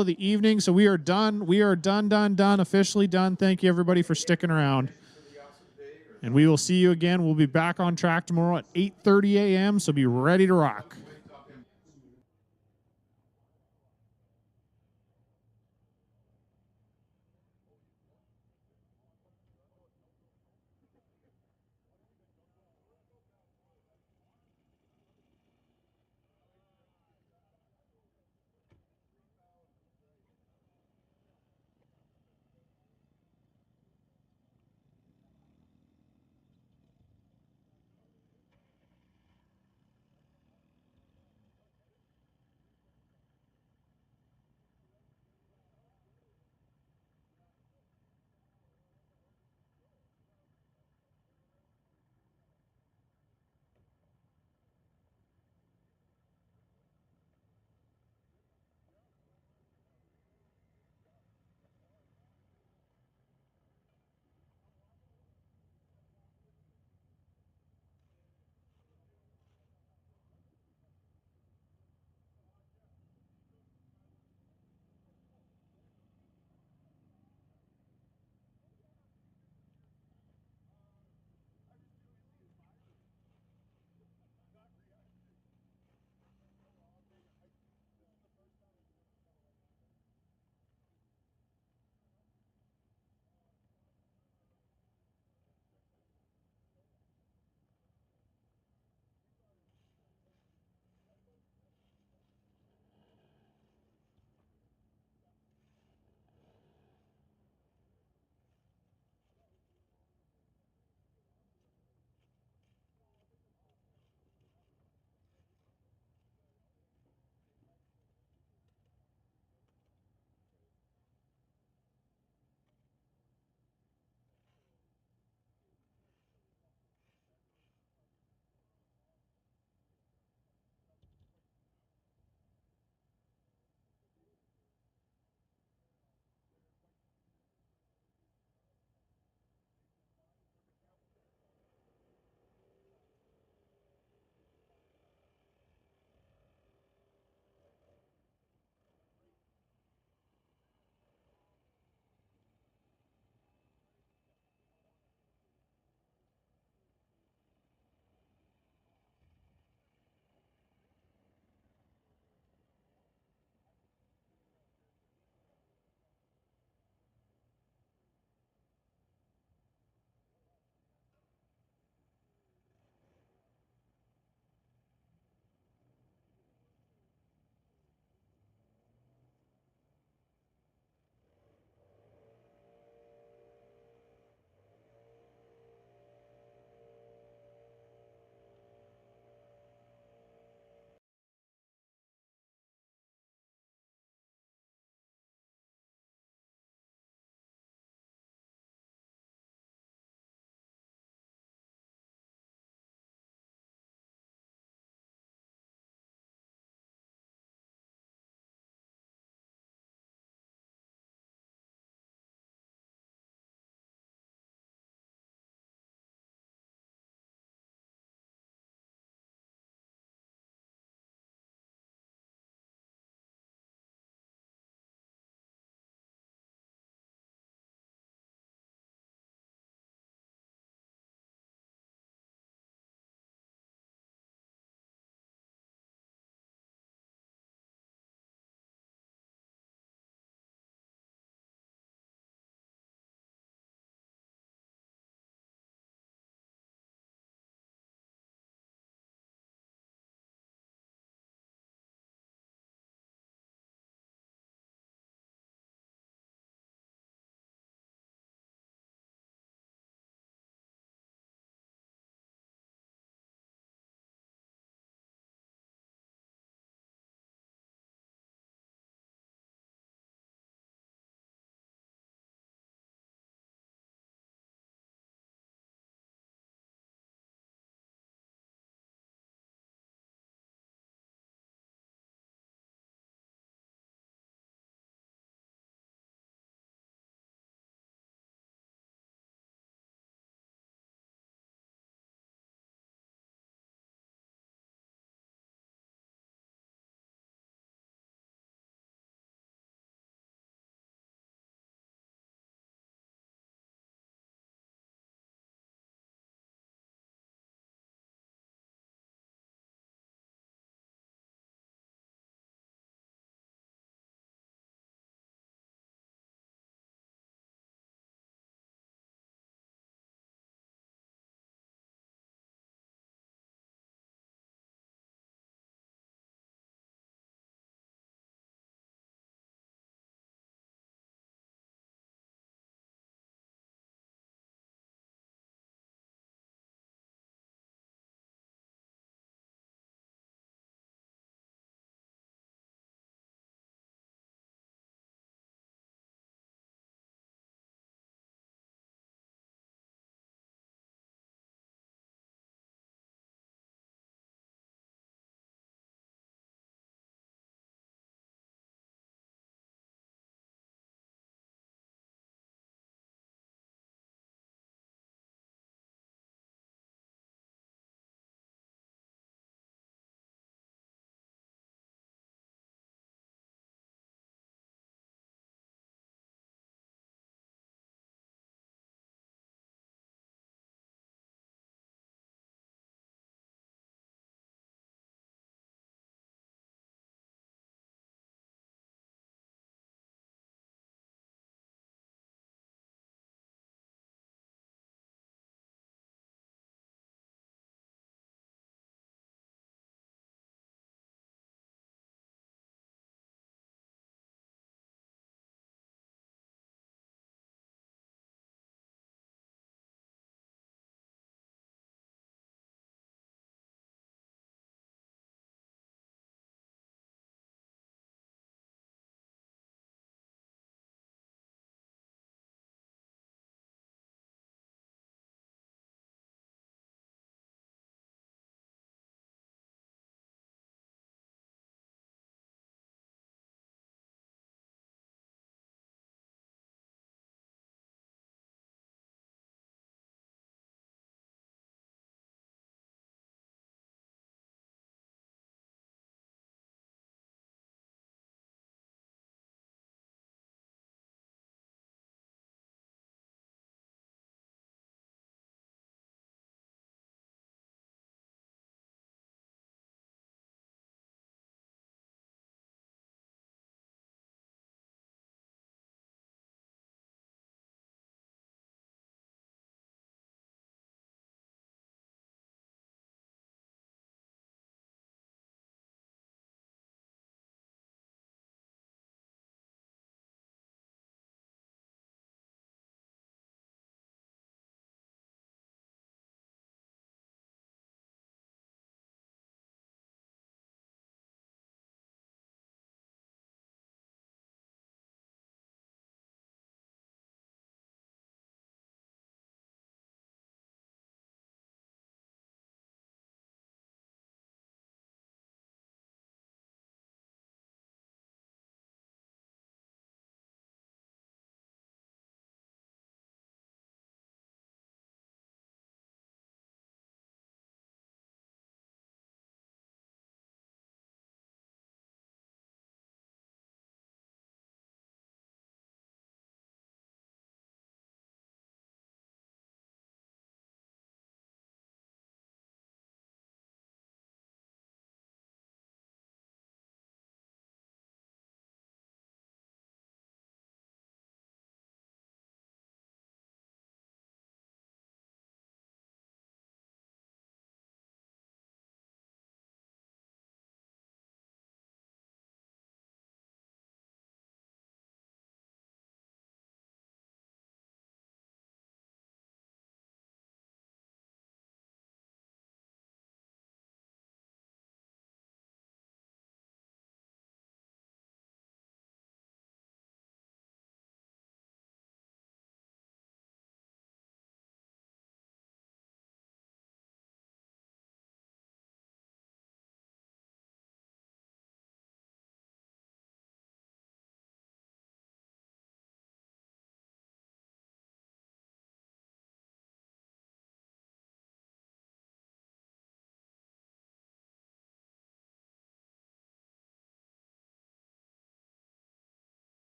of the evening. So we are done. We are done, officially done. Thank you, everybody, for sticking around. And we will see you again. We'll be back on track tomorrow at 8:30 a.m., so be ready to rock.